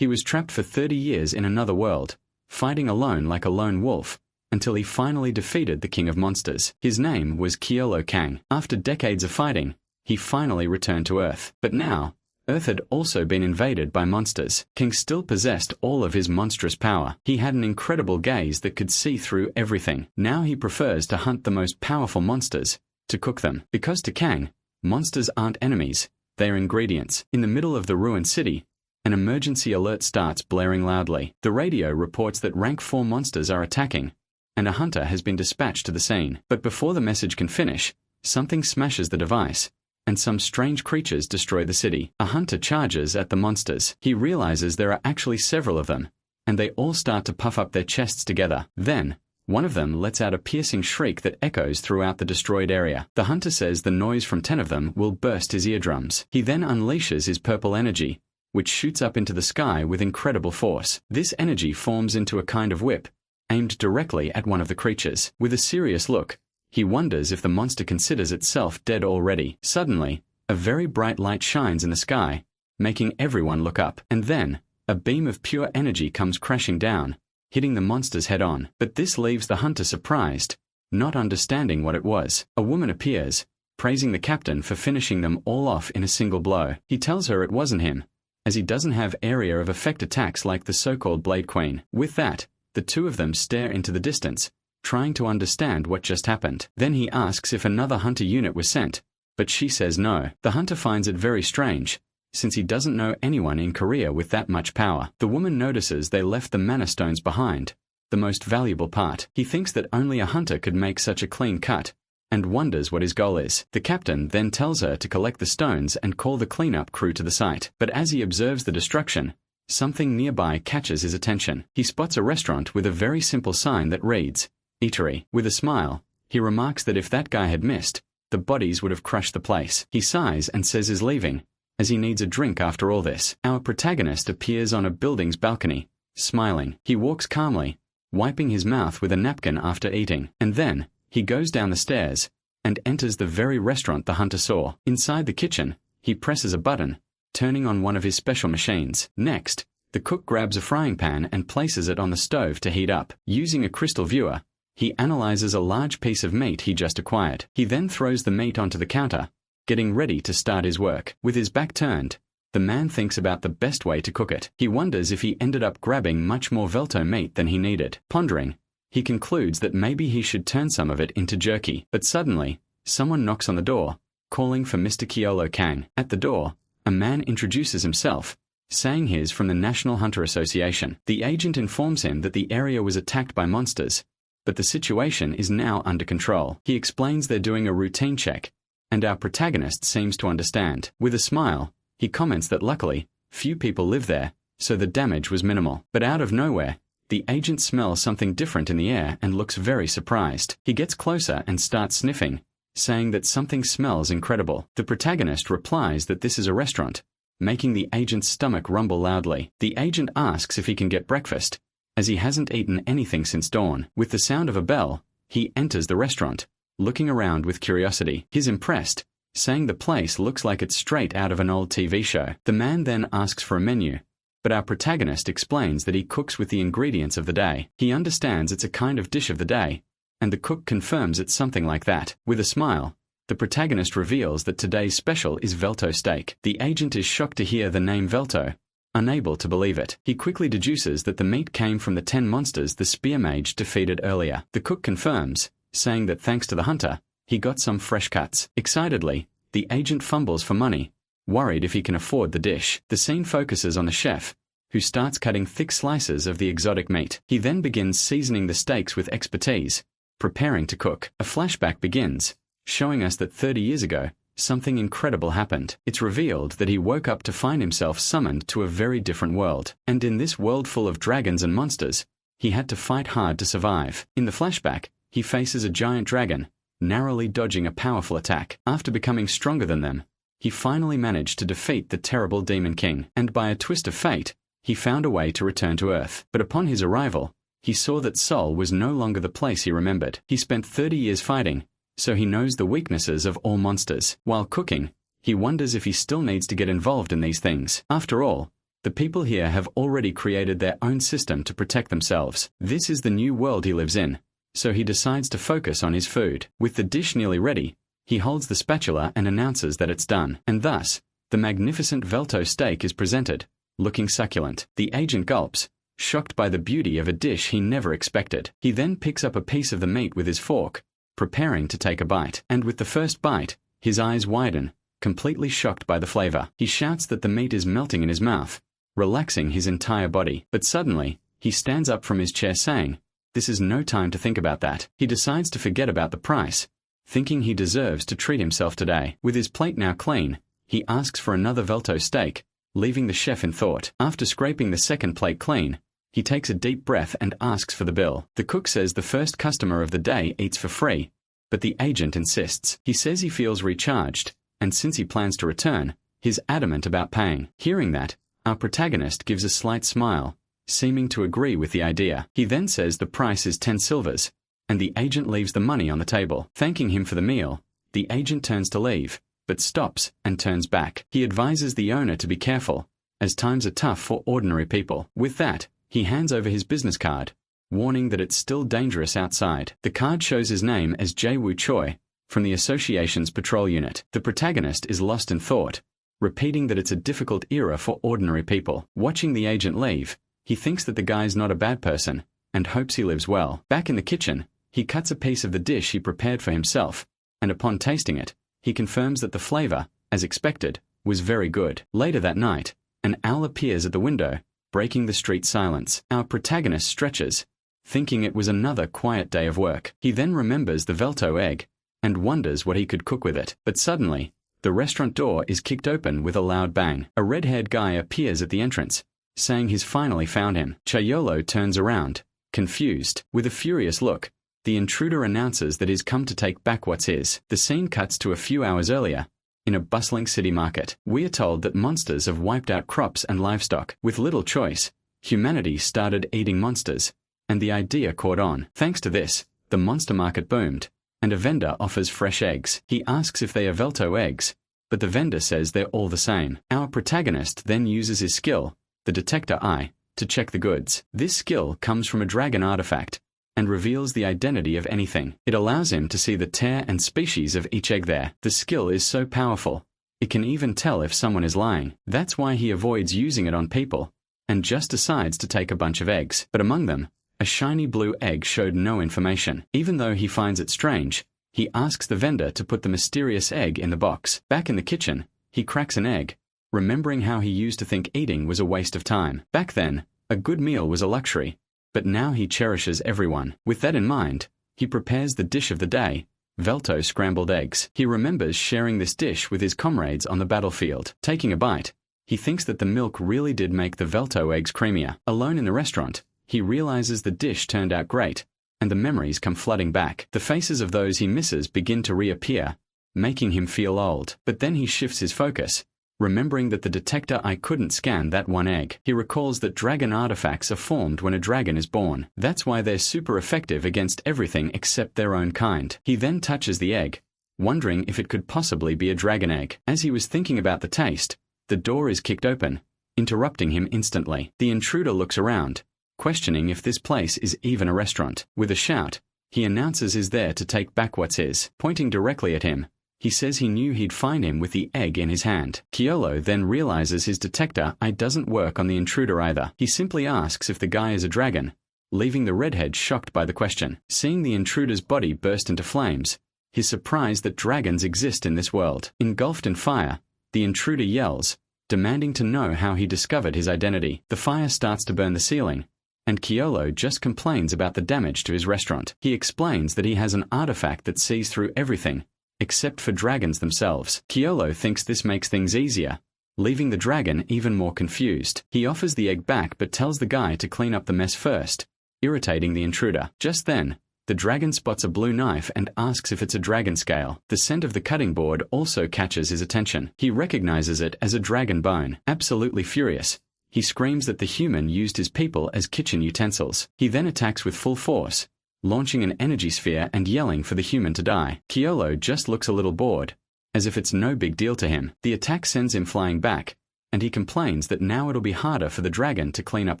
He was trapped for 30 years in another world, fighting alone like a lone wolf, until he finally defeated the king of monsters. His name was Yahello Kang. After decades of fighting, he finally returned to Earth. But now, Earth had also been invaded by monsters. King still possessed all of his monstrous power. He had an incredible gaze that could see through everything. Now he prefers to hunt the most powerful monsters, to cook them. Because to Kang, monsters aren't enemies, they're ingredients. In the middle of the ruined city, an emergency alert starts blaring loudly. The radio reports that rank 4 monsters are attacking, and a hunter has been dispatched to the scene. But before the message can finish, something smashes the device, and some strange creatures destroy the city. A hunter charges at the monsters. He realizes there are actually several of them, and they all start to puff up their chests together. Then, one of them lets out a piercing shriek that echoes throughout the destroyed area. The hunter says the noise from 10 of them will burst his eardrums. He then unleashes his purple energy, which shoots up into the sky with incredible force. This energy forms into a kind of whip, aimed directly at one of the creatures. With a serious look, he wonders if the monster considers itself dead already. Suddenly, a very bright light shines in the sky, making everyone look up. And then, a beam of pure energy comes crashing down, hitting the monster's head on. But this leaves the hunter surprised, not understanding what it was. A woman appears, praising the captain for finishing them all off in a single blow. He tells her it wasn't him, as he doesn't have area of effect attacks like the so-called Blade Queen. With that, the two of them stare into the distance, trying to understand what just happened. Then he asks if another hunter unit was sent, but she says no. The hunter finds it very strange, since he doesn't know anyone in Korea with that much power. The woman notices they left the mana stones behind, the most valuable part. He thinks that only a hunter could make such a clean cut, and wonders what his goal is. The captain then tells her to collect the stones and call the cleanup crew to the site. But as he observes the destruction, something nearby catches his attention. He spots a restaurant with a very simple sign that reads, Eatery. With a smile, he remarks that if that guy had missed, the bodies would have crushed the place. He sighs and says he's leaving, as he needs a drink after all this. Our protagonist appears on a building's balcony, smiling. He walks calmly, wiping his mouth with a napkin after eating. And then, he goes down the stairs, and enters the very restaurant the hunter saw. Inside the kitchen, he presses a button, turning on one of his special machines. Next, the cook grabs a frying pan and places it on the stove to heat up. Using a crystal viewer, he analyzes a large piece of meat he just acquired. He then throws the meat onto the counter, getting ready to start his work. With his back turned, the man thinks about the best way to cook it. He wonders if he ended up grabbing much more velto meat than he needed. Pondering, he concludes that maybe he should turn some of it into jerky. But suddenly, someone knocks on the door, calling for Mr. Yahello Kang. At the door, a man introduces himself, saying he's from the National Hunter Association. The agent informs him that the area was attacked by monsters, but the situation is now under control. He explains they're doing a routine check, and our protagonist seems to understand. With a smile, he comments that luckily, few people live there, so the damage was minimal. But out of nowhere, the agent smells something different in the air and looks very surprised. He gets closer and starts sniffing, saying that something smells incredible. The protagonist replies that this is a restaurant, making the agent's stomach rumble loudly. The agent asks if he can get breakfast, as he hasn't eaten anything since dawn. With the sound of a bell, he enters the restaurant, looking around with curiosity. He's impressed, saying the place looks like it's straight out of an old TV show. The man then asks for a menu, but our protagonist explains that he cooks with the ingredients of the day. He understands it's a kind of dish of the day, and the cook confirms it's something like that. With a smile, the protagonist reveals that today's special is Velto steak. The agent is shocked to hear the name Velto, unable to believe it. He quickly deduces that the meat came from the 10 monsters the spear mage defeated earlier. The cook confirms, saying that thanks to the hunter, he got some fresh cuts. Excitedly, the agent fumbles for money, worried if he can afford the dish. The scene focuses on the chef, who starts cutting thick slices of the exotic meat. He then begins seasoning the steaks with expertise, preparing to cook. A flashback begins, showing us that 30 years ago, something incredible happened. It's revealed that he woke up to find himself summoned to a very different world. And in this world full of dragons and monsters, he had to fight hard to survive. In the flashback, he faces a giant dragon, narrowly dodging a powerful attack. After becoming stronger than them, he finally managed to defeat the terrible Demon King. And by a twist of fate, he found a way to return to Earth. But upon his arrival, he saw that Seoul was no longer the place he remembered. He spent 30 years fighting, so he knows the weaknesses of all monsters. While cooking, he wonders if he still needs to get involved in these things. After all, The people here have already created their own system to protect themselves. This is the new world he lives in, so he decides to focus on his food. With the dish nearly ready, he holds the spatula and announces that it's done, and thus, the magnificent Velto steak is presented, looking succulent. The agent gulps, shocked by the beauty of a dish he never expected. He then picks up a piece of the meat with his fork, preparing to take a bite, and with the first bite, his eyes widen, completely shocked by the flavor. He shouts that the meat is melting in his mouth, relaxing his entire body. But suddenly, he stands up from his chair saying, "This is no time to think about that." He decides to forget about the price, thinking he deserves to treat himself today. With his plate now clean, he asks for another Velto steak, leaving the chef in thought. After scraping the second plate clean, he takes a deep breath and asks for the bill. The cook says the first customer of the day eats for free, but the agent insists. He says he feels recharged, and since he plans to return, he's adamant about paying. Hearing that, our protagonist gives a slight smile, seeming to agree with the idea. He then says the price is 10 silvers, and the agent leaves the money on the table. Thanking him for the meal, the agent turns to leave, but stops and turns back. He advises the owner to be careful, as times are tough for ordinary people. With that, he hands over his business card, warning that it's still dangerous outside. The card shows his name as Jae-woo Choi, from the association's patrol unit. The protagonist is lost in thought, repeating that it's a difficult era for ordinary people. Watching the agent leave, he thinks that the guy's not a bad person, and hopes he lives well. Back in the kitchen, he cuts a piece of the dish he prepared for himself, and upon tasting it, he confirms that the flavor, as expected, was very good. Later that night, an owl appears at the window, breaking the street silence. Our protagonist stretches, thinking it was another quiet day of work. He then remembers the Velto egg, and wonders what he could cook with it. But suddenly, the restaurant door is kicked open with a loud bang. A red-haired guy appears at the entrance, saying he's finally found him. Yahello turns around, confused. With a furious look, the intruder announces that he's come to take back what's his. The scene cuts to a few hours earlier, in a bustling city market. We are told that monsters have wiped out crops and livestock. With little choice, humanity started eating monsters, and the idea caught on. Thanks to this, the monster market boomed, and a vendor offers fresh eggs. He asks if they are Velto eggs, but the vendor says they're all the same. Our protagonist then uses his skill, the detector eye, to check the goods. This skill comes from a dragon artifact, and reveals the identity of anything. It allows him to see the tear and species of each egg there. The skill is so powerful, it can even tell if someone is lying. That's why he avoids using it on people, and just decides to take a bunch of eggs. But among them, a shiny blue egg showed no information. Even though he finds it strange, he asks the vendor to put the mysterious egg in the box. Back in the kitchen, he cracks an egg, remembering how he used to think eating was a waste of time. Back then, a good meal was a luxury, but now he cherishes everyone. With that in mind, he prepares the dish of the day, Velto scrambled eggs. He remembers sharing this dish with his comrades on the battlefield. Taking a bite, he thinks that the milk really did make the Velto eggs creamier. Alone in the restaurant, he realizes the dish turned out great, and the memories come flooding back. The faces of those he misses begin to reappear, making him feel old. But then he shifts his focus, remembering that the detector eye couldn't scan that one egg. He recalls that dragon artifacts are formed when a dragon is born. That's why they're super effective against everything except their own kind. He then touches the egg, wondering if it could possibly be a dragon egg. As he was thinking about the taste, the door is kicked open, interrupting him instantly. The intruder looks around, questioning if this place is even a restaurant. With a shout, he announces he's there to take back what's his. Pointing directly at him, he says he knew he'd find him with the egg in his hand. Yahello then realizes his detector eye doesn't work on the intruder either. He simply asks if the guy is a dragon, leaving the redhead shocked by the question. Seeing the intruder's body burst into flames, he's surprised that dragons exist in this world. Engulfed in fire, the intruder yells, demanding to know how he discovered his identity. The fire starts to burn the ceiling, and Yahello just complains about the damage to his restaurant. He explains that he has an artifact that sees through everything, except for dragons themselves. Yahello thinks this makes things easier, leaving the dragon even more confused. He offers the egg back but tells the guy to clean up the mess first, irritating the intruder. Just then, the dragon spots a blue knife and asks if it's a dragon scale. The scent of the cutting board also catches his attention. He recognizes it as a dragon bone. Absolutely furious, he screams that the human used his people as kitchen utensils. He then attacks with full force, launching an energy sphere and yelling for the human to die. Yahello just looks a little bored, as if it's no big deal to him. The attack sends him flying back, and he complains that now it'll be harder for the dragon to clean up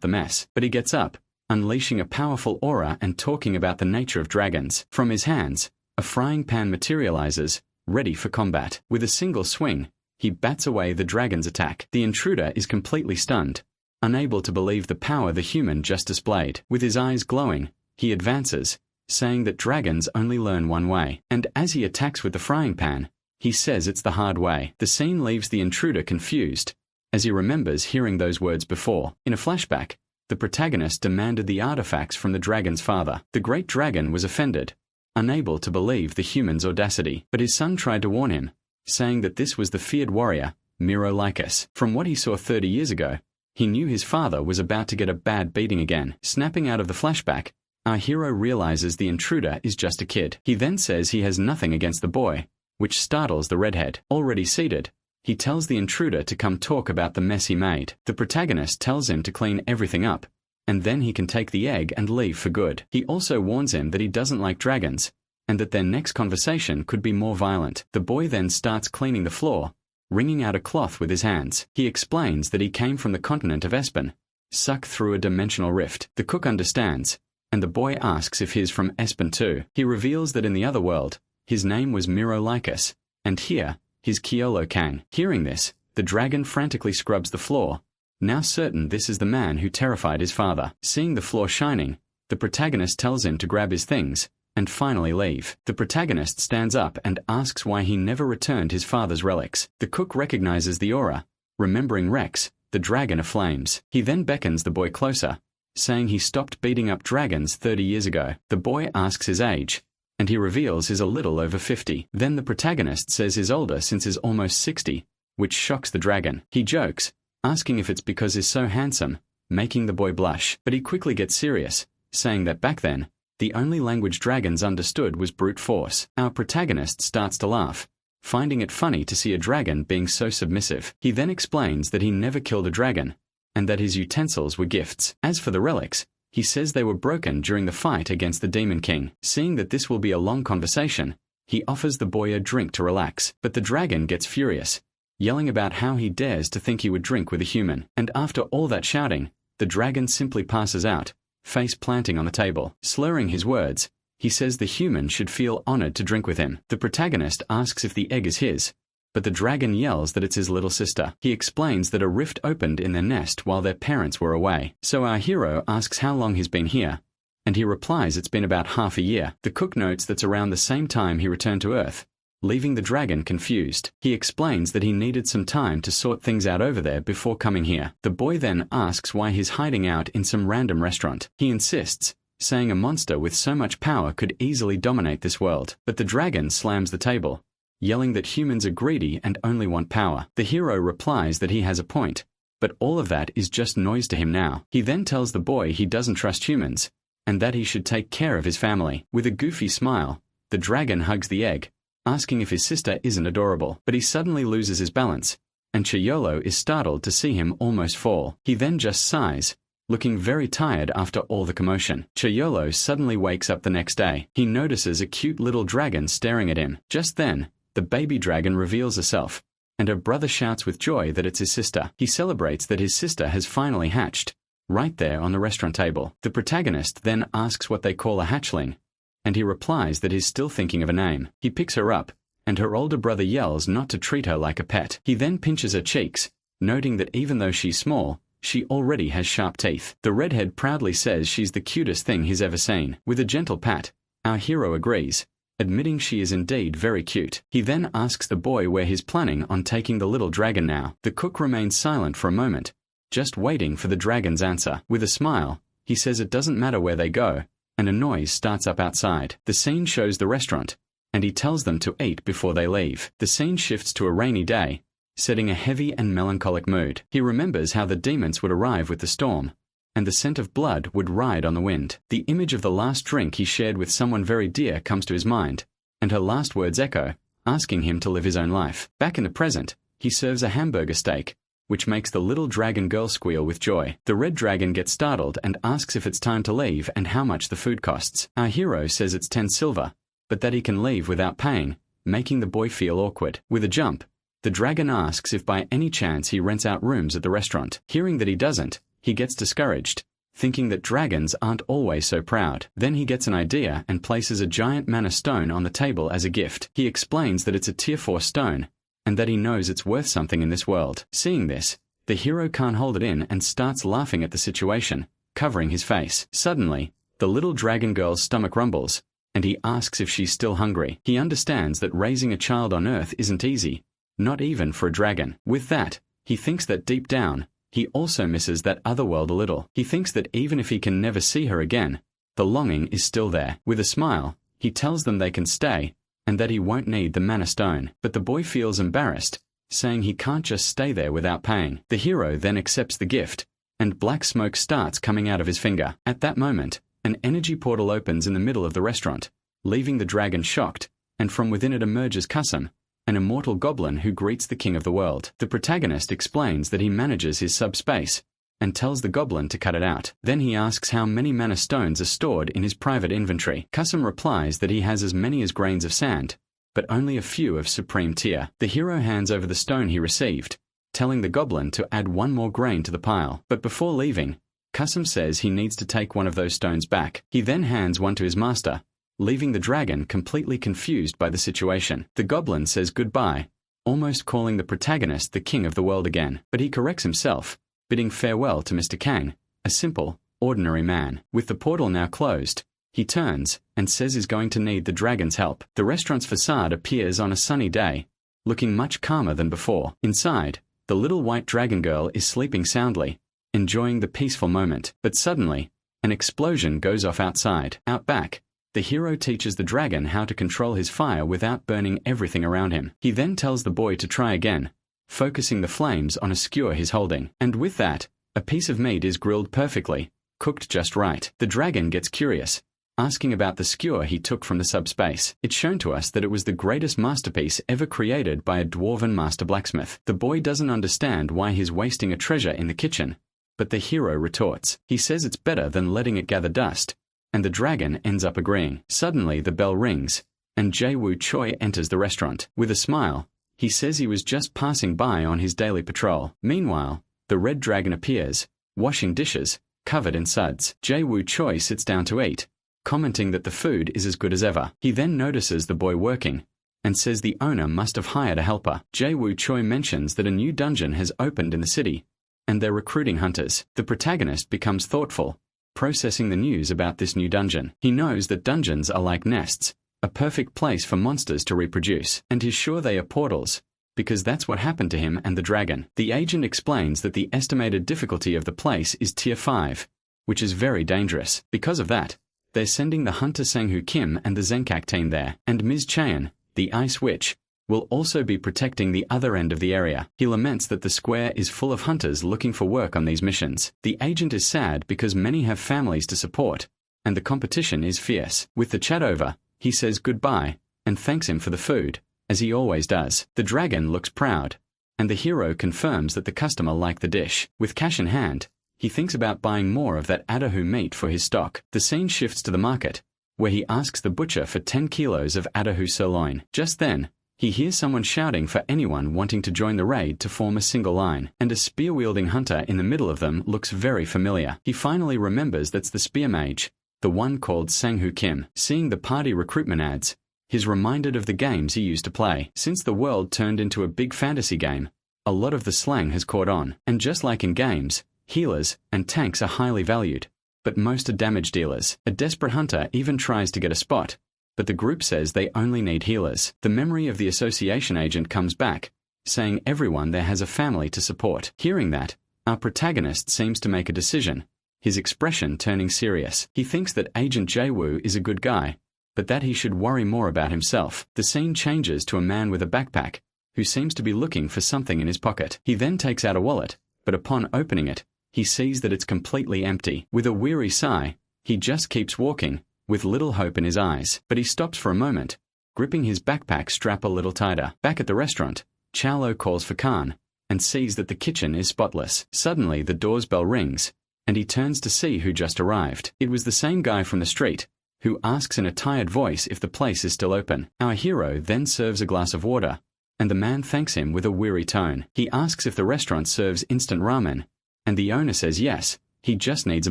the mess. But he gets up, unleashing a powerful aura and talking about the nature of dragons. From his hands, a frying pan materializes, ready for combat. With a single swing, he bats away the dragon's attack. The intruder is completely stunned, unable to believe the power the human just displayed. With his eyes glowing, he advances, saying that dragons only learn one way. And as he attacks with the frying pan, he says it's the hard way. The scene leaves the intruder confused, as he remembers hearing those words before. In a flashback, the protagonist demanded the artifacts from the dragon's father. The great dragon was offended, unable to believe the human's audacity. But his son tried to warn him, saying that this was the feared warrior, Lycus. From what he saw 30 years ago, he knew his father was about to get a bad beating again. Snapping out of the flashback, our hero realizes the intruder is just a kid. He then says he has nothing against the boy, which startles the redhead. Already seated, he tells the intruder to come talk about the mess he made. The protagonist tells him to clean everything up, and then he can take the egg and leave for good. He also warns him that he doesn't like dragons, and that their next conversation could be more violent. The boy then starts cleaning the floor, wringing out a cloth with his hands. He explains that he came from the continent of Espen, sucked through a dimensional rift. The cook understands, and the boy asks if he's from Espen too. He reveals that in the other world, his name was Lycus, and here, he's Yahello Kang. Hearing this, the dragon frantically scrubs the floor, now certain this is the man who terrified his father. Seeing the floor shining, the protagonist tells him to grab his things, and finally leave. The protagonist stands up and asks why he never returned his father's relics. The cook recognizes the aura, remembering Rex, the dragon of flames. He then beckons the boy closer, saying he stopped beating up dragons 30 years ago. The boy asks his age, and he reveals he's a little over 50. Then the protagonist says he's older since he's almost 60, which shocks the dragon. He jokes, asking if it's because he's so handsome, making the boy blush. But he quickly gets serious, saying that back then, the only language dragons understood was brute force. Our protagonist starts to laugh, finding it funny to see a dragon being so submissive. He then explains that he never killed a dragon, and that his utensils were gifts. As for the relics, he says they were broken during the fight against the Demon King. Seeing that this will be a long conversation, he offers the boy a drink to relax. But the dragon gets furious, yelling about how he dares to think he would drink with a human. And after all that shouting, the dragon simply passes out, face planting on the table. Slurring his words, he says the human should feel honored to drink with him. The protagonist asks if the egg is his, but the dragon yells that it's his little sister. He explains that a rift opened in their nest while their parents were away. So our hero asks how long he's been here, and he replies it's been about half a year. The cook notes that's around the same time he returned to Earth, leaving the dragon confused. He explains that he needed some time to sort things out over there before coming here. The boy then asks why he's hiding out in some random restaurant. He insists, saying a monster with so much power could easily dominate this world. But the dragon slams the table, yelling that humans are greedy and only want power. The hero replies that he has a point, but all of that is just noise to him now. He then tells the boy he doesn't trust humans, and that he should take care of his family. With a goofy smile, the dragon hugs the egg, asking if his sister isn't adorable. But he suddenly loses his balance, and Yahello is startled to see him almost fall. He then just sighs, looking very tired after all the commotion. Yahello suddenly wakes up the next day. He notices a cute little dragon staring at him. Just then, the baby dragon reveals herself, and her brother shouts with joy that it's his sister. He celebrates that his sister has finally hatched, right there on the restaurant table. The protagonist then asks what they call a hatchling, and he replies that he's still thinking of a name. He picks her up, and her older brother yells not to treat her like a pet. He then pinches her cheeks, noting that even though she's small, she already has sharp teeth. The redhead proudly says she's the cutest thing he's ever seen. With a gentle pat, our hero agrees, admitting she is indeed very cute. He then asks the boy where he's planning on taking the little dragon now. The cook remains silent for a moment, just waiting for the dragon's answer. With a smile, he says it doesn't matter where they go, and a noise starts up outside. The scene shows the restaurant, and he tells them to eat before they leave. The scene shifts to a rainy day, setting a heavy and melancholic mood. He remembers how the demons would arrive with the storm, and the scent of blood would ride on the wind. The image of the last drink he shared with someone very dear comes to his mind, and her last words echo, asking him to live his own life. Back in the present, he serves a hamburger steak, which makes the little dragon girl squeal with joy. The red dragon gets startled and asks if it's time to leave and how much the food costs. Our hero says it's 10 silver, but that he can leave without paying, making the boy feel awkward. With a jump, The dragon asks if by any chance he rents out rooms at the restaurant. Hearing that he doesn't, he gets discouraged, thinking that dragons aren't always so proud. Then he gets an idea and places a giant mana stone on the table as a gift. He explains that it's a tier 4 stone, and that he knows it's worth something in this world. Seeing this, the hero can't hold it in and starts laughing at the situation, covering his face. Suddenly, the little dragon girl's stomach rumbles, and he asks if she's still hungry. He understands that raising a child on Earth isn't easy, not even for a dragon. With that, he thinks that deep down, he also misses that other world a little. He thinks that even if he can never see her again, the longing is still there. With a smile, he tells them they can stay, and that he won't need the mana stone. But the boy feels embarrassed, saying he can't just stay there without paying. The hero then accepts the gift, and black smoke starts coming out of his finger. At that moment, an energy portal opens in the middle of the restaurant, leaving the dragon shocked, and from within it emerges Kusum, an immortal goblin who greets the king of the world. The protagonist explains that he manages his subspace, and tells the goblin to cut it out. Then he asks how many mana stones are stored in his private inventory. Kusum replies that he has as many as grains of sand, but only a few of supreme tier. The hero hands over the stone he received, telling the goblin to add one more grain to the pile. But before leaving, Kusum says he needs to take one of those stones back. He then hands one to his master, leaving the dragon completely confused by the situation. The goblin says goodbye, almost calling the protagonist the king of the world again. But he corrects himself, bidding farewell to Mr. Kang, a simple, ordinary man. With the portal now closed, he turns and says he's going to need the dragon's help. The restaurant's facade appears on a sunny day, looking much calmer than before. Inside, the little white dragon girl is sleeping soundly, enjoying the peaceful moment. But suddenly, an explosion goes off outside. Out back, the hero teaches the dragon how to control his fire without burning everything around him. He then tells the boy to try again, focusing the flames on a skewer he's holding. And with that, a piece of meat is grilled perfectly, cooked just right. The dragon gets curious, asking about the skewer he took from the subspace. It's shown to us that it was the greatest masterpiece ever created by a dwarven master blacksmith. The boy doesn't understand why he's wasting a treasure in the kitchen, but the hero retorts. He says it's better than letting it gather dust, and the dragon ends up agreeing. Suddenly the bell rings, and Jae-woo Choi enters the restaurant. With a smile, he says he was just passing by on his daily patrol. Meanwhile, the red dragon appears, washing dishes, covered in suds. Jae-woo Choi sits down to eat, commenting that the food is as good as ever. He then notices the boy working, and says the owner must have hired a helper. Jae-woo Choi mentions that a new dungeon has opened in the city, and they're recruiting hunters. The protagonist becomes thoughtful, processing the news about this new dungeon. He knows that dungeons are like nests, a perfect place for monsters to reproduce, and he's sure they are portals, because that's what happened to him and the dragon. The agent explains that the estimated difficulty of the place is tier 5, which is very dangerous. Because of that, they're sending the hunter Sang-Hoo Kim and the Zenkak team there, and Ms. Cheon, the Ice Witch, will also be protecting the other end of the area. He laments that the square is full of hunters looking for work on these missions. The agent is sad because many have families to support, and the competition is fierce. With the chat over, he says goodbye, and thanks him for the food, as he always does. The dragon looks proud, and the hero confirms that the customer liked the dish. With cash in hand, he thinks about buying more of that Adahu meat for his stock. The scene shifts to the market, where he asks the butcher for 10 kilos of Adahu sirloin. Just then, he hears someone shouting for anyone wanting to join the raid to form a single line, and a spear-wielding hunter in the middle of them looks very familiar. He finally remembers that's the spear mage, the one called Sang-Hoo Kim. Seeing the party recruitment ads, he's reminded of the games he used to play. Since the world turned into a big fantasy game, a lot of the slang has caught on, and just like in games, healers and tanks are highly valued, but most are damage dealers. A desperate hunter even tries to get a spot, but the group says they only need healers. The memory of the association agent comes back, saying everyone there has a family to support. Hearing that, our protagonist seems to make a decision, his expression turning serious. He thinks that Agent Jae-woo is a good guy, but that he should worry more about himself. The scene changes to a man with a backpack, who seems to be looking for something in his pocket. He then takes out a wallet, but upon opening it, he sees that it's completely empty. With a weary sigh, he just keeps walking, with little hope in his eyes. But he stops for a moment, gripping his backpack strap a little tighter. Back at the restaurant, Chowlo calls for Khan, and sees that the kitchen is spotless. Suddenly the door's bell rings, and he turns to see who just arrived. It was the same guy from the street, who asks in a tired voice if the place is still open. Our hero then serves a glass of water, and the man thanks him with a weary tone. He asks if the restaurant serves instant ramen, and the owner says yes, he just needs a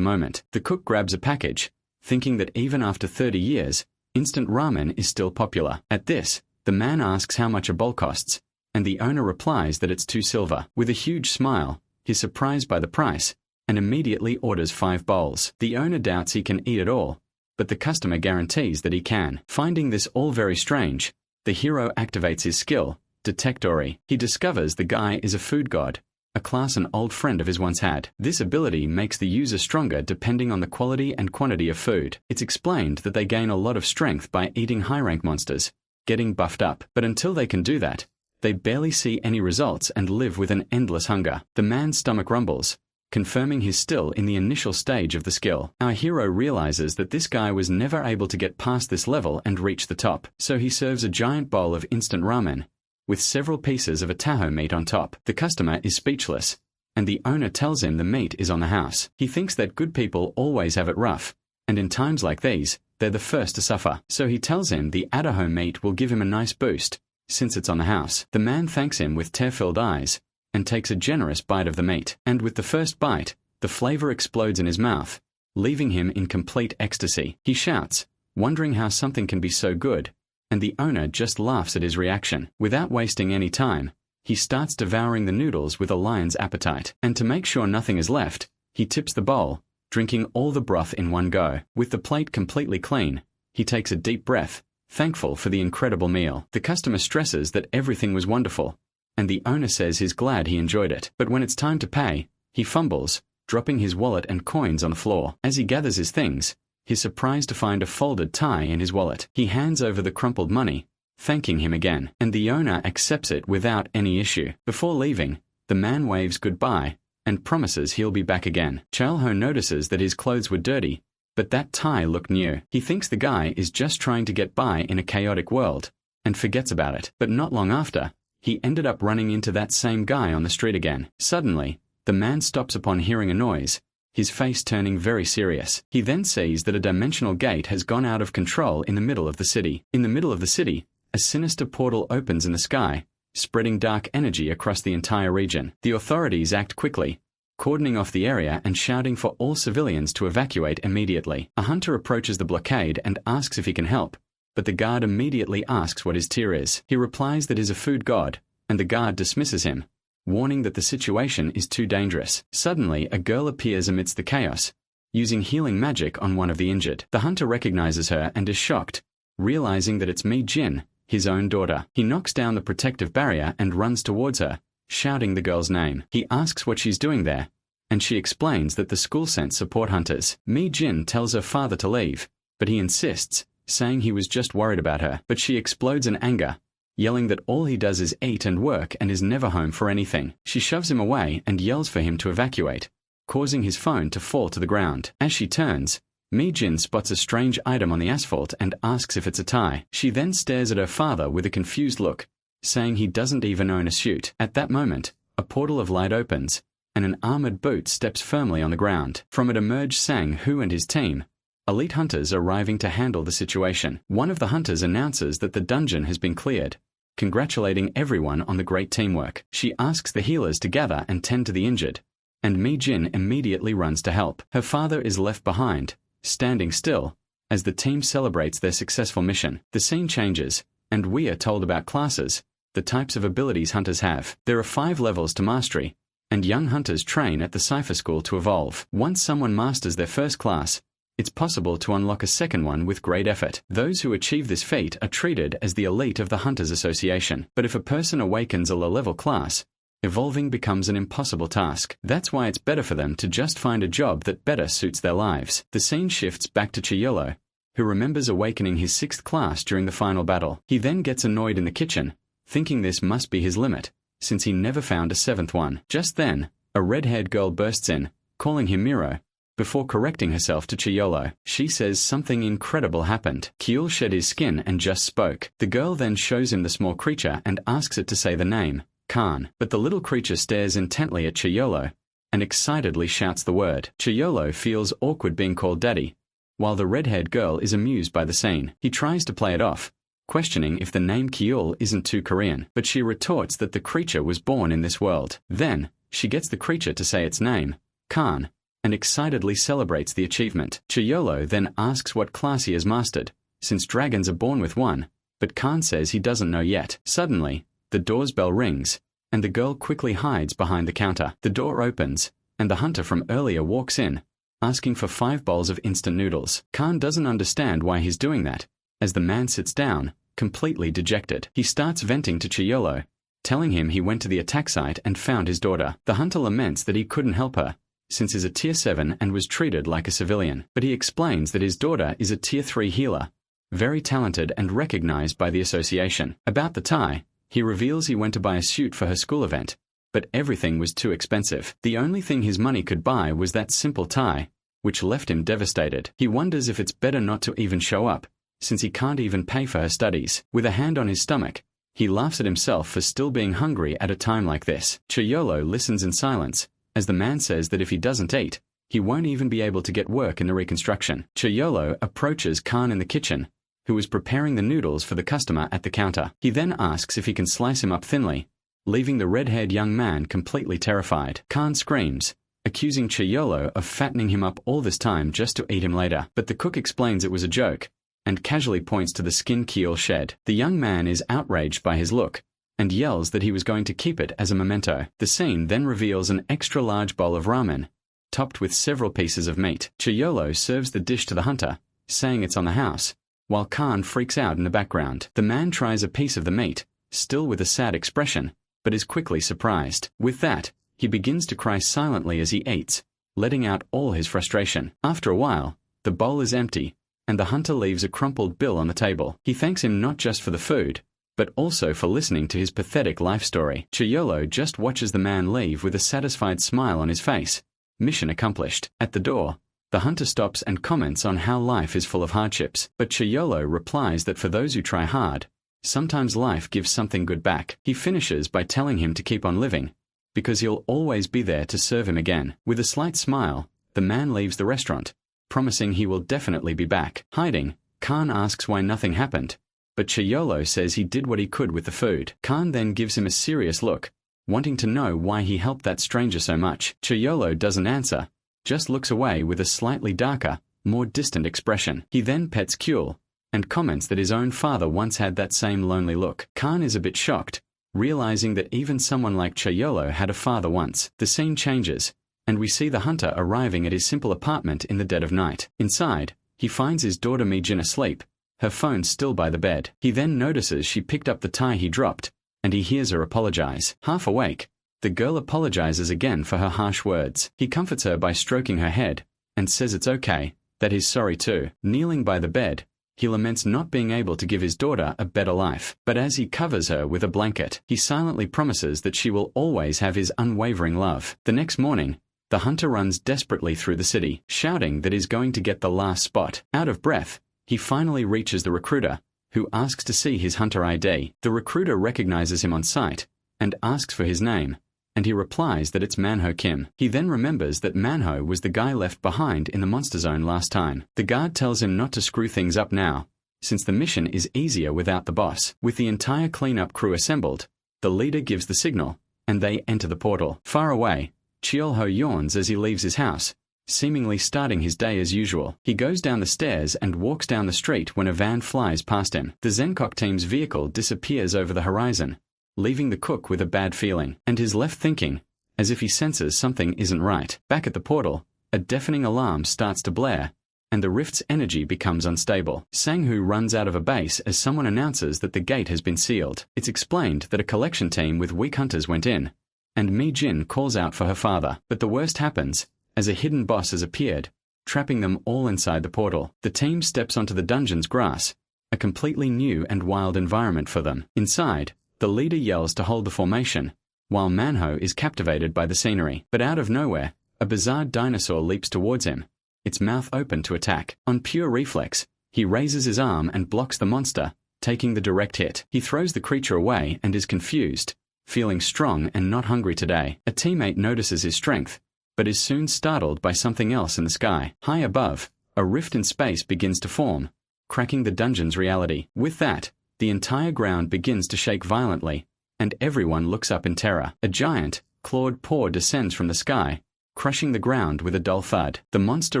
moment. The cook grabs a package, thinking that even after 30 years, instant ramen is still popular. At this, the man asks how much a bowl costs, and the owner replies that it's 2 silver. With a huge smile, he's surprised by the price, and immediately orders 5 bowls. The owner doubts he can eat it all, but the customer guarantees that he can. Finding this all very strange, the hero activates his skill, Detectory. He discovers the guy is a food god, a class an old friend of his once had. This ability makes the user stronger depending on the quality and quantity of food. It's explained that they gain a lot of strength by eating high-rank monsters, getting buffed up. But until they can do that, they barely see any results and live with an endless hunger. The man's stomach rumbles, confirming he's still in the initial stage of the skill. Our hero realizes that this guy was never able to get past this level and reach the top, so he serves a giant bowl of instant ramen, with several pieces of a taho meat on top. The customer is speechless, and the owner tells him the meat is on the house. He thinks that good people always have it rough, and in times like these, they're the first to suffer. So he tells him the Ataho meat will give him a nice boost, since it's on the house. The man thanks him with tear-filled eyes, and takes a generous bite of the meat. And with the first bite, the flavor explodes in his mouth, leaving him in complete ecstasy. He shouts, wondering how something can be so good, and the owner just laughs at his reaction. Without wasting any time, he starts devouring the noodles with a lion's appetite. And to make sure nothing is left, he tips the bowl, drinking all the broth in one go. With the plate completely clean, he takes a deep breath, thankful for the incredible meal. The customer stresses that everything was wonderful, and the owner says he's glad he enjoyed it. But when it's time to pay, he fumbles, dropping his wallet and coins on the floor. As he gathers his things, he's surprised to find a folded tie in his wallet. He hands over the crumpled money, thanking him again, and the owner accepts it without any issue. Before leaving, the man waves goodbye and promises he'll be back again. Chaelho notices that his clothes were dirty, but that tie looked new. He thinks the guy is just trying to get by in a chaotic world, and forgets about it. But not long after, he ended up running into that same guy on the street again. Suddenly, the man stops upon hearing a noise, his face turning very serious. He then sees that a dimensional gate has gone out of control in the middle of the city. In the middle of the city, a sinister portal opens in the sky, spreading dark energy across the entire region. The authorities act quickly, cordoning off the area and shouting for all civilians to evacuate immediately. A hunter approaches the blockade and asks if he can help, but the guard immediately asks what his tier is. He replies that he's a food god, and the guard dismisses him, warning that the situation is too dangerous. Suddenly, a girl appears amidst the chaos, using healing magic on one of the injured. The hunter recognizes her and is shocked, realizing that it's Mi Jin, his own daughter. He knocks down the protective barrier and runs towards her, shouting the girl's name. He asks what she's doing there, and she explains that the school sent support hunters. Mi Jin tells her father to leave, but he insists, saying he was just worried about her. But she explodes in anger, yelling that all he does is eat and work and is never home for anything. She shoves him away and yells for him to evacuate, causing his phone to fall to the ground. As she turns, Mi Jin spots a strange item on the asphalt and asks if it's a tie. She then stares at her father with a confused look, saying he doesn't even own a suit. At that moment, a portal of light opens, and an armored boot steps firmly on the ground. From it emerge Sang-Hu and his team, elite hunters arriving to handle the situation. One of the hunters announces that the dungeon has been cleared, congratulating everyone on the great teamwork. She asks the healers to gather and tend to the injured, and Mi Jin immediately runs to help. Her father is left behind, standing still, as the team celebrates their successful mission. The scene changes, and we are told about classes, the types of abilities hunters have. There are 5 levels to mastery, and young hunters train at the Cypher School to evolve. Once someone masters their first class, it's possible to unlock a second one with great effort. Those who achieve this feat are treated as the elite of the Hunters Association. But if a person awakens a low-level class, evolving becomes an impossible task. That's why it's better for them to just find a job that better suits their lives. The scene shifts back to Yahello, who remembers awakening his 6th class during the final battle. He then gets annoyed in the kitchen, thinking this must be his limit, since he never found a 7th one. Just then, a red-haired girl bursts in, calling him Miro, before correcting herself to Yahello. She says something incredible happened. Kyul shed his skin and just spoke. The girl then shows him the small creature and asks it to say the name, Khan. But the little creature stares intently at Yahello and excitedly shouts the word. Yahello feels awkward being called daddy, while the red-haired girl is amused by the scene. He tries to play it off, questioning if the name Kyul isn't too Korean, but she retorts that the creature was born in this world. Then, she gets the creature to say its name, Khan, and excitedly celebrates the achievement. Yahello then asks what class he has mastered, since dragons are born with one, but Khan says he doesn't know yet. Suddenly, the door's bell rings, and the girl quickly hides behind the counter. The door opens, and the hunter from earlier walks in, asking for 5 bowls of instant noodles. Khan doesn't understand why he's doing that, as the man sits down, completely dejected. He starts venting to Yahello, telling him he went to the attack site and found his daughter. The hunter laments that he couldn't help her, since he's a tier 7 and was treated like a civilian. But he explains that his daughter is a tier 3 healer, very talented and recognized by the association. About the tie, he reveals he went to buy a suit for her school event, but everything was too expensive. The only thing his money could buy was that simple tie, which left him devastated. He wonders if it's better not to even show up, since he can't even pay for her studies. With a hand on his stomach, he laughs at himself for still being hungry at a time like this. Yahello listens in silence, as the man says that if he doesn't eat, he won't even be able to get work in the reconstruction. Yahello approaches Khan in the kitchen, who is preparing the noodles for the customer at the counter. He then asks if he can slice him up thinly, leaving the red-haired young man completely terrified. Khan screams, accusing Yahello of fattening him up all this time just to eat him later. But the cook explains it was a joke, and casually points to the skin Kyul shed. The young man is outraged by his look, and yells that he was going to keep it as a memento. The scene then reveals an extra-large bowl of ramen, topped with several pieces of meat. Yahello serves the dish to the hunter, saying it's on the house, while Khan freaks out in the background. The man tries a piece of the meat, still with a sad expression, but is quickly surprised. With that, he begins to cry silently as he eats, letting out all his frustration. After a while, the bowl is empty, and the hunter leaves a crumpled bill on the table. He thanks him not just for the food, but also for listening to his pathetic life story. Yahello just watches the man leave with a satisfied smile on his face. Mission accomplished. At the door, the hunter stops and comments on how life is full of hardships, but Yahello replies that for those who try hard, sometimes life gives something good back. He finishes by telling him to keep on living, because he'll always be there to serve him again. With a slight smile, the man leaves the restaurant, promising he will definitely be back. Hiding, Khan asks why nothing happened, but Yahello says he did what he could with the food. Khan then gives him a serious look, wanting to know why he helped that stranger so much. Yahello doesn't answer, just looks away with a slightly darker, more distant expression. He then pets Kyul, and comments that his own father once had that same lonely look. Khan is a bit shocked, realizing that even someone like Yahello had a father once. The scene changes, and we see the hunter arriving at his simple apartment in the dead of night. Inside, he finds his daughter Mi-jin asleep, her phone still by the bed. He then notices she picked up the tie he dropped, and he hears her apologize. Half awake, the girl apologizes again for her harsh words. He comforts her by stroking her head, and says it's okay, that he's sorry too. Kneeling by the bed, he laments not being able to give his daughter a better life. But as he covers her with a blanket, he silently promises that she will always have his unwavering love. The next morning, the hunter runs desperately through the city, shouting that he's going to get the last spot. Out of breath, he finally reaches the recruiter, who asks to see his hunter ID. The recruiter recognizes him on sight, and asks for his name, and he replies that it's Manhwa Kim. He then remembers that Manhwa was the guy left behind in the monster zone last time. The guard tells him not to screw things up now, since the mission is easier without the boss. With the entire cleanup crew assembled, the leader gives the signal, and they enter the portal. Far away, Cheol-ho yawns as he leaves his house, seemingly starting his day as usual. He goes down the stairs and walks down the street when a van flies past him. The Zenkok team's vehicle disappears over the horizon, leaving the cook with a bad feeling, and is left thinking, as if he senses something isn't right. Back at the portal, a deafening alarm starts to blare, and the rift's energy becomes unstable. Sang-hoo runs out of a base as someone announces that the gate has been sealed. It's explained that a collection team with weak hunters went in, and Mi-jin calls out for her father. But the worst happens, as a hidden boss has appeared, trapping them all inside the portal. The team steps onto the dungeon's grass, a completely new and wild environment for them. Inside, the leader yells to hold the formation, while Manhwa is captivated by the scenery. But out of nowhere, a bizarre dinosaur leaps towards him, its mouth open to attack. On pure reflex, he raises his arm and blocks the monster, taking the direct hit. He throws the creature away and is confused, feeling strong and not hungry today. A teammate notices his strength, but is soon startled by something else in the sky. High above, a rift in space begins to form, cracking the dungeon's reality. With that, the entire ground begins to shake violently, and everyone looks up in terror. A giant, clawed paw descends from the sky, crushing the ground with a dull thud. The monster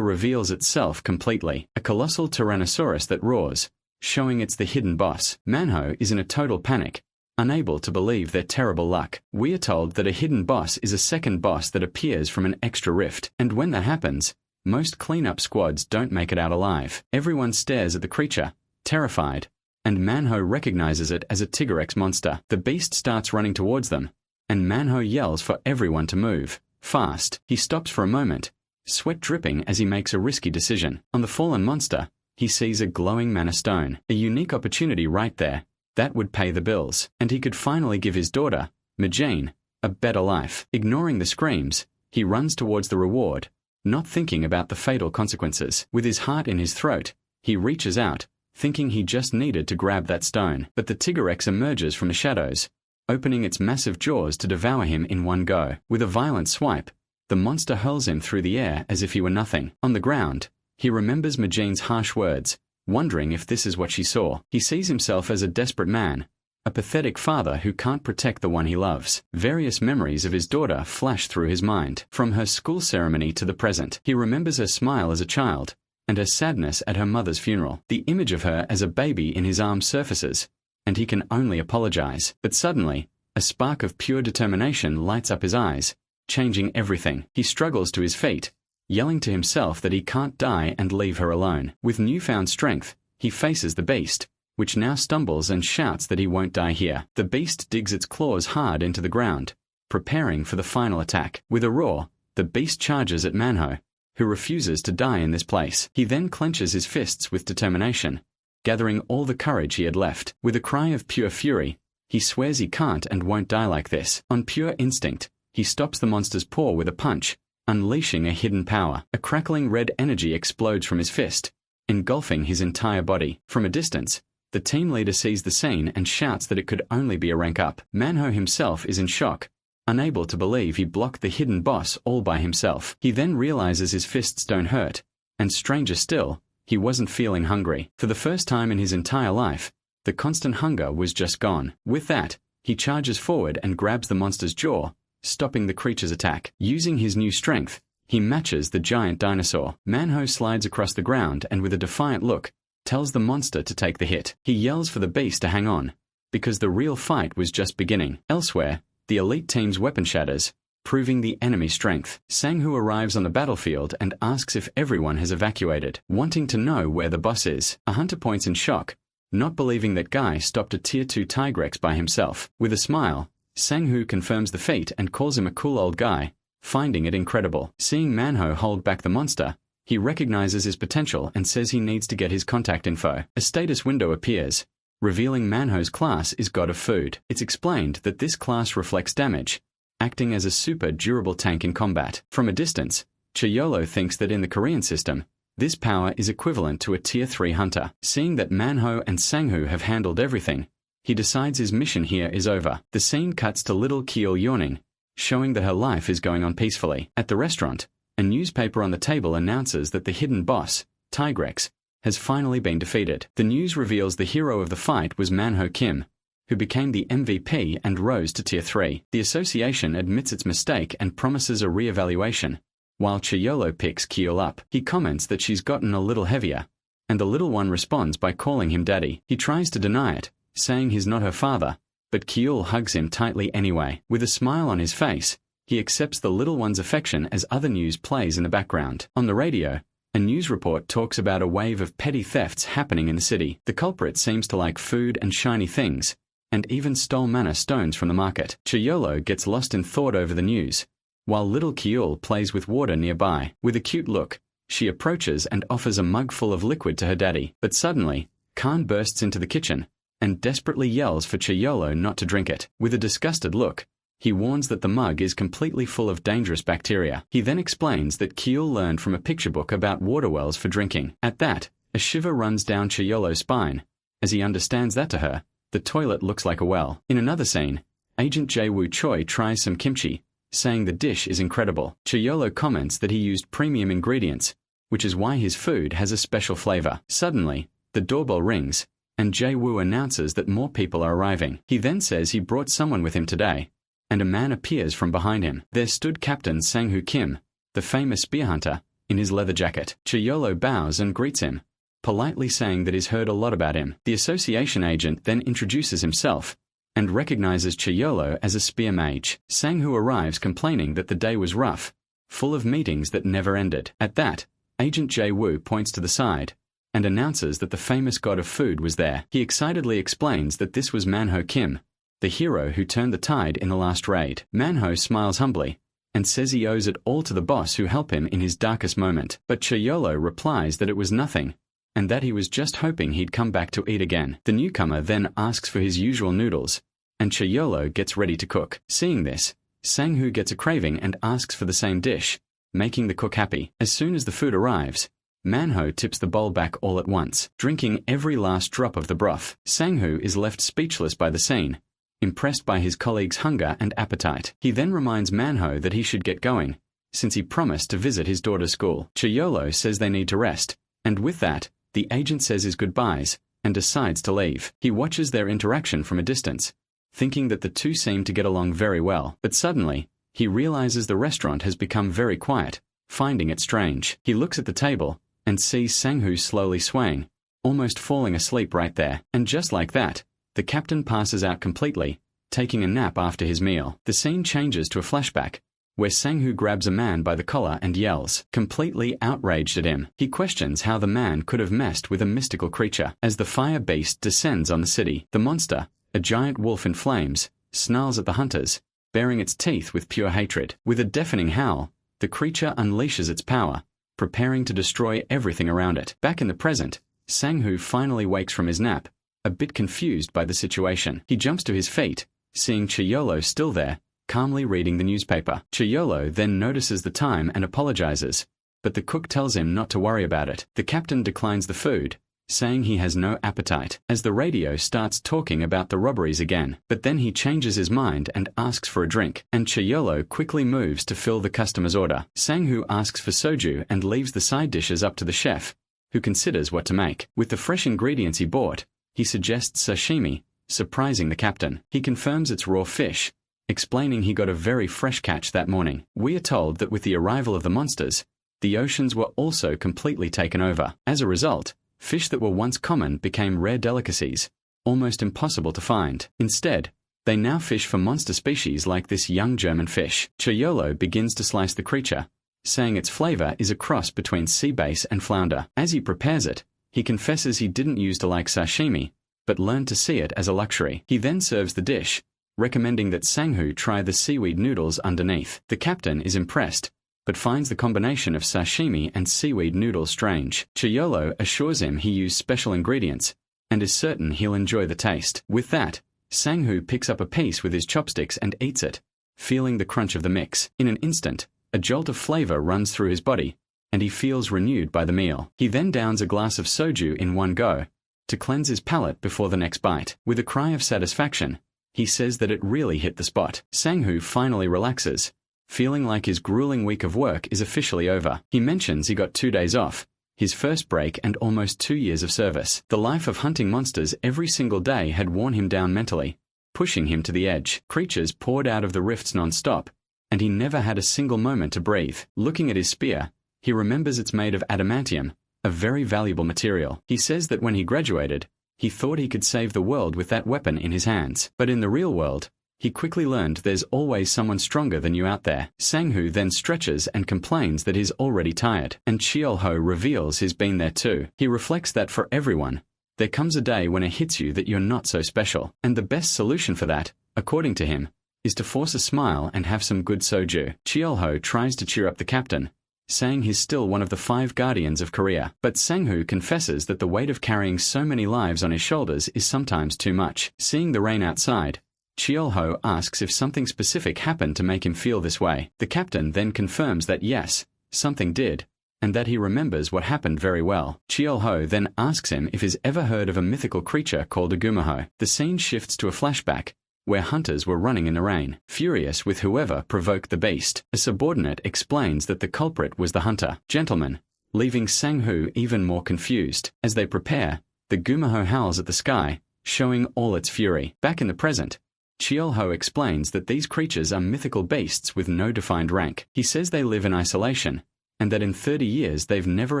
reveals itself completely, a colossal tyrannosaurus that roars, showing it's the hidden boss. Manhwa is in a total panic, unable to believe their terrible luck. We are told that a hidden boss is a second boss that appears from an extra rift, and when that happens, most cleanup squads don't make it out alive. Everyone stares at the creature, terrified, and Manhwa recognizes it as a Tigrex monster. The beast starts running towards them, and Manhwa yells for everyone to move fast. He stops for a moment, sweat dripping as he makes a risky decision. On the fallen monster, he sees a glowing mana stone, a unique opportunity right there that would pay the bills, and he could finally give his daughter, Majin, a better life. Ignoring the screams, he runs towards the reward, not thinking about the fatal consequences. With his heart in his throat, he reaches out, thinking he just needed to grab that stone. But the Tigrex emerges from the shadows, opening its massive jaws to devour him in one go. With a violent swipe, the monster hurls him through the air as if he were nothing. On the ground, he remembers Majin's harsh words, wondering if this is what she saw. He sees himself as a desperate man, a pathetic father who can't protect the one he loves. Various memories of his daughter flash through his mind, from her school ceremony to the present. He remembers her smile as a child, and her sadness at her mother's funeral. The image of her as a baby in his arms surfaces, and he can only apologize. But suddenly, a spark of pure determination lights up his eyes, changing everything. He struggles to his feet, yelling to himself that he can't die and leave her alone. With newfound strength, he faces the beast, which now stumbles and shouts that he won't die here. The beast digs its claws hard into the ground, preparing for the final attack. With a roar, the beast charges at Manhwa, who refuses to die in this place. He then clenches his fists with determination, gathering all the courage he had left. With a cry of pure fury, he swears he can't and won't die like this. On pure instinct, he stops the monster's paw with a punch, unleashing a hidden power. A crackling red energy explodes from his fist, engulfing his entire body. From a distance, the team leader sees the scene and shouts that it could only be a rank up. Manhwa himself is in shock, unable to believe he blocked the hidden boss all by himself. He then realizes his fists don't hurt, and stranger still, he wasn't feeling hungry. For the first time in his entire life, the constant hunger was just gone. With that, he charges forward and grabs the monster's jaw, stopping the creature's attack. Using his new strength, he matches the giant dinosaur. Manhwa slides across the ground and with a defiant look, tells the monster to take the hit. He yells for the beast to hang on, because the real fight was just beginning. Elsewhere, the elite team's weapon shatters, proving the enemy's strength. Sanghu arrives on the battlefield and asks if everyone has evacuated, wanting to know where the boss is. A hunter points in shock, not believing that Guy stopped a Tier 2 Tigrex by himself. With a smile, Sanghu confirms the feat and calls him a cool old guy, finding it incredible. Seeing Manhwa hold back the monster, he recognizes his potential and says he needs to get his contact info. A status window appears, revealing Manhwa's class is God of Food. It's explained that this class reflects damage, acting as a super durable tank in combat. From a distance, Yahello thinks that in the Korean system, this power is equivalent to a Tier 3 hunter. Seeing that Manhwa and Sanghu have handled everything, he decides his mission here is over. The scene cuts to little Kiel yawning, showing that her life is going on peacefully. At the restaurant, a newspaper on the table announces that the hidden boss, Tigrex, has finally been defeated. The news reveals the hero of the fight was Manhwa Kim, who became the MVP and rose to Tier 3. The association admits its mistake and promises a re-evaluation, while Yahello picks Kiel up. He comments that she's gotten a little heavier, and the little one responds by calling him daddy. He tries to deny it, saying he's not her father, but Kiel hugs him tightly anyway. With a smile on his face, he accepts the little one's affection as other news plays in the background. On the radio, a news report talks about a wave of petty thefts happening in the city. The culprit seems to like food and shiny things, and even stole mana stones from the market. Yahello gets lost in thought over the news, while little Kiel plays with water nearby. With a cute look, she approaches and offers a mug full of liquid to her daddy. But suddenly, Khan bursts into the kitchen and desperately yells for Yahello not to drink it. With a disgusted look, he warns that the mug is completely full of dangerous bacteria. He then explains that Kiel learned from a picture book about water wells for drinking. At that, a shiver runs down Yahello's spine, as he understands that to her, the toilet looks like a well. In another scene, Agent Jae-woo Choi tries some kimchi, saying the dish is incredible. Yahello comments that he used premium ingredients, which is why his food has a special flavor. Suddenly, the doorbell rings, and Jae-woo announces that more people are arriving. He then says he brought someone with him today, and a man appears from behind him. There stood Captain Sang-Hoo Kim, the famous spear hunter, in his leather jacket. Chaeyeolo bows and greets him, politely saying that he's heard a lot about him. The association agent then introduces himself and recognizes Chaeyeolo as a spear mage. Sang-Hoo arrives complaining that the day was rough, full of meetings that never ended. At that, Agent Jae-woo points to the side and announces that the famous god of food was there. He excitedly explains that this was Manhwa Kim, the hero who turned the tide in the last raid. Manhwa smiles humbly and says he owes it all to the boss who helped him in his darkest moment. But Chaeyeolo replies that it was nothing, and that he was just hoping he'd come back to eat again. The newcomer then asks for his usual noodles, and Chaeyeolo gets ready to cook. Seeing this, Sang-Hoo gets a craving and asks for the same dish, making the cook happy. As soon as the food arrives, Manhwa tips the bowl back all at once, drinking every last drop of the broth. Sang-Hoo is left speechless by the scene, impressed by his colleague's hunger and appetite. He then reminds Manhwa that he should get going, since he promised to visit his daughter's school. Chaeyeolo says they need to rest, and with that, the agent says his goodbyes and decides to leave. He watches their interaction from a distance, thinking that the two seem to get along very well. But suddenly, he realizes the restaurant has become very quiet, finding it strange. He looks at the table and sees Sang-Hoo slowly swaying, almost falling asleep right there. And just like that, the captain passes out completely, taking a nap after his meal. The scene changes to a flashback, where Sang-Hoo grabs a man by the collar and yells, completely outraged at him. He questions how the man could have messed with a mystical creature. As the fire beast descends on the city, the monster, a giant wolf in flames, snarls at the hunters, baring its teeth with pure hatred. With a deafening howl, the creature unleashes its power, preparing to destroy everything around it. Back in the present, Sang-Hoo finally wakes from his nap, a bit confused by the situation. He jumps to his feet, seeing Chaeyeolo still there, calmly reading the newspaper. Chaeyeolo then notices the time and apologizes, but the cook tells him not to worry about it. The captain declines the food, saying he has no appetite, as the radio starts talking about the robberies again. But then he changes his mind and asks for a drink, and Chaeyeolo quickly moves to fill the customer's order. Sang-Hoo asks for soju and leaves the side dishes up to the chef, who considers what to make. With the fresh ingredients he bought, he suggests sashimi, surprising the captain. He confirms it's raw fish, explaining he got a very fresh catch that morning. We are told that with the arrival of the monsters, the oceans were also completely taken over. As a result, fish that were once common became rare delicacies, almost impossible to find. Instead, they now fish for monster species like this young German fish. Chaeyeolo begins to slice the creature, saying its flavor is a cross between sea bass and flounder. As he prepares it, he confesses he didn't used to like sashimi, but learned to see it as a luxury. He then serves the dish, recommending that Sang-Hoo try the seaweed noodles underneath. The captain is impressed, but finds the combination of sashimi and seaweed noodles strange. Chaeyeolo assures him he used special ingredients, and is certain he'll enjoy the taste. With that, Sang-Hoo picks up a piece with his chopsticks and eats it, feeling the crunch of the mix. In an instant, a jolt of flavor runs through his body, and he feels renewed by the meal. He then downs a glass of soju in one go, to cleanse his palate before the next bite. With a cry of satisfaction, he says that it really hit the spot. Sang-Hoo finally relaxes, feeling like his grueling week of work is officially over. He mentions he got 2 days off, his first break and almost 2 years of service. The life of hunting monsters every single day had worn him down mentally, pushing him to the edge. Creatures poured out of the rifts non-stop, and he never had a single moment to breathe. Looking at his spear, he remembers it's made of adamantium, a very valuable material. He says that when he graduated, he thought he could save the world with that weapon in his hands. But in the real world, he quickly learned there's always someone stronger than you out there. Sang-Hoo then stretches and complains that he's already tired, and Cheol-ho reveals he's been there too. He reflects that for everyone, there comes a day when it hits you that you're not so special, and the best solution for that, according to him, is to force a smile and have some good soju. Cheol-ho tries to cheer up the captain, saying he's still one of the 5 guardians of Korea. But Sang-Hoo confesses that the weight of carrying so many lives on his shoulders is sometimes too much. Seeing the rain outside, Cheol-ho asks if something specific happened to make him feel this way. The captain then confirms that yes, something did, and that he remembers what happened very well. Cheol-ho then asks him if he's ever heard of a mythical creature called a gumaho. The scene shifts to a flashback, where hunters were running in the rain. Furious with whoever provoked the beast, a subordinate explains that the culprit was the hunter. Gentlemen, leaving Sang-Hoo even more confused. As they prepare, The gumaho howls at the sky, showing all its fury. Back in the present, Yahello explains that these creatures are mythical beasts with no defined rank. He says they live in isolation, and that in 30 years they've never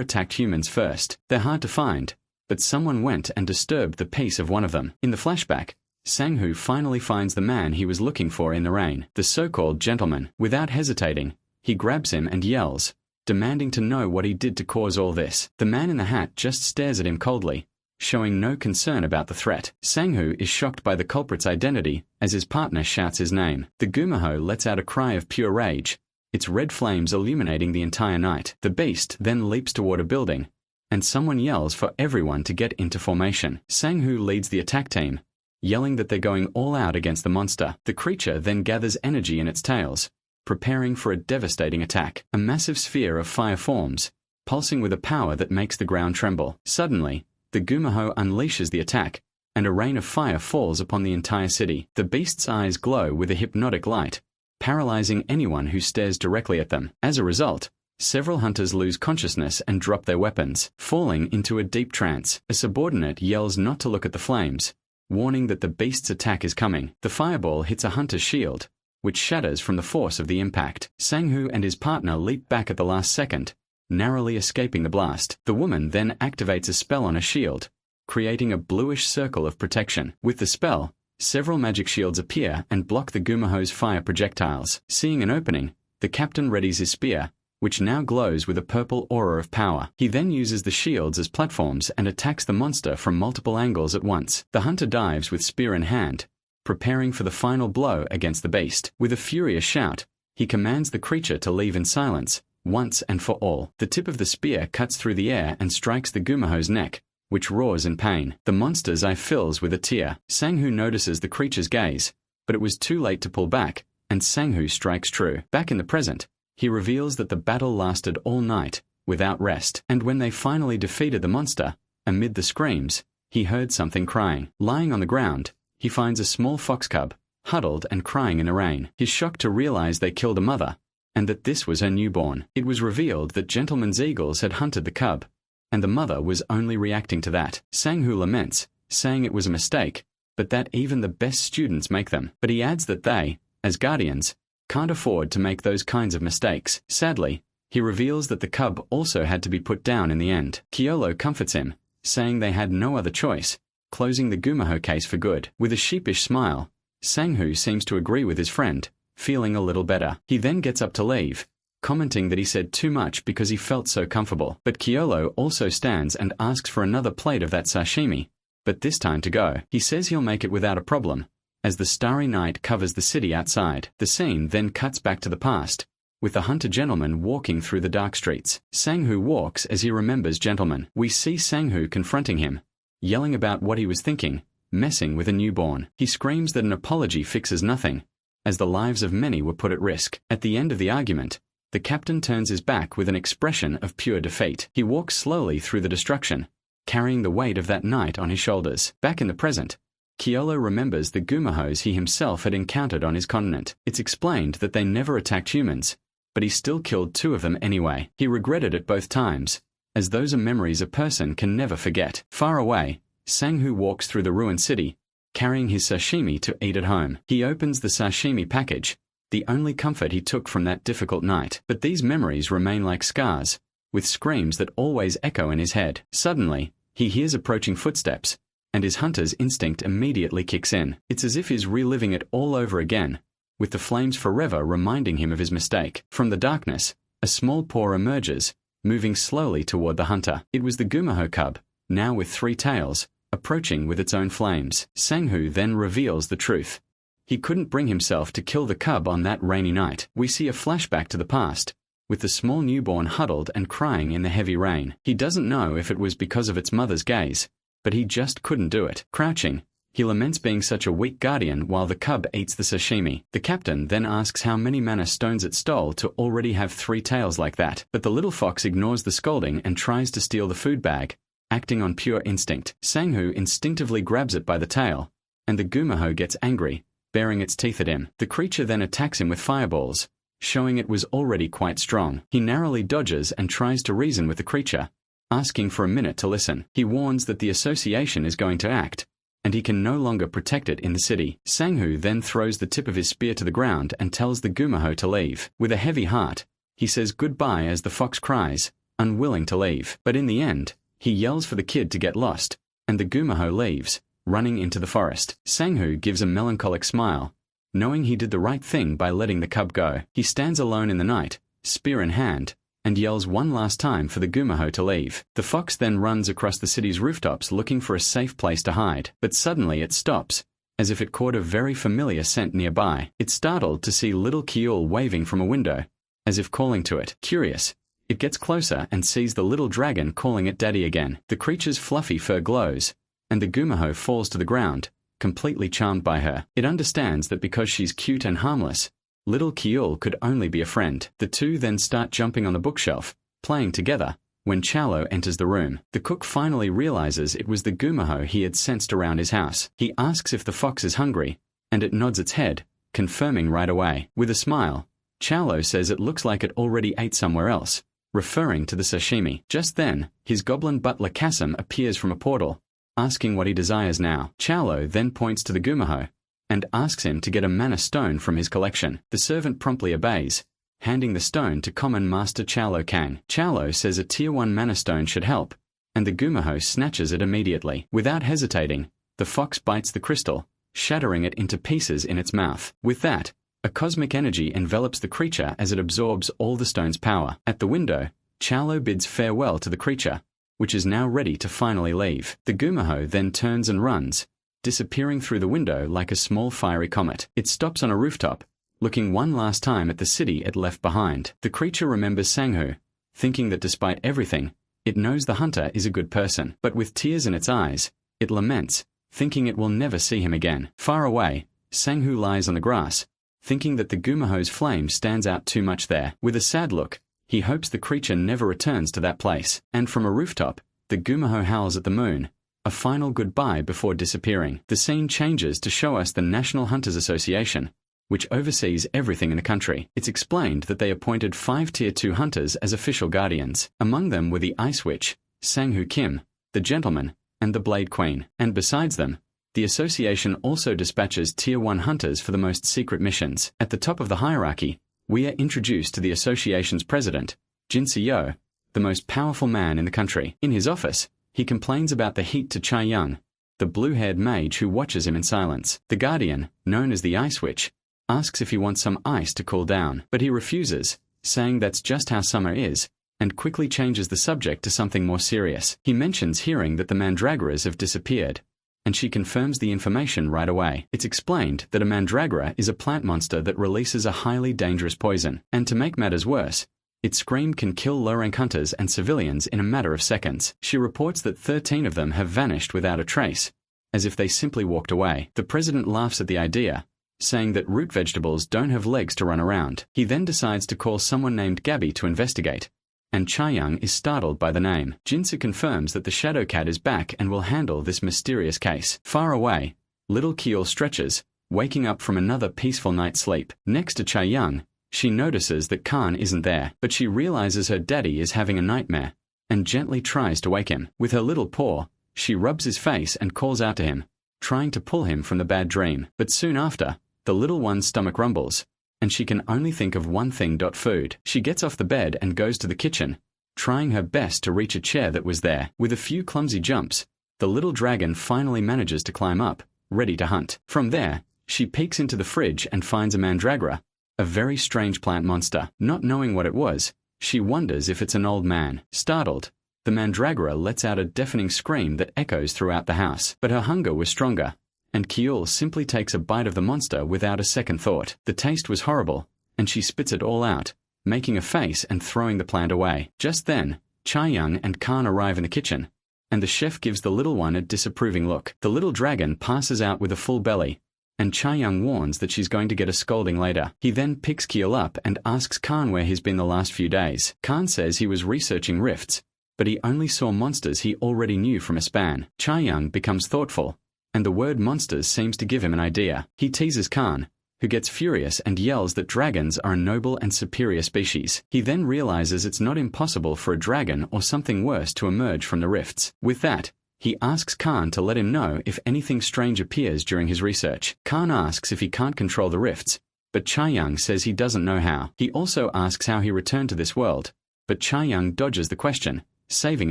attacked humans first. They're hard to find, but someone went and disturbed the peace of one of them. In the flashback, Sang-hoo finally finds the man he was looking for in the rain, the so-called gentleman. Without hesitating, he grabs him and yells, demanding to know what he did to cause all this. The man in the hat just stares at him coldly, showing no concern about the threat. Sang-hoo is shocked by the culprit's identity as his partner shouts his name. The gumaho lets out a cry of pure rage, its red flames illuminating the entire night. The beast then leaps toward a building, and someone yells for everyone to get into formation. Sang-hoo leads the attack team, yelling that they're going all out against the monster. The creature then gathers energy in its tails, preparing for a devastating attack. A massive sphere of fire forms, pulsing with a power that makes the ground tremble. Suddenly, the gumaho unleashes the attack, and a rain of fire falls upon the entire city. The beast's eyes glow with a hypnotic light, paralyzing anyone who stares directly at them. As a result, several hunters lose consciousness and drop their weapons, falling into a deep trance. A subordinate yells not to look at the flames, warning that the beast's attack is coming. The fireball hits a hunter's shield, which shatters from the force of the impact. Sang-hoo and his partner leap back at the last second, narrowly escaping the blast. The woman then activates a spell on a shield, creating a bluish circle of protection. With the spell, several magic shields appear and block the gumaho's fire projectiles. Seeing an opening, the captain readies his spear, which now glows with a purple aura of power. He then uses the shields as platforms and attacks the monster from multiple angles at once. The hunter dives with spear in hand, preparing for the final blow against the beast. With a furious shout, he commands the creature to leave in silence, once and for all. The tip of the spear cuts through the air and strikes the gumaho's neck, which roars in pain. The monster's eye fills with a tear. Sang-hoo notices the creature's gaze, but it was too late to pull back, and Sang-hoo strikes true. Back in the present, he reveals that the battle lasted all night, without rest, and when they finally defeated the monster, amid the screams, he heard something crying. Lying on the ground, he finds a small fox cub, huddled and crying in the rain. He's shocked to realize they killed a mother, and that this was her newborn. It was revealed that gentlemen's eagles had hunted the cub, and the mother was only reacting to that. Sang-hoo laments, saying it was a mistake, but that even the best students make them. But he adds that they, as guardians, can't afford to make those kinds of mistakes. Sadly, he reveals that the cub also had to be put down in the end. Yahello comforts him, saying they had no other choice, closing the gumaho case for good. With a sheepish smile, Sang-hoo seems to agree with his friend, feeling a little better. He then gets up to leave, commenting that he said too much because he felt so comfortable. But Yahello also stands and asks for another plate of that sashimi, but this time to go. He says he'll make it without a problem, as the starry night covers the city outside. The scene then cuts back to the past, with the hunter gentleman walking through the dark streets. Sang-hoo walks as he remembers gentleman. We see Sang-hoo confronting him, yelling about what he was thinking, messing with a newborn. He screams that an apology fixes nothing, as the lives of many were put at risk. At the end of the argument, the captain turns his back with an expression of pure defeat. He walks slowly through the destruction, carrying the weight of that night on his shoulders. Back in the present, Yahello remembers the gumahos he himself had encountered on his continent. It's explained that they never attacked humans, but he still killed 2 of them anyway. He regretted it both times, as those are memories a person can never forget. Far away, Sang-hoo walks through the ruined city, carrying his sashimi to eat at home. He opens the sashimi package, the only comfort he took from that difficult night. But these memories remain like scars, with screams that always echo in his head. Suddenly, he hears approaching footsteps, and his hunter's instinct immediately kicks in. It's as if he's reliving it all over again, with the flames forever reminding him of his mistake. From the darkness, a small paw emerges, moving slowly toward the hunter. It was the gumaho cub, now with 3 tails, approaching with its own flames. Sang-hoo then reveals the truth. He couldn't bring himself to kill the cub on that rainy night. We see a flashback to the past, with the small newborn huddled and crying in the heavy rain. He doesn't know if it was because of its mother's gaze, but he just couldn't do it. Crouching, he laments being such a weak guardian while the cub eats the sashimi. The captain then asks how many mana stones it stole to already have 3 tails like that. But the little fox ignores the scolding and tries to steal the food bag, acting on pure instinct. Sang-hoo instinctively grabs it by the tail, and the gumaho gets angry, baring its teeth at him. The creature then attacks him with fireballs, showing it was already quite strong. He narrowly dodges and tries to reason with the creature, asking for a minute to listen. He warns that the association is going to act, and he can no longer protect it in the city. Sanghu then throws the tip of his spear to the ground and tells the Gumaho to leave. With a heavy heart, he says goodbye as the fox cries, unwilling to leave. But in the end, he yells for the kid to get lost, and the Gumaho leaves, running into the forest. Sanghu gives a melancholic smile, knowing he did the right thing by letting the cub go. He stands alone in the night, spear in hand, and yells one last time for the Gumaho to leave. The fox then runs across the city's rooftops looking for a safe place to hide, but suddenly it stops, as if it caught a very familiar scent nearby. It's startled to see little Kiul waving from a window, as if calling to it. Curious, it gets closer and sees the little dragon calling it daddy again. The creature's fluffy fur glows, and the Gumaho falls to the ground, completely charmed by her. It understands that because she's cute and harmless, little Kiul could only be a friend. The two then start jumping on the bookshelf, playing together, when Chalo enters the room. The cook finally realizes it was the Gumaho he had sensed around his house. He asks if the fox is hungry, and it nods its head, confirming right away. With a smile, Chalo says it looks like it already ate somewhere else, referring to the sashimi. Just then, his goblin butler Kasim appears from a portal, asking what he desires now. Chalo then points to the Gumaho, and asks him to get a mana stone from his collection. The servant promptly obeys, handing the stone to Common Master Chalo Kang. Chalo says a Tier 1 mana stone should help, and the Gumaho snatches it immediately. Without hesitating, the fox bites the crystal, shattering it into pieces in its mouth. With that, a cosmic energy envelops the creature as it absorbs all the stone's power. At the window, Chalo bids farewell to the creature, which is now ready to finally leave. The Gumaho then turns and runs, disappearing through the window like a small fiery comet. It stops on a rooftop, looking one last time at the city it left behind. The creature remembers Sanghu, thinking that despite everything, it knows the hunter is a good person. But with tears in its eyes, it laments, thinking it will never see him again. Far away, Sanghu lies on the grass, thinking that the Gumaho's flame stands out too much there. With a sad look, he hopes the creature never returns to that place. And from a rooftop, the Gumaho howls at the moon, a final goodbye before disappearing. The scene changes to show us the National Hunters Association, which oversees everything in the country. It's explained that they appointed 5 Tier 2 hunters as official guardians. Among them were the Ice Witch, Sanghu Kim, the Gentleman, and the Blade Queen. And besides them, the association also dispatches Tier 1 hunters for the most secret missions. At the top of the hierarchy, we are introduced to the association's president, Jin Yo, the most powerful man in the country. In his office, he complains about the heat to Chai Young, the blue-haired mage who watches him in silence. The guardian, known as the Ice Witch, asks if he wants some ice to cool down, but he refuses, saying that's just how summer is, and quickly changes the subject to something more serious. He mentions hearing that the mandragoras have disappeared, and she confirms the information right away. It's explained that a mandragora is a plant monster that releases a highly dangerous poison, and to make matters worse, its scream can kill low-rank hunters and civilians in a matter of seconds. She reports that 13 of them have vanished without a trace, as if they simply walked away. The president laughs at the idea, saying that root vegetables don't have legs to run around. He then decides to call someone named Gabby to investigate, and Chaiyang is startled by the name. Jinsu confirms that the Shadow Cat is back and will handle this mysterious case. Far away, little Kiel stretches, waking up from another peaceful night's sleep. Next to Chaiyang, she notices that Khan isn't there, but she realizes her daddy is having a nightmare, and gently tries to wake him. With her little paw, she rubs his face and calls out to him, trying to pull him from the bad dream. But soon after, the little one's stomach rumbles, and she can only think of one thing: food. She gets off the bed and goes to the kitchen, trying her best to reach a chair that was there. With a few clumsy jumps, the little dragon finally manages to climb up, ready to hunt. From there, she peeks into the fridge and finds a mandragora, a very strange plant monster. Not knowing what it was, she wonders if it's an old man. Startled, the mandragora lets out a deafening scream that echoes throughout the house. But her hunger was stronger, and Kiul simply takes a bite of the monster without a second thought. The taste was horrible, and she spits it all out, making a face and throwing the plant away. Just then, Chaiyang and Khan arrive in the kitchen, and the chef gives the little one a disapproving look. The little dragon passes out with a full belly, and Chaiyang warns that she's going to get a scolding later. He then picks Kiel up and asks Khan where he's been the last few days. Khan says he was researching rifts, but he only saw monsters he already knew from a span. Chaiyang becomes thoughtful, and the word monsters seems to give him an idea. He teases Khan, who gets furious and yells that dragons are a noble and superior species. He then realizes it's not impossible for a dragon or something worse to emerge from the rifts. With that, he asks Khan to let him know if anything strange appears during his research. Khan asks if he can't control the rifts, but Chae-young says he doesn't know how. He also asks how he returned to this world, but Chae-young dodges the question, saving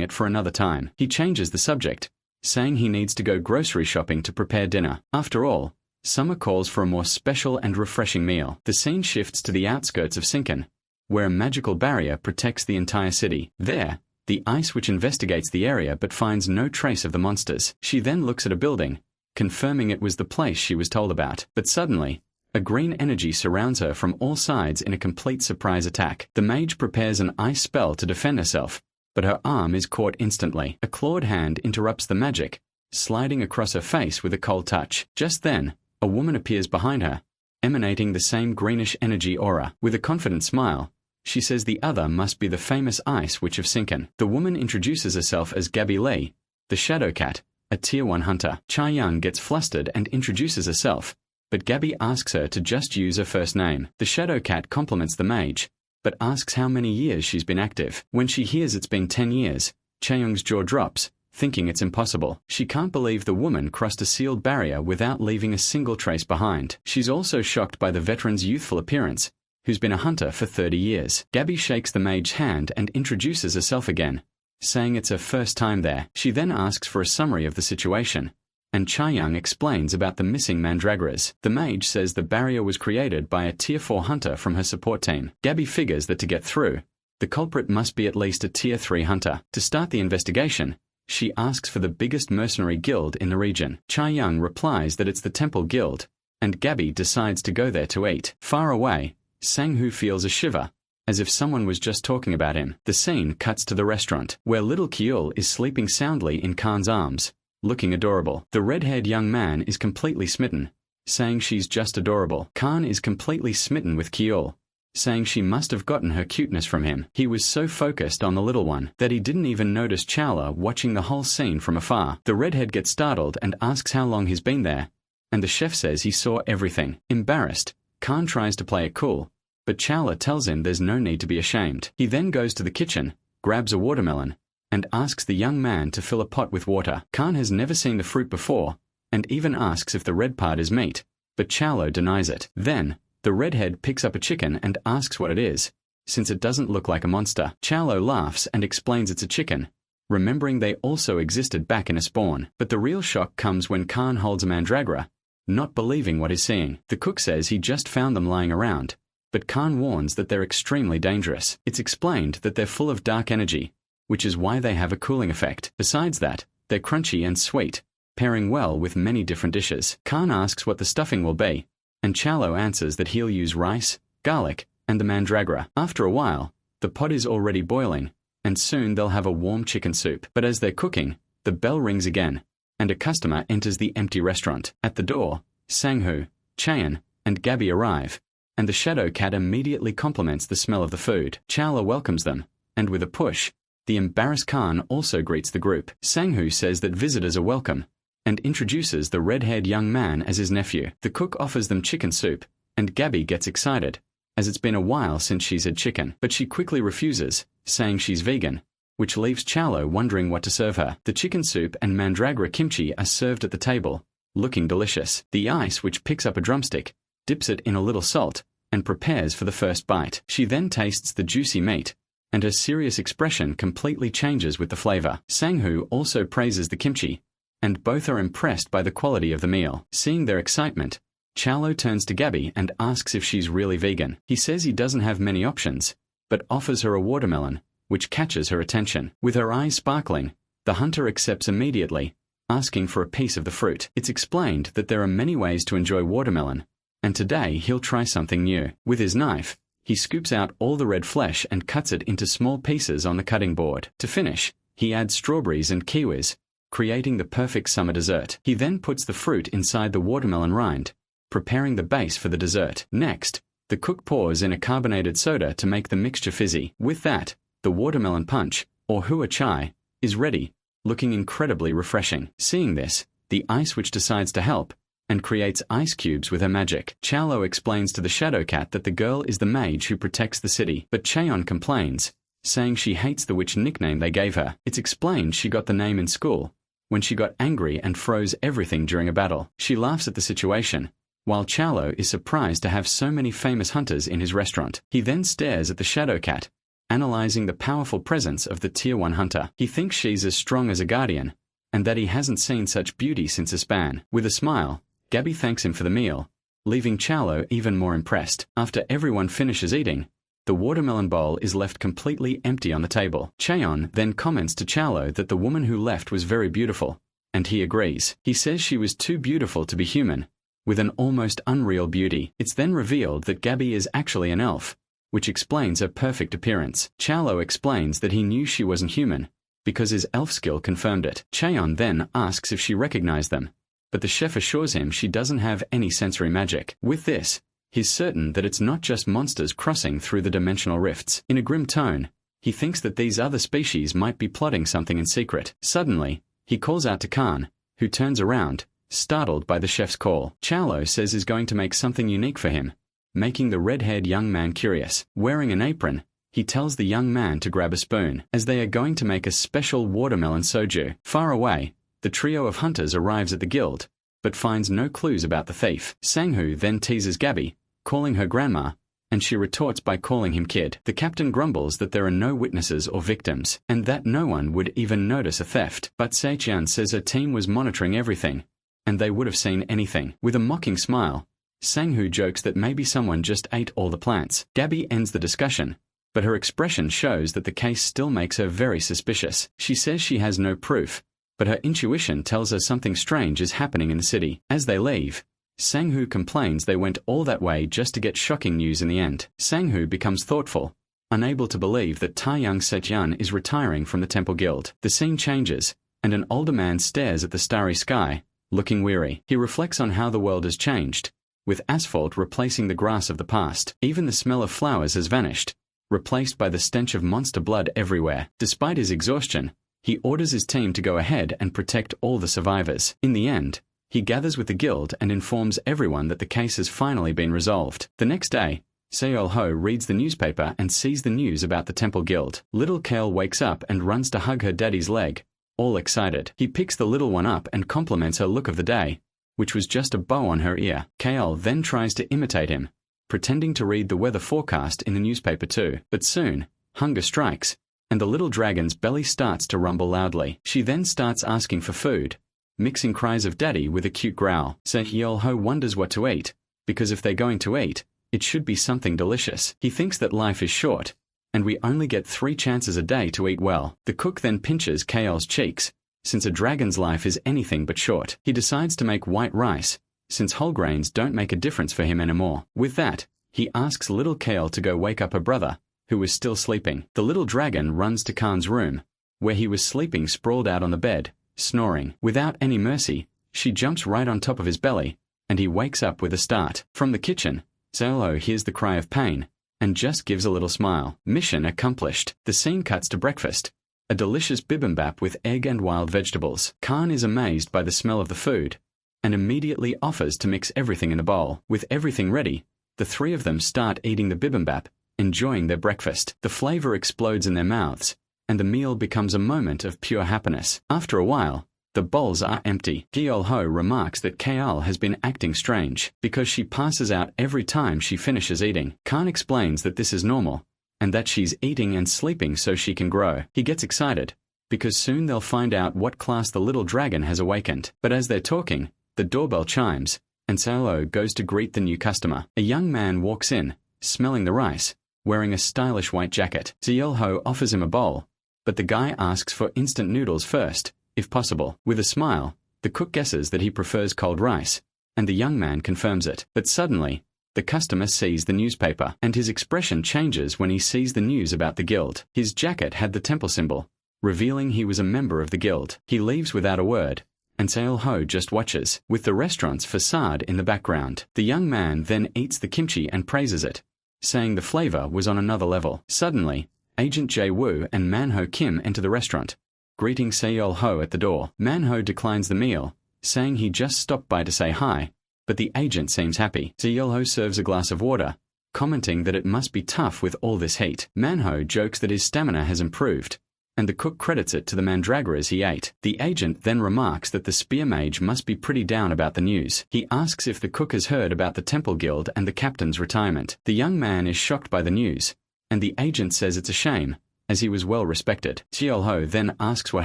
it for another time. He changes the subject, saying he needs to go grocery shopping to prepare dinner. After all, summer calls for a more special and refreshing meal. The scene shifts to the outskirts of Sinkin, where a magical barrier protects the entire city. There, the Ice Witch investigates the area but finds no trace of the monsters. She then looks at a building, confirming it was the place she was told about. But suddenly, a green energy surrounds her from all sides in a complete surprise attack. The mage prepares an ice spell to defend herself, but her arm is caught instantly. A clawed hand interrupts the magic, sliding across her face with a cold touch. Just then, a woman appears behind her, emanating the same greenish energy aura. With a confident smile, she says the other must be the famous Ice Witch of Sinkin. The woman introduces herself as Gabby Lee, the Shadow Cat, a Tier 1 hunter. Chae-young gets flustered and introduces herself, but Gabby asks her to just use her first name. The Shadow Cat compliments the mage, but asks how many years she's been active. When she hears it's been 10 years, Chae-young's jaw drops, thinking it's impossible. She can't believe the woman crossed a sealed barrier without leaving a single trace behind. She's also shocked by the veteran's youthful appearance, who's been a hunter for 30 years. Gabby shakes the mage's hand and introduces herself again, saying it's her first time there. She then asks for a summary of the situation, and Chae-young explains about the missing mandragoras. The mage says the barrier was created by a Tier 4 hunter from her support team. Gabby figures that to get through, the culprit must be at least a Tier 3 hunter. To start the investigation, she asks for the biggest mercenary guild in the region. Chae-young replies that it's the Temple Guild, and Gabby decides to go there to eat. Far away, Sang-hoo feels a shiver, as if someone was just talking about him. The scene cuts to the restaurant, where little Kyul is sleeping soundly in Khan's arms, looking adorable. The red-haired young man is completely smitten, saying she's just adorable. Khan is completely smitten with Kyul, saying she must have gotten her cuteness from him. He was so focused on the little one that he didn't even notice Chowla watching the whole scene from afar. The redhead gets startled and asks how long he's been there, and the chef says he saw everything. Embarrassed, Khan tries to play it cool, but Chowla tells him there's no need to be ashamed. He then goes to the kitchen, grabs a watermelon, and asks the young man to fill a pot with water. Khan has never seen the fruit before, and even asks if the red part is meat, but Chowla denies it. Then, the redhead picks up a chicken and asks what it is, since it doesn't look like a monster. Chowla laughs and explains it's a chicken, remembering they also existed back in a spawn. But the real shock comes when Khan holds a mandragora, not believing what he's seeing. The cook says he just found them lying around, but Khan warns that they're extremely dangerous. It's explained that they're full of dark energy, which is why they have a cooling effect. Besides that, they're crunchy and sweet, pairing well with many different dishes. Khan asks what the stuffing will be, and Chowla answers that he'll use rice, garlic, and the mandragora. After a while, the pot is already boiling, and soon they'll have a warm chicken soup. But as they're cooking, the bell rings again, and a customer enters the empty restaurant. At the door, Sang-hoo, Chaeyeon, and Gabby arrive, and the Shadow Cat immediately compliments the smell of the food. Chowla welcomes them, and with a push, the embarrassed Khan also greets the group. Sang-hoo says that visitors are welcome, and introduces the red-haired young man as his nephew. The cook offers them chicken soup, and Gabby gets excited, as it's been a while since she's had chicken. But she quickly refuses, saying she's vegan, which leaves Chowla wondering what to serve her. The chicken soup and mandragora kimchi are served at the table, looking delicious. The Ice Witch picks up a drumstick, dips it in a little salt, and prepares for the first bite. She then tastes the juicy meat, and her serious expression completely changes with the flavor. Sang-hoo also praises the kimchi, and both are impressed by the quality of the meal. Seeing their excitement, Chowla turns to Gabby and asks if she's really vegan. He says he doesn't have many options, but offers her a watermelon, which catches her attention. With her eyes sparkling, the hunter accepts immediately, asking for a piece of the fruit. It's explained that there are many ways to enjoy watermelon, and today he'll try something new. With his knife, he scoops out all the red flesh and cuts it into small pieces on the cutting board. To finish, he adds strawberries and kiwis, creating the perfect summer dessert. He then puts the fruit inside the watermelon rind, preparing the base for the dessert. Next, the cook pours in a carbonated soda to make the mixture fizzy. With that, the watermelon punch, or hua chai, is ready, looking incredibly refreshing. Seeing this, the Ice Witch decides to help, and creates ice cubes with her magic. Chaolo explains to the shadow cat that the girl is the mage who protects the city, but Cheon complains, saying she hates the witch nickname they gave her. It's explained she got the name in school, when she got angry and froze everything during a battle. She laughs at the situation, while Chaolo is surprised to have so many famous hunters in his restaurant. He then stares at the shadow cat, analyzing the powerful presence of the Tier 1 hunter. He thinks she's as strong as a guardian, and that he hasn't seen such beauty since a span. With a smile, Gabby thanks him for the meal, leaving Chaolo even more impressed. After everyone finishes eating, the watermelon bowl is left completely empty on the table. Cheon then comments to Chaolo that the woman who left was very beautiful, and he agrees. He says she was too beautiful to be human, with an almost unreal beauty. It's then revealed that Gabby is actually an elf, which explains her perfect appearance. Chaolo explains that he knew she wasn't human, because his elf skill confirmed it. Cheon then asks if she recognized them, but the chef assures him she doesn't have any sensory magic. With this, he's certain that it's not just monsters crossing through the dimensional rifts. In a grim tone, he thinks that these other species might be plotting something in secret. Suddenly, he calls out to Khan, who turns around, startled by the chef's call. Chaolo says he's going to make something unique for him, making the red-haired young man curious. Wearing an apron, he tells the young man to grab a spoon, as they are going to make a special watermelon soju. Far away, the trio of hunters arrives at the guild, but finds no clues about the thief. Sanghu then teases Gabby, calling her grandma, and she retorts by calling him kid. The captain grumbles that there are no witnesses or victims, and that no one would even notice a theft. But Seichian says her team was monitoring everything, and they would have seen anything. With a mocking smile, Sanghu jokes that maybe someone just ate all the plants. Gabby ends the discussion, but her expression shows that the case still makes her very suspicious. She says she has no proof, but her intuition tells her something strange is happening in the city. As they leave, Sanghu complains they went all that way just to get shocking news in the end. Sanghu becomes thoughtful, unable to believe that Taeyang Setyan is retiring from the Temple Guild. The scene changes, and an older man stares at the starry sky, looking weary. He reflects on how the world has changed, with asphalt replacing the grass of the past. Even the smell of flowers has vanished, replaced by the stench of monster blood everywhere. Despite his exhaustion, he orders his team to go ahead and protect all the survivors. In the end, he gathers with the guild and informs everyone that the case has finally been resolved. The next day, Seol-ho reads the newspaper and sees the news about the Temple Guild. Little Kale wakes up and runs to hug her daddy's leg, all excited. He picks the little one up and compliments her look of the day, which was just a bow on her ear. Kale then tries to imitate him, pretending to read the weather forecast in the newspaper too. But soon, hunger strikes, and the little dragon's belly starts to rumble loudly. She then starts asking for food, mixing cries of daddy with a cute growl. Seol-ho wonders what to eat, because if they're going to eat, it should be something delicious. He thinks that life is short, and we only get 3 chances a day to eat well. The cook then pinches Kael's cheeks, since a dragon's life is anything but short. He decides to make white rice, since whole grains don't make a difference for him anymore. With that, he asks little Kael to go wake up her brother, who was still sleeping. The little dragon runs to Khan's room, where he was sleeping sprawled out on the bed, snoring. Without any mercy, she jumps right on top of his belly, and he wakes up with a start. From the kitchen, Seol-ho hears the cry of pain, and just gives a little smile. Mission accomplished. The scene cuts to breakfast, a delicious bibimbap with egg and wild vegetables. Khan is amazed by the smell of the food, and immediately offers to mix everything in a bowl. With everything ready, the 3 of them start eating the bibimbap, enjoying their breakfast. The flavor explodes in their mouths, and the meal becomes a moment of pure happiness. After a while, the bowls are empty. Seol-ho remarks that Kael has been acting strange, because she passes out every time she finishes eating. Khan explains that this is normal, and that she's eating and sleeping so she can grow. He gets excited, because soon they'll find out what class the little dragon has awakened. But as they're talking, the doorbell chimes, and Seol-ho goes to greet the new customer. A young man walks in, smelling the rice, wearing a stylish white jacket. Seol-ho offers him a bowl, but the guy asks for instant noodles first, if possible. With a smile, the cook guesses that he prefers cold rice, and the young man confirms it. But suddenly, the customer sees the newspaper, and his expression changes when he sees the news about the guild. His jacket had the temple symbol, revealing he was a member of the guild. He leaves without a word, and Seol-ho just watches, with the restaurant's facade in the background. The young man then eats the kimchi and praises it, saying the flavor was on another level. Suddenly, Agent Jae-woo and Manhwa Kim enter the restaurant, greeting Seol-ho at the door. Manhwa declines the meal, saying he just stopped by to say hi, but the agent seems happy. Yahello serves a glass of water, commenting that it must be tough with all this heat. Manhwa jokes that his stamina has improved, and the cook credits it to the mandragoras he ate. The agent then remarks that the spear mage must be pretty down about the news. He asks if the cook has heard about the temple guild and the captain's retirement. The young man is shocked by the news, and the agent says it's a shame, as he was well respected. Yahello then asks what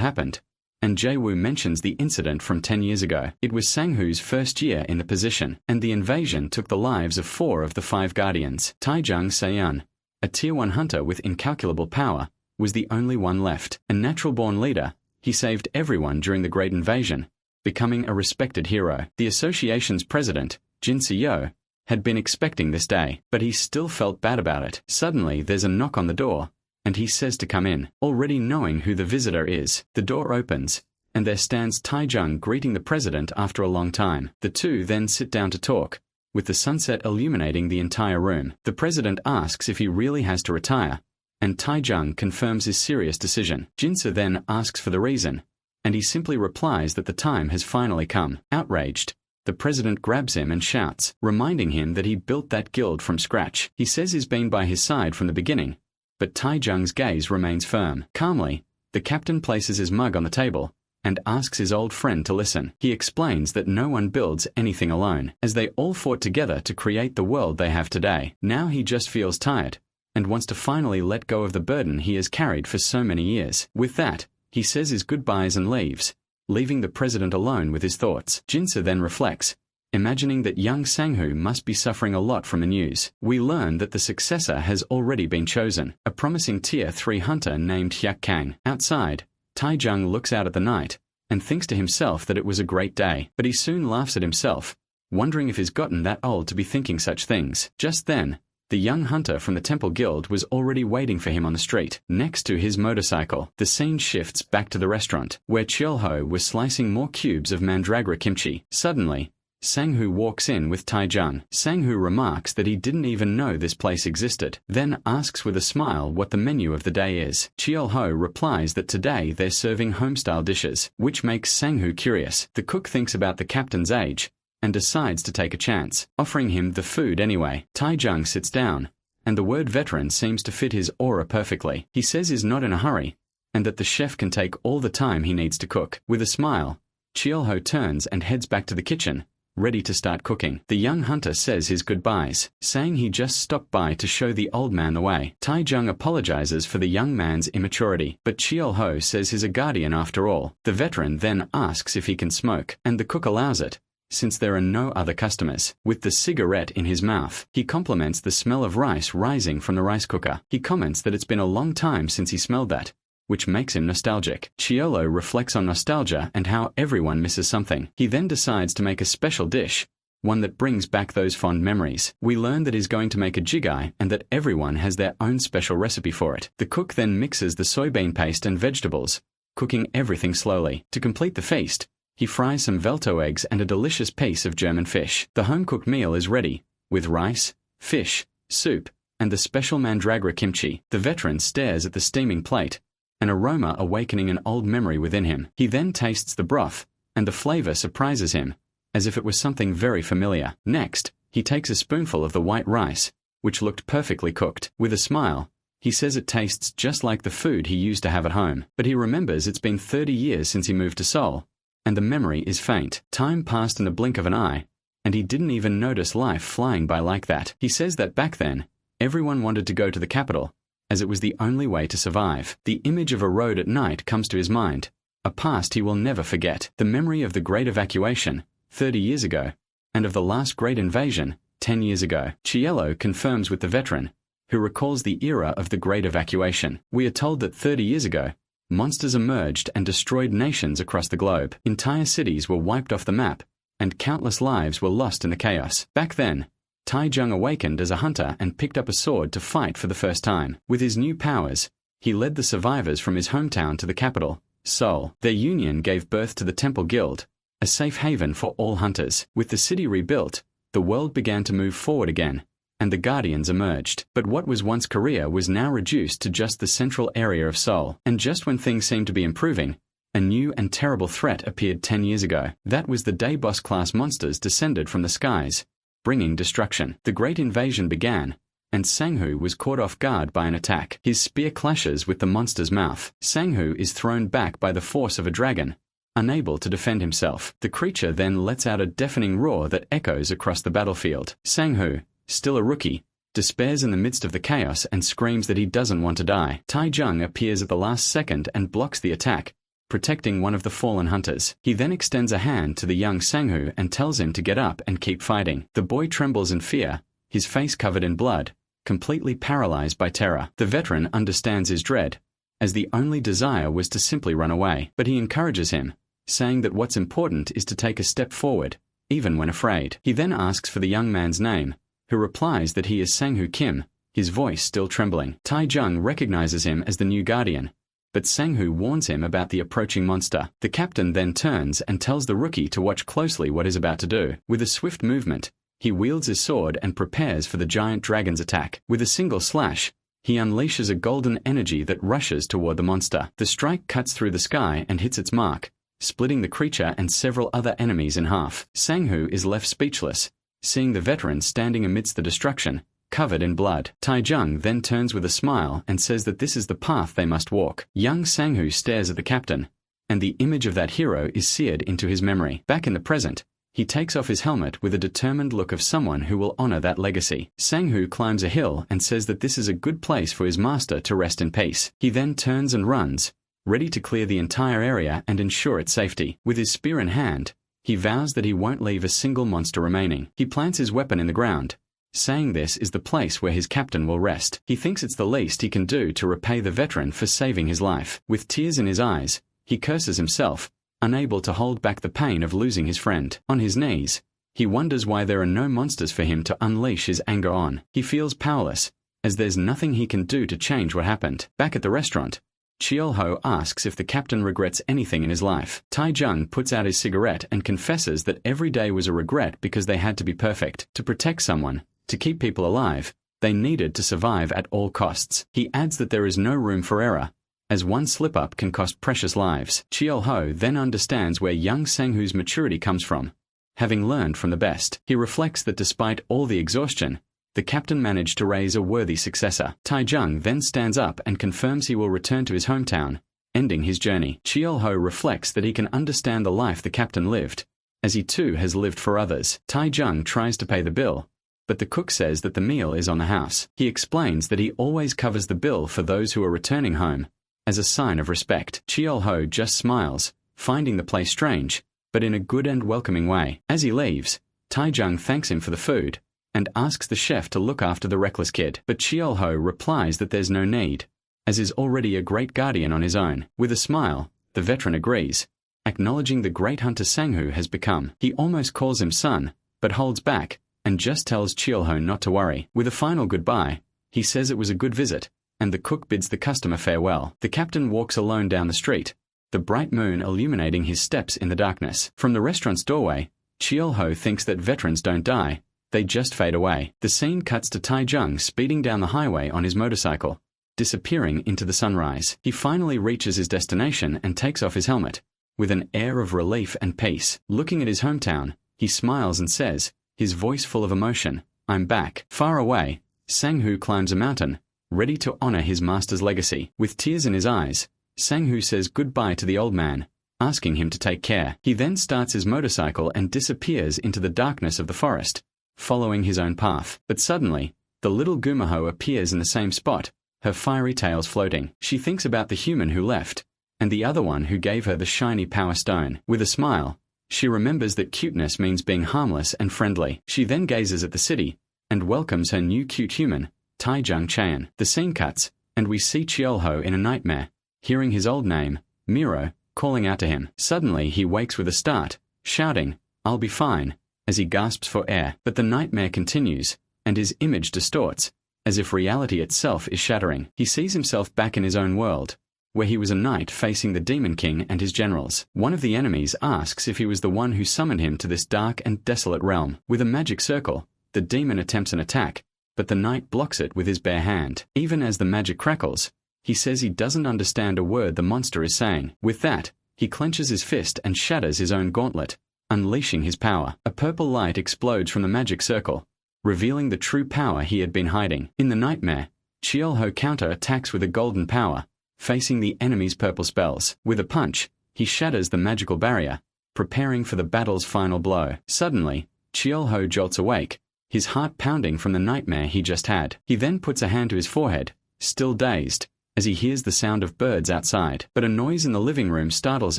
happened, and Jae-woo mentions the incident from 10 years ago. It was Sang-hoo's first year in the position, and the invasion took the lives of 4 of the 5 guardians. Taejung Seon, a Tier 1 hunter with incalculable power, was the only one left. A natural-born leader, he saved everyone during the Great Invasion, becoming a respected hero. The association's president, Jin Se-yo, had been expecting this day, but he still felt bad about it. Suddenly there's a knock on the door, and he says to come in. Already knowing who the visitor is, the door opens, and there stands Taejung greeting the president after a long time. The two then sit down to talk, with the sunset illuminating the entire room. The president asks if he really has to retire, and Taejung confirms his serious decision. Jinsa then asks for the reason, and he simply replies that the time has finally come. Outraged, the president grabs him and shouts, reminding him that he built that guild from scratch. He says he's been by his side from the beginning, but Taejung's gaze remains firm. Calmly, the captain places his mug on the table and asks his old friend to listen. He explains that no one builds anything alone, as they all fought together to create the world they have today. Now he just feels tired and wants to finally let go of the burden he has carried for so many years. With that, he says his goodbyes and leaves, leaving the president alone with his thoughts. Jinsa then reflects, imagining that young Sang-hoo must be suffering a lot from the news. We learn that the successor has already been chosen, a promising Tier 3 hunter named Hyuk Kang. Outside, Taejung looks out at the night and thinks to himself that it was a great day, but he soon laughs at himself, wondering if he's gotten that old to be thinking such things. Just then, the young hunter from the Temple Guild was already waiting for him on the street, next to his motorcycle. The scene shifts back to the restaurant, where Cheolho was slicing more cubes of mandragora kimchi. Suddenly, Sang-hoo walks in with Taejung. Sang-hoo remarks that he didn't even know this place existed, then asks with a smile what the menu of the day is. Cheolho replies that today they're serving homestyle dishes, which makes Sang-hoo curious. The cook thinks about the captain's age and decides to take a chance, offering him the food anyway. Taejung sits down, and the word veteran seems to fit his aura perfectly. He says he's not in a hurry, and that the chef can take all the time he needs to cook. With a smile, Cheolho turns and heads back to the kitchen, ready to start cooking. The young hunter says his goodbyes, saying he just stopped by to show the old man the way. Taejung apologizes for the young man's immaturity, but Cheolho says he's a guardian after all. The veteran then asks if he can smoke, and the cook allows it, since there are no other customers. With the cigarette in his mouth, he compliments the smell of rice rising from the rice cooker. He comments that it's been a long time since he smelled that, which makes him nostalgic. Cheolho reflects on nostalgia and how everyone misses something. He then decides to make a special dish, one that brings back those fond memories. We learn that he's going to make a jigai and that everyone has their own special recipe for it. The cook then mixes the soybean paste and vegetables, cooking everything slowly. To complete the feast, he fries some Velto eggs and a delicious piece of German fish. The home-cooked meal is ready, with rice, fish, soup, and the special mandragora kimchi. The veteran stares at the steaming plate, an aroma awakening an old memory within him. He then tastes the broth, and the flavor surprises him, as if it was something very familiar. Next, he takes a spoonful of the white rice, which looked perfectly cooked. With a smile, he says it tastes just like the food he used to have at home, but he remembers it's been 30 years since he moved to Seoul, and the memory is faint. Time passed in the blink of an eye, and he didn't even notice life flying by like that. He says that back then, everyone wanted to go to the capital, as it was the only way to survive. The image of a road at night comes to his mind, a past he will never forget. The memory of the Great Evacuation, 30 years ago, and of the last Great Invasion, 10 years ago. Yahello confirms with the veteran, who recalls the era of the Great Evacuation. We are told that 30 years ago, monsters emerged and destroyed nations across the globe. Entire cities were wiped off the map, and countless lives were lost in the chaos. Back then, Taejung awakened as a hunter and picked up a sword to fight for the first time. With his new powers, he led the survivors from his hometown to the capital, Seoul. Their union gave birth to the Temple Guild, a safe haven for all hunters. With the city rebuilt, the world began to move forward again, and the Guardians emerged. But what was once Korea was now reduced to just the central area of Seoul. And just when things seemed to be improving, A new and terrible threat appeared 10 years ago. That was the day boss-class monsters descended from the skies, bringing destruction. The great invasion began, and Sang-hoo was caught off guard by an attack. His spear clashes with the monster's mouth. Sang-hoo is thrown back by the force of a dragon, unable to defend himself. The creature then lets out a deafening roar that echoes across the battlefield. Sang-hoo, still a rookie, despairs in the midst of the chaos and screams that he doesn't want to die. Tai-jung appears at the last second and blocks the attack, protecting one of the fallen hunters. He then extends a hand to the young Sang-hoo and tells him to get up and keep fighting. The boy trembles in fear, his face covered in blood, completely paralyzed by terror. The veteran understands his dread, as the only desire was to simply run away. But he encourages him, saying that what's important is to take a step forward, even when afraid. He then asks for the young man's name, who replies that he is Sang-hoo Kim, his voice still trembling. Tai-jung recognizes him as the new guardian, but Sang-hoo warns him about the approaching monster. The captain then turns and tells the rookie to watch closely what he's about to do. With a swift movement, he wields his sword and prepares for the giant dragon's attack. With a single slash, he unleashes a golden energy that rushes toward the monster. The strike cuts through the sky and hits its mark, splitting the creature and several other enemies in half. Sang-hoo is left speechless, seeing the veteran standing amidst the destruction, covered in blood. Tai-jung then turns with a smile and says that this is the path they must walk. Young Sang-hoo stares at the captain, and the image of that hero is seared into his memory. Back in the present, he takes off his helmet with a determined look of someone who will honor that legacy. Sang-hoo climbs a hill and says that this is a good place for his master to rest in peace. He then turns and runs, ready to clear the entire area and ensure its safety. With his spear in hand, he vows that he won't leave a single monster remaining. He plants his weapon in the ground, saying this is the place where his captain will rest. He thinks it's the least he can do to repay the veteran for saving his life. With tears in his eyes, he curses himself, unable to hold back the pain of losing his friend. On his knees, he wonders why there are no monsters for him to unleash his anger on. He feels powerless, as there's nothing he can do to change what happened. Back at the restaurant, Cheol-ho asks if the captain regrets anything in his life. Tai-jung puts out his cigarette and confesses that every day was a regret because they had to be perfect. To protect someone, to keep people alive, they needed to survive at all costs. He adds that there is no room for error, as one slip-up can cost precious lives. Cheol-ho then understands where young Sang-hoo's maturity comes from. Having learned from the best, he reflects that despite all the exhaustion, the captain managed to raise a worthy successor. Tai-jung then stands up and confirms he will return to his hometown, ending his journey. Cheol-ho reflects that he can understand the life the captain lived, as he too has lived for others. Tai-jung tries to pay the bill, but the cook says that the meal is on the house. He explains that he always covers the bill for those who are returning home, as a sign of respect. Cheol-ho just smiles, finding the place strange, but in a good and welcoming way. As he leaves, Tai-jung thanks him for the food, and asks the chef to look after the reckless kid. But Cheol-ho replies that there's no need, as is already a great guardian on his own. With a smile, the veteran agrees, acknowledging the great hunter Sang-hoo has become. He almost calls him son, but holds back, and just tells Cheol-ho not to worry. With a final goodbye, he says it was a good visit, and the cook bids the customer farewell. The captain walks alone down the street, the bright moon illuminating his steps in the darkness. From the restaurant's doorway, Cheol-ho thinks that veterans don't die, they just fade away. The scene cuts to Tai-jung speeding down the highway on his motorcycle, disappearing into the sunrise. He finally reaches his destination and takes off his helmet, with an air of relief and peace. Looking at his hometown, he smiles and says, his voice full of emotion, "I'm back." Far away, Sang-hoo climbs a mountain, ready to honor his master's legacy. With tears in his eyes, Sang-hoo says goodbye to the old man, asking him to take care. He then starts his motorcycle and disappears into the darkness of the forest, following his own path. But suddenly, the little Gumaho appears in the same spot, her fiery tails floating. She thinks about the human who left, and the other one who gave her the shiny power stone. With a smile, she remembers that cuteness means being harmless and friendly. She then gazes at the city, and welcomes her new cute human, Tai-jung Chaeun. The scene cuts, and we see Cheol-ho in a nightmare, hearing his old name, Miro, calling out to him. Suddenly he wakes with a start, shouting, "I'll be fine," as he gasps for air. But the nightmare continues, and his image distorts, as if reality itself is shattering. He sees himself back in his own world, where he was a knight facing the Demon King and his generals. One of the enemies asks if he was the one who summoned him to this dark and desolate realm. With a magic circle, the demon attempts an attack, but the knight blocks it with his bare hand. Even as the magic crackles, he says he doesn't understand a word the monster is saying. With that, He clenches his fist and shatters his own gauntlet, unleashing his power. A purple light explodes from the magic circle, revealing the true power he had been hiding. In the nightmare, Chiel-ho counter-attacks with a golden power, facing the enemy's purple spells. With a punch, he shatters the magical barrier, preparing for the battle's final blow. Suddenly, Chiel-ho jolts awake, his heart pounding from the nightmare he just had. He then puts a hand to his forehead, still dazed, as he hears the sound of birds outside. But a noise in the living room startles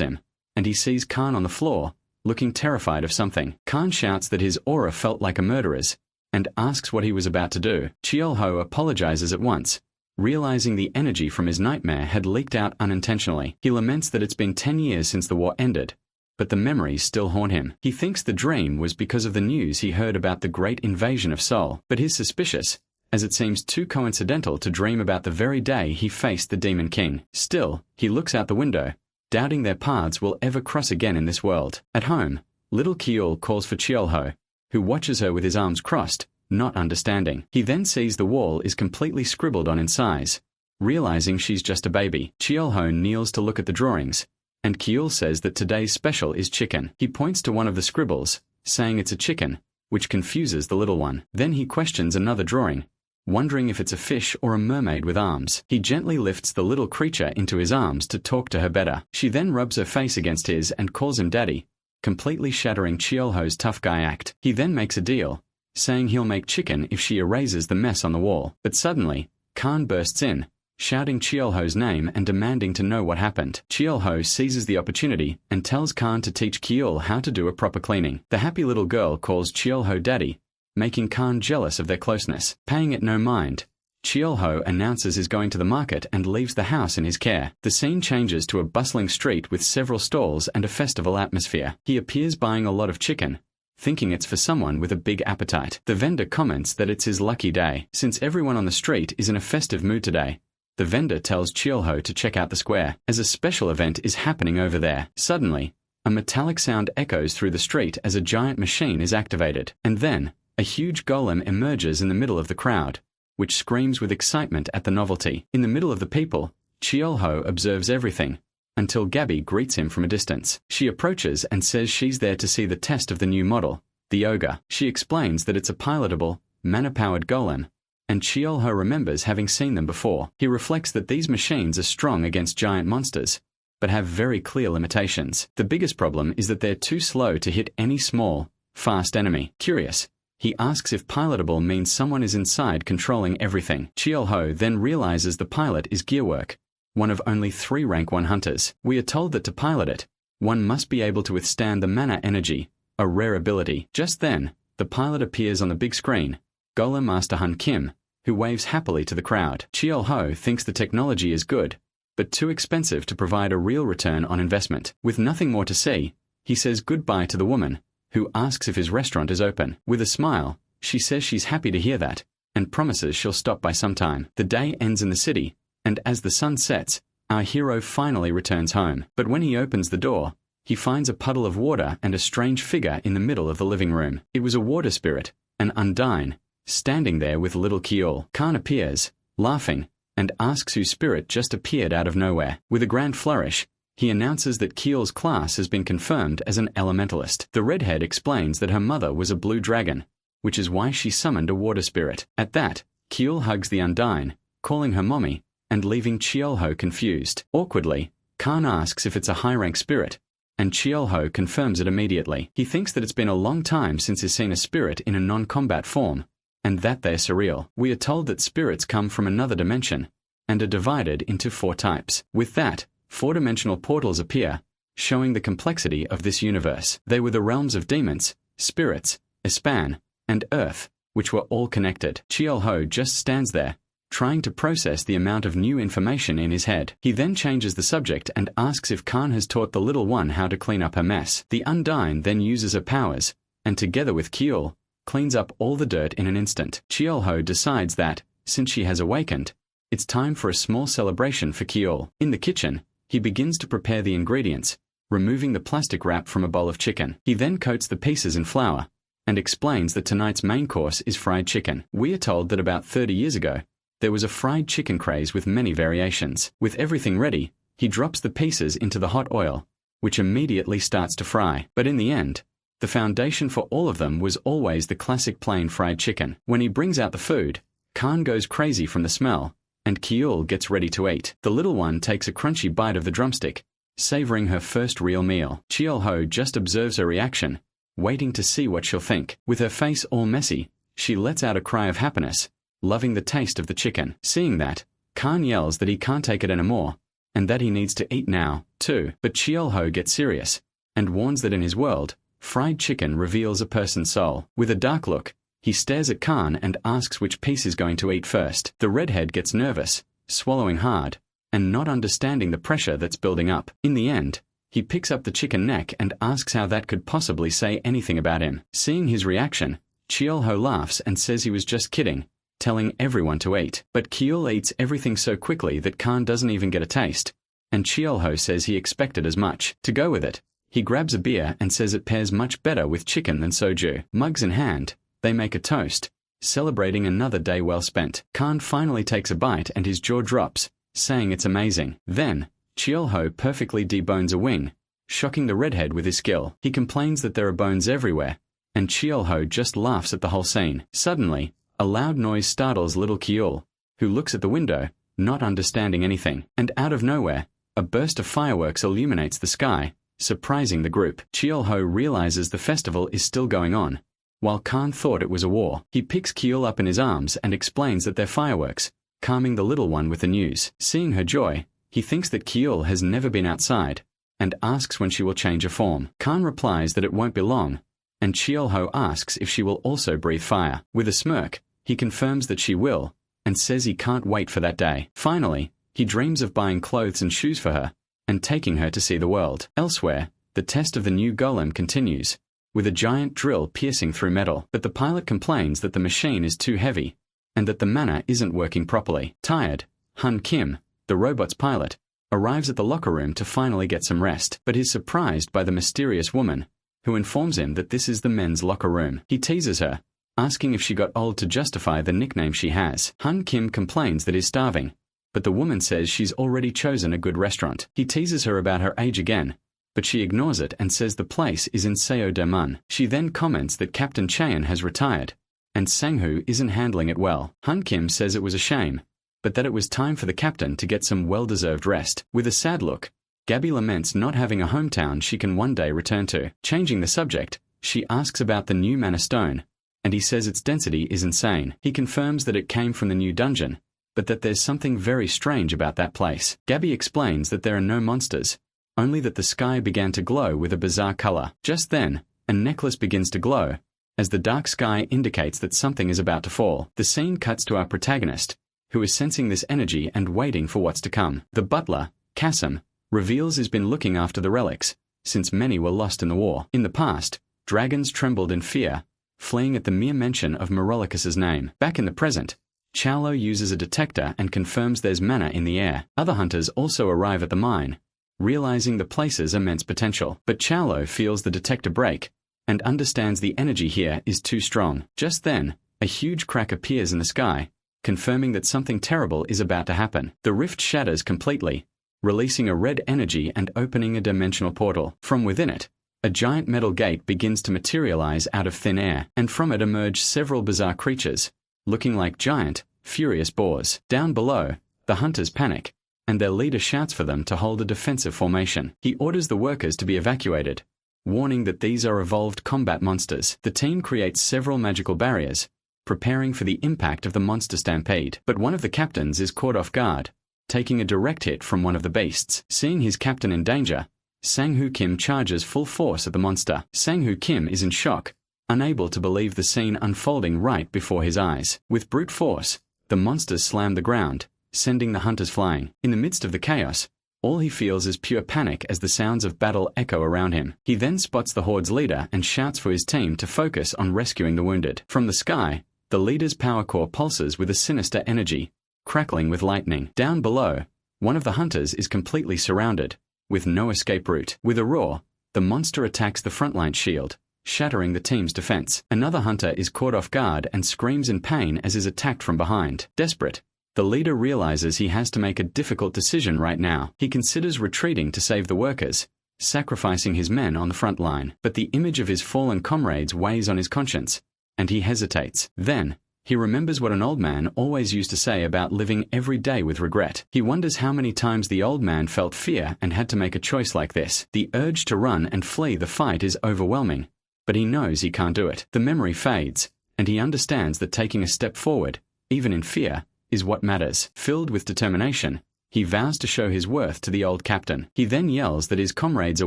him, and he sees Khan on the floor, looking terrified of something. Khan shouts that his aura felt like a murderer's, and asks what he was about to do. Chiel-ho apologizes at once, realizing the energy from his nightmare had leaked out unintentionally. He laments that it's been 10 years since the war ended, but the memories still haunt him. He thinks the dream was because of the news he heard about the great invasion of Seoul, but he's suspicious, as it seems too coincidental to dream about the very day he faced the Demon King. Still, he looks out the window, doubting their paths will ever cross again in this world. At home, little Kiul calls for Chiel-ho, who watches her with his arms crossed, not understanding. He then sees the wall is completely scribbled on in size. Realizing she's just a baby, Chiel-ho kneels to look at the drawings, and Kiul says that today's special is chicken. He points to one of the scribbles, saying it's a chicken, which confuses the little one. Then he questions another drawing, wondering if it's a fish or a mermaid with arms. He gently lifts the little creature into his arms to talk to her better. She then rubs her face against his and calls him daddy, completely shattering Chiel-ho's tough guy act. He then makes a deal, saying he'll make chicken if she erases the mess on the wall. But suddenly, Khan bursts in, shouting Chiel-ho's name and demanding to know what happened. Chiel-ho seizes the opportunity and tells Khan to teach Kiul how to do a proper cleaning. The happy little girl calls Chiel-ho daddy, making Khan jealous of their closeness. Paying it no mind, Chiel-ho announces he's going to the market and leaves the house in his care. The scene changes to a bustling street with several stalls and a festival atmosphere. He appears buying a lot of chicken, thinking it's for someone with a big appetite. The vendor comments that it's his lucky day. Since everyone on the street is in a festive mood today, the vendor tells Chiel-ho to check out the square, as a special event is happening over there. Suddenly, a metallic sound echoes through the street as a giant machine is activated. And then, a huge golem emerges in the middle of the crowd, which screams with excitement at the novelty. In the middle of the people, Chiel-ho observes everything, until Gabby greets him from a distance. She approaches and says she's there to see the test of the new model, the ogre. She explains that it's a pilotable, mana-powered golem, and Chiel-ho remembers having seen them before. He reflects that these machines are strong against giant monsters, but have very clear limitations. The biggest problem is that they're too slow to hit any small, fast enemy. Curious, he asks if pilotable means someone is inside controlling everything. Chiel-ho then realizes the pilot is Gearwork, one of only 3 rank 1 hunters. We are told that to pilot it, one must be able to withstand the mana energy, a rare ability. Just then, the pilot appears on the big screen, Golem Master Hun Kim, who waves happily to the crowd. Chiel-ho thinks the technology is good, but too expensive to provide a real return on investment. With nothing more to see, he says goodbye to the woman, who asks if his restaurant is open. With a smile, she says she's happy to hear that, and promises she'll stop by sometime. The day ends in the city, and as the sun sets, our hero finally returns home. But when he opens the door, he finds a puddle of water and a strange figure in the middle of the living room. It was a water spirit, an Undine, standing there with little Kiul. Khan appears, laughing, and asks whose spirit just appeared out of nowhere. With a grand flourish, he announces that Kiul's class has been confirmed as an elementalist. The redhead explains that her mother was a blue dragon, which is why she summoned a water spirit. At that, Kiul hugs the Undine, calling her mommy, and leaving Chiel-ho confused. Awkwardly, Khan asks if it's a high-rank spirit, and Chiel-ho confirms it immediately. He thinks that it's been a long time since he's seen a spirit in a non-combat form, and that they're surreal. We are told that spirits come from another dimension, and are divided into 4 types. With that, 4-dimensional portals appear, showing the complexity of this universe. They were the realms of demons, spirits, Espan, and Earth, which were all connected. Chiel-ho just stands there, trying to process the amount of new information in his head. He then changes the subject and asks if Khan has taught the little one how to clean up her mess. The Undine then uses her powers, and together with Kiul, cleans up all the dirt in an instant. Chiel-ho decides that, since she has awakened, it's time for a small celebration for Kiul. In the kitchen, he begins to prepare the ingredients, removing the plastic wrap from a bowl of chicken. He then coats the pieces in flour, and explains that tonight's main course is fried chicken. We are told that about 30 years ago, there was a fried chicken craze with many variations. With everything ready, he drops the pieces into the hot oil, which immediately starts to fry. But in the end, the foundation for all of them was always the classic plain fried chicken. When he brings out the food, Khan goes crazy from the smell, and Kyul gets ready to eat. The little one takes a crunchy bite of the drumstick, savoring her first real meal. Cheol-ho just observes her reaction, waiting to see what she'll think. With her face all messy, she lets out a cry of happiness, loving the taste of the chicken. Seeing that, Khan yells that he can't take it anymore, and that he needs to eat now, too. But Cheol-ho gets serious, and warns that in his world, fried chicken reveals a person's soul. With a dark look, he stares at Khan and asks which piece he's going to eat first. The redhead gets nervous, swallowing hard, and not understanding the pressure that's building up. In the end, he picks up the chicken neck and asks how that could possibly say anything about him. Seeing his reaction, Cheol-ho laughs and says he was just kidding, telling everyone to eat. But Kyul eats everything so quickly that Khan doesn't even get a taste, and Cheol-ho says he expected as much. To go with it, he grabs a beer and says it pairs much better with chicken than soju. Mugs in hand, they make a toast, celebrating another day well spent. Khan finally takes a bite and his jaw drops, saying it's amazing. Then, Cheol-ho perfectly debones a wing, shocking the redhead with his skill. He complains that there are bones everywhere, and Cheol-ho just laughs at the whole scene. Suddenly, a loud noise startles little Kyul, who looks at the window, not understanding anything. And out of nowhere, a burst of fireworks illuminates the sky, surprising the group. Cheol-ho realizes the festival is still going on, while Khan thought it was a war. He picks Kyul up in his arms and explains that they're fireworks, calming the little one with the news. Seeing her joy, he thinks that Kyul has never been outside, and asks when she will change her form. Khan replies that it won't be long, and Cheol-ho asks if she will also breathe fire. With a smirk, he confirms that she will, and says he can't wait for that day. Finally, he dreams of buying clothes and shoes for her, and taking her to see the world. Elsewhere, the test of the new golem continues, with a giant drill piercing through metal. But the pilot complains that the machine is too heavy, and that the mana isn't working properly. Tired, Han Kim, the robot's pilot, arrives at the locker room to finally get some rest, but is surprised by the mysterious woman, who informs him that this is the men's locker room. He teases her, asking if she got old to justify the nickname she has. Han Kim complains that he's starving, but the woman says she's already chosen a good restaurant. He teases her about her age again, but she ignores it and says the place is in Seo-de-mun. She then comments that Captain Chaeyon has retired, and Sang-hoo isn't handling it well. Han Kim says it was a shame, but that it was time for the captain to get some well-deserved rest. With a sad look, Gabby laments not having a hometown she can one day return to. Changing the subject, she asks about the new mana stone, and he says its density is insane. He confirms that it came from the new dungeon, but that there's something very strange about that place. Gabby explains that there are no monsters, only that the sky began to glow with a bizarre color. Just then, a necklace begins to glow, as the dark sky indicates that something is about to fall. The scene cuts to our protagonist, who is sensing this energy and waiting for what's to come. The butler, Kasim, reveals he's been looking after the relics, since many were lost in the war. In the past, dragons trembled in fear, fleeing at the mere mention of Merolicus's name. Back in the present, Chowlo uses a detector and confirms there's mana in the air. Other hunters also arrive at the mine, realizing the place's immense potential. But Chowlo feels the detector break, and understands the energy here is too strong. Just then, a huge crack appears in the sky, confirming that something terrible is about to happen. The rift shatters completely, releasing a red energy and opening a dimensional portal. From within it, a giant metal gate begins to materialize out of thin air, and from it emerge several bizarre creatures, looking like giant, furious boars. Down below, the hunters panic, and their leader shouts for them to hold a defensive formation. He orders the workers to be evacuated, warning that these are evolved combat monsters. The team creates several magical barriers, preparing for the impact of the monster stampede. But one of the captains is caught off guard, taking a direct hit from one of the beasts. Seeing his captain in danger, Sang-hoo Kim charges full force at the monster. Sang-hoo Kim is in shock, unable to believe the scene unfolding right before his eyes. With brute force, the monsters slam the ground, sending the hunters flying. In the midst of the chaos, all he feels is pure panic as the sounds of battle echo around him. He then spots the horde's leader and shouts for his team to focus on rescuing the wounded. From the sky, the leader's power core pulses with a sinister energy, crackling with lightning. Down below, one of the hunters is completely surrounded, with no escape route. With a roar, the monster attacks the frontline shield, shattering the team's defense. Another hunter is caught off guard and screams in pain as is attacked from behind. Desperate, the leader realizes he has to make a difficult decision right now. He considers retreating to save the workers, sacrificing his men on the front line. But the image of his fallen comrades weighs on his conscience, and he hesitates. Then, he remembers what an old man always used to say about living every day with regret. He wonders how many times the old man felt fear and had to make a choice like this. The urge to run and flee the fight is overwhelming, but he knows he can't do it. The memory fades, and he understands that taking a step forward, even in fear, is what matters. Filled with determination, he vows to show his worth to the old captain. He then yells that his comrades are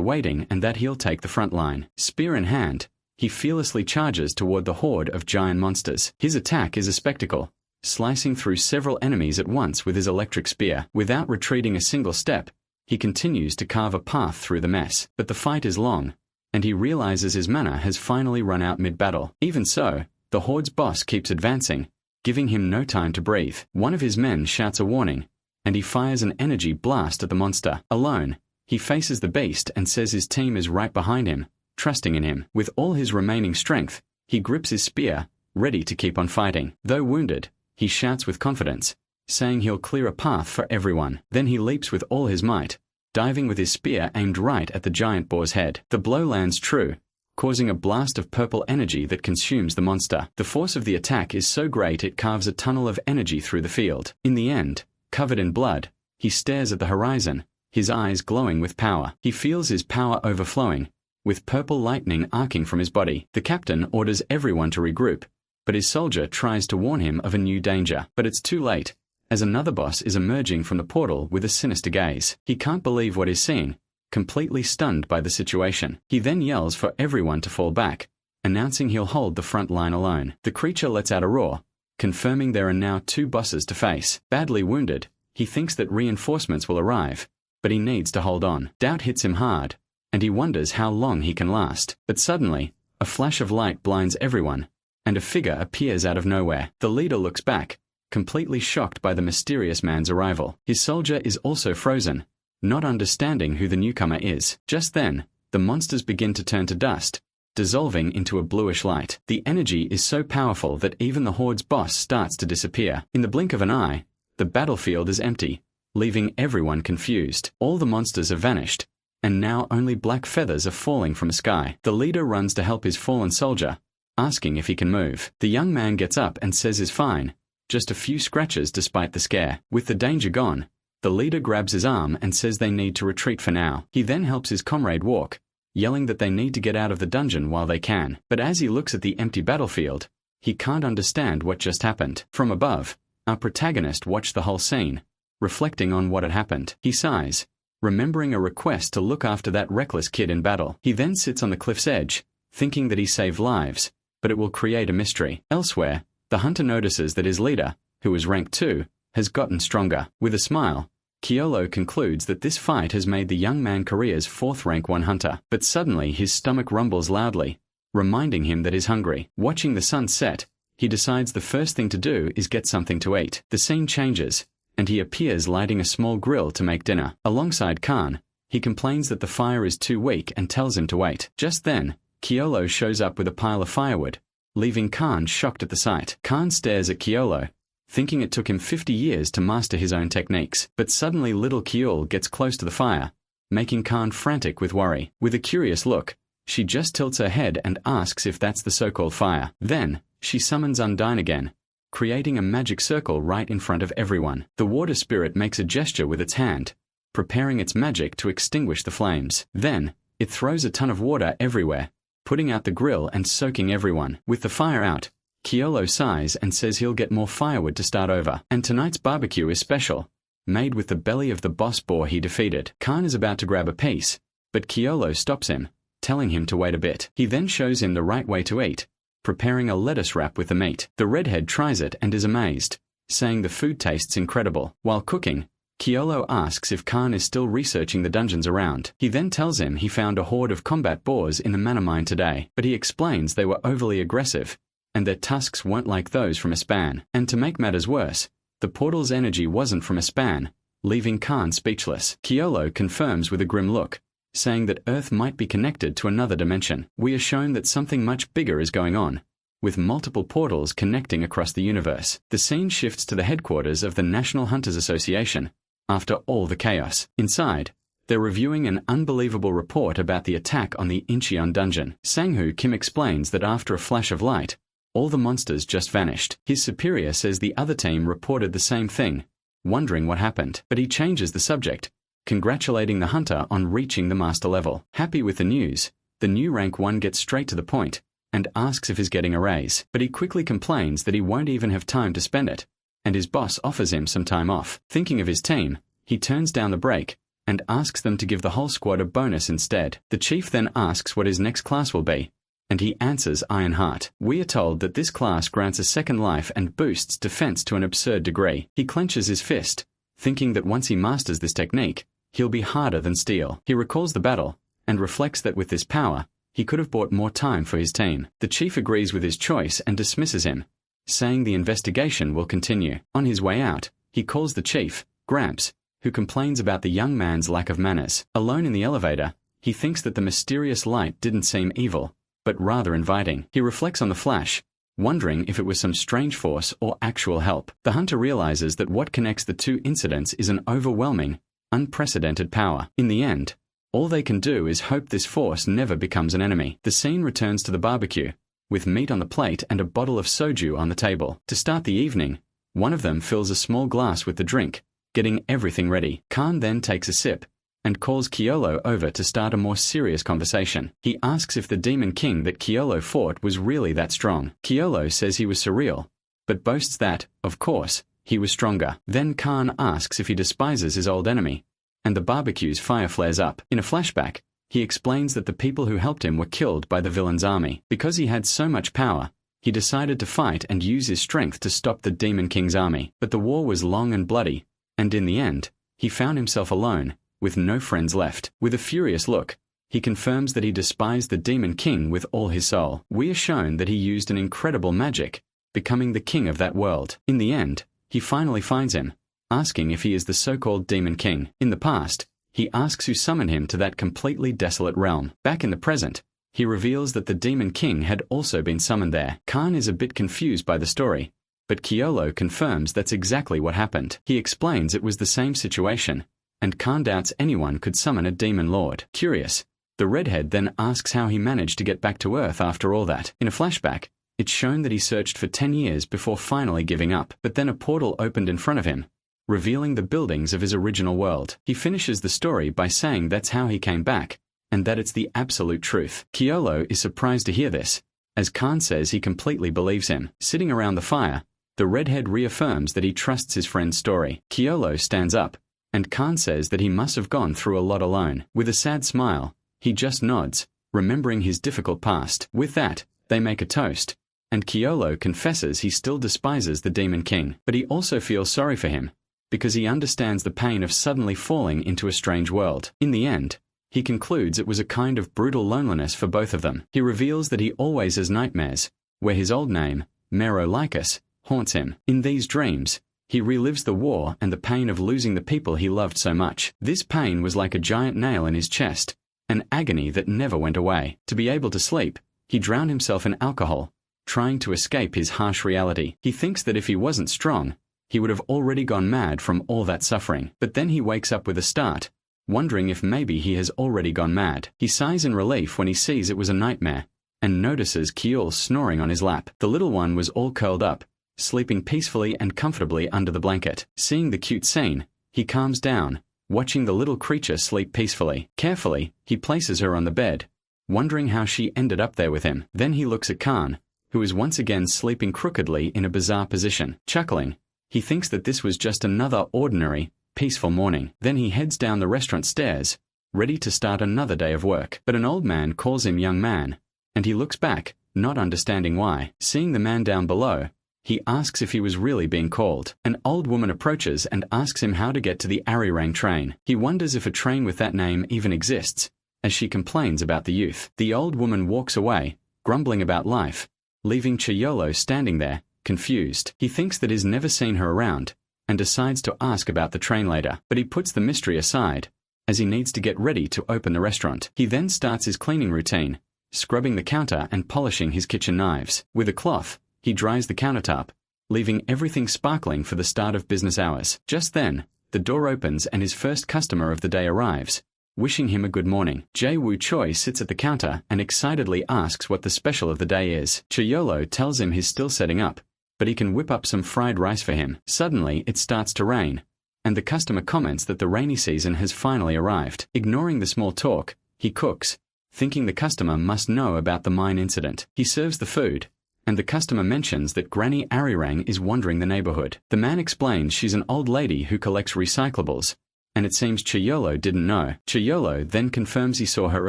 waiting and that he'll take the front line. Spear in hand, he fearlessly charges toward the horde of giant monsters. His attack is a spectacle, slicing through several enemies at once with his electric spear. Without retreating a single step, he continues to carve a path through the mess. But the fight is long, and he realizes his mana has finally run out mid-battle. Even so, the horde's boss keeps advancing, giving him no time to breathe. One of his men shouts a warning, and he fires an energy blast at the monster. Alone, he faces the beast and says his team is right behind him, trusting in him. With all his remaining strength, he grips his spear, ready to keep on fighting. Though wounded, he shouts with confidence, saying he'll clear a path for everyone. Then he leaps with all his might, diving with his spear aimed right at the giant boar's head. The blow lands true, causing a blast of purple energy that consumes the monster. The force of the attack is so great it carves a tunnel of energy through the field. In the end, covered in blood, he stares at the horizon, his eyes glowing with power. He feels his power overflowing, with purple lightning arcing from his body. The captain orders everyone to regroup, but his soldier tries to warn him of a new danger. But it's too late, as another boss is emerging from the portal with a sinister gaze. He can't believe what he's seeing, completely stunned by the situation. He then yells for everyone to fall back, announcing he'll hold the front line alone. The creature lets out a roar, confirming there are now two bosses to face. Badly wounded, he thinks that reinforcements will arrive, but he needs to hold on. Doubt hits him hard, and he wonders how long he can last. But suddenly, a flash of light blinds everyone, and a figure appears out of nowhere. The leader looks back, completely shocked by the mysterious man's arrival. His soldier is also frozen, not understanding who the newcomer is. Just then, the monsters begin to turn to dust, dissolving into a bluish light. The energy is so powerful that even the horde's boss starts to disappear. In the blink of an eye, the battlefield is empty, leaving everyone confused. All the monsters have vanished, and now only black feathers are falling from the sky. The leader runs to help his fallen soldier, asking if he can move. The young man gets up and says he's fine, just a few scratches despite the scare. With the danger gone, the leader grabs his arm and says they need to retreat for now. He then helps his comrade walk, yelling that they need to get out of the dungeon while they can. But as he looks at the empty battlefield, he can't understand what just happened. From above, our protagonist watched the whole scene, reflecting on what had happened. He sighs, remembering a request to look after that reckless kid in battle. He then sits on the cliff's edge, thinking that he saved lives, but it will create a mystery. Elsewhere, the hunter notices that his leader, who is rank 2, has gotten stronger. With a smile, Yahello concludes that this fight has made the young man Korea's 4th rank 1 hunter. But suddenly his stomach rumbles loudly, reminding him that he's hungry. Watching the sun set, he decides the first thing to do is get something to eat. The scene changes, and he appears lighting a small grill to make dinner. Alongside Khan, he complains that the fire is too weak and tells him to wait. Just then, Yahello shows up with a pile of firewood, leaving Khan shocked at the sight. Khan stares at Yahello, thinking it took him 50 years to master his own techniques. But suddenly little Yahello gets close to the fire, making Khan frantic with worry. With a curious look, she just tilts her head and asks if that's the so-called fire. Then, she summons Undine again, creating a magic circle right in front of everyone. The water spirit makes a gesture with its hand, preparing its magic to extinguish the flames. Then, it throws a ton of water everywhere, putting out the grill and soaking everyone. With the fire out, Yahello sighs and says he'll get more firewood to start over. And tonight's barbecue is special, made with the belly of the boss boar he defeated. Khan is about to grab a piece, but Yahello stops him, telling him to wait a bit. He then shows him the right way to eat, preparing a lettuce wrap with the meat. The redhead tries it and is amazed, saying the food tastes incredible. While cooking, Yahello asks if Khan is still researching the dungeons around. He then tells him he found a horde of combat boars in the mana mine today, but he explains they were overly aggressive, and their tusks weren't like those from a span. And to make matters worse, the portal's energy wasn't from a span, leaving Khan speechless. Yahello confirms with a grim look, saying that Earth might be connected to another dimension. We are shown that something much bigger is going on, with multiple portals connecting across the universe. The scene shifts to the headquarters of the National Hunters Association, after all the chaos. Inside, They're reviewing an unbelievable report about the attack on the Incheon dungeon. Sang-hoo Kim explains that after a flash of light, all the monsters just vanished. His superior says the other team reported the same thing, wondering what happened, but he changes the subject, congratulating the hunter on reaching the master level. Happy with the news, the new rank 1 gets straight to the point and asks if he's getting a raise, but he quickly complains that he won't even have time to spend it, and his boss offers him some time off. Thinking of his team, he turns down the break and asks them to give the whole squad a bonus instead. The chief then asks what his next class will be, and he answers Iron Heart. We are told that this class grants a second life and boosts defense to an absurd degree. He clenches his fist, thinking that once he masters this technique, he'll be harder than steel. He recalls the battle and reflects that with this power, he could have bought more time for his team. The chief agrees with his choice and dismisses him, saying the investigation will continue. On his way out, he calls the chief, Gramps, who complains about the young man's lack of manners. Alone in the elevator, he thinks that the mysterious light didn't seem evil, but rather inviting. He reflects on the flash, wondering if it was some strange force or actual help. The hunter realizes that what connects the two incidents is an overwhelming, unprecedented power. In the end, all they can do is hope this force never becomes an enemy. The scene returns to the barbecue, with meat on the plate and a bottle of soju on the table. To start the evening, one of them fills a small glass with the drink, getting everything ready. Khan then takes a sip and calls Yahello over to start a more serious conversation. He asks if the Demon King that Yahello fought was really that strong. Yahello says he was surreal, but boasts that, of course, he was stronger. Then Khan asks if he despises his old enemy, and the barbecue's fire flares up. In a flashback, he explains that the people who helped him were killed by the villain's army. Because he had so much power, he decided to fight and use his strength to stop the Demon King's army. But the war was long and bloody, and in the end, he found himself alone, with no friends left. With a furious look, he confirms that he despised the Demon King with all his soul. We are shown that he used an incredible magic, becoming the king of that world. In the end, he finally finds him, asking if he is the so-called Demon King. In the past, he asks who summoned him to that completely desolate realm. Back in the present, he reveals that the Demon King had also been summoned there. Khan is a bit confused by the story, but Yahello confirms that's exactly what happened. He explains it was the same situation, and Khan doubts anyone could summon a demon lord. Curious, the redhead then asks how he managed to get back to Earth after all that. In a flashback, it's shown that he searched for 10 years before finally giving up, but then a portal opened in front of him, revealing the buildings of his original world. He finishes the story by saying that's how he came back, and that it's the absolute truth. Yahello is surprised to hear this, as Khan says he completely believes him. Sitting around the fire, the redhead reaffirms that he trusts his friend's story. Yahello stands up, and Khan says that he must have gone through a lot alone. With a sad smile, he just nods, remembering his difficult past. With that, they make a toast, and Yahello confesses he still despises the Demon King, but he also feels sorry for him, because he understands the pain of suddenly falling into a strange world. In the end, he concludes it was a kind of brutal loneliness for both of them. He reveals that he always has nightmares, where his old name, Merolicus, haunts him. In these dreams, he relives the war and the pain of losing the people he loved so much. This pain was like a giant nail in his chest, an agony that never went away. To be able to sleep, he drowned himself in alcohol, trying to escape his harsh reality. He thinks that if he wasn't strong, he would have already gone mad from all that suffering. But then he wakes up with a start, wondering if maybe he has already gone mad. He sighs in relief when he sees it was a nightmare, and notices Kyul snoring on his lap. The little one was all curled up, sleeping peacefully and comfortably under the blanket. Seeing the cute scene, he calms down, watching the little creature sleep peacefully. Carefully, he places her on the bed, wondering how she ended up there with him. Then he looks at Khan, who is once again sleeping crookedly in a bizarre position. Chuckling, he thinks that this was just another ordinary, peaceful morning. Then he heads down the restaurant stairs, ready to start another day of work. But an old man calls him young man, and he looks back, not understanding why. Seeing the man down below, he asks if he was really being called. An old woman approaches and asks him how to get to the Arirang train. He wonders if a train with that name even exists, as she complains about the youth. The old woman walks away, grumbling about life, leaving Yahello standing there, confused. He thinks that he's never seen her around, and decides to ask about the train later, but he puts the mystery aside, as he needs to get ready to open the restaurant. He then starts his cleaning routine, scrubbing the counter and polishing his kitchen knives. With a cloth, he dries the countertop, leaving everything sparkling for the start of business hours. Just then, the door opens and his first customer of the day arrives, wishing him a good morning. Jae Woo Choi sits at the counter and excitedly asks what the special of the day is. Chaeyeolo tells him he's still setting up, but he can whip up some fried rice for him. Suddenly, it starts to rain, and the customer comments that the rainy season has finally arrived. Ignoring the small talk, he cooks, thinking the customer must know about the mine incident. He serves the food, and the customer mentions that Granny Arirang is wandering the neighborhood. The man explains she's an old lady who collects recyclables, and it seems Chaeyeolo didn't know. Chaeyeolo then confirms he saw her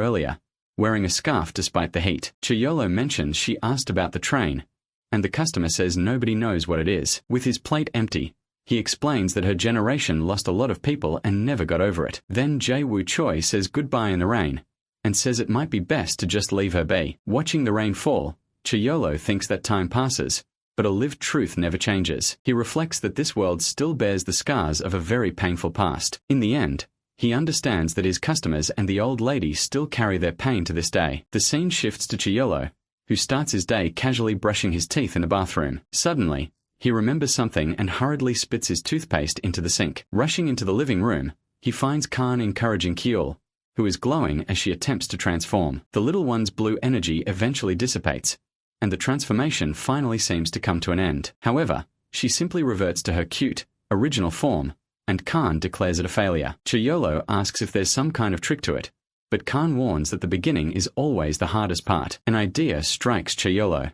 earlier, wearing a scarf despite the heat. Chaeyeolo mentions she asked about the train, and the customer says nobody knows what it is. With his plate empty, he explains that her generation lost a lot of people and never got over it. Then Jae Woo Choi says goodbye in the rain, and says it might be best to just leave her be. Watching the rain fall, Chaeyeolo thinks that time passes, but a lived truth never changes. He reflects that this world still bears the scars of a very painful past. In the end, he understands that his customers and the old lady still carry their pain to this day. The scene shifts to Chaeyeolo, who starts his day casually brushing his teeth in the bathroom. Suddenly, he remembers something and hurriedly spits his toothpaste into the sink. Rushing into the living room, he finds Khan encouraging Kyeol, who is glowing as she attempts to transform. The little one's blue energy eventually dissipates, and the transformation finally seems to come to an end. However, she simply reverts to her cute, original form, and Khan declares it a failure. Chaeyeolo asks if there's some kind of trick to it, but Khan warns that the beginning is always the hardest part. An idea strikes Chaeyeolo.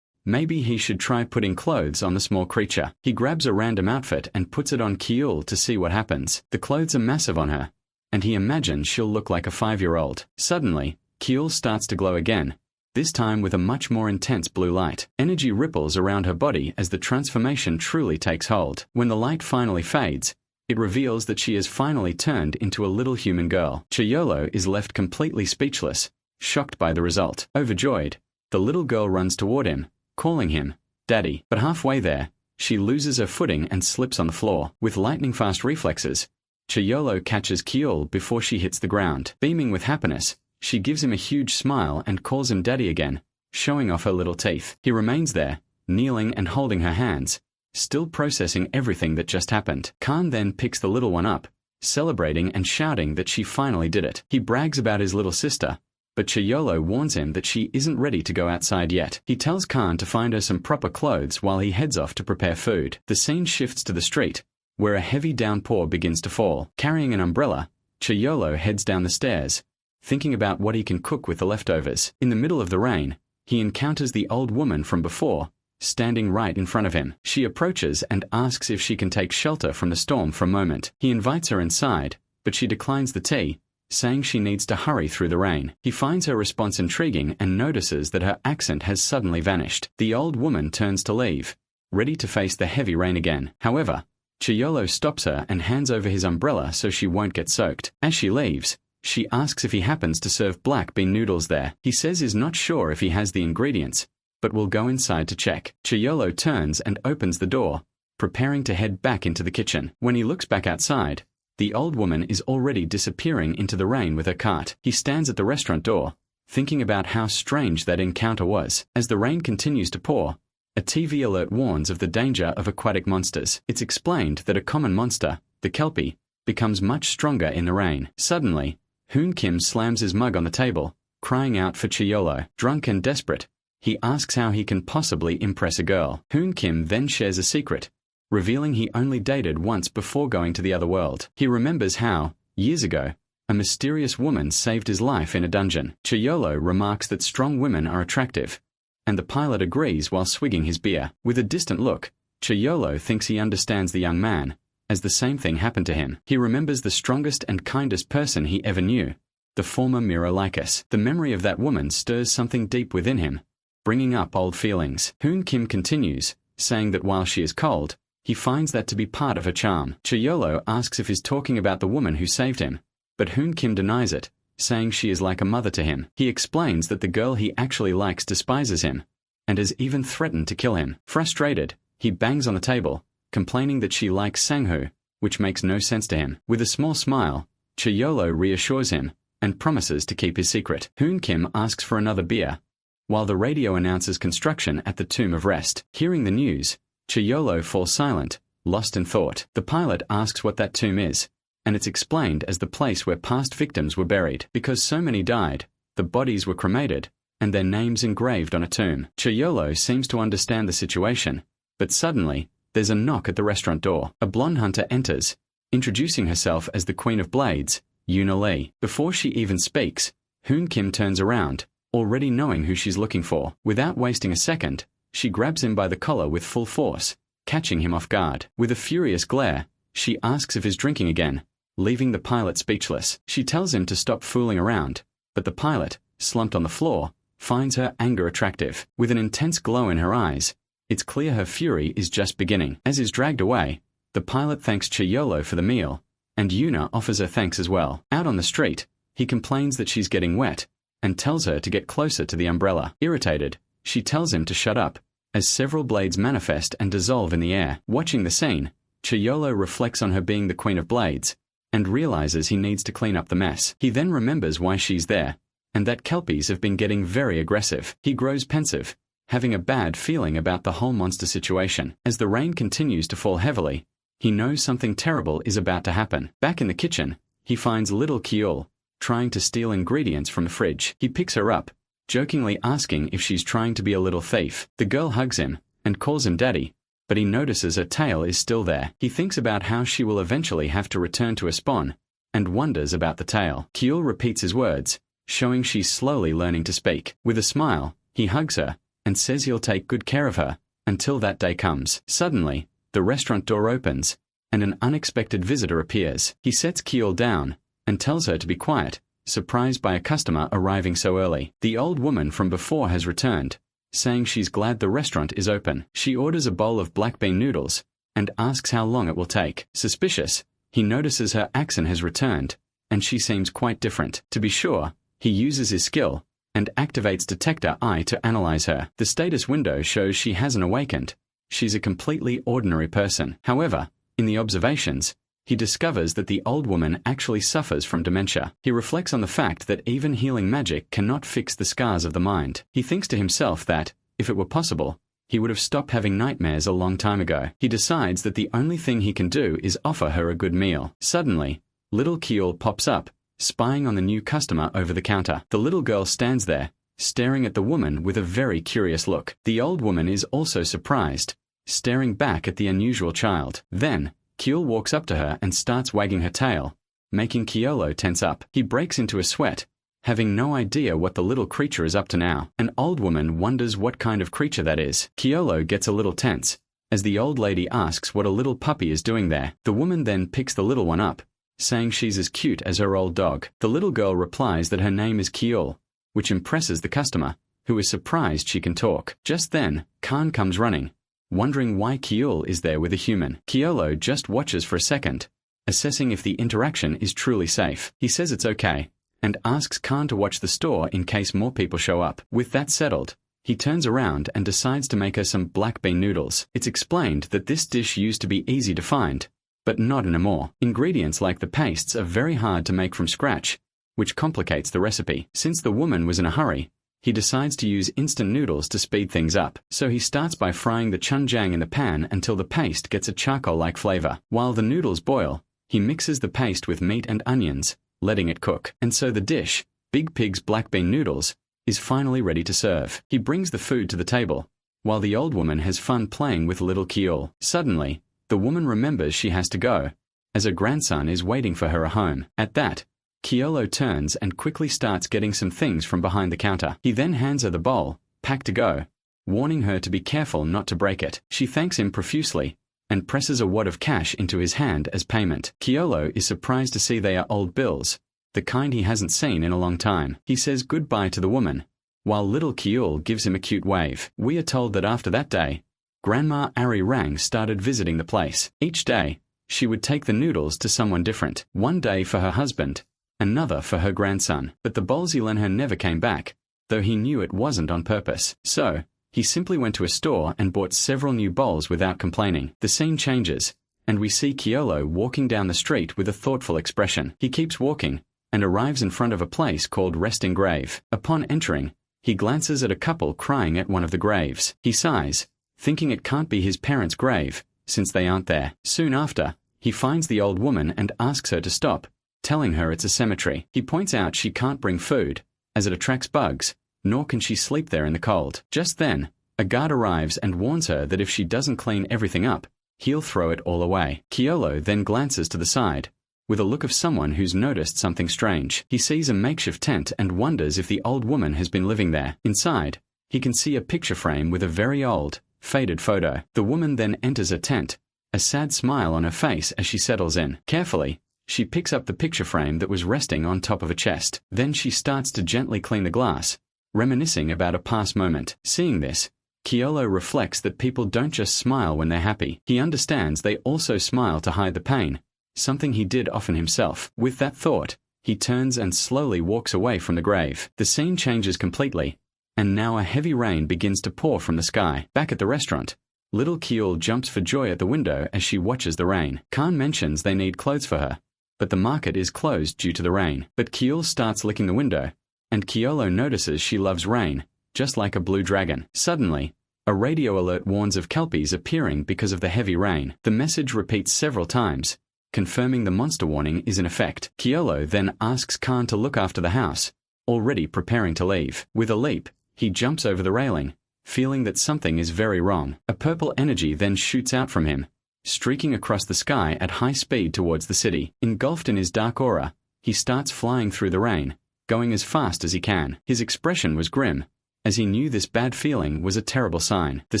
Maybe he should try putting clothes on the small creature. He grabs a random outfit and puts it on Kyeol to see what happens. The clothes are massive on her, and he imagines she'll look like a 5-year-old. Suddenly, Kyeol starts to glow again, this time with a much more intense blue light. Energy ripples around her body as the transformation truly takes hold. When the light finally fades, it reveals that she has finally turned into a little human girl. Chaeyeolo is left completely speechless, shocked by the result. Overjoyed, the little girl runs toward him, calling him Daddy. But halfway there, she loses her footing and slips on the floor. With lightning-fast reflexes, Chaeyeolo catches Kyeol before she hits the ground. Beaming with happiness, she gives him a huge smile and calls him Daddy again, showing off her little teeth. He remains there, kneeling and holding her hands, still processing everything that just happened. Khan then picks the little one up, celebrating and shouting that she finally did it. He brags about his little sister, but Chaeyeolo warns him that she isn't ready to go outside yet. He tells Khan to find her some proper clothes while he heads off to prepare food. The scene shifts to the street, where a heavy downpour begins to fall. Carrying an umbrella, Chaeyeolo heads down the stairs, thinking about what he can cook with the leftovers. In the middle of the rain, he encounters the old woman from before, standing right in front of him. She approaches and asks if she can take shelter from the storm for a moment. He invites her inside, but she declines the tea, saying she needs to hurry through the rain. He finds her response intriguing and notices that her accent has suddenly vanished. The old woman turns to leave, ready to face the heavy rain again. However, Chaeyeolo stops her and hands over his umbrella so she won't get soaked. As she leaves, she asks if he happens to serve black bean noodles there. He says he's not sure if he has the ingredients, but will go inside to check. Chaeyeolo turns and opens the door, preparing to head back into the kitchen. When he looks back outside, the old woman is already disappearing into the rain with her cart. He stands at the restaurant door, thinking about how strange that encounter was. As the rain continues to pour, a TV alert warns of the danger of aquatic monsters. It's explained that a common monster, the kelpie, becomes much stronger in the rain. Suddenly, Hoon Kim slams his mug on the table, crying out for Chaeyeolo. Drunk and desperate, he asks how he can possibly impress a girl. Hoon Kim then shares a secret, revealing he only dated once before going to the other world. He remembers how, years ago, a mysterious woman saved his life in a dungeon. Chaeyeolo remarks that strong women are attractive, and the pilot agrees while swigging his beer. With a distant look, Chaeyeolo thinks he understands the young man, as the same thing happened to him. He remembers the strongest and kindest person he ever knew, the former Miro Lycus. The memory of that woman stirs something deep within him, bringing up old feelings. Hoon Kim continues, saying that while she is cold, he finds that to be part of her charm. Chaeyeolo asks if he's talking about the woman who saved him, but Hoon Kim denies it, saying she is like a mother to him. He explains that the girl he actually likes despises him, and has even threatened to kill him. Frustrated, he bangs on the table, complaining that she likes Sanghu, which makes no sense to him. With a small smile, Chaeyeolo reassures him, and promises to keep his secret. Hoon Kim asks for another beer, while the radio announces construction at the Tomb of Rest. Hearing the news, Chaeyeolo falls silent, lost in thought. The pilot asks what that tomb is, and it's explained as the place where past victims were buried. Because so many died, the bodies were cremated, and their names engraved on a tomb. Yahello seems to understand the situation, but suddenly, there's a knock at the restaurant door. A blonde hunter enters, introducing herself as the Queen of Blades, Yuna Lee. Before she even speaks, Hoon Kim turns around, already knowing who she's looking for. Without wasting a second, she grabs him by the collar with full force, catching him off guard. With a furious glare, she asks if he's drinking again, leaving the pilot speechless. She tells him to stop fooling around, but the pilot, slumped on the floor, finds her anger attractive. With an intense glow in her eyes, it's clear her fury is just beginning. As is dragged away, the pilot thanks Yahello for the meal, and Yuna offers her thanks as well. Out on the street, he complains that she's getting wet, and tells her to get closer to the umbrella. Irritated, she tells him to shut up, as several blades manifest and dissolve in the air. Watching the scene, Yahello reflects on her being the Queen of Blades, and realizes he needs to clean up the mess. He then remembers why she's there, and that kelpies have been getting very aggressive. He grows pensive, having a bad feeling about the whole monster situation. As the rain continues to fall heavily, he knows something terrible is about to happen. Back in the kitchen, he finds little Kyul, trying to steal ingredients from the fridge. He picks her up, jokingly asking if she's trying to be a little thief. The girl hugs him, and calls him daddy, but he notices her tail is still there. He thinks about how she will eventually have to return to a spawn, and wonders about the tail. Kyul repeats his words, showing she's slowly learning to speak. With a smile, he hugs her, and says he'll take good care of her, until that day comes. Suddenly, the restaurant door opens, and an unexpected visitor appears. He sets Kyul down, and tells her to be quiet, surprised by a customer arriving so early. The old woman from before has returned, saying she's glad the restaurant is open. She orders a bowl of black bean noodles, and asks how long it will take. Suspicious, he notices her accent has returned, and she seems quite different. To be sure, he uses his skill, and activates Detector Eye to analyze her. The status window shows she hasn't awakened. She's a completely ordinary person. However, in the observations, he discovers that the old woman actually suffers from dementia. He reflects on the fact that even healing magic cannot fix the scars of the mind. He thinks to himself that, if it were possible, he would have stopped having nightmares a long time ago. He decides that the only thing he can do is offer her a good meal. Suddenly, little Kyul pops up, spying on the new customer over the counter. The little girl stands there, staring at the woman with a very curious look. The old woman is also surprised, staring back at the unusual child. Then, Kyul walks up to her and starts wagging her tail, making Yahello tense up. He breaks into a sweat, having no idea what the little creature is up to now. An old woman wonders what kind of creature that is. Yahello gets a little tense, as the old lady asks what a little puppy is doing there. The woman then picks the little one up, saying she's as cute as her old dog. The little girl replies that her name is Kyul, which impresses the customer, who is surprised she can talk. Just then, Khan comes running, wondering why Kyul is there with a human. Yahello just watches for a second, assessing if the interaction is truly safe. He says it's okay, and asks Khan to watch the store in case more people show up. With that settled, he turns around and decides to make her some black bean noodles. It's explained that this dish used to be easy to find, but not anymore. Ingredients like the pastes are very hard to make from scratch, which complicates the recipe. Since the woman was in a hurry, he decides to use instant noodles to speed things up. So he starts by frying the chunjang in the pan until the paste gets a charcoal-like flavor. While the noodles boil, he mixes the paste with meat and onions, letting it cook. And so the dish, Big Pig's black bean noodles, is finally ready to serve. He brings the food to the table, while the old woman has fun playing with little Kyul. Suddenly, the woman remembers she has to go, as her grandson is waiting for her at home. At that, Yahello turns and quickly starts getting some things from behind the counter. He then hands her the bowl, packed to go, warning her to be careful not to break it. She thanks him profusely, and presses a wad of cash into his hand as payment. Yahello is surprised to see they are old bills, the kind he hasn't seen in a long time. He says goodbye to the woman, while little Kyul gives him a cute wave. We are told that after that day, Grandma Ari Rang started visiting the place. Each day, she would take the noodles to someone different. One day for her husband, another for her grandson. But the bowls he lent her never came back, though he knew it wasn't on purpose. So, he simply went to a store and bought several new bowls without complaining. The scene changes, and we see Yahello walking down the street with a thoughtful expression. He keeps walking, and arrives in front of a place called Resting Grave. Upon entering, he glances at a couple crying at one of the graves. He sighs, thinking it can't be his parents' grave, since they aren't there. Soon after, He finds the old woman and asks her to stop, telling her it's a cemetery. He points out she can't bring food, as it attracts bugs, nor can she sleep there in the cold. Just then, a guard arrives and warns her that if she doesn't clean everything up, he'll throw it all away. Yahello then glances to the side, with a look of someone who's noticed something strange. He sees a makeshift tent and wonders if the old woman has been living there. Inside, he can see a picture frame with a very old, faded photo. The woman then enters a tent, a sad smile on her face as she settles in. Carefully, she picks up the picture frame that was resting on top of a chest. Then she starts to gently clean the glass, reminiscing about a past moment. Seeing this, Yahello reflects that people don't just smile when they're happy. He understands they also smile to hide the pain, something he did often himself. With that thought, he turns and slowly walks away from the grave. The scene changes completely, and now a heavy rain begins to pour from the sky. Back at the restaurant, little Kiul jumps for joy at the window as she watches the rain. Khan mentions they need clothes for her, but the market is closed due to the rain. But Kiul starts licking the window, and Yahello notices she loves rain, just like a blue dragon. Suddenly, a radio alert warns of kelpies appearing because of the heavy rain. The message repeats several times, confirming the monster warning is in effect. Yahello then asks Khan to look after the house, already preparing to leave. With a leap, he jumps over the railing, feeling that something is very wrong. A purple energy then shoots out from him, streaking across the sky at high speed towards the city. Engulfed in his dark aura, he starts flying through the rain, going as fast as he can. His expression was grim, as he knew this bad feeling was a terrible sign. The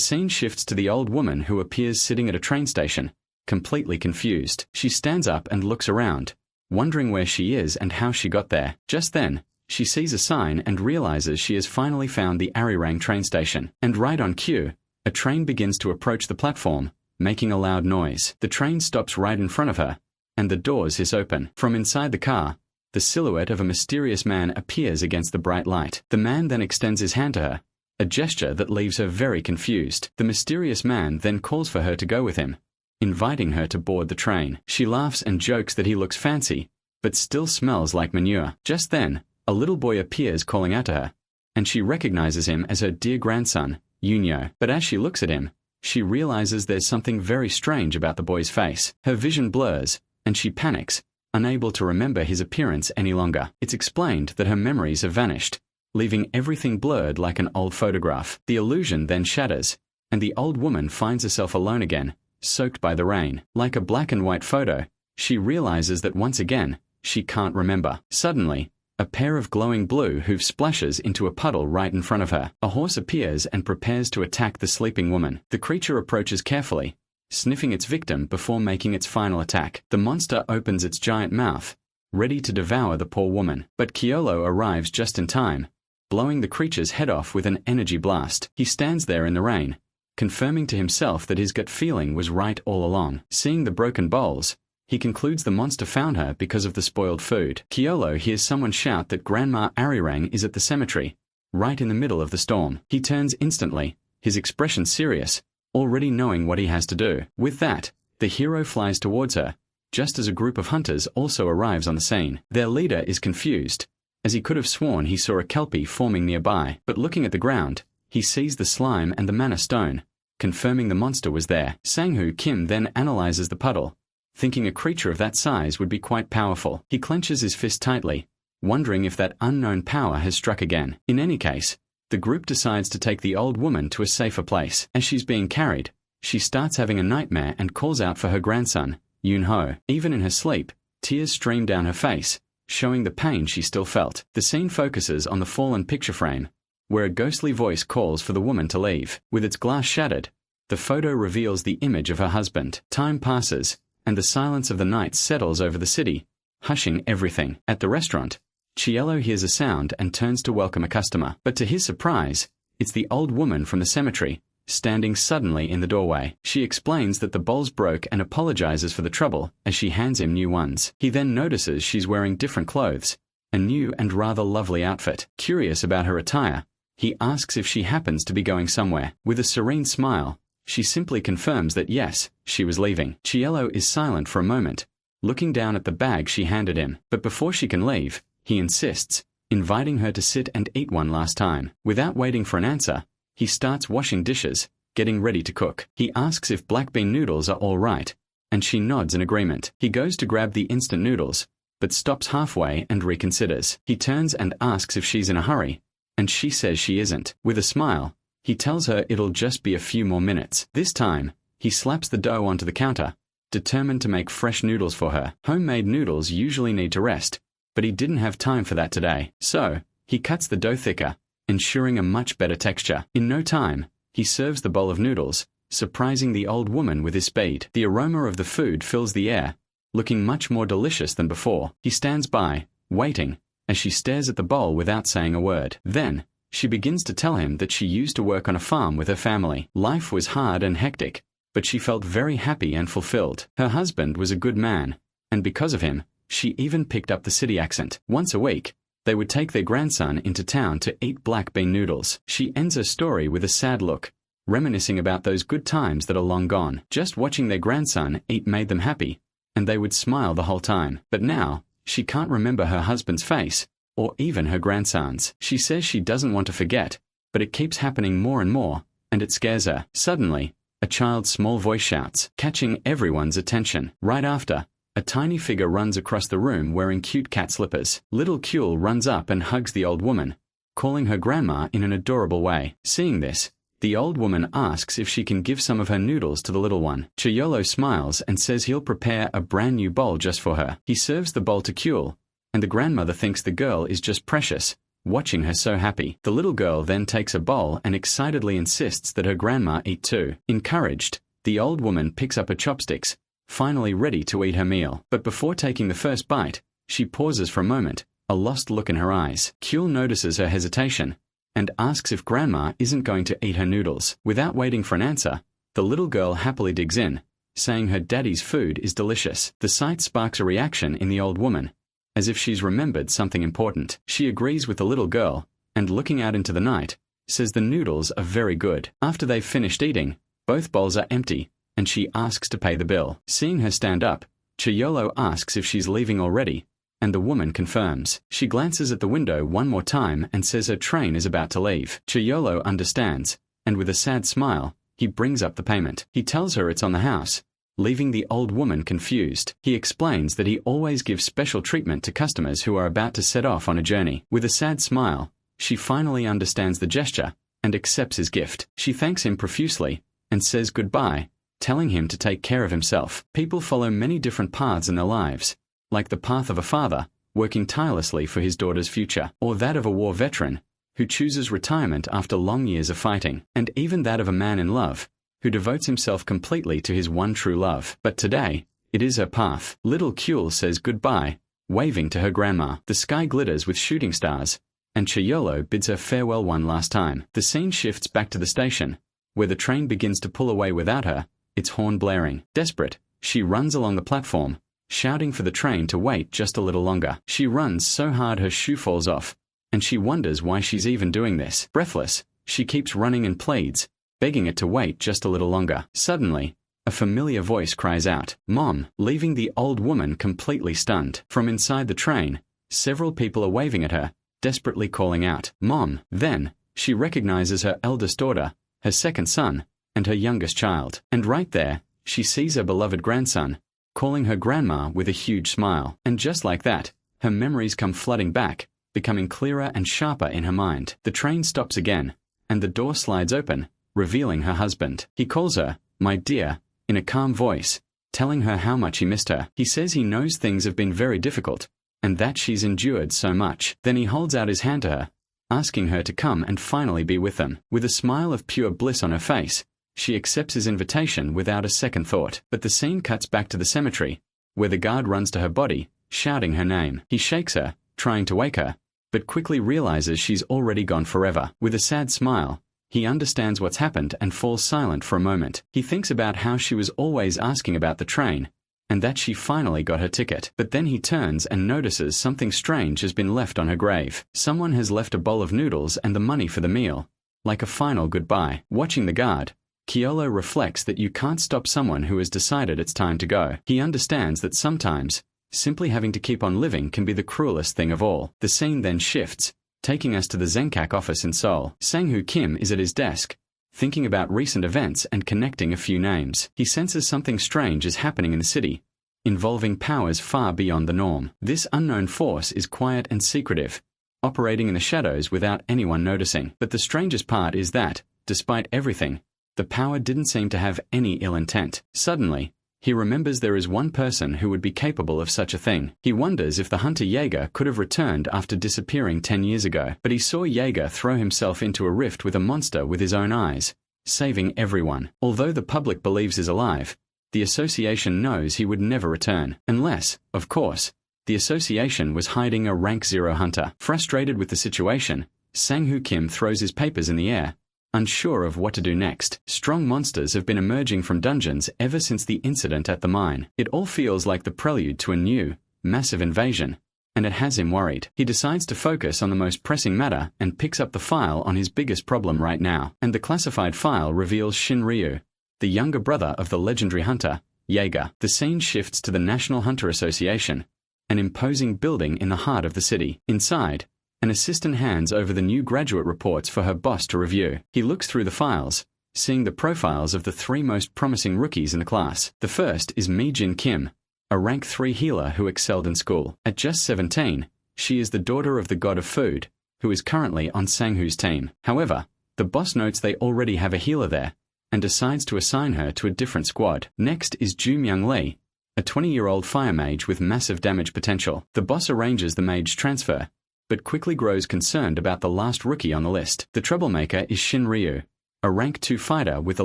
scene shifts to the old woman who appears sitting at a train station, completely confused. She stands up and looks around, wondering where she is and how she got there. Just then, she sees a sign and realizes she has finally found the Arirang train station. And right on cue, a train begins to approach the platform, making a loud noise. The train stops right in front of her, and the doors hiss open. From inside the car, the silhouette of a mysterious man appears against the bright light. The man then extends his hand to her, a gesture that leaves her very confused. The mysterious man then calls for her to go with him, inviting her to board the train. She laughs and jokes that he looks fancy, but still smells like manure. Just then, a little boy appears calling out to her, and she recognizes him as her dear grandson, Yunyo. But as she looks at him, she realizes there's something very strange about the boy's face. Her vision blurs, and she panics, unable to remember his appearance any longer. It's explained that her memories have vanished, leaving everything blurred like an old photograph. The illusion then shatters, and the old woman finds herself alone again, soaked by the rain. Like a black and white photo, she realizes that once again, she can't remember. Suddenly, a pair of glowing blue hooves splashes into a puddle right in front of her. A horse appears and prepares to attack the sleeping woman. The creature approaches carefully, sniffing its victim before making its final attack. The monster opens its giant mouth, ready to devour the poor woman. But Yahello arrives just in time, blowing the creature's head off with an energy blast. He stands there in the rain, confirming to himself that his gut feeling was right all along. Seeing the broken bowls, he concludes the monster found her because of the spoiled food. Yahello hears someone shout that Grandma Arirang is at the cemetery, right in the middle of the storm. He turns instantly, his expression serious, already knowing what he has to do. With that, the hero flies towards her, just as a group of hunters also arrives on the scene. Their leader is confused, as he could have sworn he saw a kelpie forming nearby. But looking at the ground, he sees the slime and the mana stone, confirming the monster was there. Sanghu Kim then analyzes the puddle, thinking a creature of that size would be quite powerful. He clenches his fist tightly, wondering if that unknown power has struck again. In any case, the group decides to take the old woman to a safer place. As she's being carried, she starts having a nightmare and calls out for her grandson, Yunho. Even in her sleep, tears stream down her face, showing the pain she still felt. The scene focuses on the fallen picture frame, where a ghostly voice calls for the woman to leave. With its glass shattered, the photo reveals the image of her husband. Time passes, and the silence of the night settles over the city, hushing everything. At the restaurant, Yahello hears a sound and turns to welcome a customer. But to his surprise, it's the old woman from the cemetery, standing suddenly in the doorway. She explains that the bowls broke and apologizes for the trouble as she hands him new ones. He then notices she's wearing different clothes, a new and rather lovely outfit. Curious about her attire, he asks if she happens to be going somewhere. With a serene smile, she simply confirms that yes, she was leaving. Yahello is silent for a moment, looking down at the bag she handed him. But before she can leave, he insists, inviting her to sit and eat one last time. Without waiting for an answer, he starts washing dishes, getting ready to cook. He asks if black bean noodles are all right, and she nods in agreement. He goes to grab the instant noodles, but stops halfway and reconsiders. He turns and asks if she's in a hurry, and she says she isn't. With a smile, he tells her it'll just be a few more minutes. This time, he slaps the dough onto the counter, determined to make fresh noodles for her. Homemade noodles usually need to rest, but he didn't have time for that today. So, he cuts the dough thicker, ensuring a much better texture. In no time, he serves the bowl of noodles, surprising the old woman with his speed. The aroma of the food fills the air, looking much more delicious than before. He stands by, waiting, as she stares at the bowl without saying a word. Then, she begins to tell him that she used to work on a farm with her family. Life was hard and hectic, but she felt very happy and fulfilled. Her husband was a good man, and because of him, she even picked up the city accent. Once a week, they would take their grandson into town to eat black bean noodles. She ends her story with a sad look, reminiscing about those good times that are long gone. Just watching their grandson eat made them happy, and they would smile the whole time. But now, she can't remember her husband's face, or even her grandson's. She says she doesn't want to forget, but it keeps happening more and more, and it scares her. Suddenly, a child's small voice shouts, catching everyone's attention. Right after, a tiny figure runs across the room wearing cute cat slippers. Little Kyul runs up and hugs the old woman, calling her grandma in an adorable way. Seeing this, the old woman asks if she can give some of her noodles to the little one. Yahello smiles and says he'll prepare a brand new bowl just for her. He serves the bowl to Kyul, and the grandmother thinks the girl is just precious, watching her so happy. The little girl then takes a bowl and excitedly insists that her grandma eat too. Encouraged, the old woman picks up her chopsticks, finally ready to eat her meal. But before taking the first bite, she pauses for a moment, a lost look in her eyes. Kyul notices her hesitation, and asks if grandma isn't going to eat her noodles. Without waiting for an answer, the little girl happily digs in, saying her daddy's food is delicious. The sight sparks a reaction in the old woman, as if she's remembered something important. She agrees with the little girl, and looking out into the night, says the noodles are very good. After they've finished eating, both bowls are empty, and she asks to pay the bill. Seeing her stand up, Yahello asks if she's leaving already, and the woman confirms. She glances at the window one more time and says her train is about to leave. Yahello understands, and with a sad smile, he brings up the payment. He tells her it's on the house, leaving the old woman confused. He explains that he always gives special treatment to customers who are about to set off on a journey. With a sad smile, she finally understands the gesture and accepts his gift. She thanks him profusely and says goodbye, telling him to take care of himself. People follow many different paths in their lives, like the path of a father working tirelessly for his daughter's future, or that of a war veteran who chooses retirement after long years of fighting, and even that of a man in love who devotes himself completely to his one true love. But today, it is her path. Little Kyul says goodbye, waving to her grandma. The sky glitters with shooting stars, and Yahello bids her farewell one last time. The scene shifts back to the station, where the train begins to pull away without her, its horn blaring. Desperate, she runs along the platform, shouting for the train to wait just a little longer. She runs so hard her shoe falls off, and she wonders why she's even doing this. Breathless, she keeps running and pleads, begging it to wait just a little longer. Suddenly, a familiar voice cries out, "Mom," leaving the old woman completely stunned. From inside the train, several people are waving at her, desperately calling out, "Mom." Then, she recognizes her eldest daughter, her second son, and her youngest child. And right there, she sees her beloved grandson, calling her grandma with a huge smile. And just like that, her memories come flooding back, becoming clearer and sharper in her mind. The train stops again, and the door slides open, revealing her husband. He calls her, "My dear," in a calm voice, telling her how much he missed her. He says he knows things have been very difficult, and that she's endured so much. Then he holds out his hand to her, asking her to come and finally be with them. With a smile of pure bliss on her face, she accepts his invitation without a second thought. But the scene cuts back to the cemetery, where the guard runs to her body, shouting her name. He shakes her, trying to wake her, but quickly realizes she's already gone forever. With a sad smile, he understands what's happened and falls silent for a moment. He thinks about how she was always asking about the train, and that she finally got her ticket. But then he turns and notices something strange has been left on her grave. Someone has left a bowl of noodles and the money for the meal, like a final goodbye. Watching the guard, Yahello reflects that you can't stop someone who has decided it's time to go. He understands that sometimes, simply having to keep on living can be the cruelest thing of all. The scene then shifts, taking us to the Zenkak office in Seoul. Sang-Hoo Kim is at his desk, thinking about recent events and connecting a few names. He senses something strange is happening in the city, involving powers far beyond the norm. This unknown force is quiet and secretive, operating in the shadows without anyone noticing. But the strangest part is that, despite everything, the power didn't seem to have any ill intent. Suddenly, he remembers there is one person who would be capable of such a thing. He wonders if the hunter Jaeger could have returned after disappearing 10 years ago. But he saw Jaeger throw himself into a rift with a monster with his own eyes, saving everyone. Although the public believes he's alive, the association knows he would never return. Unless, of course, the association was hiding a rank 0 hunter. Frustrated with the situation, Sang-Hoo Kim throws his papers in the air, unsure of what to do next. Strong monsters have been emerging from dungeons ever since the incident at the mine. It all feels like the prelude to a new, massive invasion, and it has him worried. He decides to focus on the most pressing matter and picks up the file on his biggest problem right now. And the classified file reveals Shin Ryu, the younger brother of the legendary hunter, Jaeger. The scene shifts to the National Hunter Association, an imposing building in the heart of the city. Inside, an assistant hands over the new graduate reports for her boss to review. He looks through the files, seeing the profiles of the 3 most promising rookies in the class. The first is Mi-Jin Kim, a rank 3 healer who excelled in school. At just 17, she is the daughter of the god of food, who is currently on Sang-Hoo's team. However, the boss notes they already have a healer there, and decides to assign her to a different squad. Next is Ju Myung Lee, a 20-year-old fire mage with massive damage potential. The boss arranges the mage transfer, but quickly grows concerned about the last rookie on the list. The troublemaker is Shin Ryu, a rank 2 fighter with a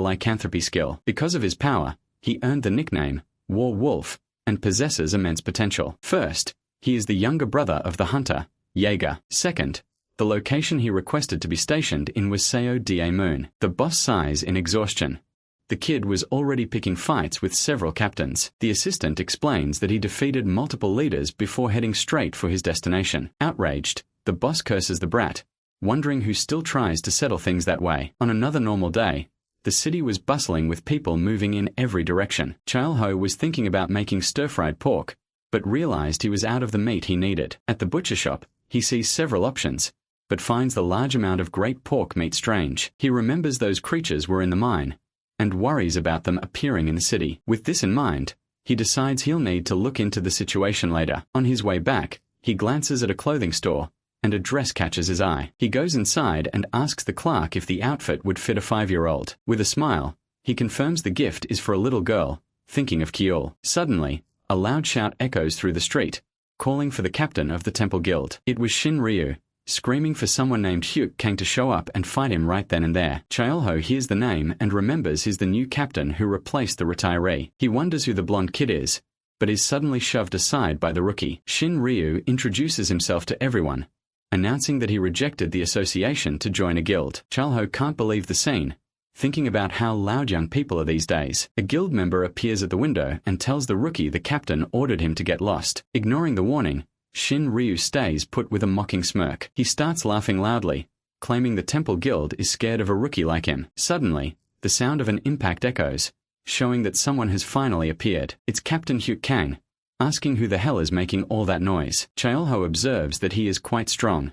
lycanthropy skill. Because of his power, he earned the nickname War Wolf and possesses immense potential. First, he is the younger brother of the hunter, Jaeger. Second, the location he requested to be stationed in was Seo Da Moon. The boss sighs in exhaustion. The kid was already picking fights with several captains. The assistant explains that he defeated multiple leaders before heading straight for his destination. Outraged, the boss curses the brat, wondering who still tries to settle things that way. On another normal day, the city was bustling with people moving in every direction. Chail-ho was thinking about making stir-fried pork, but realized he was out of the meat he needed. At the butcher shop, he sees several options, but finds the large amount of great pork meat strange. He remembers those creatures were in the mine, and worries about them appearing in the city. With this in mind, he decides he'll need to look into the situation later. On his way back, he glances at a clothing store, and a dress catches his eye. He goes inside and asks the clerk if the outfit would fit a 5-year-old. With a smile, he confirms the gift is for a little girl, thinking of Kyul. Suddenly, a loud shout echoes through the street, calling for the captain of the Temple Guild. It was Shin Ryu, screaming for someone named Hyuk Kang to show up and fight him right then and there. Chail-ho hears the name and remembers he's the new captain who replaced the retiree. He wonders who the blonde kid is, but is suddenly shoved aside by the rookie. Shin Ryu introduces himself to everyone, announcing that he rejected the association to join a guild. Chail-ho can't believe the scene, thinking about how loud young people are these days. A guild member appears at the window and tells the rookie the captain ordered him to get lost. Ignoring the warning, Shin Ryu stays put with a mocking smirk. He starts laughing loudly, claiming the Temple Guild is scared of a rookie like him. Suddenly, the sound of an impact echoes, showing that someone has finally appeared. It's Captain Hyuk Kang, asking who the hell is making all that noise. Chail-ho observes that he is quite strong.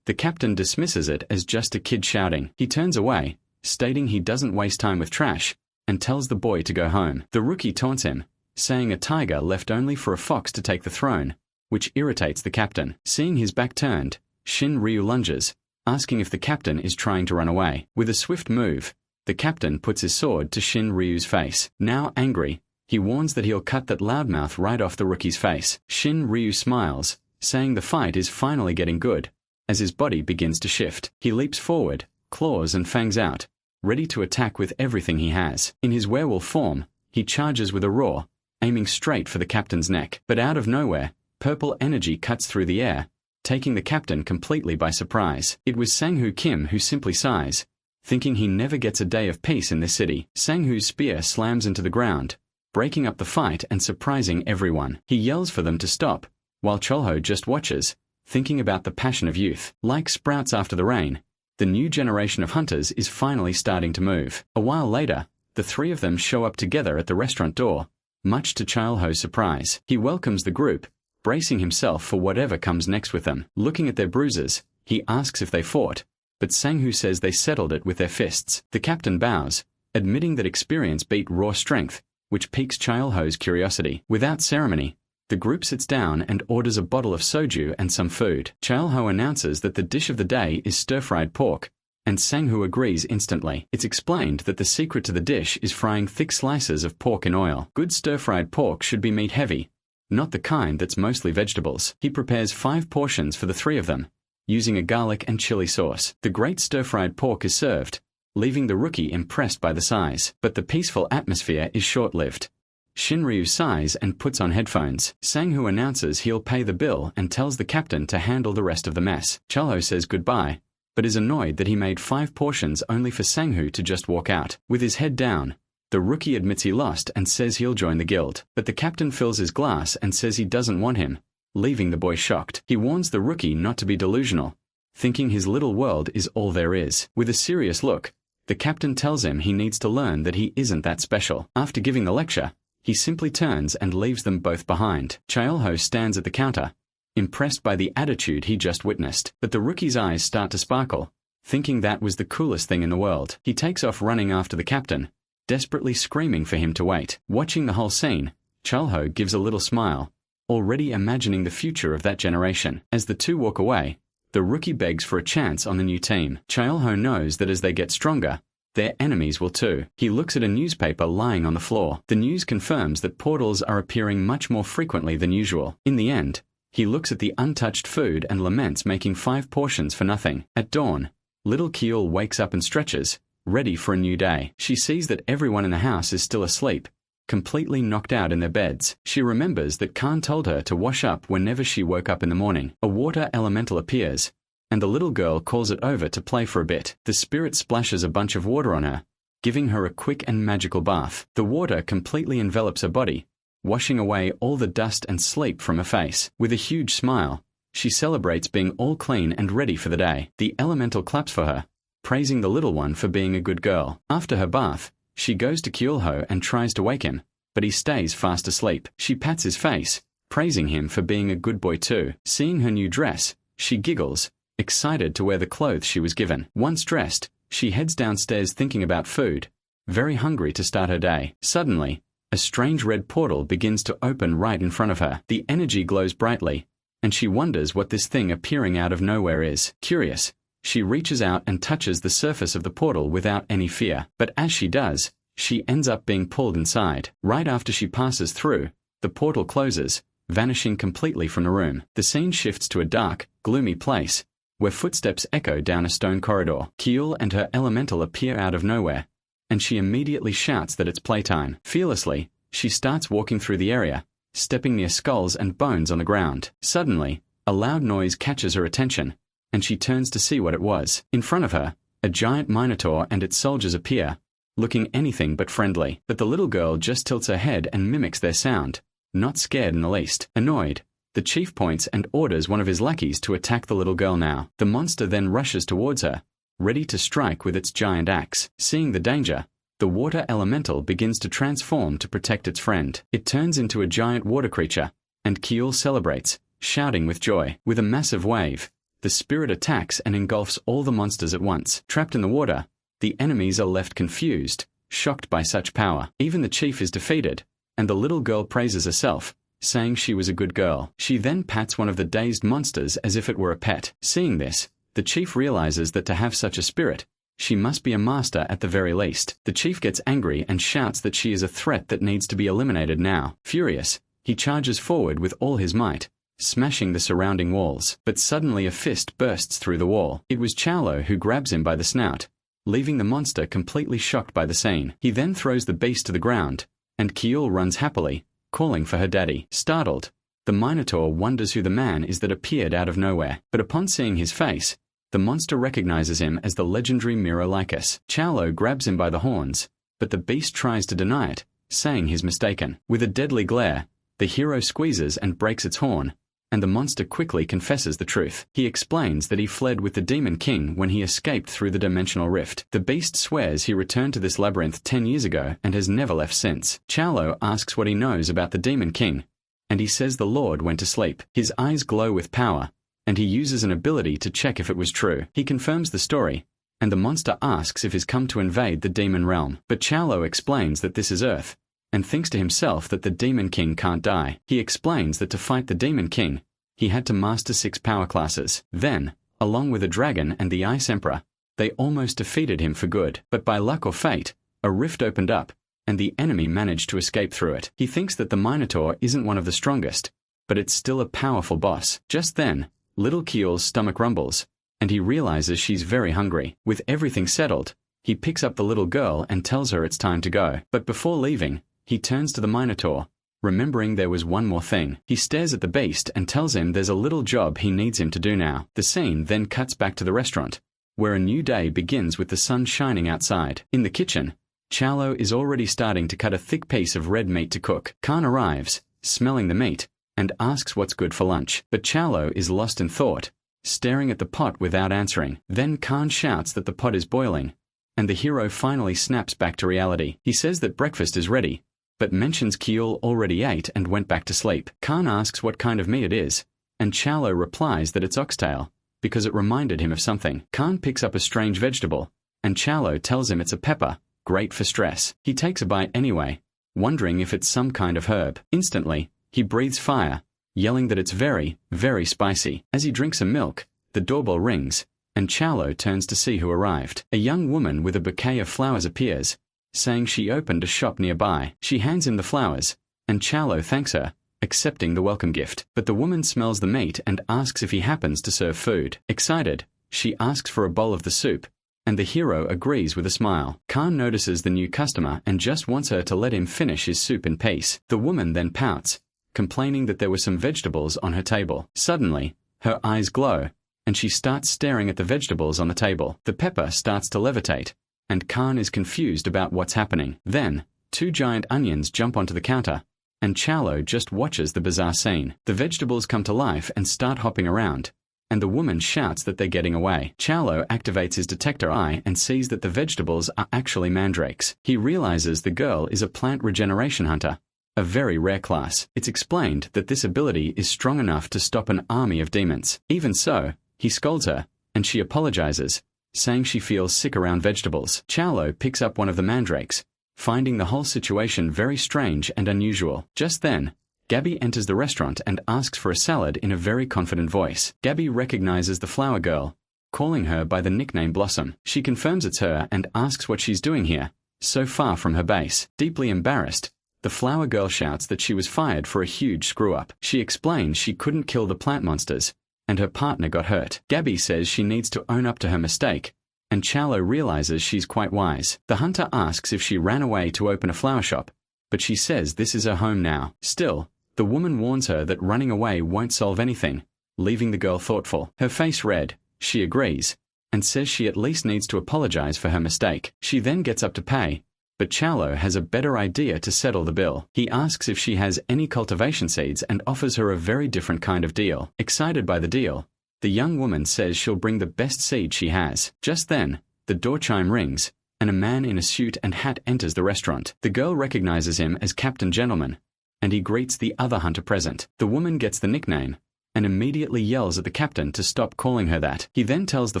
The captain dismisses it as just a kid shouting. He turns away, stating he doesn't waste time with trash, and tells the boy to go home. The rookie taunts him, saying a tiger left only for a fox to take the throne, which irritates the captain. Seeing his back turned, Shin Ryu lunges, asking if the captain is trying to run away. With a swift move, the captain puts his sword to Shin Ryu's face. Now angry, he warns that he'll cut that loudmouth right off the rookie's face. Shin Ryu smiles, saying the fight is finally getting good. As his body begins to shift, he leaps forward, claws and fangs out, ready to attack with everything he has. In his werewolf form, he charges with a roar, aiming straight for the captain's neck. But out of nowhere, purple energy cuts through the air, taking the captain completely by surprise. It was Sang-Hoo Kim who simply sighs, thinking he never gets a day of peace in this city. Sang-Hoo's spear slams into the ground, breaking up the fight and surprising everyone. He yells for them to stop, while Chail-ho just watches, thinking about the passion of youth. Like sprouts after the rain, the new generation of hunters is finally starting to move. A while later, the 3 of them show up together at the restaurant door, much to Chail-ho's surprise. He welcomes the group, bracing himself for whatever comes next with them. Looking at their bruises, he asks if they fought, but Sanghu says they settled it with their fists. The captain bows, admitting that experience beat raw strength, which piques Yahello's curiosity. Without ceremony, the group sits down and orders a bottle of soju and some food. Yahello announces that the dish of the day is stir-fried pork, and Sanghu agrees instantly. It's explained that the secret to the dish is frying thick slices of pork in oil. Good stir-fried pork should be meat-heavy, not the kind that's mostly vegetables. He prepares 5 portions for the 3 of them, using a garlic and chili sauce. The great stir-fried pork is served, leaving the rookie impressed by the size. But the peaceful atmosphere is short-lived. Shinryu sighs and puts on headphones. Sanghu announces he'll pay the bill and tells the captain to handle the rest of the mess. Yahello says goodbye, but is annoyed that he made 5 portions only for Sanghu to just walk out. With his head down, the rookie admits he lost and says he'll join the guild. But the captain fills his glass and says he doesn't want him, leaving the boy shocked. He warns the rookie not to be delusional, thinking his little world is all there is. With a serious look, the captain tells him he needs to learn that he isn't that special. After giving the lecture, he simply turns and leaves them both behind. Yahello stands at the counter, impressed by the attitude he just witnessed. But the rookie's eyes start to sparkle, thinking that was the coolest thing in the world. He takes off running after the captain, desperately screaming for him to wait. Watching the whole scene, Yahello gives a little smile, already imagining the future of that generation. As the two walk away, the rookie begs for a chance on the new team. Yahello knows that as they get stronger, their enemies will too. He looks at a newspaper lying on the floor. The news confirms that portals are appearing much more frequently than usual. In the end, he looks at the untouched food and laments making 5 portions for nothing. At dawn, little Kiel wakes up and stretches, ready for a new day. She sees that everyone in the house is still asleep, completely knocked out in their beds. She remembers that Khan told her to wash up whenever she woke up in the morning. A water elemental appears, and the little girl calls it over to play for a bit. The spirit splashes a bunch of water on her, giving her a quick and magical bath. The water completely envelops her body, washing away all the dust and sleep from her face. With a huge smile, she celebrates being all clean and ready for the day. The elemental claps for her, praising the little one for being a good girl. After her bath, she goes to Kyulho and tries to wake him, but he stays fast asleep. She pats his face, praising him for being a good boy too. Seeing her new dress, she giggles, excited to wear the clothes she was given. Once dressed, she heads downstairs thinking about food, very hungry to start her day. Suddenly, a strange red portal begins to open right in front of her. The energy glows brightly, and she wonders what this thing appearing out of nowhere is. Curious, she reaches out and touches the surface of the portal without any fear. But as she does, she ends up being pulled inside. Right after she passes through, the portal closes, vanishing completely from the room. The scene shifts to a dark, gloomy place, where footsteps echo down a stone corridor. Kiel and her elemental appear out of nowhere, and she immediately shouts that it's playtime. Fearlessly, she starts walking through the area, stepping near skulls and bones on the ground. Suddenly, a loud noise catches her attention, and she turns to see what it was. In front of her, a giant minotaur and its soldiers appear, looking anything but friendly. But the little girl just tilts her head and mimics their sound, not scared in the least. Annoyed, the chief points and orders one of his lackeys to attack the little girl now. The monster then rushes towards her, ready to strike with its giant axe. Seeing the danger, the water elemental begins to transform to protect its friend. It turns into a giant water creature, and Kiel celebrates, shouting with joy. With a massive wave, the spirit attacks and engulfs all the monsters at once. Trapped in the water, the enemies are left confused, shocked by such power. Even the chief is defeated, and the little girl praises herself, saying she was a good girl. She then pats one of the dazed monsters as if it were a pet. Seeing this, the chief realizes that to have such a spirit, she must be a master at the very least. The chief gets angry and shouts that she is a threat that needs to be eliminated now. Furious, he charges forward with all his might, smashing the surrounding walls. But suddenly a fist bursts through the wall. It was Yahello who grabs him by the snout, leaving the monster completely shocked by the scene. He then throws the beast to the ground, and Kiel runs happily, calling for her daddy. Startled, the Minotaur wonders who the man is that appeared out of nowhere. But upon seeing his face, the monster recognizes him as the legendary Miro-Lycus. Yahello grabs him by the horns, but the beast tries to deny it, saying he's mistaken. With a deadly glare, the hero squeezes and breaks its horn, and the monster quickly confesses the truth. He explains that he fled with the Demon King when he escaped through the dimensional rift. The beast swears he returned to this labyrinth 10 years ago and has never left since. Yahello asks what he knows about the Demon King, and he says the Lord went to sleep. His eyes glow with power, and he uses an ability to check if it was true. He confirms the story, and the monster asks if he's come to invade the demon realm. But Yahello explains that this is Earth, and thinks to himself that the Demon King can't die. He explains that to fight the Demon King, he had to master 6 power classes. Then, along with a dragon and the Ice Emperor, they almost defeated him for good. But by luck or fate, a rift opened up, and the enemy managed to escape through it. He thinks that the Minotaur isn't one of the strongest, but it's still a powerful boss. Just then, little Keel's stomach rumbles, and he realizes she's very hungry. With everything settled, he picks up the little girl and tells her it's time to go. But before leaving, he turns to the Minotaur, remembering there was one more thing. He stares at the beast and tells him there's a little job he needs him to do now. The scene then cuts back to the restaurant, where a new day begins with the sun shining outside. In the kitchen, Yahello is already starting to cut a thick piece of red meat to cook. Khan arrives, smelling the meat, and asks what's good for lunch. But Yahello is lost in thought, staring at the pot without answering. Then Khan shouts that the pot is boiling, and the hero finally snaps back to reality. He says that breakfast is ready, but mentions Keel already ate and went back to sleep. Khan asks what kind of meat it is, and Yahello replies that it's oxtail, because it reminded him of something. Khan picks up a strange vegetable, and Yahello tells him it's a pepper, great for stress. He takes a bite anyway, wondering if it's some kind of herb. Instantly, he breathes fire, yelling that it's very, very spicy. As he drinks some milk, the doorbell rings, and Yahello turns to see who arrived. A young woman with a bouquet of flowers appears, saying she opened a shop nearby. She hands him the flowers, and Yahello thanks her, accepting the welcome gift. But the woman smells the meat and asks if he happens to serve food. Excited, she asks for a bowl of the soup, and the hero agrees with a smile. Khan notices the new customer and just wants her to let him finish his soup in peace. The woman then pouts, complaining that there were some vegetables on her table. Suddenly, her eyes glow, and she starts staring at the vegetables on the table. The pepper starts to levitate, and Khan is confused about what's happening. Then, 2 giant onions jump onto the counter, and Yahello just watches the bizarre scene. The vegetables come to life and start hopping around, and the woman shouts that they're getting away. Yahello activates his detector eye and sees that the vegetables are actually mandrakes. He realizes the girl is a plant regeneration hunter, a very rare class. It's explained that this ability is strong enough to stop an army of demons. Even so, he scolds her, and she apologizes, saying she feels sick around vegetables. Yahello picks up one of the mandrakes, finding the whole situation very strange and unusual. Just then, Gabby enters the restaurant and asks for a salad in a very confident voice. Gabby recognizes the flower girl, calling her by the nickname Blossom. She confirms it's her and asks what she's doing here, so far from her base. Deeply embarrassed, the flower girl shouts that she was fired for a huge screw-up. She explains she couldn't kill the plant monsters, and her partner got hurt. Gabby says she needs to own up to her mistake, and Yahello realizes she's quite wise. The hunter asks if she ran away to open a flower shop, but she says this is her home now. Still, the woman warns her that running away won't solve anything, leaving the girl thoughtful. Her face red, she agrees, and says she at least needs to apologize for her mistake. She then gets up to pay, but Yahello has a better idea to settle the bill. He asks if she has any cultivation seeds and offers her a very different kind of deal. Excited by the deal, the young woman says she'll bring the best seed she has. Just then, the door chime rings, and a man in a suit and hat enters the restaurant. The girl recognizes him as Captain Gentleman, and he greets the other hunter present. The woman gets the nickname, and immediately yells at the captain to stop calling her that. He then tells the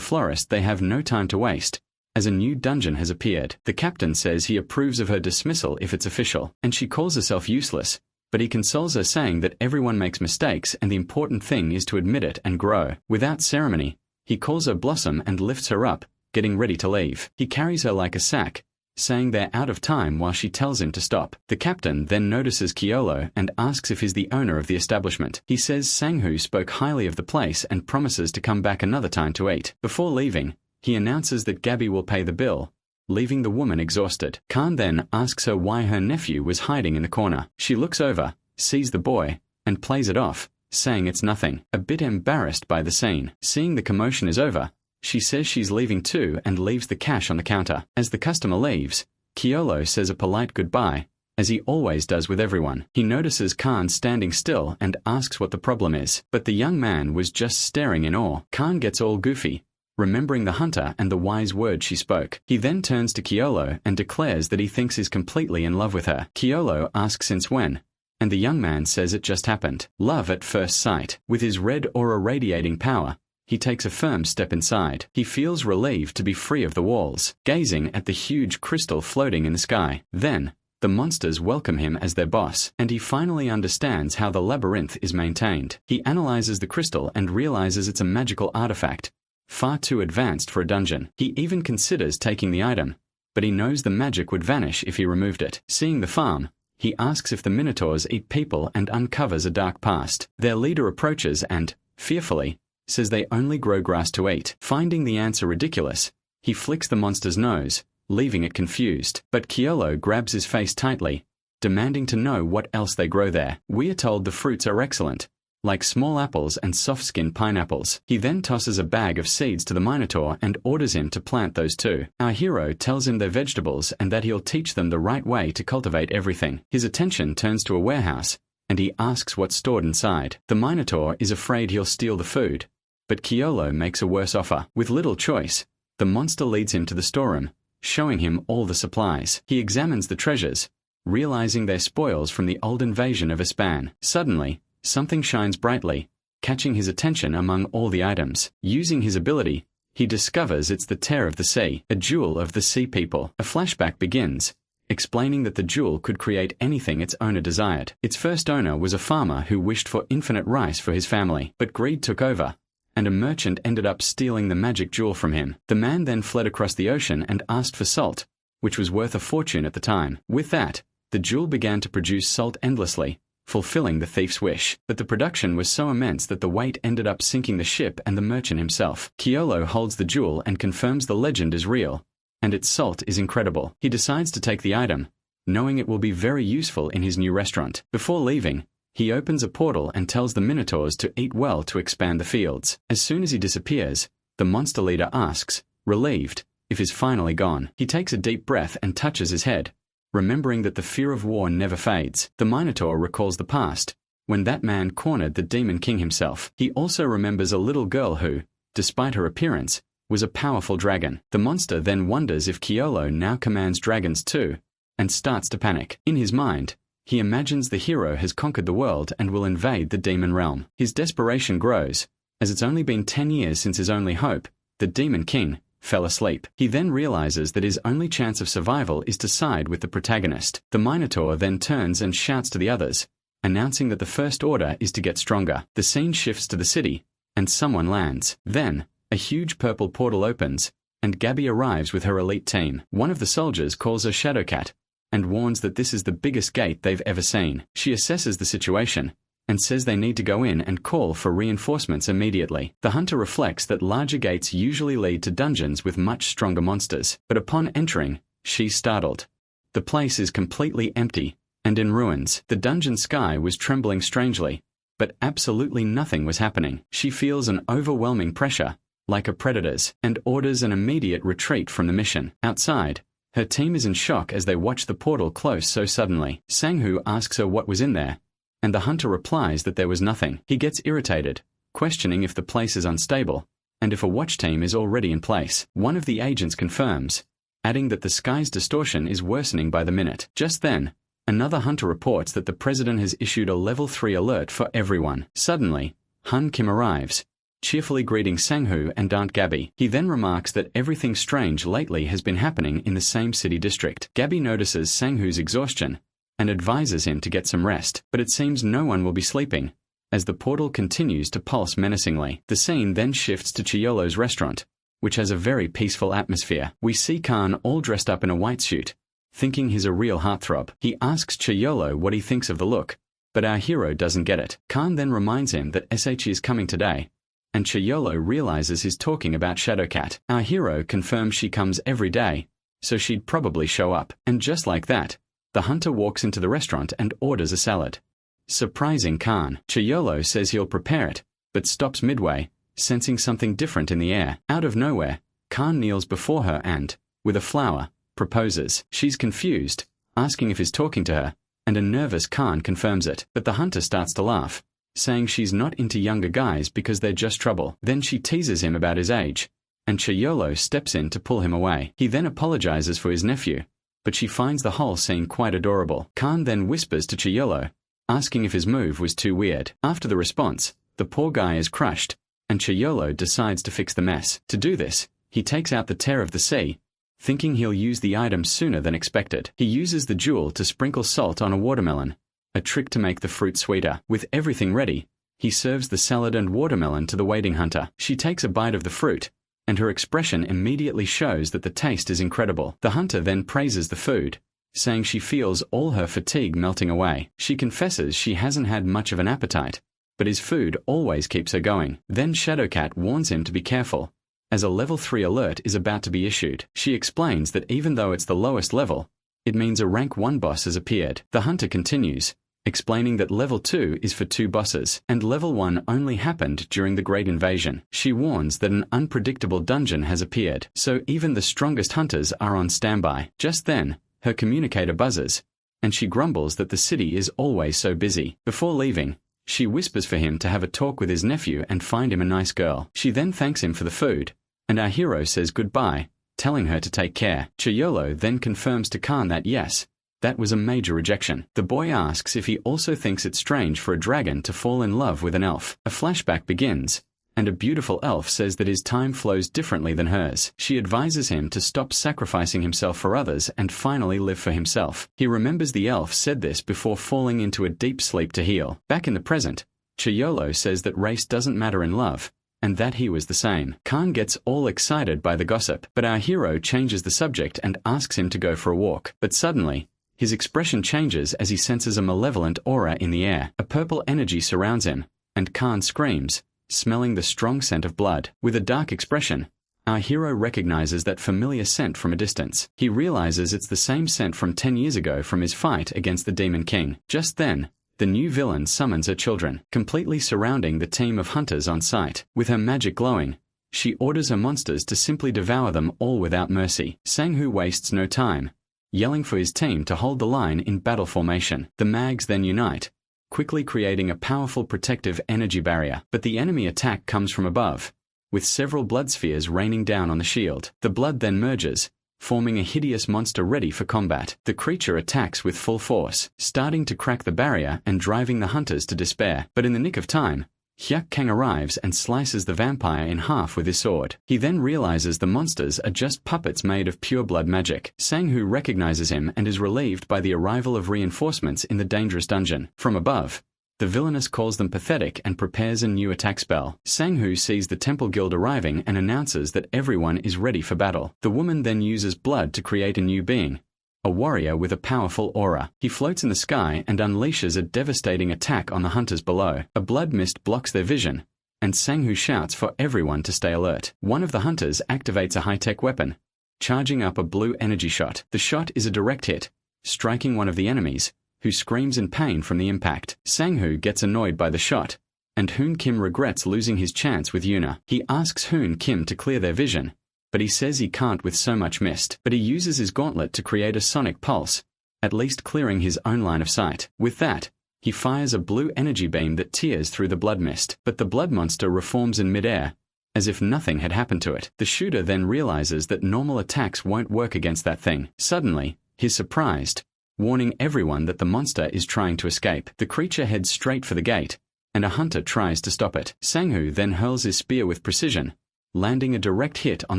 florist they have no time to waste, as a new dungeon has appeared. The captain says he approves of her dismissal if it's official, and she calls herself useless, but he consoles her saying that everyone makes mistakes and the important thing is to admit it and grow. Without ceremony, he calls her Blossom and lifts her up, getting ready to leave. He carries her like a sack, saying they're out of time while she tells him to stop. The captain then notices Yahello and asks if he's the owner of the establishment. He says Sanghu spoke highly of the place and promises to come back another time to eat. Before leaving, he announces that Gabby will pay the bill, leaving the woman exhausted. Khan then asks her why her nephew was hiding in the corner. She looks over, sees the boy, and plays it off, saying it's nothing. A bit embarrassed by the scene, seeing the commotion is over, she says she's leaving too and leaves the cash on the counter. As the customer leaves, Yahello says a polite goodbye, as he always does with everyone. He notices Khan standing still and asks what the problem is, but the young man was just staring in awe. Khan gets all goofy, remembering the hunter and the wise words she spoke. He then turns to Yahello and declares that he thinks he's completely in love with her. Yahello asks since when, and the young man says it just happened. Love at first sight. With his red aura radiating power, he takes a firm step inside. He feels relieved to be free of the walls, gazing at the huge crystal floating in the sky. Then, the monsters welcome him as their boss, and he finally understands how the labyrinth is maintained. He analyzes the crystal and realizes it's a magical artifact, far too advanced for a dungeon. He even considers taking the item, but he knows the magic would vanish if he removed it. Seeing the farm, he asks if the minotaurs eat people and uncovers a dark past. Their leader approaches and, fearfully, says they only grow grass to eat. Finding the answer ridiculous, he flicks the monster's nose, leaving it confused. But Yahello grabs his face tightly, demanding to know what else they grow there. We are told the fruits are excellent, like small apples and soft-skinned pineapples. He then tosses a bag of seeds to the Minotaur and orders him to plant those too. Our hero tells him they're vegetables and that he'll teach them the right way to cultivate everything. His attention turns to a warehouse, and he asks what's stored inside. The Minotaur is afraid he'll steal the food, but Yahello makes a worse offer. With little choice, the monster leads him to the storeroom, showing him all the supplies. He examines the treasures, realizing they're spoils from the old invasion of Ispan. Suddenly, something shines brightly, catching his attention among all the items. Using his ability, he discovers it's the Tear of the Sea, a jewel of the sea people. A flashback begins, explaining that the jewel could create anything its owner desired. Its first owner was a farmer who wished for infinite rice for his family, but greed took over, and a merchant ended up stealing the magic jewel from him. The man then fled across the ocean and asked for salt, which was worth a fortune at the time. With that, the jewel began to produce salt endlessly, fulfilling the thief's wish. But the production was so immense that the weight ended up sinking the ship and the merchant himself. Yahello holds the jewel and confirms the legend is real, and its salt is incredible. He decides to take the item, knowing it will be very useful in his new restaurant. Before leaving, he opens a portal and tells the Minotaurs to eat well to expand the fields. As soon as he disappears, the monster leader asks, relieved, if he's finally gone. He takes a deep breath and touches his head, remembering that the fear of war never fades. The Minotaur recalls the past, when that man cornered the Demon King himself. He also remembers a little girl who, despite her appearance, was a powerful dragon. The monster then wonders if Yahello now commands dragons too, and starts to panic. In his mind, he imagines the hero has conquered the world and will invade the demon realm. His desperation grows, as it's only been 10 years since his only hope, the Demon King, fell asleep. He then realizes that his only chance of survival is to side with the protagonist. The Minotaur then turns and shouts to the others, announcing that the first order is to get stronger. The scene shifts to the city, and someone lands. Then, a huge purple portal opens, and Gabby arrives with her elite team. One of the soldiers calls her Shadowcat, and warns that this is the biggest gate they've ever seen. She assesses the situation, and says they need to go in and call for reinforcements immediately. The hunter reflects that larger gates usually lead to dungeons with much stronger monsters, but upon entering, she's startled. The place is completely empty, and in ruins. The dungeon sky was trembling strangely, but absolutely nothing was happening. She feels an overwhelming pressure, like a predator's, and orders an immediate retreat from the mission. Outside, her team is in shock as they watch the portal close so suddenly. Sanghu asks her what was in there, and the hunter replies that there was nothing. He gets irritated, questioning if the place is unstable, and if a watch team is already in place. One of the agents confirms, adding that the sky's distortion is worsening by the minute. Just then, another hunter reports that the president has issued a level 3 alert for everyone. Suddenly, Hun Kim arrives, cheerfully greeting Sanghu and Aunt Gabby. He then remarks that everything strange lately has been happening in the same city district. Gabby notices Sanghu's exhaustion, and advises him to get some rest, but it seems no one will be sleeping, as the portal continues to pulse menacingly. The scene then shifts to Yahello's restaurant, which has a very peaceful atmosphere. We see Khan all dressed up in a white suit, thinking he's a real heartthrob. He asks Yahello what he thinks of the look, but our hero doesn't get it. Khan then reminds him that SH is coming today, and Yahello realizes he's talking about Shadowcat. Our hero confirms she comes every day, so she'd probably show up. And just like that, the hunter walks into the restaurant and orders a salad, surprising Khan. Yahello says he'll prepare it, but stops midway, sensing something different in the air. Out of nowhere, Khan kneels before her and, with a flower, proposes. She's confused, asking if he's talking to her, and a nervous Khan confirms it. But the hunter starts to laugh, saying she's not into younger guys because they're just trouble. Then she teases him about his age, and Yahello steps in to pull him away. He then apologizes for his nephew, but she finds the whole scene quite adorable. Khan then whispers to Yahello asking if his move was too weird. After the response, the poor guy is crushed, and Yahello decides to fix the mess. To do this, he takes out the tear of the sea, thinking he'll use the item sooner than expected. He uses the jewel to sprinkle salt on a watermelon, a trick to make the fruit sweeter. With everything ready, he serves the salad and watermelon to the waiting hunter. She takes a bite of the fruit, and her expression immediately shows that the taste is incredible. The hunter then praises the food, saying she feels all her fatigue melting away. She confesses she hasn't had much of an appetite, but his food always keeps her going. Then Shadowcat warns him to be careful, as a level 3 alert is about to be issued. She explains that even though it's the lowest level, it means a rank 1 boss has appeared. The hunter continues, explaining that level 2 is for 2 bosses, and level 1 only happened during the Great Invasion. She warns that an unpredictable dungeon has appeared, so even the strongest hunters are on standby. Just then, her communicator buzzes, and she grumbles that the city is always so busy. Before leaving, she whispers for him to have a talk with his nephew and find him a nice girl. She then thanks him for the food, and our hero says goodbye, telling her to take care. Yahello then confirms to Khan that yes, that was a major rejection. The boy asks if he also thinks it strange for a dragon to fall in love with an elf. A flashback begins, and a beautiful elf says that his time flows differently than hers. She advises him to stop sacrificing himself for others and finally live for himself. He remembers the elf said this before falling into a deep sleep to heal. Back in the present, Yahello says that race doesn't matter in love, and that he was the same. Khan gets all excited by the gossip, but our hero changes the subject and asks him to go for a walk. But suddenly, his expression changes as he senses a malevolent aura in the air. A purple energy surrounds him, and Khan screams, smelling the strong scent of blood. With a dark expression, our hero recognizes that familiar scent from a distance. He realizes it's the same scent from 10 years ago from his fight against the Demon King. Just then, the new villain summons her children, completely surrounding the team of hunters on site. With her magic glowing, she orders her monsters to simply devour them all without mercy. Sanghu wastes no time, yelling for his team to hold the line in battle formation. The mags then unite, quickly creating a powerful protective energy barrier. But the enemy attack comes from above, with several blood spheres raining down on the shield. The blood then merges, forming a hideous monster ready for combat. The creature attacks with full force, starting to crack the barrier and driving the hunters to despair. But in the nick of time, Hyuk Kang arrives and slices the vampire in half with his sword. He then realizes the monsters are just puppets made of pure blood magic. Sanghu recognizes him and is relieved by the arrival of reinforcements in the dangerous dungeon. From above, the villainess calls them pathetic and prepares a new attack spell. Sanghu sees the Temple Guild arriving and announces that everyone is ready for battle. The woman then uses blood to create a new being, a warrior with a powerful aura. He floats in the sky and unleashes a devastating attack on the hunters below. A blood mist blocks their vision, and Sanghu shouts for everyone to stay alert. One of the hunters activates a high-tech weapon, charging up a blue energy shot. The shot is a direct hit, striking one of the enemies, who screams in pain from the impact. Sanghu gets annoyed by the shot, and Hoon Kim regrets losing his chance with Yuna. He asks Hoon Kim to clear their vision, but he says he can't with so much mist. But he uses his gauntlet to create a sonic pulse, at least clearing his own line of sight. With that, he fires a blue energy beam that tears through the blood mist. But the blood monster reforms in midair, as if nothing had happened to it. The shooter then realizes that normal attacks won't work against that thing. Suddenly, he's surprised, warning everyone that the monster is trying to escape. The creature heads straight for the gate, and a hunter tries to stop it. Sanghu then hurls his spear with precision, landing a direct hit on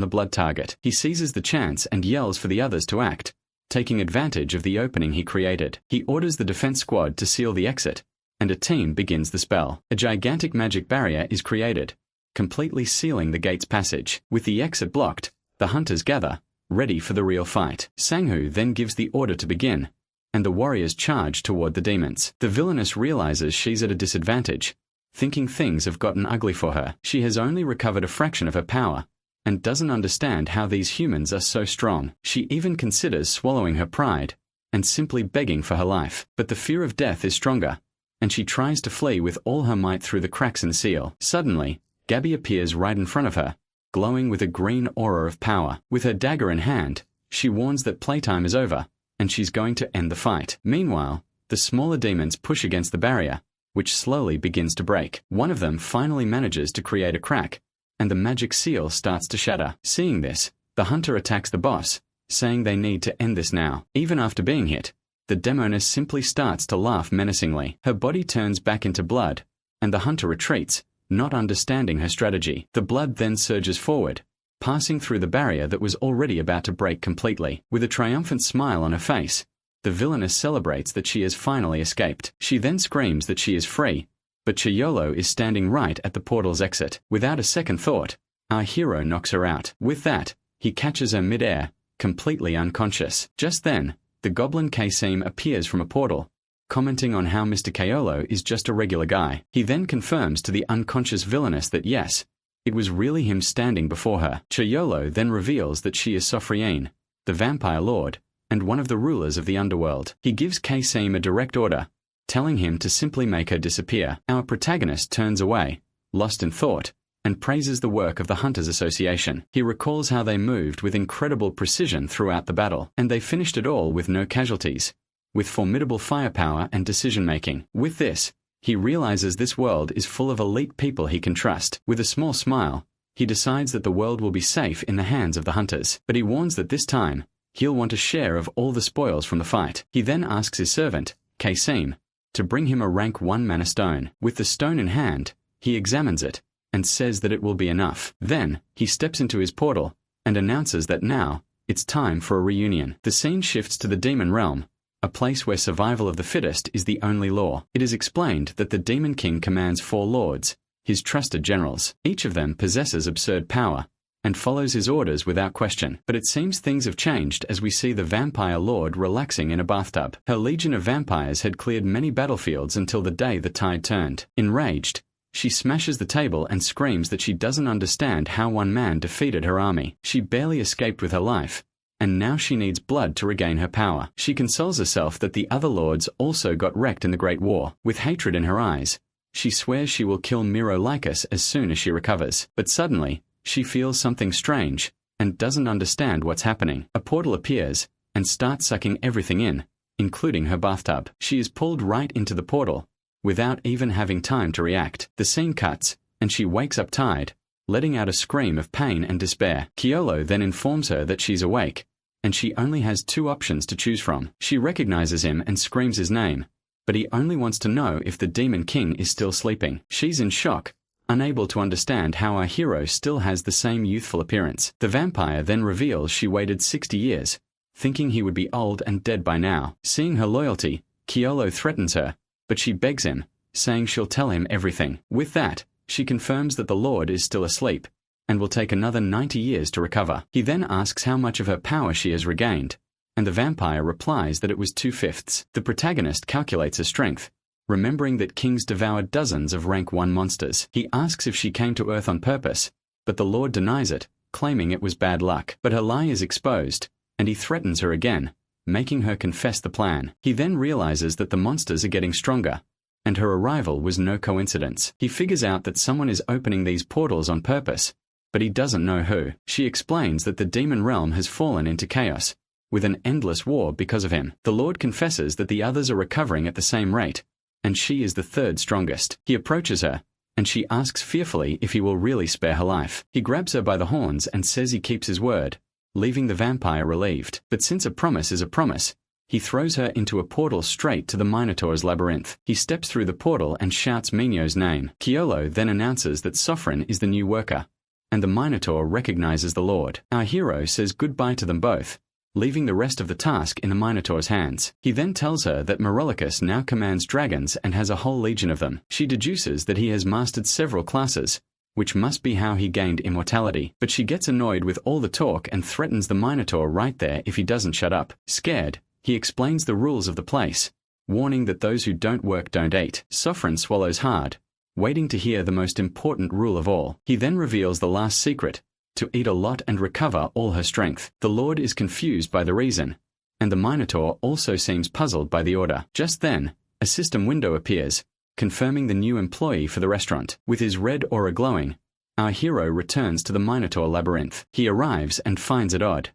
the blood target. He seizes the chance and yells for the others to act, taking advantage of the opening he created. He orders the defense squad to seal the exit, and a team begins the spell. A gigantic magic barrier is created, completely sealing the gate's passage. With the exit blocked, the hunters gather, ready for the real fight. Sanghu then gives the order to begin, and the warriors charge toward the demons. The villainess realizes she's at a disadvantage, thinking things have gotten ugly for her. She has only recovered a fraction of her power, and doesn't understand how these humans are so strong. She even considers swallowing her pride, and simply begging for her life. But the fear of death is stronger, and she tries to flee with all her might through the cracks in the seal. Suddenly, Gabby appears right in front of her, glowing with a green aura of power. With her dagger in hand, she warns that playtime is over, and she's going to end the fight. Meanwhile, the smaller demons push against the barrier, which slowly begins to break. One of them finally manages to create a crack, and the magic seal starts to shatter. Seeing this, the hunter attacks the boss, saying they need to end this now. Even after being hit, The demoness simply starts to laugh menacingly. Her body turns back into blood, and the hunter retreats, not understanding her strategy. The blood then surges forward, passing through the barrier that was already about to break completely. With a triumphant smile on her face, the villainess celebrates that she has finally escaped. She then screams that she is free, but Yahello is standing right at the portal's exit. Without a second thought, our hero knocks her out. With that, he catches her mid-air, completely unconscious. Just then, the goblin Kasim appears from a portal, commenting on how Mr. Yahello is just a regular guy. He then confirms to the unconscious villainess that yes, it was really him standing before her. Yahello then reveals that she is Sofriane, the vampire lord, and one of the rulers of the underworld. He gives Kasim a direct order, telling him to simply make her disappear. Our protagonist turns away, lost in thought, and praises the work of the Hunters Association. He recalls how they moved with incredible precision throughout the battle, and they finished it all with no casualties, with formidable firepower and decision-making. With this, he realizes this world is full of elite people he can trust. With a small smile, he decides that the world will be safe in the hands of the hunters, but he warns that this time, he'll want a share of all the spoils from the fight. He then asks his servant, Kasim, to bring him a rank 1 mana stone. With the stone in hand, he examines it, and says that it will be enough. Then, he steps into his portal, and announces that now, it's time for a reunion. The scene shifts to the demon realm, a place where survival of the fittest is the only law. It is explained that the Demon King commands 4 lords, his trusted generals. Each of them possesses absurd power, and follows his orders without question. But it seems things have changed as we see the vampire lord relaxing in a bathtub. Her legion of vampires had cleared many battlefields until the day the tide turned. Enraged, she smashes the table and screams that she doesn't understand how one man defeated her army. She barely escaped with her life, and now she needs blood to regain her power. She consoles herself that the other lords also got wrecked in the Great War. With hatred in her eyes, she swears she will kill Miro Lycus as soon as she recovers. But suddenly, she feels something strange, and doesn't understand what's happening. A portal appears, and starts sucking everything in, including her bathtub. She is pulled right into the portal, without even having time to react. The scene cuts, and she wakes up tired, letting out a scream of pain and despair. Yahello then informs her that she's awake, and she only has 2 options to choose from. She recognizes him and screams his name, but he only wants to know if the Demon King is still sleeping. She's in shock, unable to understand how our hero still has the same youthful appearance. The vampire then reveals she waited 60 years, thinking he would be old and dead by now. Seeing her loyalty, Yahello threatens her, but she begs him, saying she'll tell him everything. With that, she confirms that the Lord is still asleep, and will take another 90 years to recover. He then asks how much of her power she has regained, and the vampire replies that it was 2/5. The protagonist calculates her strength, remembering that kings devoured dozens of rank 1 monsters. He asks if she came to Earth on purpose, but the Lord denies it, claiming it was bad luck. But her lie is exposed, and he threatens her again, making her confess the plan. He then realizes that the monsters are getting stronger, and her arrival was no coincidence. He figures out that someone is opening these portals on purpose, but he doesn't know who. She explains that the demon realm has fallen into chaos, with an endless war because of him. The Lord confesses that the others are recovering at the same rate, and she is the 3rd strongest. He approaches her, and she asks fearfully if he will really spare her life. He grabs her by the horns and says he keeps his word, leaving the vampire relieved. But since a promise is a promise, he throws her into a portal straight to the Minotaur's labyrinth. He steps through the portal and shouts Minyo's name. Yahello then announces that Sofrin is the new worker, and the Minotaur recognizes the Lord. Our hero says goodbye to them both, leaving the rest of the task in the Minotaur's hands. He then tells her that Morolicus now commands dragons and has a whole legion of them. She deduces that he has mastered several classes, which must be how he gained immortality. But she gets annoyed with all the talk and threatens the Minotaur right there if he doesn't shut up. Scared, he explains the rules of the place, warning that those who don't work don't eat. Sofrin swallows hard, waiting to hear the most important rule of all. He then reveals the last secret, to eat a lot and recover all her strength. The Lord is confused by the reason, and the Minotaur also seems puzzled by the order. Just then, a system window appears, confirming the new employee for the restaurant. With his red aura glowing, our hero returns to the Minotaur labyrinth. He arrives and finds it odd.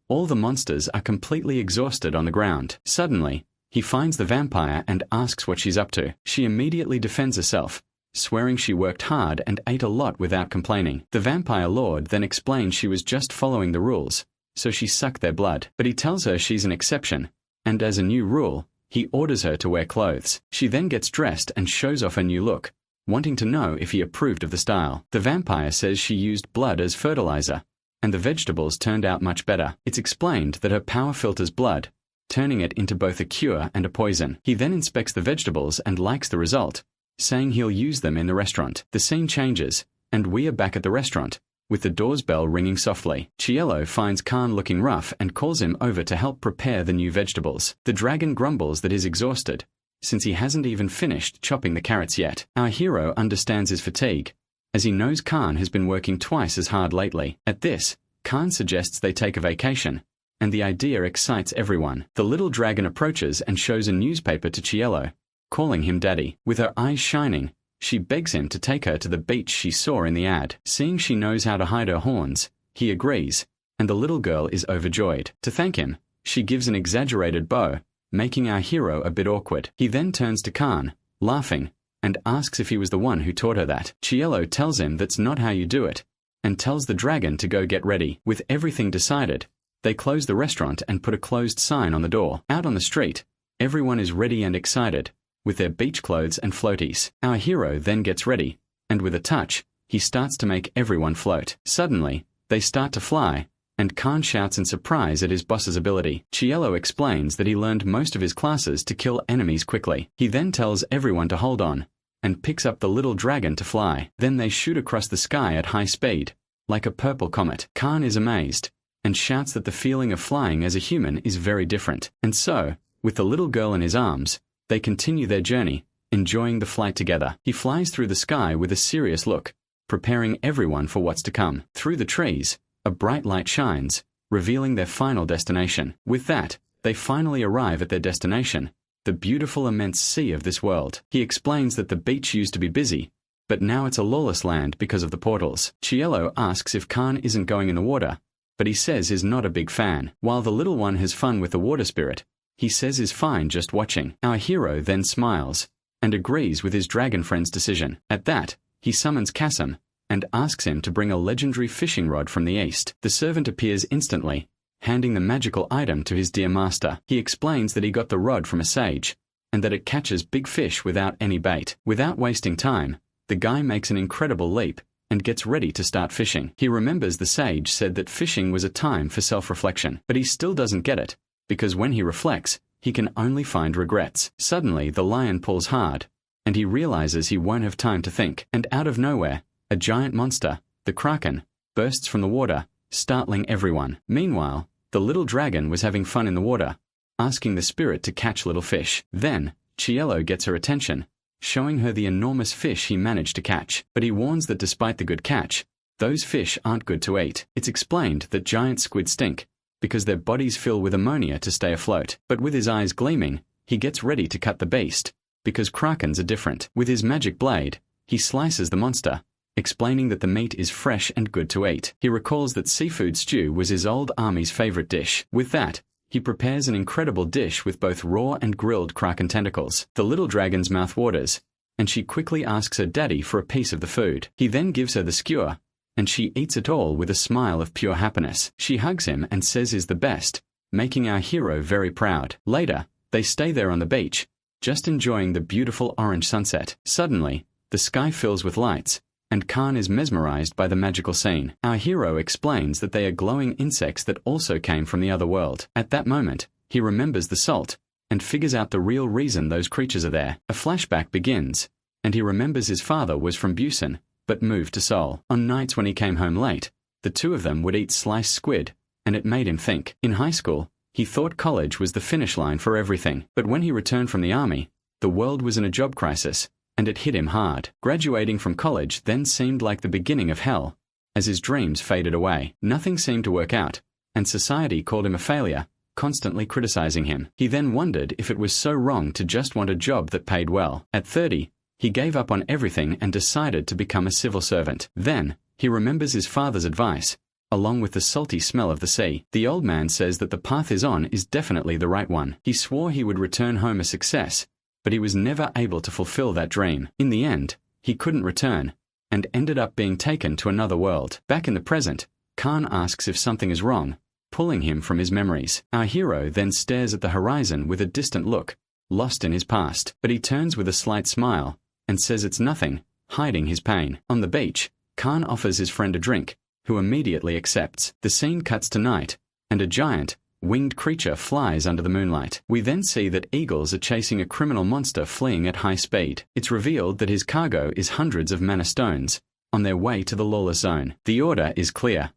All the monsters are completely exhausted on the ground. Suddenly, he finds the vampire and asks what she's up to. She immediately defends herself, swearing she worked hard and ate a lot without complaining. The vampire lord then explains she was just following the rules, so she sucked their blood. But he tells her she's an exception, and as a new rule, he orders her to wear clothes. She then gets dressed and shows off her new look, wanting to know if he approved of the style. The vampire says she used blood as fertilizer, and the vegetables turned out much better. It's explained that her power filters blood, turning it into both a cure and a poison. He then inspects the vegetables and likes the result, saying he'll use them in the restaurant. The scene changes, and we are back at the restaurant, with the door's bell ringing softly. Yahello finds Khan looking rough and calls him over to help prepare the new vegetables. The dragon grumbles that he's exhausted, since he hasn't even finished chopping the carrots yet. Our hero understands his fatigue, as he knows Khan has been working twice as hard lately. At this, Khan suggests they take a vacation, and the idea excites everyone. The little dragon approaches and shows a newspaper to Yahello, calling him daddy. With her eyes shining, she begs him to take her to the beach she saw in the ad. Seeing she knows how to hide her horns, he agrees, and the little girl is overjoyed. To thank him, she gives an exaggerated bow, making our hero a bit awkward. He then turns to Khan, laughing, and asks if he was the one who taught her that. Yahello tells him that's not how you do it, and tells the dragon to go get ready. With everything decided, they close the restaurant and put a closed sign on the door. Out on the street, everyone is ready and excited, with their beach clothes and floaties. Our hero then gets ready, and with a touch, he starts to make everyone float. Suddenly, they start to fly, and Khan shouts in surprise at his boss's ability. Yahello explains that he learned most of his classes to kill enemies quickly. He then tells everyone to hold on, and picks up the little dragon to fly. Then they shoot across the sky at high speed, like a purple comet. Khan is amazed, and shouts that the feeling of flying as a human is very different. And so, with the little girl in his arms, they continue their journey, enjoying the flight together. He flies through the sky with a serious look, preparing everyone for what's to come. Through the trees, a bright light shines, revealing their final destination. With that, they finally arrive at their destination, the beautiful immense sea of this world. He explains that the beach used to be busy, but now it's a lawless land because of the portals. Yahello asks if Khan isn't going in the water, but he says he's not a big fan. While the little one has fun with the water spirit, he says is fine just watching. Our hero then smiles, and agrees with his dragon friend's decision. At that, he summons Kasim, and asks him to bring a legendary fishing rod from the east. The servant appears instantly, handing the magical item to his dear master. He explains that he got the rod from a sage, and that it catches big fish without any bait. Without wasting time, the guy makes an incredible leap, and gets ready to start fishing. He remembers the sage said that fishing was a time for self-reflection, but he still doesn't get it, because when he reflects, he can only find regrets. Suddenly the lion pulls hard, and he realizes he won't have time to think. And out of nowhere, a giant monster, the kraken, bursts from the water, startling everyone. Meanwhile, the little dragon was having fun in the water, asking the spirit to catch little fish. Then, Yahello gets her attention, showing her the enormous fish he managed to catch. But he warns that despite the good catch, those fish aren't good to eat. It's explained that giant squid stink, because their bodies fill with ammonia to stay afloat. But with his eyes gleaming, he gets ready to cut the beast, because krakens are different. With his magic blade, he slices the monster, explaining that the meat is fresh and good to eat. He recalls that seafood stew was his old army's favorite dish. With that, he prepares an incredible dish with both raw and grilled kraken tentacles. The little dragon's mouth waters, and she quickly asks her daddy for a piece of the food. He then gives her the skewer, and she eats it all with a smile of pure happiness. She hugs him and says he's the best, making our hero very proud. Later, they stay there on the beach, just enjoying the beautiful orange sunset. Suddenly, the sky fills with lights, and Khan is mesmerized by the magical scene. Our hero explains that they are glowing insects that also came from the other world. At that moment, he remembers the salt, and figures out the real reason those creatures are there. A flashback begins, and he remembers his father was from Busan, but moved to Seoul. On nights when he came home late, the two of them would eat sliced squid, and it made him think. In high school, he thought college was the finish line for everything. But when he returned from the army, the world was in a job crisis, and it hit him hard. Graduating from college then seemed like the beginning of hell, as his dreams faded away. Nothing seemed to work out, and society called him a failure, constantly criticizing him. He then wondered if it was so wrong to just want a job that paid well. At 30, he gave up on everything and decided to become a civil servant. Then, he remembers his father's advice, along with the salty smell of the sea. The old man says that the path he's on is definitely the right one. He swore he would return home a success, but he was never able to fulfill that dream. In the end, he couldn't return, and ended up being taken to another world. Back in the present, Khan asks if something is wrong, pulling him from his memories. Our hero then stares at the horizon with a distant look, lost in his past, but he turns with a slight smile and says it's nothing, hiding his pain. On the beach, Khan offers his friend a drink, who immediately accepts. The scene cuts to night, and a giant, winged creature flies under the moonlight. We then see that eagles are chasing a criminal monster fleeing at high speed. It's revealed that his cargo is hundreds of mana stones, on their way to the lawless zone. The order is clear.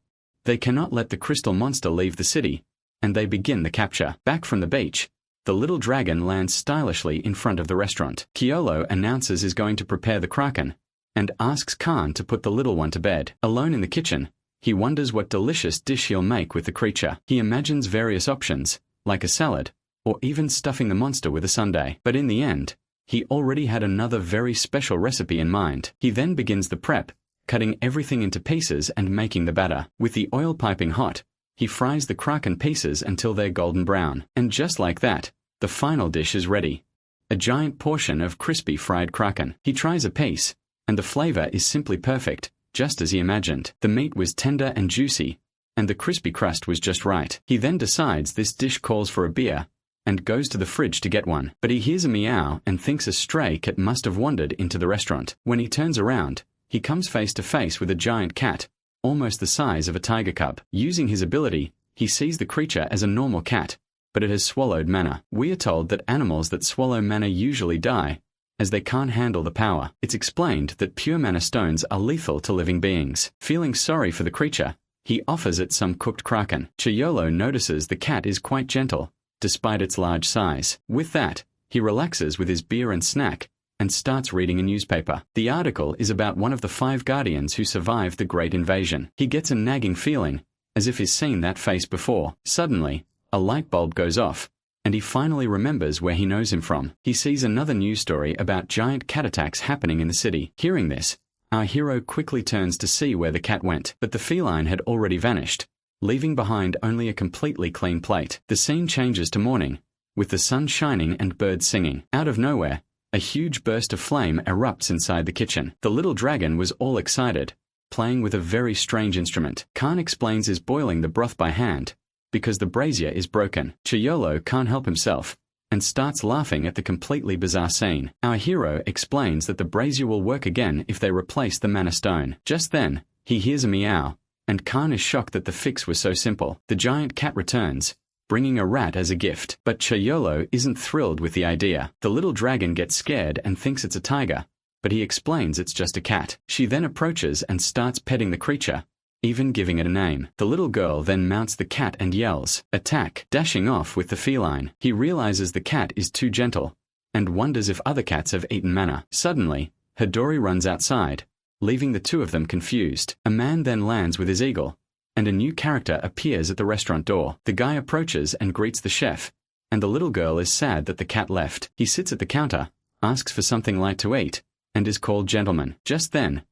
They cannot let the crystal monster leave the city, and they begin the capture. Back from the beach, the little dragon lands stylishly in front of the restaurant. Yahello announces he's going to prepare the kraken, and asks Khan to put the little one to bed. Alone in the kitchen, he wonders what delicious dish he'll make with the creature. He imagines various options, like a salad, or even stuffing the monster with a sundae. But in the end, he already had another very special recipe in mind. He then begins the prep, cutting everything into pieces and making the batter. With the oil piping hot, he fries the kraken pieces until they're golden brown. And just like that, the final dish is ready. A giant portion of crispy fried kraken. He tries a piece, and the flavor is simply perfect, just as he imagined. The meat was tender and juicy, and the crispy crust was just right. He then decides this dish calls for a beer, and goes to the fridge to get one. But he hears a meow and thinks a stray cat must have wandered into the restaurant. When he turns around, he comes face to face with a giant cat, almost the size of a tiger cub. Using his ability, he sees the creature as a normal cat, but it has swallowed mana. We are told that animals that swallow mana usually die, as they can't handle the power. It's explained that pure mana stones are lethal to living beings. Feeling sorry for the creature, he offers it some cooked kraken. Yahello notices the cat is quite gentle, despite its large size. With that, he relaxes with his beer and snack, and starts reading a newspaper. The article is about one of the 5 guardians who survived the Great Invasion. He gets a nagging feeling, as if he's seen that face before. Suddenly, a light bulb goes off, and he finally remembers where he knows him from. He sees another news story about giant cat attacks happening in the city. Hearing this, our hero quickly turns to see where the cat went, but the feline had already vanished, leaving behind only a completely clean plate. The scene changes to morning, with the sun shining and birds singing. Out of nowhere, a huge burst of flame erupts inside the kitchen. The little dragon was all excited, playing with a very strange instrument. Khan explains he's boiling the broth by hand, because the brazier is broken. Yahello can't help himself, and starts laughing at the completely bizarre scene. Our hero explains that the brazier will work again if they replace the mana stone. Just then, he hears a meow, and Khan is shocked that the fix was so simple. The giant cat returns, bringing a rat as a gift. But Yahello isn't thrilled with the idea. The little dragon gets scared and thinks it's a tiger, but he explains it's just a cat. She then approaches and starts petting the creature, even giving it a name. The little girl then mounts the cat and yells, "Attack!" dashing off with the feline. He realizes the cat is too gentle, and wonders if other cats have eaten mana. Suddenly, Hidori runs outside, leaving the two of them confused. A man then lands with his eagle, and a new character appears at the restaurant door. The guy approaches and greets the chef, and the little girl is sad that the cat left. He sits at the counter, asks for something light to eat, and is called gentleman. Just then,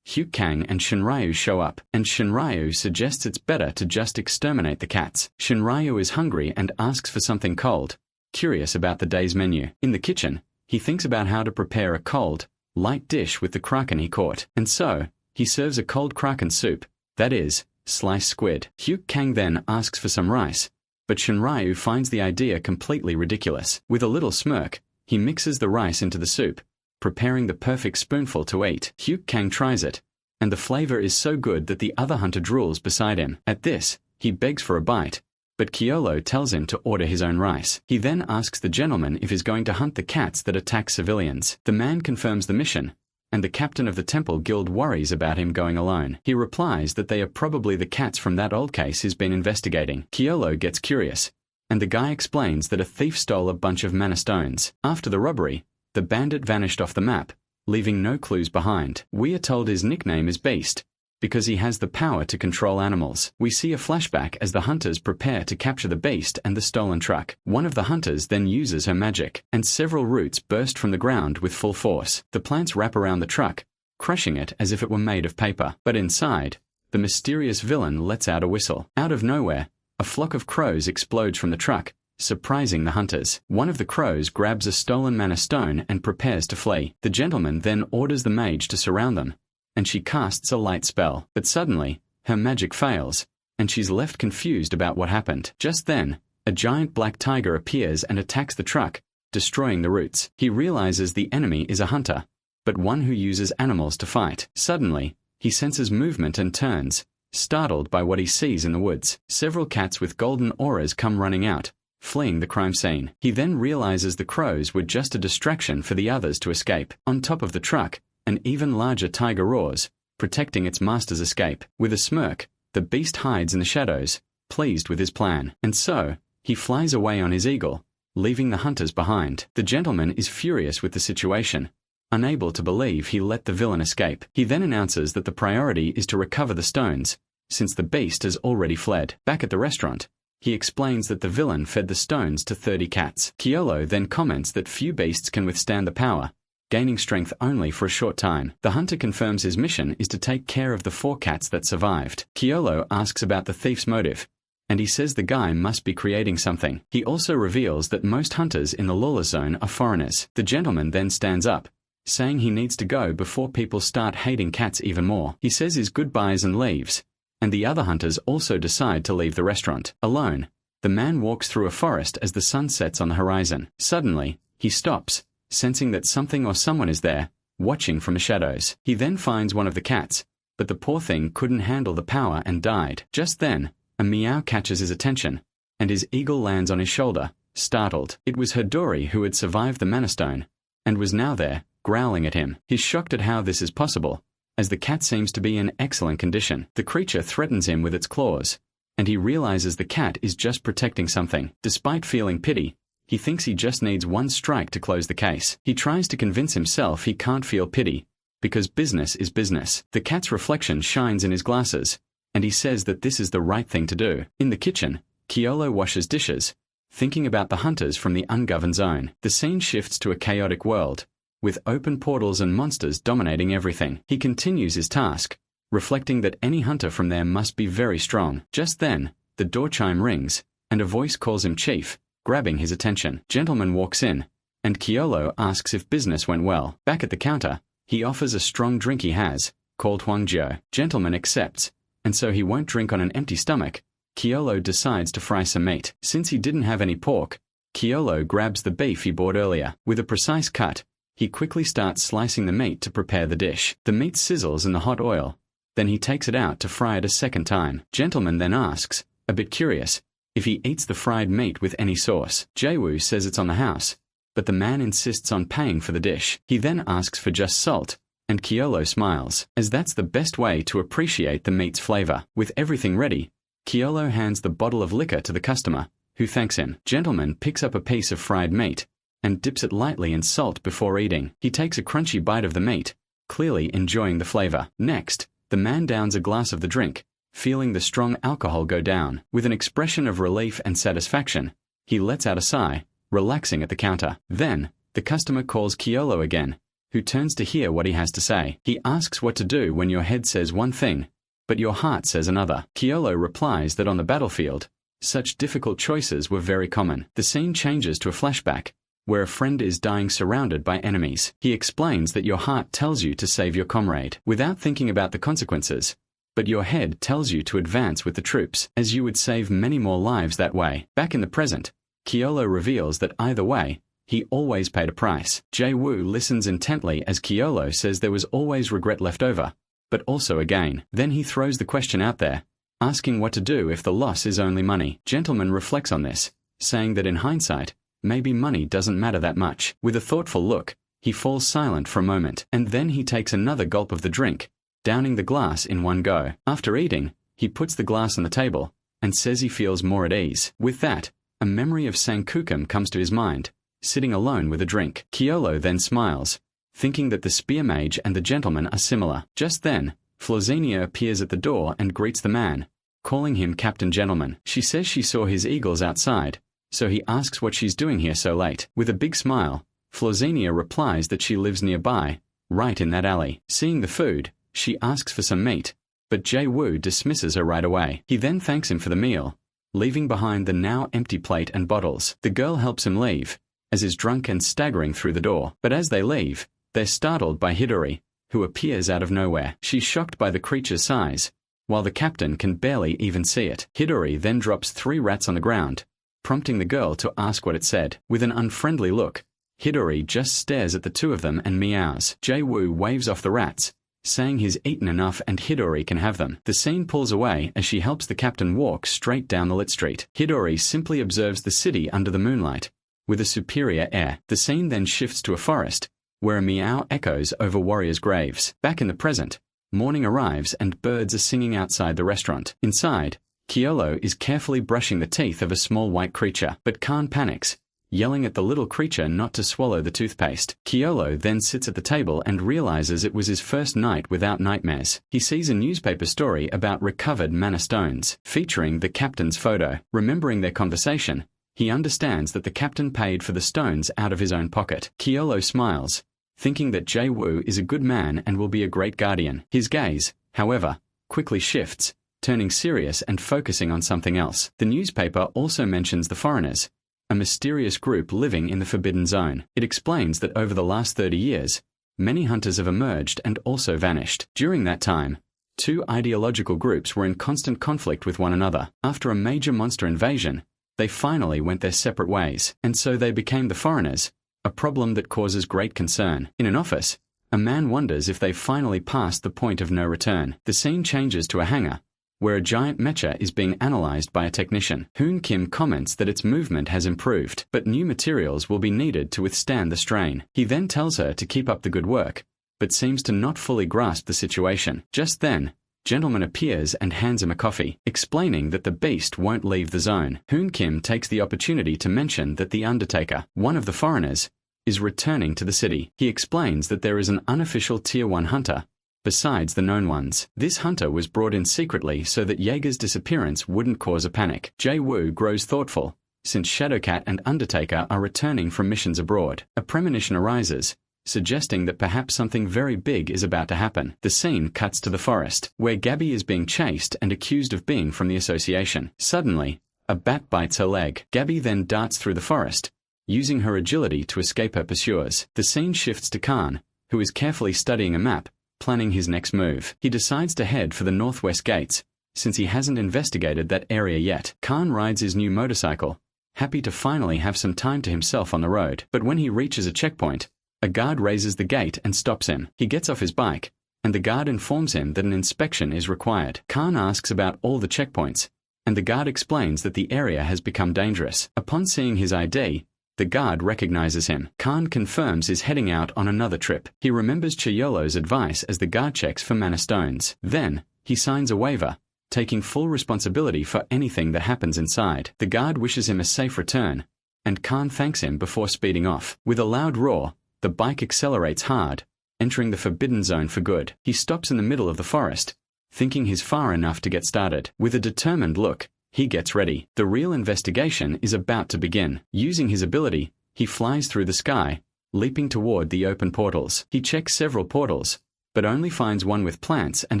Kang and Shinryu show up, and Shinryu suggests it's better to just exterminate the cats. Shinryu is hungry and asks for something cold, curious about the day's menu. In the kitchen, he thinks about how to prepare a cold, light dish with the kraken he caught, and so, he serves a cold kraken soup, that is, sliced squid. Kang then asks for some rice, but Shinryu finds the idea completely ridiculous. With a little smirk, he mixes the rice into the soup, preparing the perfect spoonful to eat. Kang tries it, and the flavor is so good that the other hunter drools beside him. At this, he begs for a bite, but Yahello tells him to order his own rice. He then asks the gentleman if he's going to hunt the cats that attack civilians. The man confirms the mission, and the captain of the temple guild worries about him going alone. He replies that they are probably the cats from that old case he's been investigating. Yahello gets curious, and the guy explains that a thief stole a bunch of mana stones. After the robbery, the bandit vanished off the map, leaving no clues behind. We are told his nickname is Beast, because he has the power to control animals. We see a flashback as the hunters prepare to capture the beast and the stolen truck. One of the hunters then uses her magic, and several roots burst from the ground with full force. The plants wrap around the truck, crushing it as if it were made of paper. But inside, the mysterious villain lets out a whistle. Out of nowhere, a flock of crows explodes from the truck, surprising the hunters. One of the crows grabs a stolen mana stone and prepares to flee. The gentleman then orders the mage to surround them, and she casts a light spell. But suddenly, her magic fails, and she's left confused about what happened. Just then, a giant black tiger appears and attacks the truck, destroying the roots. He realizes the enemy is a hunter, but one who uses animals to fight. Suddenly, he senses movement and turns, startled by what he sees in the woods. Several cats with golden auras come running out, fleeing the crime scene. He then realizes the crows were just a distraction for the others to escape. On top of the truck, an even larger tiger roars, protecting its master's escape. With a smirk, the beast hides in the shadows, pleased with his plan. And so, he flies away on his eagle, leaving the hunters behind. The gentleman is furious with the situation, unable to believe he let the villain escape. He then announces that the priority is to recover the stones, since the beast has already fled. Back at the restaurant, he explains that the villain fed the stones to 30 cats. Yahello then comments that few beasts can withstand the power, gaining strength only for a short time. The hunter confirms his mission is to take care of the 4 cats that survived. Yahello asks about the thief's motive, and he says the guy must be creating something. He also reveals that most hunters in the lawless zone are foreigners. The gentleman then stands up, saying he needs to go before people start hating cats even more. He says his goodbyes and leaves, and the other hunters also decide to leave the restaurant. Alone, the man walks through a forest as the sun sets on the horizon. Suddenly, he stops, sensing that something or someone is there, watching from the shadows. He then finds one of the cats, but the poor thing couldn't handle the power and died. Just then, a meow catches his attention, and his eagle lands on his shoulder, startled. It was Hidori who had survived the Mana Stone, and was now there, growling at him. He's shocked at how this is possible, as the cat seems to be in excellent condition. The creature threatens him with its claws, and he realizes the cat is just protecting something. Despite feeling pity, he thinks he just needs one strike to close the case. He tries to convince himself he can't feel pity, because business is business. The cat's reflection shines in his glasses, and he says that this is the right thing to do. In the kitchen, Yahello washes dishes, thinking about the hunters from the ungoverned zone. The scene shifts to a chaotic world, with open portals and monsters dominating everything. He continues his task, reflecting that any hunter from there must be very strong. Just then, the door chime rings, and a voice calls him chief, grabbing his attention. Gentleman walks in, and Yahello asks if business went well. Back at the counter, he offers a strong drink he has, called Huangjio. Gentleman accepts, and so he won't drink on an empty stomach. Yahello decides to fry some meat. Since he didn't have any pork, Yahello grabs the beef he bought earlier. With a precise cut, he quickly starts slicing the meat to prepare the dish. The meat sizzles in the hot oil, then he takes it out to fry it a second time. Gentleman then asks, a bit curious, if he eats the fried meat with any sauce. Jaewoo says it's on the house, but the man insists on paying for the dish. He then asks for just salt, and Yahello smiles, as that's the best way to appreciate the meat's flavor. With everything ready, Yahello hands the bottle of liquor to the customer, who thanks him. Gentleman picks up a piece of fried meat, and dips it lightly in salt before eating. He takes a crunchy bite of the meat, clearly enjoying the flavor. Next, the man downs a glass of the drink, feeling the strong alcohol go down. With an expression of relief and satisfaction, he lets out a sigh, relaxing at the counter. Then, the customer calls Yahello again, who turns to hear what he has to say. He asks what to do when your head says one thing, but your heart says another. Yahello replies that on the battlefield, such difficult choices were very common. The scene changes to a flashback, where a friend is dying surrounded by enemies. He explains that your heart tells you to save your comrade, without thinking about the consequences, but your head tells you to advance with the troops, as you would save many more lives that way. Back in the present, Yahello reveals that either way, he always paid a price. Jaewoo listens intently as Yahello says there was always regret left over, but also a gain. Then he throws the question out there, asking what to do if the loss is only money. Gentleman reflects on this, saying that in hindsight, maybe money doesn't matter that much. With a thoughtful look, he falls silent for a moment, and then he takes another gulp of the drink, downing the glass in one go. After eating, he puts the glass on the table, and says he feels more at ease. With that, a memory of Sankukum comes to his mind, sitting alone with a drink. Yahello then smiles, thinking that the spear mage and the gentleman are similar. Just then, Florzinia appears at the door and greets the man, calling him Captain Gentleman. She says she saw his eagles outside, so he asks what she's doing here so late. With a big smile, Florzinia replies that she lives nearby, right in that alley. Seeing the food, she asks for some meat, but Jaewoo dismisses her right away. He then thanks him for the meal, leaving behind the now empty plate and bottles. The girl helps him leave, as is drunk and staggering through the door. But as they leave, they're startled by Hidori, who appears out of nowhere. She's shocked by the creature's size, while the captain can barely even see it. Hidori then drops 3 rats on the ground, prompting the girl to ask what it said. With an unfriendly look, Hidori just stares at the 2 of them and meows. Jae-woo waves off the rats, saying he's eaten enough and Hidori can have them. The scene pulls away as she helps the captain walk straight down the lit street. Hidori simply observes the city under the moonlight, with a superior air. The scene then shifts to a forest, where a meow echoes over warriors' graves. Back in the present, morning arrives and birds are singing outside the restaurant. Inside, Yahello is carefully brushing the teeth of a small white creature, but Khan panics, yelling at the little creature not to swallow the toothpaste. Yahello then sits at the table and realizes it was his first night without nightmares. He sees a newspaper story about recovered mana stones, featuring the captain's photo. Remembering their conversation, he understands that the captain paid for the stones out of his own pocket. Yahello smiles, thinking that Jae-woo is a good man and will be a great guardian. His gaze, however, quickly shifts, turning serious and focusing on something else. The newspaper also mentions the foreigners, a mysterious group living in the Forbidden Zone. It explains that over the last 30 years, many hunters have emerged and also vanished. During that time, 2 ideological groups were in constant conflict with one another. After a major monster invasion, they finally went their separate ways, and so they became the foreigners, a problem that causes great concern. In an office, a man wonders if they've finally passed the point of no return. The scene changes to a hangar, where a giant mecha is being analyzed by a technician. Hoon Kim comments that its movement has improved, but new materials will be needed to withstand the strain. He then tells her to keep up the good work, but seems to not fully grasp the situation. Just then, Gentleman appears and hands him a coffee, explaining that the beast won't leave the zone. Hoon Kim takes the opportunity to mention that the Undertaker, one of the foreigners, is returning to the city. He explains that there is an unofficial Tier 1 hunter, besides the known ones. This hunter was brought in secretly so that Jaeger's disappearance wouldn't cause a panic. Jae-woo grows thoughtful, since Shadowcat and Undertaker are returning from missions abroad. A premonition arises, suggesting that perhaps something very big is about to happen. The scene cuts to the forest, where Gabby is being chased and accused of being from the association. Suddenly, a bat bites her leg. Gabby then darts through the forest, using her agility to escape her pursuers. The scene shifts to Khan, who is carefully studying a map, planning his next move. He decides to head for the northwest gates, since he hasn't investigated that area yet. Khan rides his new motorcycle, happy to finally have some time to himself on the road. But when he reaches a checkpoint, a guard raises the gate and stops him. He gets off his bike, and the guard informs him that an inspection is required. Khan asks about all the checkpoints, and the guard explains that the area has become dangerous. Upon seeing his ID, the guard recognizes him. Khan confirms he's heading out on another trip. He remembers Chaeolo's advice as the guard checks for mana stones. Then, he signs a waiver, taking full responsibility for anything that happens inside. The guard wishes him a safe return, and Khan thanks him before speeding off. With a loud roar, the bike accelerates hard, entering the Forbidden Zone for good. He stops in the middle of the forest, thinking he's far enough to get started. With a determined look, he gets ready. The real investigation is about to begin. Using his ability, he flies through the sky, leaping toward the open portals. He checks several portals, but only finds one with plants and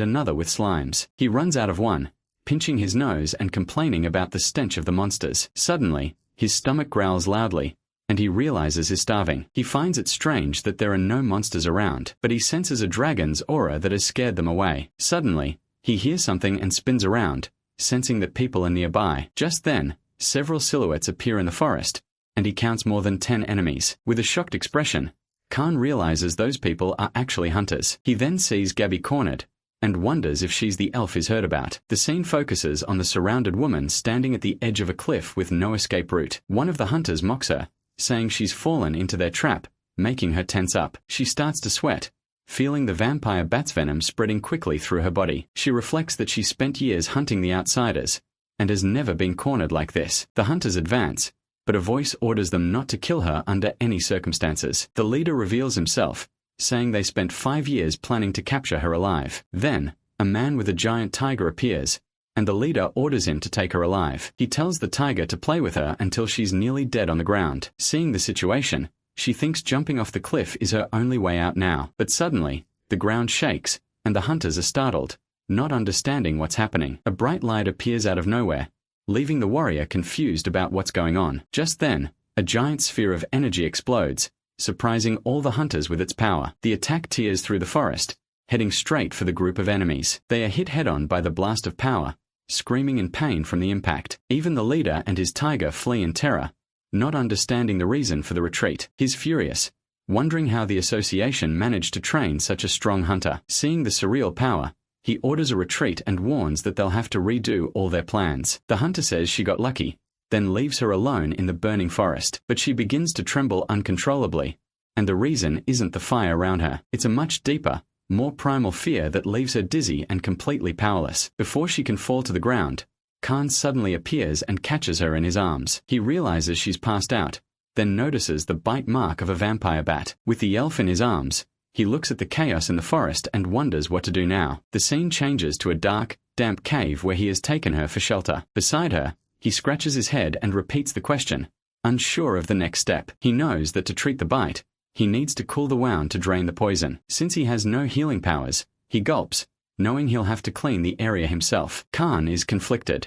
another with slimes. He runs out of one, pinching his nose and complaining about the stench of the monsters. Suddenly, his stomach growls loudly, and he realizes he's starving. He finds it strange that there are no monsters around, but he senses a dragon's aura that has scared them away. Suddenly, he hears something and spins around, sensing that people are nearby. Just then, several silhouettes appear in the forest, and he counts more than 10 enemies. With a shocked expression, Khan realizes those people are actually hunters. He then sees Gabby cornered, and wonders if she's the elf he's heard about. The scene focuses on the surrounded woman standing at the edge of a cliff with no escape route. One of the hunters mocks her, saying she's fallen into their trap, making her tense up. She starts to sweat, feeling the vampire bat's venom spreading quickly through her body. She reflects that she spent years hunting the outsiders, and has never been cornered like this. The hunters advance, but a voice orders them not to kill her under any circumstances. The leader reveals himself, saying they spent 5 years planning to capture her alive. Then, a man with a giant tiger appears, and the leader orders him to take her alive. He tells the tiger to play with her until she's nearly dead on the ground. Seeing the situation, she thinks jumping off the cliff is her only way out now. But suddenly, the ground shakes, and the hunters are startled, not understanding what's happening. A bright light appears out of nowhere, leaving the warrior confused about what's going on. Just then, a giant sphere of energy explodes, surprising all the hunters with its power. The attack tears through the forest, heading straight for the group of enemies. They are hit head-on by the blast of power, screaming in pain from the impact. Even the leader and his tiger flee in terror, not understanding the reason for the retreat. He's furious, wondering how the association managed to train such a strong hunter. Seeing the surreal power, he orders a retreat and warns that they'll have to redo all their plans. The hunter says she got lucky, then leaves her alone in the burning forest. But she begins to tremble uncontrollably, and the reason isn't the fire around her. It's a much deeper, more primal fear that leaves her dizzy and completely powerless. Before she can fall to the ground, Khan suddenly appears and catches her in his arms. He realizes she's passed out, then notices the bite mark of a vampire bat. With the elf in his arms, he looks at the chaos in the forest and wonders what to do now. The scene changes to a dark, damp cave where he has taken her for shelter. Beside her, he scratches his head and repeats the question, unsure of the next step. He knows that to treat the bite, he needs to cool the wound to drain the poison. Since he has no healing powers, he gulps, knowing he'll have to clean the area himself. Khan is conflicted.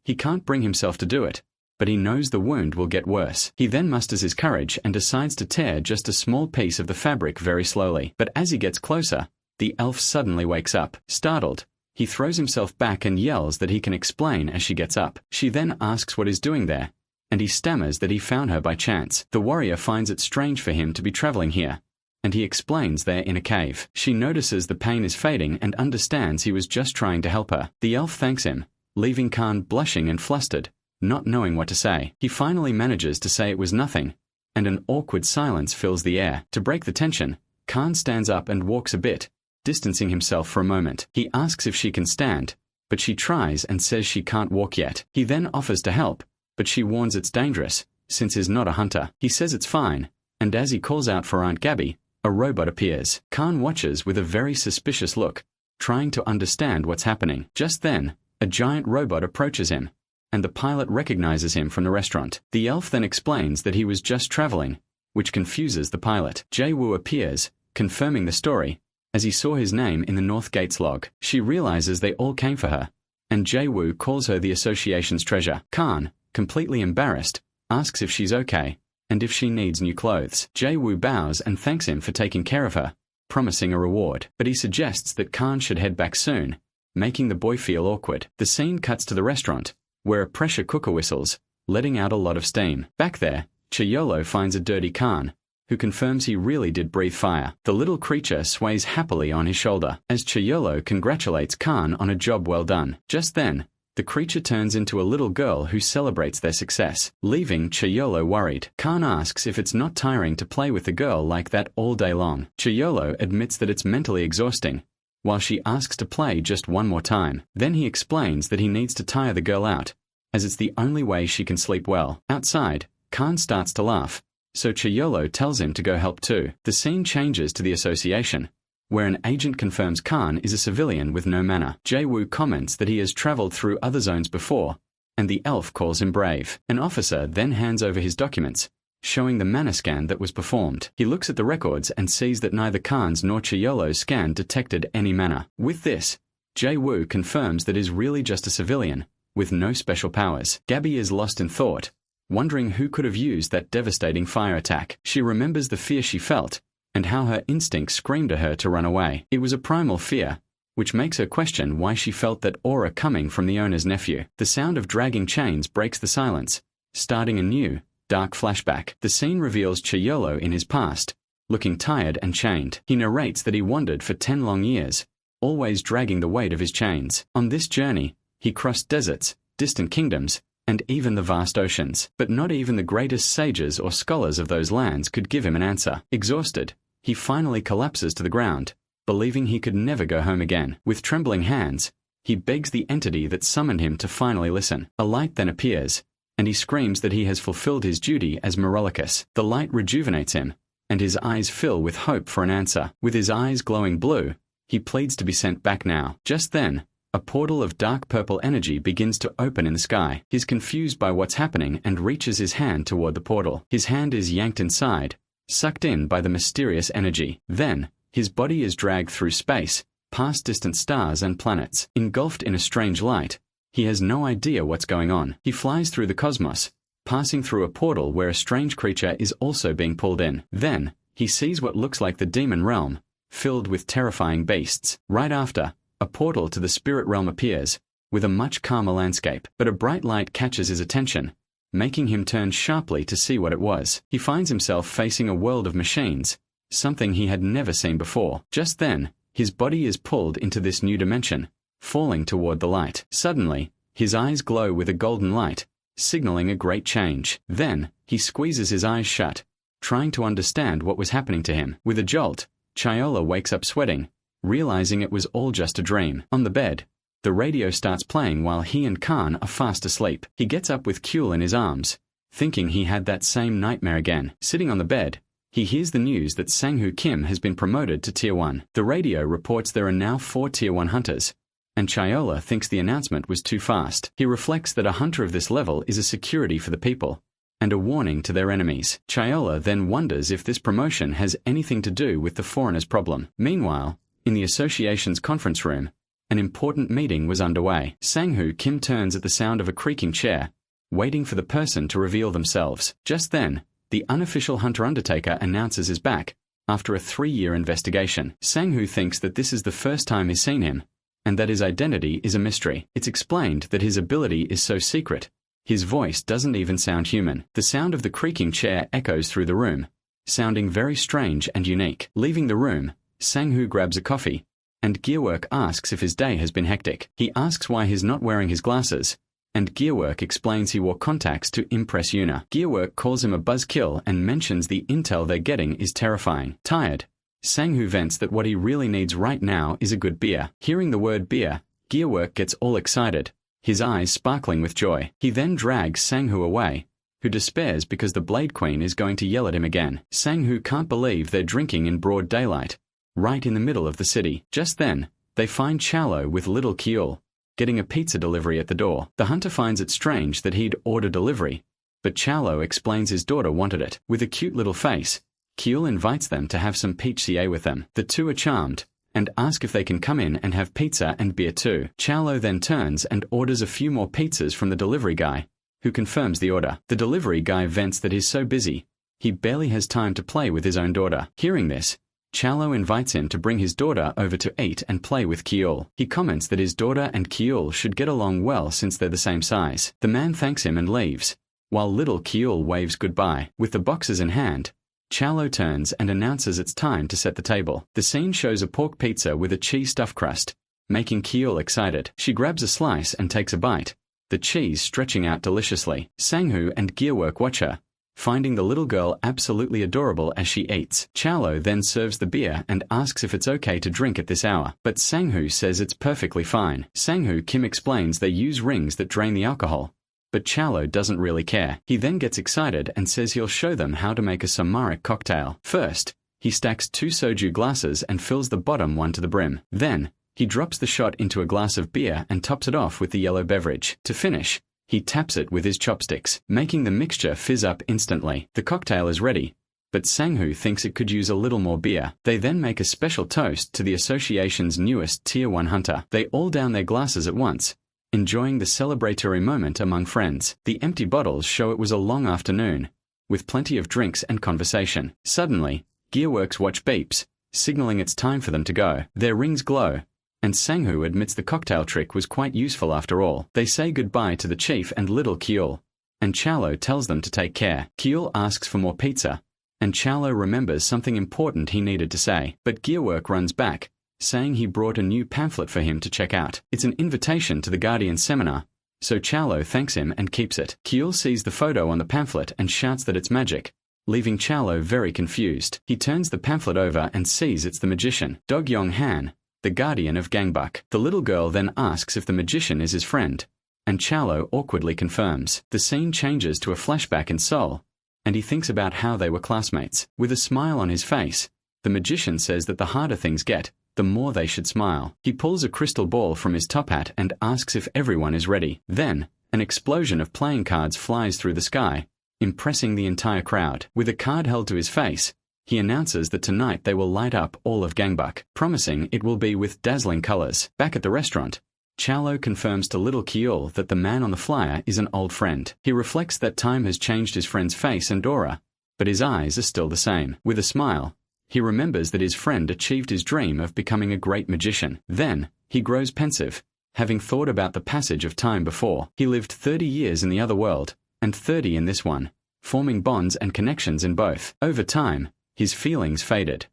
He can't bring himself to do it, but he knows the wound will get worse. He then musters his courage and decides to tear just a small piece of the fabric very slowly. But as he gets closer, the elf suddenly wakes up. Startled, he throws himself back and yells that he can explain as she gets up. She then asks what he's doing there, and he stammers that he found her by chance. The warrior finds it strange for him to be traveling here, and he explains they're in a cave. She notices the pain is fading and understands he was just trying to help her. The elf thanks him, leaving Khan blushing and flustered, not knowing what to say. He finally manages to say it was nothing, and an awkward silence fills the air. To break the tension, Khan stands up and walks a bit, distancing himself for a moment. He asks if she can stand, but she tries and says she can't walk yet. He then offers to help, but she warns it's dangerous, since he's not a hunter. He says it's fine, and as he calls out for Aunt Gabby, a robot appears. Khan watches with a very suspicious look, trying to understand what's happening. Just then, a giant robot approaches him, and the pilot recognizes him from the restaurant. The elf then explains that he was just traveling, which confuses the pilot. Jae-woo appears, confirming the story, as he saw his name in the North Gates log. She realizes they all came for her, and Jae-woo calls her the association's treasure. Khan, completely embarrassed, asks if she's okay, and if she needs new clothes. Jae-woo bows and thanks him for taking care of her, promising a reward. But he suggests that Khan should head back soon, making the boy feel awkward. The scene cuts to the restaurant, where a pressure cooker whistles, letting out a lot of steam. Back there, Yahello finds a dirty Khan, who confirms he really did breathe fire. The little creature sways happily on his shoulder, as Yahello congratulates Khan on a job well done. Just then, the creature turns into a little girl who celebrates their success, leaving Yahello worried. Khan asks if it's not tiring to play with the girl like that all day long. Yahello admits that it's mentally exhausting, while she asks to play just one more time. Then he explains that he needs to tire the girl out, as it's the only way she can sleep well. Outside, Khan starts to laugh, so Yahello tells him to go help too. The scene changes to the association, where an agent confirms Khan is a civilian with no manner. Jae-woo comments that he has traveled through other zones before, and the elf calls him brave. An officer then hands over his documents, showing the manner scan that was performed. He looks at the records and sees that neither Khan's nor Yahello's scan detected any manner. With this, Jae-woo confirms that he's really just a civilian, with no special powers. Gabby is lost in thought, wondering who could have used that devastating fire attack. She remembers the fear she felt, and how her instinct screamed at her to run away. It was a primal fear, which makes her question why she felt that aura coming from the owner's nephew. The sound of dragging chains breaks the silence, starting a new, dark flashback. The scene reveals Yahello in his past, looking tired and chained. He narrates that he wandered for 10 long years, always dragging the weight of his chains. On this journey, he crossed deserts, distant kingdoms, and even the vast oceans. But not even the greatest sages or scholars of those lands could give him an answer. Exhausted, he finally collapses to the ground, believing he could never go home again. With trembling hands, he begs the entity that summoned him to finally listen. A light then appears, and he screams that he has fulfilled his duty as Morellicus. The light rejuvenates him, and his eyes fill with hope for an answer. With his eyes glowing blue, he pleads to be sent back now. Just then, a portal of dark purple energy begins to open in the sky. He's confused by what's happening and reaches his hand toward the portal. His hand is yanked inside, sucked in by the mysterious energy. Then, his body is dragged through space, past distant stars and planets. Engulfed in a strange light, he has no idea what's going on. He flies through the cosmos, passing through a portal where a strange creature is also being pulled in. Then, he sees what looks like the demon realm, filled with terrifying beasts. Right after, a portal to the spirit realm appears, with a much calmer landscape, but a bright light catches his attention, making him turn sharply to see what it was. He finds himself facing a world of machines, something he had never seen before. Just then, his body is pulled into this new dimension, falling toward the light. Suddenly, his eyes glow with a golden light, signaling a great change. Then, he squeezes his eyes shut, trying to understand what was happening to him. With a jolt, Yahello wakes up sweating, realizing it was all just a dream. On the bed, the radio starts playing while he and Khan are fast asleep. He gets up with Kyul in his arms, thinking he had that same nightmare again. Sitting on the bed, he hears the news that Sang-Hoo Kim has been promoted to Tier 1. The radio reports there are now 4 Tier 1 hunters, and Yahello thinks the announcement was too fast. He reflects that a hunter of this level is a security for the people, and a warning to their enemies. Yahello then wonders if this promotion has anything to do with the foreigners' problem. Meanwhile, in the association's conference room, an important meeting was underway. Sang-Hoo Kim turns at the sound of a creaking chair, waiting for the person to reveal themselves. Just then, the unofficial Hunter Undertaker announces his back, after a 3-year investigation. Sang-Hoo thinks that this is the first time he's seen him, and that his identity is a mystery. It's explained that his ability is so secret, his voice doesn't even sound human. The sound of the creaking chair echoes through the room, sounding very strange and unique. Leaving the room, Sang-Hoo grabs a coffee, and Gearwork asks if his day has been hectic. He asks why he's not wearing his glasses, and Gearwork explains he wore contacts to impress Yuna. Gearwork calls him a buzzkill and mentions the intel they're getting is terrifying. Tired, Sang-Hoo vents that what he really needs right now is a good beer. Hearing the word beer, Gearwork gets all excited, his eyes sparkling with joy. He then drags Sang-Hoo away, who despairs because the Blade Queen is going to yell at him again. Sang-Hoo can't believe they're drinking in broad daylight, right in the middle of the city. Just then, they find Yahello with little Kyul, getting a pizza delivery at the door. The hunter finds it strange that he'd order delivery, but Yahello explains his daughter wanted it. With a cute little face, Kyul invites them to have some peach CA with them. The two are charmed, and ask if they can come in and have pizza and beer too. Yahello then turns and orders a few more pizzas from the delivery guy, who confirms the order. The delivery guy vents that he's so busy, he barely has time to play with his own daughter. Hearing this, Yahello invites him to bring his daughter over to eat and play with Kyul. He comments that his daughter and Kyul should get along well since they're the same size. The man thanks him and leaves, while little Kyul waves goodbye. With the boxes in hand, Yahello turns and announces it's time to set the table. The scene shows a pork pizza with a cheese stuffed crust, making Kyul excited. She grabs a slice and takes a bite, the cheese stretching out deliciously. Sang-Hoo and Gearwork watch her, finding the little girl absolutely adorable as she eats. Yahello then serves the beer and asks if it's okay to drink at this hour, but Sang-Hoo says it's perfectly fine. Sang-Hoo Kim explains they use rings that drain the alcohol, but Yahello doesn't really care. He then gets excited and says he'll show them how to make a samaric cocktail. First, he stacks 2 soju glasses and fills the bottom one to the brim. Then, he drops the shot into a glass of beer and tops it off with the yellow beverage. To finish, he taps it with his chopsticks, making the mixture fizz up instantly. The cocktail is ready, but Sang-Hoo thinks it could use a little more beer. They then make a special toast to the association's newest Tier 1 hunter. They all down their glasses at once, enjoying the celebratory moment among friends. The empty bottles show it was a long afternoon, with plenty of drinks and conversation. Suddenly, Gearworks' watch beeps, signaling it's time for them to go. Their rings glow, and Sang-Hoo admits the cocktail trick was quite useful after all. They say goodbye to the chief and little Kyul, and Yahello tells them to take care. Kyul asks for more pizza, and Yahello remembers something important he needed to say, but Gearwork runs back, saying he brought a new pamphlet for him to check out. It's an invitation to the Guardian seminar, so Yahello thanks him and keeps it. Kyul sees the photo on the pamphlet and shouts that it's magic, leaving Yahello very confused. He turns the pamphlet over and sees it's the magician, Dog-Yong Han, the guardian of Gangbuk. The little girl then asks if the magician is his friend, and Yahello awkwardly confirms. The scene changes to a flashback in Seoul, and he thinks about how they were classmates. With a smile on his face, the magician says that the harder things get, the more they should smile. He pulls a crystal ball from his top hat and asks if everyone is ready. Then, an explosion of playing cards flies through the sky, impressing the entire crowd. With a card held to his face, he announces that tonight they will light up all of Gangbuk, promising it will be with dazzling colors. Back at the restaurant, Yahello confirms to little Kyul that the man on the flyer is an old friend. He reflects that time has changed his friend's face and aura, but his eyes are still the same. With a smile, He remembers that his friend achieved his dream of becoming a great magician. Then, he grows pensive, having thought about the passage of time before. He lived 30 years in the other world, and 30 in this one, forming bonds and connections in both. Over time, his feelings faded.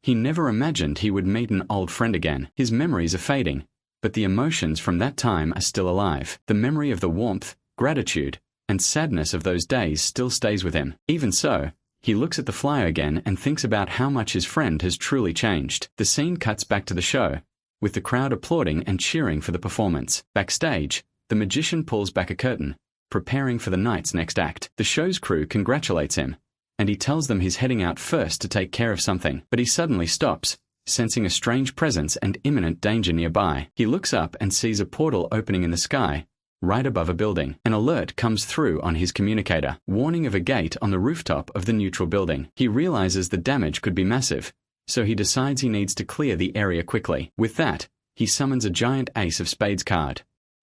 He never imagined he would meet an old friend again. His memories are fading, but the emotions from that time are still alive. The memory of the warmth, gratitude, and sadness of those days still stays with him. Even so, he looks at the flyer again and thinks about how much his friend has truly changed. The scene cuts back to the show, with the crowd applauding and cheering for the performance. Backstage, the magician pulls back a curtain, preparing for the night's next act. The show's crew congratulates him, and he tells them he's heading out first to take care of something. But he suddenly stops, sensing a strange presence and imminent danger nearby. He looks up and sees a portal opening in the sky, right above a building. An alert comes through on his communicator, warning of a gate on the rooftop of the neutral building. He realizes the damage could be massive, so he decides he needs to clear the area quickly. With that, he summons a giant ace of spades card.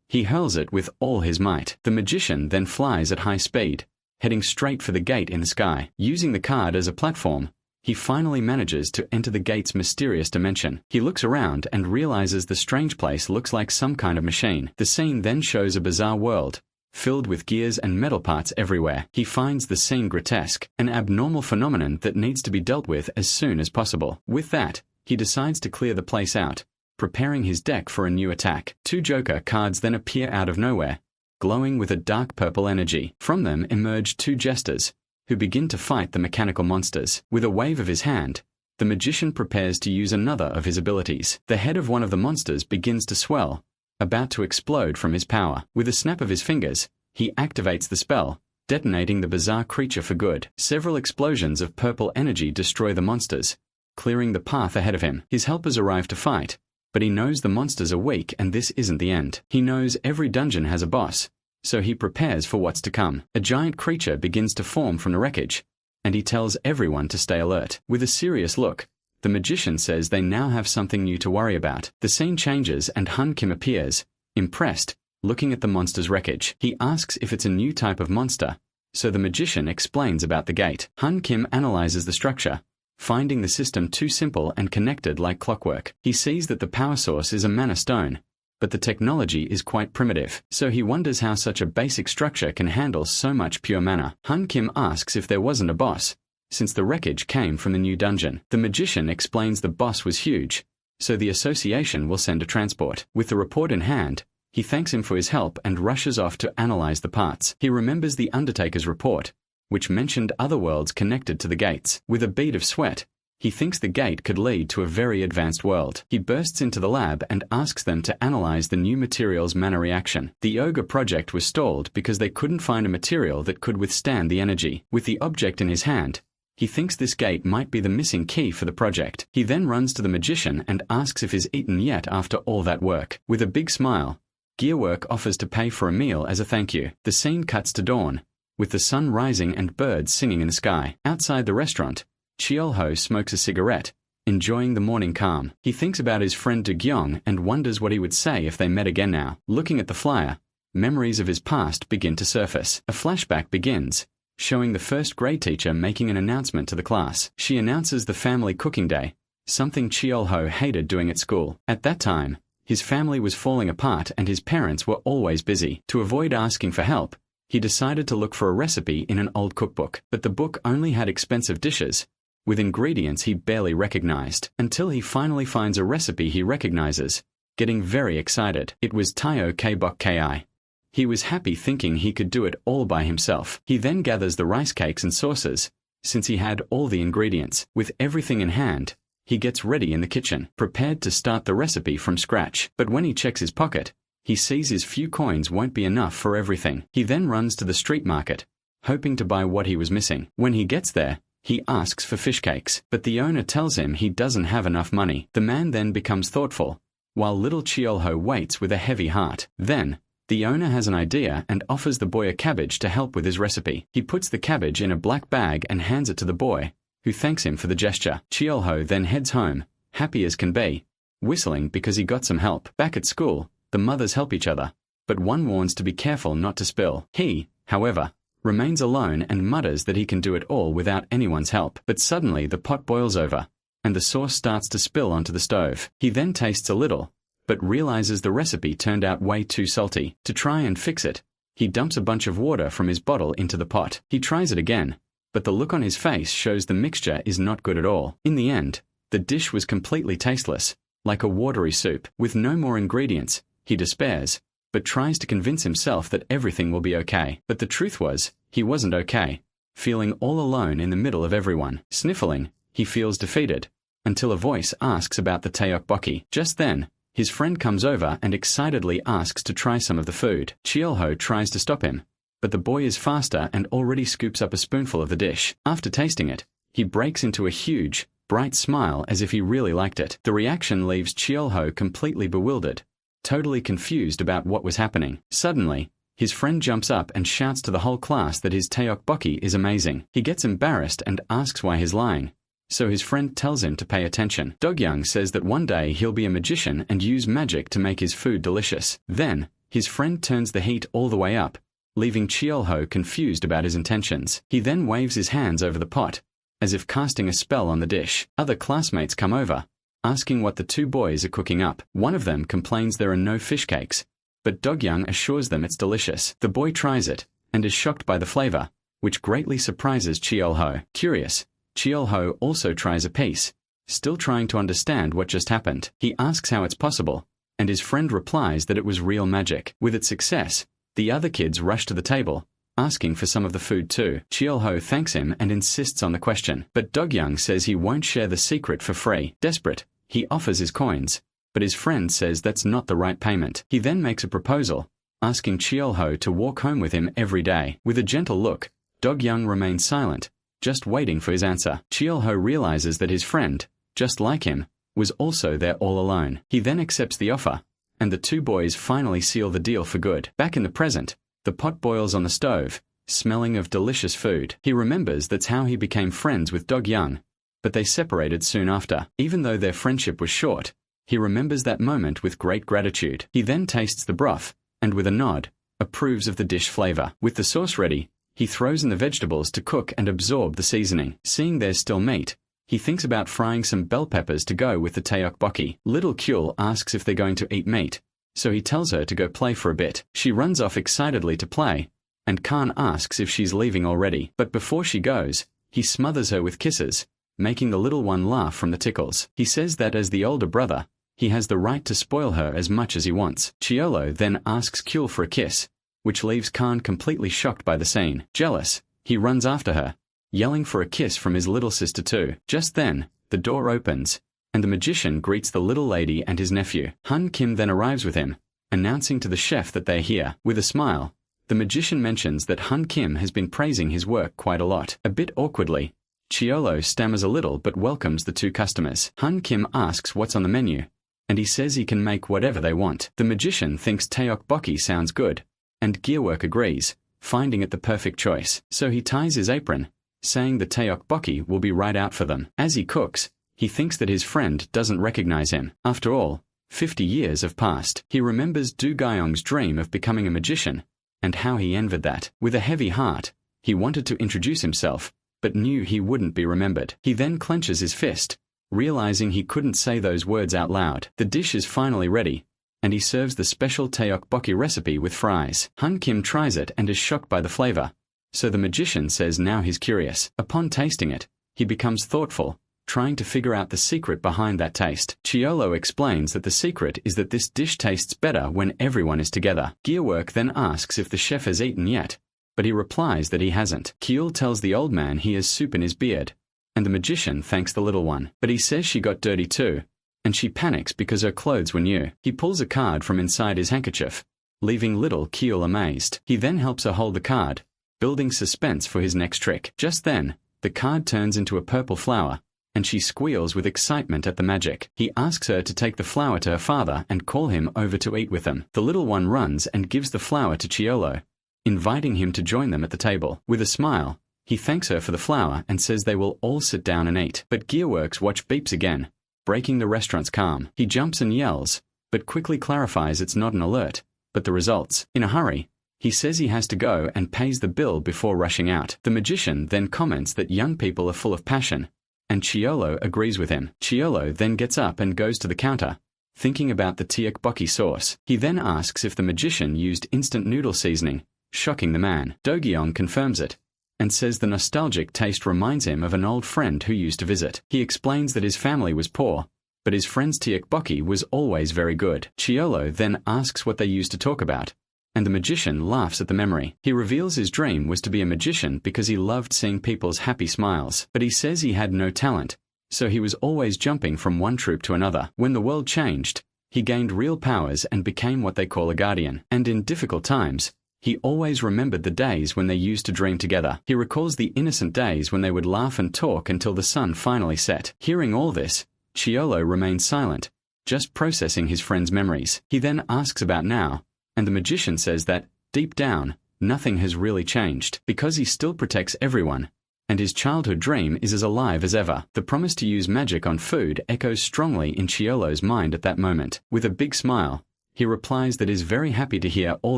He hurls it with all his might. The magician then flies at high speed, heading straight for the gate in the sky. Using the card as a platform, he finally manages to enter the gate's mysterious dimension. He looks around and realizes the strange place looks like some kind of machine. The scene then shows a bizarre world, filled with gears and metal parts everywhere. He finds the scene grotesque, an abnormal phenomenon that needs to be dealt with as soon as possible. With that, he decides to clear the place out, preparing his deck for a new attack. 2 Joker cards then appear out of nowhere, glowing with a dark purple energy. From them emerge 2 jesters, who begin to fight the mechanical monsters. With a wave of his hand, the magician prepares to use another of his abilities. The head of one of the monsters begins to swell, about to explode from his power. With a snap of his fingers, he activates the spell, detonating the bizarre creature for good. Several explosions of purple energy destroy the monsters, clearing the path ahead of him. His helpers arrive to fight, but he knows the monsters are weak and this isn't the end. He knows every dungeon has a boss, so he prepares for what's to come. A giant creature begins to form from the wreckage, and he tells everyone to stay alert. With a serious look, the magician says they now have something new to worry about. The scene changes and Hun Kim appears, impressed, looking at the monster's wreckage. He asks if it's a new type of monster, so the magician explains about the gate. Hun Kim analyzes the structure, finding the system too simple and connected like clockwork. He sees that the power source is a mana stone, but the technology is quite primitive, so he wonders how such a basic structure can handle so much pure mana. Hun Kim asks if there wasn't a boss, since the wreckage came from the new dungeon. The magician explains the boss was huge, so the association will send a transport. With the report in hand, he thanks him for his help and rushes off to analyze the parts. He remembers the Undertaker's report, which mentioned other worlds connected to the gates. With a bead of sweat, he thinks the gate could lead to a very advanced world. He bursts into the lab and asks them to analyze the new material's mana reaction. The Ogre project was stalled because they couldn't find a material that could withstand the energy. With the object in his hand, he thinks this gate might be the missing key for the project. He then runs to the magician and asks if he's eaten yet after all that work. With a big smile, Gearwork offers to pay for a meal as a thank you. The scene cuts to dawn, with the sun rising and birds singing in the sky. Outside the restaurant, Cheol-ho smokes a cigarette, enjoying the morning calm. He thinks about his friend Do-gyong and wonders what he would say if they met again now. Looking at the flyer, memories of his past begin to surface. A flashback begins, showing the first grade teacher making an announcement to the class. She announces the family cooking day, something Cheol-ho hated doing at school. At that time, his family was falling apart and his parents were always busy. To avoid asking for help, he decided to look for a recipe in an old cookbook, but the book only had expensive dishes, with ingredients he barely recognized, until he finally finds a recipe he recognizes, getting very excited. It was Tayo K-bok Ki. He was happy thinking he could do it all by himself. He then gathers the rice cakes and sauces, since he had all the ingredients. With everything in hand, he gets ready in the kitchen, prepared to start the recipe from scratch. But when he checks his pocket, he sees his few coins won't be enough for everything. He then runs to the street market, hoping to buy what he was missing. When he gets there, he asks for fish cakes, but the owner tells him he doesn't have enough money. The man then becomes thoughtful, while little Cheol-ho waits with a heavy heart. Then, the owner has an idea and offers the boy a cabbage to help with his recipe. He puts the cabbage in a black bag and hands it to the boy, who thanks him for the gesture. Cheol-ho then heads home, happy as can be, whistling because he got some help. Back at school, the mothers help each other, but one warns to be careful not to spill. He, however, remains alone and mutters that he can do it all without anyone's help. But suddenly the pot boils over, and the sauce starts to spill onto the stove. He then tastes a little, but realizes the recipe turned out way too salty. To try and fix it, he dumps a bunch of water from his bottle into the pot. He tries it again, but the look on his face shows the mixture is not good at all. In the end, the dish was completely tasteless, like a watery soup. With no more ingredients, he despairs, but tries to convince himself that everything will be okay. But the truth was, he wasn't okay. Feeling all alone in the middle of everyone. Sniffling, he feels defeated, until a voice asks about the tteokbokki. Just then, his friend comes over and excitedly asks to try some of the food. Yahello tries to stop him, but the boy is faster and already scoops up a spoonful of the dish. After tasting it, he breaks into a huge, bright smile as if he really liked it. The reaction leaves Yahello completely bewildered, totally confused about what was happening. Suddenly, his friend jumps up and shouts to the whole class that his tteokbokki is amazing. He gets embarrassed and asks why he's lying, so his friend tells him to pay attention. Dogyang says that one day he'll be a magician and use magic to make his food delicious. Then, his friend turns the heat all the way up, leaving Yahello confused about his intentions. He then waves his hands over the pot, as if casting a spell on the dish. Other classmates come over, asking what the two boys are cooking up. One of them complains there are no fish cakes, but Dogyang assures them it's delicious. The boy tries it, and is shocked by the flavor, which greatly surprises Yahello. Curious, Yahello also tries a piece, still trying to understand what just happened. He asks how it's possible, and his friend replies that it was real magic. With its success, the other kids rush to the table, asking for some of the food too. Yahello thanks him and insists on the question, but Dogyang says he won't share the secret for free. Desperate, he offers his coins, but his friend says that's not the right payment. He then makes a proposal, asking Yahello to walk home with him every day. With a gentle look, Dogyang remains silent, just waiting for his answer. Yahello realizes that his friend, just like him, was also there all alone. He then accepts the offer, and the two boys finally seal the deal for good. Back in the present, the pot boils on the stove, smelling of delicious food. He remembers that's how he became friends with Dogyang, but they separated soon after. Even though their friendship was short, he remembers that moment with great gratitude. He then tastes the broth, and with a nod, approves of the dish flavor. With the sauce ready, he throws in the vegetables to cook and absorb the seasoning. Seeing there's still meat, he thinks about frying some bell peppers to go with the tteokbokki. Little Kyul asks if they're going to eat meat, so he tells her to go play for a bit. She runs off excitedly to play, and Khan asks if she's leaving already. But before she goes, he smothers her with kisses, making the little one laugh from the tickles. He says that as the older brother, he has the right to spoil her as much as he wants. Yahello then asks Kyul for a kiss, which leaves Khan completely shocked by the scene. Jealous, he runs after her, yelling for a kiss from his little sister too. Just then, the door opens, and the magician greets the little lady and his nephew. Han Kim then arrives with him, announcing to the chef that they're here. With a smile, the magician mentions that Han Kim has been praising his work quite a lot. A bit awkwardly, Yahello stammers a little but welcomes the two customers. Han Kim asks what's on the menu, and he says he can make whatever they want. The magician thinks tteokbokki sounds good, and Gearwork agrees, finding it the perfect choice. So he ties his apron, saying the tteokbokki will be right out for them. As he cooks, he thinks that his friend doesn't recognize him. After all, 50 years have passed. He remembers Du Guyong's dream of becoming a magician, and how he envied that. With a heavy heart, he wanted to introduce himself, but knew he wouldn't be remembered. He then clenches his fist, realizing he couldn't say those words out loud. The dish is finally ready, and he serves the special tteokbokki recipe with fries. Han Kim tries it and is shocked by the flavor, so the magician says now he's curious. Upon tasting it, he becomes thoughtful, trying to figure out the secret behind that taste. Yahello explains that the secret is that this dish tastes better when everyone is together. Gearwork then asks if the chef has eaten yet, but he replies that he hasn't. Kyul tells the old man he has soup in his beard, and the magician thanks the little one, but he says she got dirty too, and she panics because her clothes were new. He pulls a card from inside his handkerchief, leaving little Kyul amazed. He then helps her hold the card, building suspense for his next trick. Just then, the card turns into a purple flower, and she squeals with excitement at the magic. He asks her to take the flower to her father and call him over to eat with them. The little one runs and gives the flower to Yahello, inviting him to join them at the table. With a smile, he thanks her for the flower and says they will all sit down and eat. But Gearworks' watch beeps again, breaking the restaurant's calm. He jumps and yells, but quickly clarifies it's not an alert, but the results. In a hurry, he says he has to go and pays the bill before rushing out. The magician then comments that young people are full of passion, and Chiolo agrees with him. Chiolo then gets up and goes to the counter, thinking about the tteokbokki sauce. He then asks if the magician used instant noodle seasoning, shocking the man. Do-gyeong confirms it, and says the nostalgic taste reminds him of an old friend who used to visit. He explains that his family was poor, but his friend's tteokbokki was always very good. Chiolo then asks what they used to talk about, and the magician laughs at the memory. He reveals his dream was to be a magician because he loved seeing people's happy smiles, but he says he had no talent, so he was always jumping from one troupe to another. When the world changed, he gained real powers and became what they call a guardian, and in difficult times, he always remembered the days when they used to dream together. He recalls the innocent days when they would laugh and talk until the sun finally set. Hearing all this, Chiolo remains silent, just processing his friend's memories. He then asks about now, and the magician says that, deep down, nothing has really changed, because he still protects everyone, and his childhood dream is as alive as ever. The promise to use magic on food echoes strongly in Chiolo's mind at that moment. With a big smile, he replies that he is very happy to hear all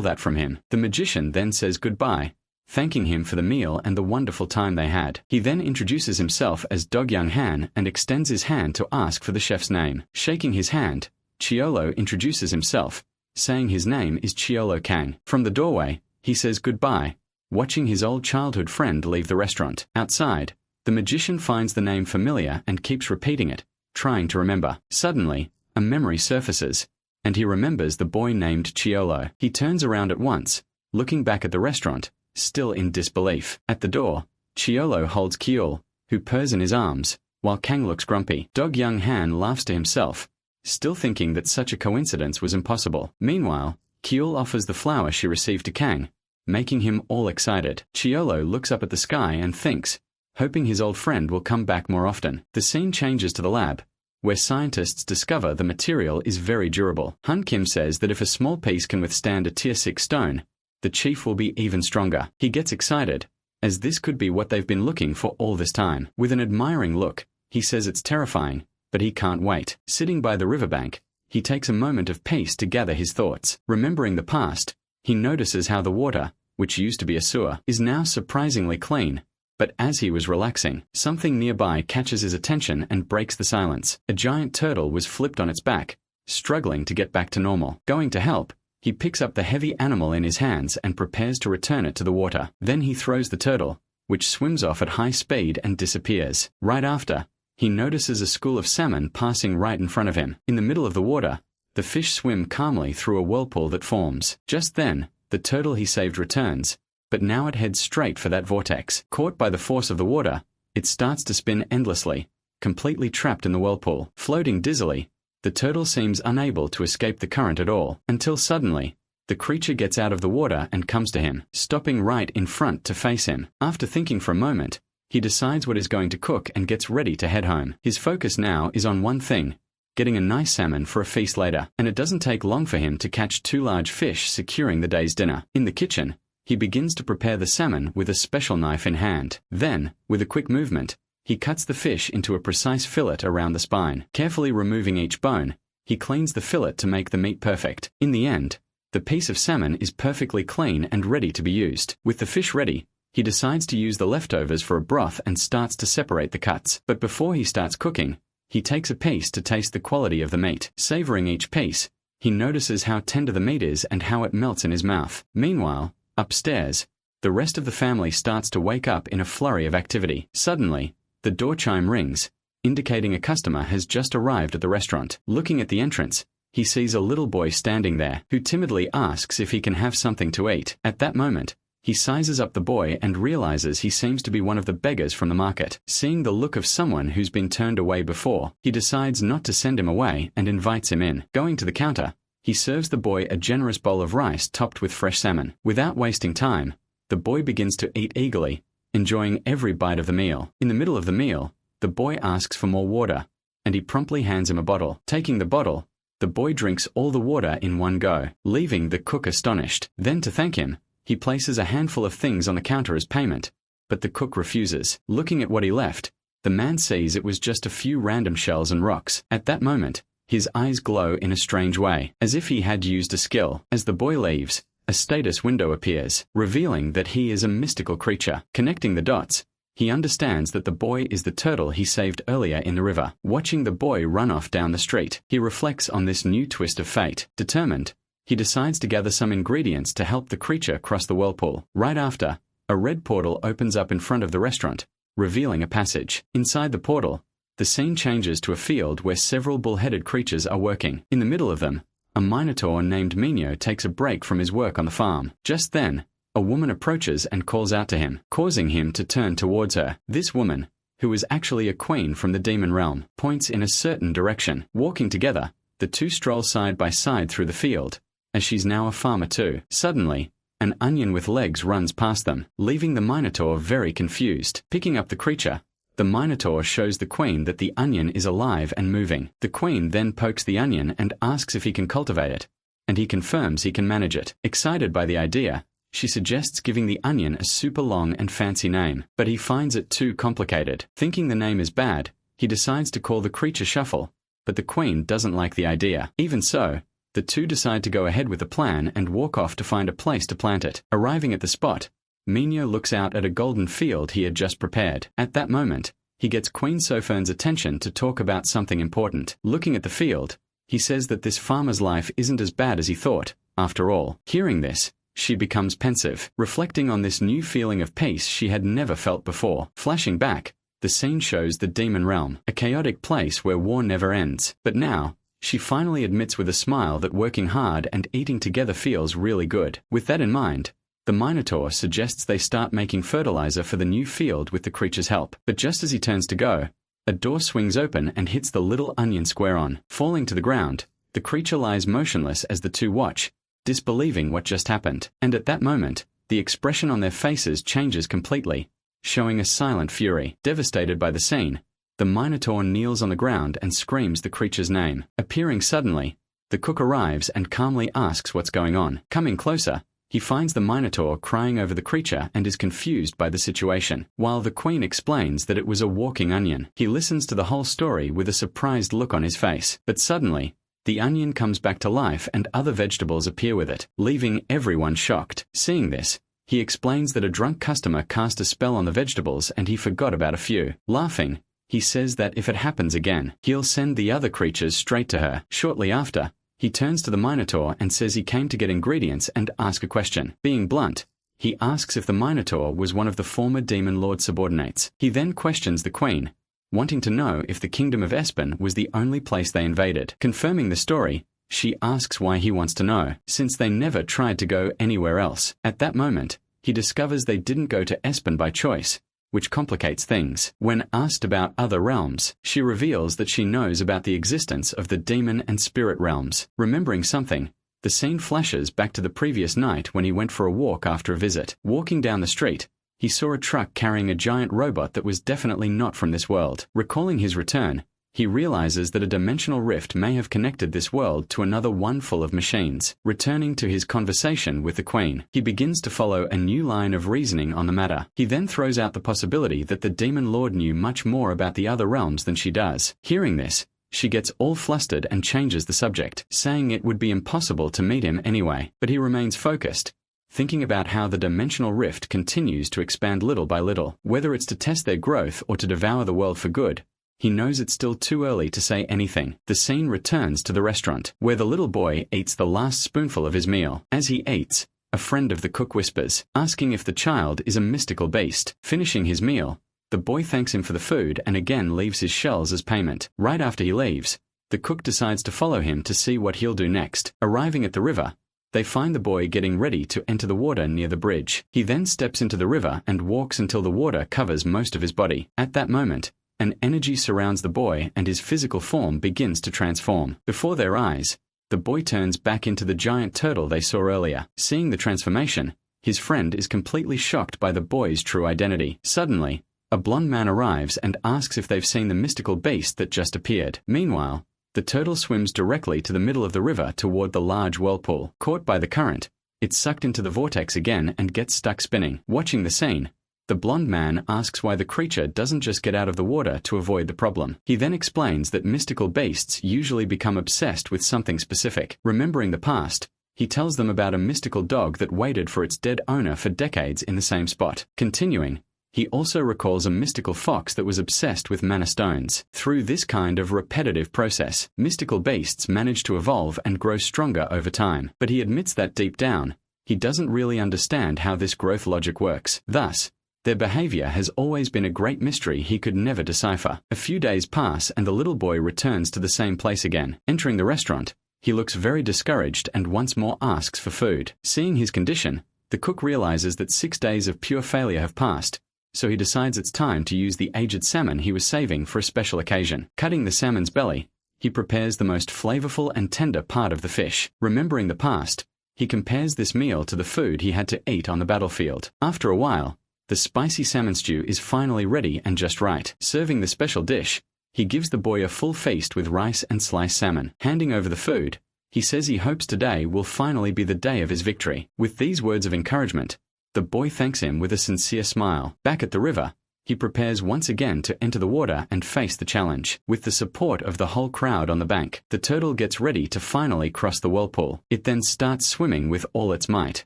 that from him. The magician then says goodbye, thanking him for the meal and the wonderful time they had. He then introduces himself as Do-gyung-han and extends his hand to ask for the chef's name. Shaking his hand, Chiolo introduces himself, saying his name is Chiolo Kang. From the doorway, he says goodbye, watching his old childhood friend leave the restaurant. Outside, the magician finds the name familiar and keeps repeating it, trying to remember. Suddenly, a memory surfaces, and he remembers the boy named Chiolo. He turns around at once, looking back at the restaurant, still in disbelief. At the door, Chiolo holds Kyul, who purrs in his arms, while Kang looks grumpy. Do-gyung-han laughs to himself, still thinking that such a coincidence was impossible. Meanwhile, Kyul offers the flower she received to Kang, making him all excited. Chiolo looks up at the sky and thinks, hoping his old friend will come back more often. The scene changes to the lab, where scientists discover the material is very durable. Han Kim says that if a small piece can withstand a tier 6 stone, the chief will be even stronger. He gets excited, as this could be what they've been looking for all this time. With an admiring look, he says it's terrifying, but he can't wait. Sitting by the riverbank, he takes a moment of peace to gather his thoughts. Remembering the past, he notices how the water, which used to be Asura, is now surprisingly clean. But as he was relaxing, something nearby catches his attention and breaks the silence. A giant turtle was flipped on its back, struggling to get back to normal. Going to help, he picks up the heavy animal in his hands and prepares to return it to the water. Then he throws the turtle, which swims off at high speed and disappears. Right after, he notices a school of salmon passing right in front of him. In the middle of the water, the fish swim calmly through a whirlpool that forms. Just then, the turtle he saved returns, but now it heads straight for that vortex. Caught by the force of the water, it starts to spin endlessly, completely trapped in the whirlpool. Floating dizzily, the turtle seems unable to escape the current at all, until suddenly, the creature gets out of the water and comes to him, stopping right in front to face him. After thinking for a moment, he decides what he's going to cook and gets ready to head home. His focus now is on one thing, getting a nice salmon for a feast later, and it doesn't take long for him to catch 2 large fish, securing the day's dinner. In the kitchen, he begins to prepare the salmon with a special knife in hand. Then, with a quick movement, he cuts the fish into a precise fillet around the spine. Carefully removing each bone, he cleans the fillet to make the meat perfect. In the end, the piece of salmon is perfectly clean and ready to be used. With the fish ready, he decides to use the leftovers for a broth and starts to separate the cuts. But before he starts cooking, he takes a piece to taste the quality of the meat. Savoring each piece, he notices how tender the meat is and how it melts in his mouth. Meanwhile, upstairs, the rest of the family starts to wake up in a flurry of activity. Suddenly, the door chime rings, indicating a customer has just arrived at the restaurant. Looking at the entrance, he sees a little boy standing there, who timidly asks if he can have something to eat. At that moment, he sizes up the boy and realizes he seems to be one of the beggars from the market. Seeing the look of someone who's been turned away before, he decides not to send him away and invites him in. Going to the counter, he serves the boy a generous bowl of rice topped with fresh salmon. Without wasting time, the boy begins to eat eagerly, enjoying every bite of the meal. In the middle of the meal, the boy asks for more water, and he promptly hands him a bottle. Taking the bottle, the boy drinks all the water in one go, leaving the cook astonished. Then to thank him, he places a handful of things on the counter as payment, but the cook refuses. Looking at what he left, the man sees it was just a few random shells and rocks. At that moment, his eyes glow in a strange way, as if he had used a skill. As the boy leaves, a status window appears, revealing that he is a mystical creature. Connecting the dots, he understands that the boy is the turtle he saved earlier in the river. Watching the boy run off down the street, he reflects on this new twist of fate. Determined, he decides to gather some ingredients to help the creature cross the whirlpool. Right after, a red portal opens up in front of the restaurant, revealing a passage. Inside the portal, the scene changes to a field where several bull-headed creatures are working. In the middle of them, a minotaur named Minho takes a break from his work on the farm. Just then, a woman approaches and calls out to him, causing him to turn towards her. This woman, who is actually a queen from the demon realm, points in a certain direction. Walking together, the two stroll side by side through the field, as she's now a farmer too. Suddenly, an onion with legs runs past them, leaving the minotaur very confused. Picking up the creature, the minotaur shows the queen that the onion is alive and moving. The queen then pokes the onion and asks if he can cultivate it, and he confirms he can manage it. Excited by the idea, she suggests giving the onion a super long and fancy name, but he finds it too complicated. Thinking the name is bad, he decides to call the creature Shuffle, but the queen doesn't like the idea. Even so, the two decide to go ahead with the plan and walk off to find a place to plant it. Arriving at the spot, Minho looks out at a golden field he had just prepared. At that moment, he gets Queen Sofern's attention to talk about something important. Looking at the field, he says that this farmer's life isn't as bad as he thought, after all. Hearing this, she becomes pensive, reflecting on this new feeling of peace she had never felt before. Flashing back, the scene shows the demon realm, a chaotic place where war never ends. But now, she finally admits with a smile that working hard and eating together feels really good. With that in mind, the Minotaur suggests they start making fertilizer for the new field with the creature's help. But just as he turns to go, a door swings open and hits the little onion square on. Falling to the ground, the creature lies motionless as the two watch, disbelieving what just happened. And at that moment, the expression on their faces changes completely, showing a silent fury. Devastated by the scene, the Minotaur kneels on the ground and screams the creature's name. Appearing suddenly, the cook arrives and calmly asks what's going on. Coming closer, he finds the Minotaur crying over the creature and is confused by the situation, while the queen explains that it was a walking onion. He listens to the whole story with a surprised look on his face. But suddenly, the onion comes back to life and other vegetables appear with it, leaving everyone shocked. Seeing this, he explains that a drunk customer cast a spell on the vegetables and he forgot about a few. Laughing, he says that if it happens again, he'll send the other creatures straight to her. Shortly after, he turns to the Minotaur and says he came to get ingredients and ask a question. Being blunt, he asks if the Minotaur was one of the former Demon Lord's subordinates. He then questions the queen, wanting to know if the kingdom of Espen was the only place they invaded. Confirming the story, she asks why he wants to know, since they never tried to go anywhere else. At that moment, he discovers they didn't go to Espen by choice, which complicates things. When asked about other realms, she reveals that she knows about the existence of the demon and spirit realms. Remembering something, the scene flashes back to the previous night when he went for a walk after a visit. Walking down the street, he saw a truck carrying a giant robot that was definitely not from this world. Recalling his return, he realizes that a dimensional rift may have connected this world to another one full of machines. Returning to his conversation with the queen, he begins to follow a new line of reasoning on the matter. He then throws out the possibility that the Demon Lord knew much more about the other realms than she does. Hearing this, she gets all flustered and changes the subject, saying it would be impossible to meet him anyway. But he remains focused, thinking about how the dimensional rift continues to expand little by little. Whether it's to test their growth or to devour the world for good, he knows it's still too early to say anything. The scene returns to the restaurant, where the little boy eats the last spoonful of his meal. As he eats, a friend of the cook whispers, asking if the child is a mystical beast. Finishing his meal, the boy thanks him for the food and again leaves his shells as payment. Right after he leaves, the cook decides to follow him to see what he'll do next. Arriving at the river, they find the boy getting ready to enter the water near the bridge. He then steps into the river and walks until the water covers most of his body. At that moment, an energy surrounds the boy and his physical form begins to transform. Before their eyes, the boy turns back into the giant turtle they saw earlier. Seeing the transformation, his friend is completely shocked by the boy's true identity. Suddenly, a blonde man arrives and asks if they've seen the mystical beast that just appeared. Meanwhile, the turtle swims directly to the middle of the river toward the large whirlpool. Caught by the current, it's sucked into the vortex again and gets stuck spinning. Watching the scene, the blonde man asks why the creature doesn't just get out of the water to avoid the problem. He then explains that mystical beasts usually become obsessed with something specific. Remembering the past, he tells them about a mystical dog that waited for its dead owner for decades in the same spot. Continuing, He also recalls a mystical fox that was obsessed with mana stones. Through this kind of repetitive process, mystical beasts manage to evolve and grow stronger over time. But he admits that deep down, he doesn't really understand how this growth logic works. Thus, their behavior has always been a great mystery he could never decipher. A few days pass and the little boy returns to the same place again. Entering the restaurant, he looks very discouraged and once more asks for food. Seeing his condition, the cook realizes that 6 days of pure failure have passed, so he decides it's time to use the aged salmon he was saving for a special occasion. Cutting the salmon's belly, he prepares the most flavorful and tender part of the fish. Remembering the past, he compares this meal to the food he had to eat on the battlefield. After a while, the spicy salmon stew is finally ready and just right. Serving the special dish, he gives the boy a full feast with rice and sliced salmon. Handing over the food, he says he hopes today will finally be the day of his victory. With these words of encouragement, the boy thanks him with a sincere smile. Back at the river, he prepares once again to enter the water and face the challenge. With the support of the whole crowd on the bank, the turtle gets ready to finally cross the whirlpool. It then starts swimming with all its might,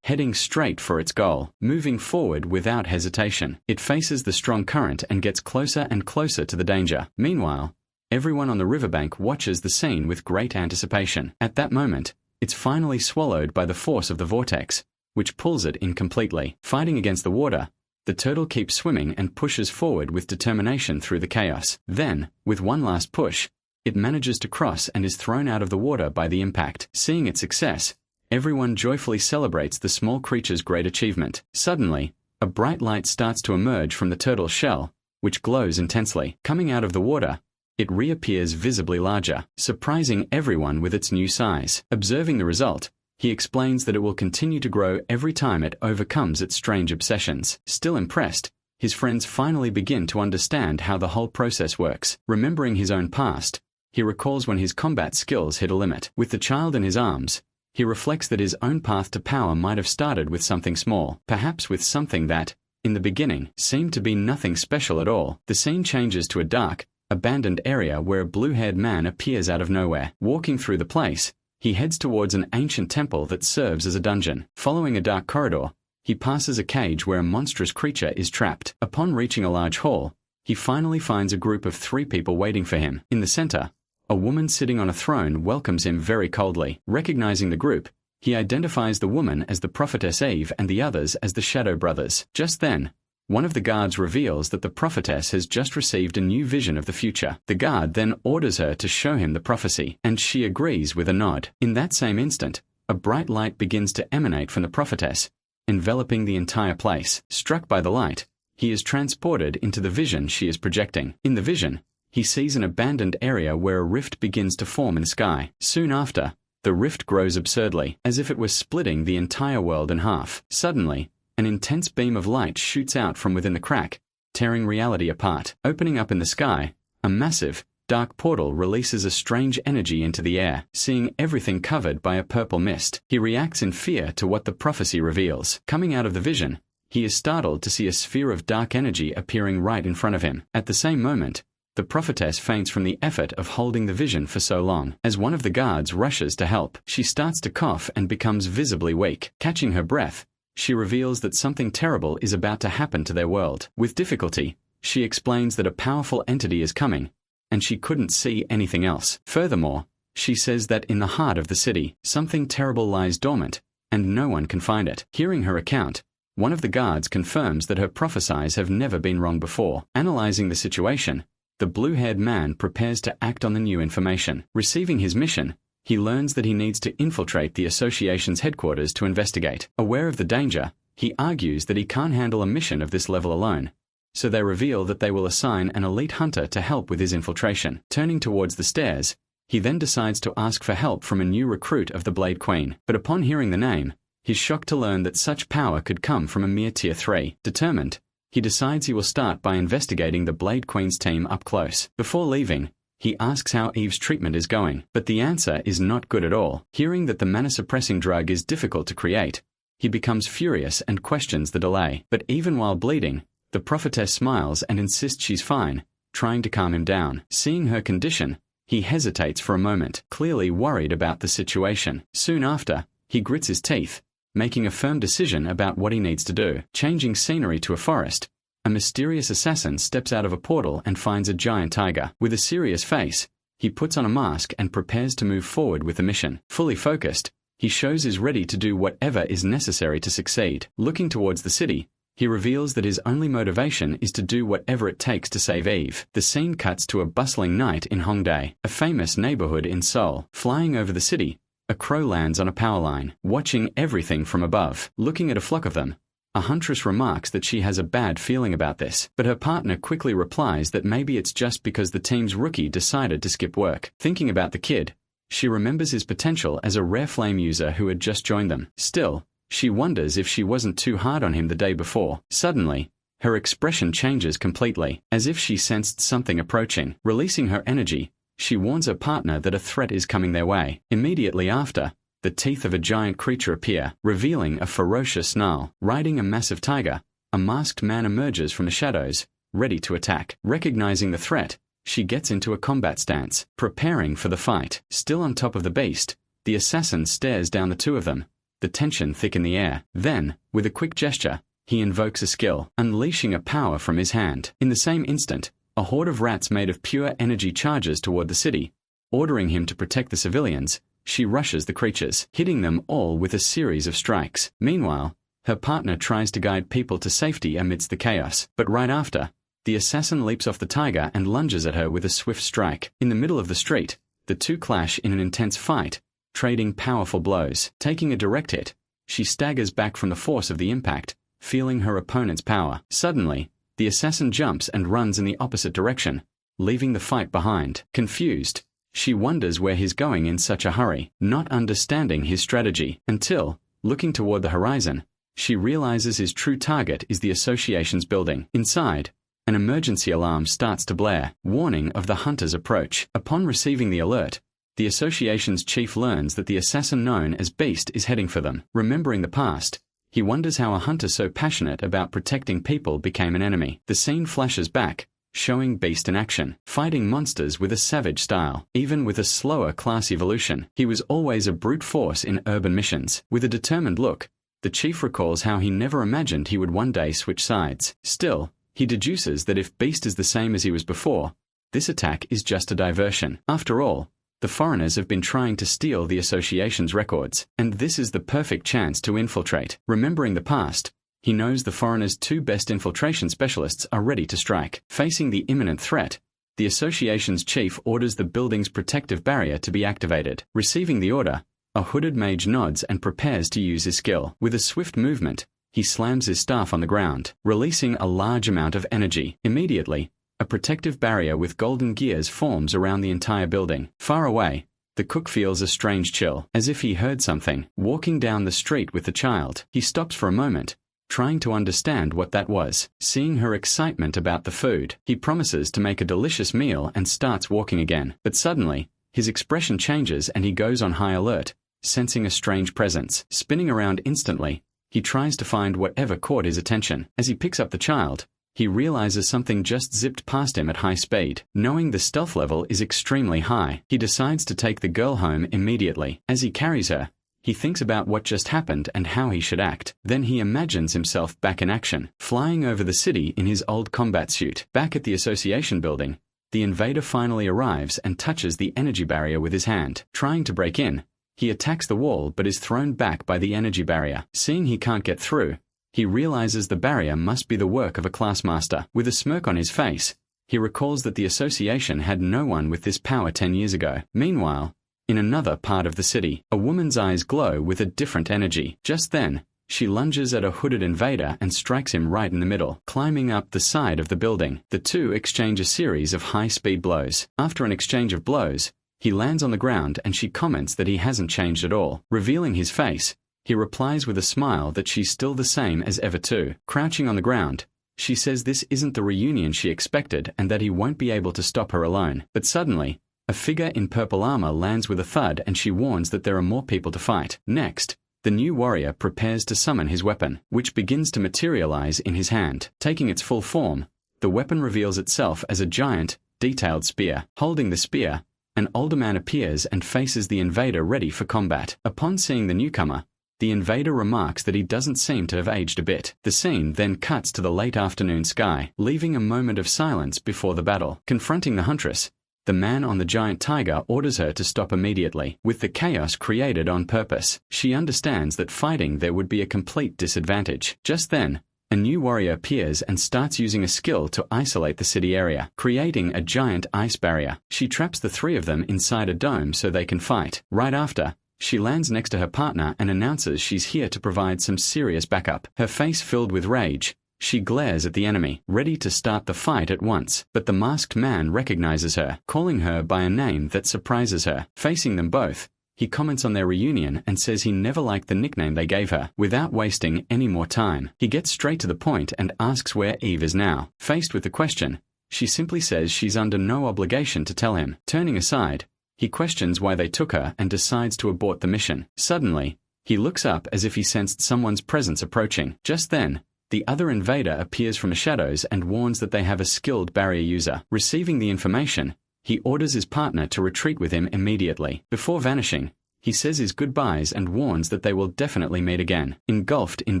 heading straight for its goal. Moving forward without hesitation, it faces the strong current and gets closer and closer to the danger. Meanwhile, everyone on the riverbank watches the scene with great anticipation. At that moment, it's finally swallowed by the force of the vortex, which pulls it in completely. Fighting against the water, the turtle keeps swimming and pushes forward with determination through the chaos. Then, with one last push, it manages to cross and is thrown out of the water by the impact. Seeing its success, everyone joyfully celebrates the small creature's great achievement. Suddenly, a bright light starts to emerge from the turtle's shell, which glows intensely. Coming out of the water, it reappears visibly larger, surprising everyone with its new size. Observing the result, he explains that it will continue to grow every time it overcomes its strange obsessions. Still impressed, his friends finally begin to understand how the whole process works. Remembering his own past, he recalls when his combat skills hit a limit. With the child in his arms, he reflects that his own path to power might have started with something small, perhaps with something that, in the beginning, seemed to be nothing special at all. The scene changes to a dark, abandoned area where a blue-haired man appears out of nowhere. Walking through the place, he heads towards an ancient temple that serves as a dungeon. Following a dark corridor, he passes a cage where a monstrous creature is trapped. Upon reaching a large hall, he finally finds a group of 3 people waiting for him. In the center, a woman sitting on a throne welcomes him very coldly. Recognizing the group, he identifies the woman as the prophetess Eve and the others as the Shadow Brothers. Just then, one of the guards reveals that the prophetess has just received a new vision of the future. The guard then orders her to show him the prophecy, and she agrees with a nod. In that same instant, a bright light begins to emanate from the prophetess, enveloping the entire place. Struck by the light, he is transported into the vision she is projecting. In the vision, he sees an abandoned area where a rift begins to form in the sky. Soon after, the rift grows absurdly, as if it were splitting the entire world in half. Suddenly, an intense beam of light shoots out from within the crack, tearing reality apart. Opening up in the sky, a massive, dark portal releases a strange energy into the air. Seeing everything covered by a purple mist, he reacts in fear to what the prophecy reveals. Coming out of the vision, he is startled to see a sphere of dark energy appearing right in front of him. At the same moment, the prophetess faints from the effort of holding the vision for so long. As one of the guards rushes to help, she starts to cough and becomes visibly weak. Catching her breath, she reveals that something terrible is about to happen to their world. With difficulty, she explains that a powerful entity is coming, and she couldn't see anything else. Furthermore, she says that in the heart of the city, something terrible lies dormant, and no one can find it. Hearing her account, one of the guards confirms that her prophecies have never been wrong before. Analyzing the situation, the blue-haired man prepares to act on the new information. Receiving his mission, he learns that he needs to infiltrate the association's headquarters to investigate. Aware of the danger, he argues that he can't handle a mission of this level alone, so they reveal that they will assign an elite hunter to help with his infiltration. Turning towards the stairs, he then decides to ask for help from a new recruit of the Blade Queen. But upon hearing the name, he's shocked to learn that such power could come from a mere Tier 3. Determined, he decides he will start by investigating the Blade Queen's team up close. Before leaving, he asks how Eve's treatment is going, but the answer is not good at all. Hearing that the mana-suppressing drug is difficult to create, he becomes furious and questions the delay. But even while bleeding, the prophetess smiles and insists she's fine, trying to calm him down. Seeing her condition, he hesitates for a moment, clearly worried about the situation. Soon after, he grits his teeth, making a firm decision about what he needs to do. Changing scenery to a forest, A mysterious assassin steps out of a portal and finds a giant tiger. With a serious face, he puts on a mask and prepares to move forward with the mission. Fully focused, he shows he's ready to do whatever is necessary to succeed. Looking towards the city, he reveals that his only motivation is to do whatever it takes to save Eve. The scene cuts to a bustling night in Hongdae, a famous neighborhood in Seoul. Flying over the city, a crow lands on a power line, watching everything from above. Looking at a flock of them, a huntress remarks that she has a bad feeling about this, but her partner quickly replies that maybe it's just because the team's rookie decided to skip work. Thinking about the kid, she remembers his potential as a rare flame user who had just joined them. Still, she wonders if she wasn't too hard on him the day before. Suddenly, her expression changes completely, as if she sensed something approaching. Releasing her energy, she warns her partner that a threat is coming their way. Immediately after, the teeth of a giant creature appear, revealing a ferocious snarl. Riding a massive tiger, a masked man emerges from the shadows, ready to attack. Recognizing the threat, she gets into a combat stance, preparing for the fight. Still on top of the beast, the assassin stares down the two of them, the tension thick in the air. Then, with a quick gesture, he invokes a skill, unleashing a power from his hand. In the same instant, a horde of rats made of pure energy charges toward the city. Ordering him to protect the civilians, she rushes the creatures, hitting them all with a series of strikes. Meanwhile, her partner tries to guide people to safety amidst the chaos, but right after, the assassin leaps off the tiger and lunges at her with a swift strike. In the middle of the street, the two clash in an intense fight, trading powerful blows. Taking a direct hit, she staggers back from the force of the impact, feeling her opponent's power. Suddenly, the assassin jumps and runs in the opposite direction, leaving the fight behind. Confused, she wonders where he's going in such a hurry, not understanding his strategy, until, looking toward the horizon, she realizes his true target is the association's building. Inside, an emergency alarm starts to blare, warning of the hunter's approach. Upon receiving the alert, the association's chief learns that the assassin known as Beast is heading for them. Remembering the past, he wonders how a hunter so passionate about protecting people became an enemy. The scene flashes back, showing Beast in action, fighting monsters with a savage style. Even with a slower class evolution, he was always a brute force in urban missions. With a determined look, the chief recalls how he never imagined he would one day switch sides. Still, he deduces that if Beast is the same as he was before, this attack is just a diversion. After all, the foreigners have been trying to steal the association's records, and this is the perfect chance to infiltrate. Remembering the past, he knows the foreigners' two best infiltration specialists are ready to strike. Facing the imminent threat, the association's chief orders the building's protective barrier to be activated. Receiving the order, a hooded mage nods and prepares to use his skill. With a swift movement, he slams his staff on the ground, releasing a large amount of energy. Immediately, a protective barrier with golden gears forms around the entire building. Far away, the cook feels a strange chill, as if he heard something. Walking down the street with the child, he stops for a moment, trying to understand what that was. Seeing her excitement about the food, he promises to make a delicious meal and starts walking again. But suddenly, his expression changes and he goes on high alert, sensing a strange presence. Spinning around instantly, he tries to find whatever caught his attention. As he picks up the child, he realizes something just zipped past him at high speed. Knowing the stealth level is extremely high, he decides to take the girl home immediately. As he carries her, he thinks about what just happened and how he should act. Then he imagines himself back in action, flying over the city in his old combat suit. Back at the association building, the invader finally arrives and touches the energy barrier with his hand. Trying to break in, he attacks the wall but is thrown back by the energy barrier. Seeing he can't get through, he realizes the barrier must be the work of a class master. With a smirk on his face, he recalls that the association had no one with this power 10 years ago. Meanwhile, in another part of the city, a woman's eyes glow with a different energy. Just then, she lunges at a hooded invader and strikes him right in the middle. Climbing up the side of the building, the two exchange a series of high-speed blows. After an exchange of blows, he lands on the ground and she comments that he hasn't changed at all. Revealing his face, he replies with a smile that she's still the same as ever too. Crouching on the ground, she says this isn't the reunion she expected and that he won't be able to stop her alone. But suddenly, a figure in purple armor lands with a thud and she warns that there are more people to fight. Next, the new warrior prepares to summon his weapon, which begins to materialize in his hand. Taking its full form, the weapon reveals itself as a giant, detailed spear. Holding the spear, an older man appears and faces the invader ready for combat. Upon seeing the newcomer, The invader remarks that he doesn't seem to have aged a bit. The scene then cuts to the late afternoon sky, leaving a moment of silence before the battle. Confronting the huntress, the man on the giant tiger orders her to stop immediately, with the chaos created on purpose. She understands that fighting there would be a complete disadvantage. Just then, a new warrior appears and starts using a skill to isolate the city area, creating a giant ice barrier. She traps the three of them inside a dome so they can fight. Right after, she lands next to her partner and announces she's here to provide some serious backup. Her face filled with rage, she glares at the enemy, ready to start the fight at once. But the masked man recognizes her, calling her by a name that surprises her. Facing them both, he comments on their reunion and says he never liked the nickname they gave her. Without wasting any more time, he gets straight to the point and asks where Eve is now. Faced with the question, she simply says she's under no obligation to tell him. Turning aside, he questions why they took her and decides to abort the mission. Suddenly, he looks up as if he sensed someone's presence approaching. Just then, the other invader appears from the shadows and warns that they have a skilled barrier user. Receiving the information, he orders his partner to retreat with him immediately. Before vanishing, he says his goodbyes and warns that they will definitely meet again. Engulfed in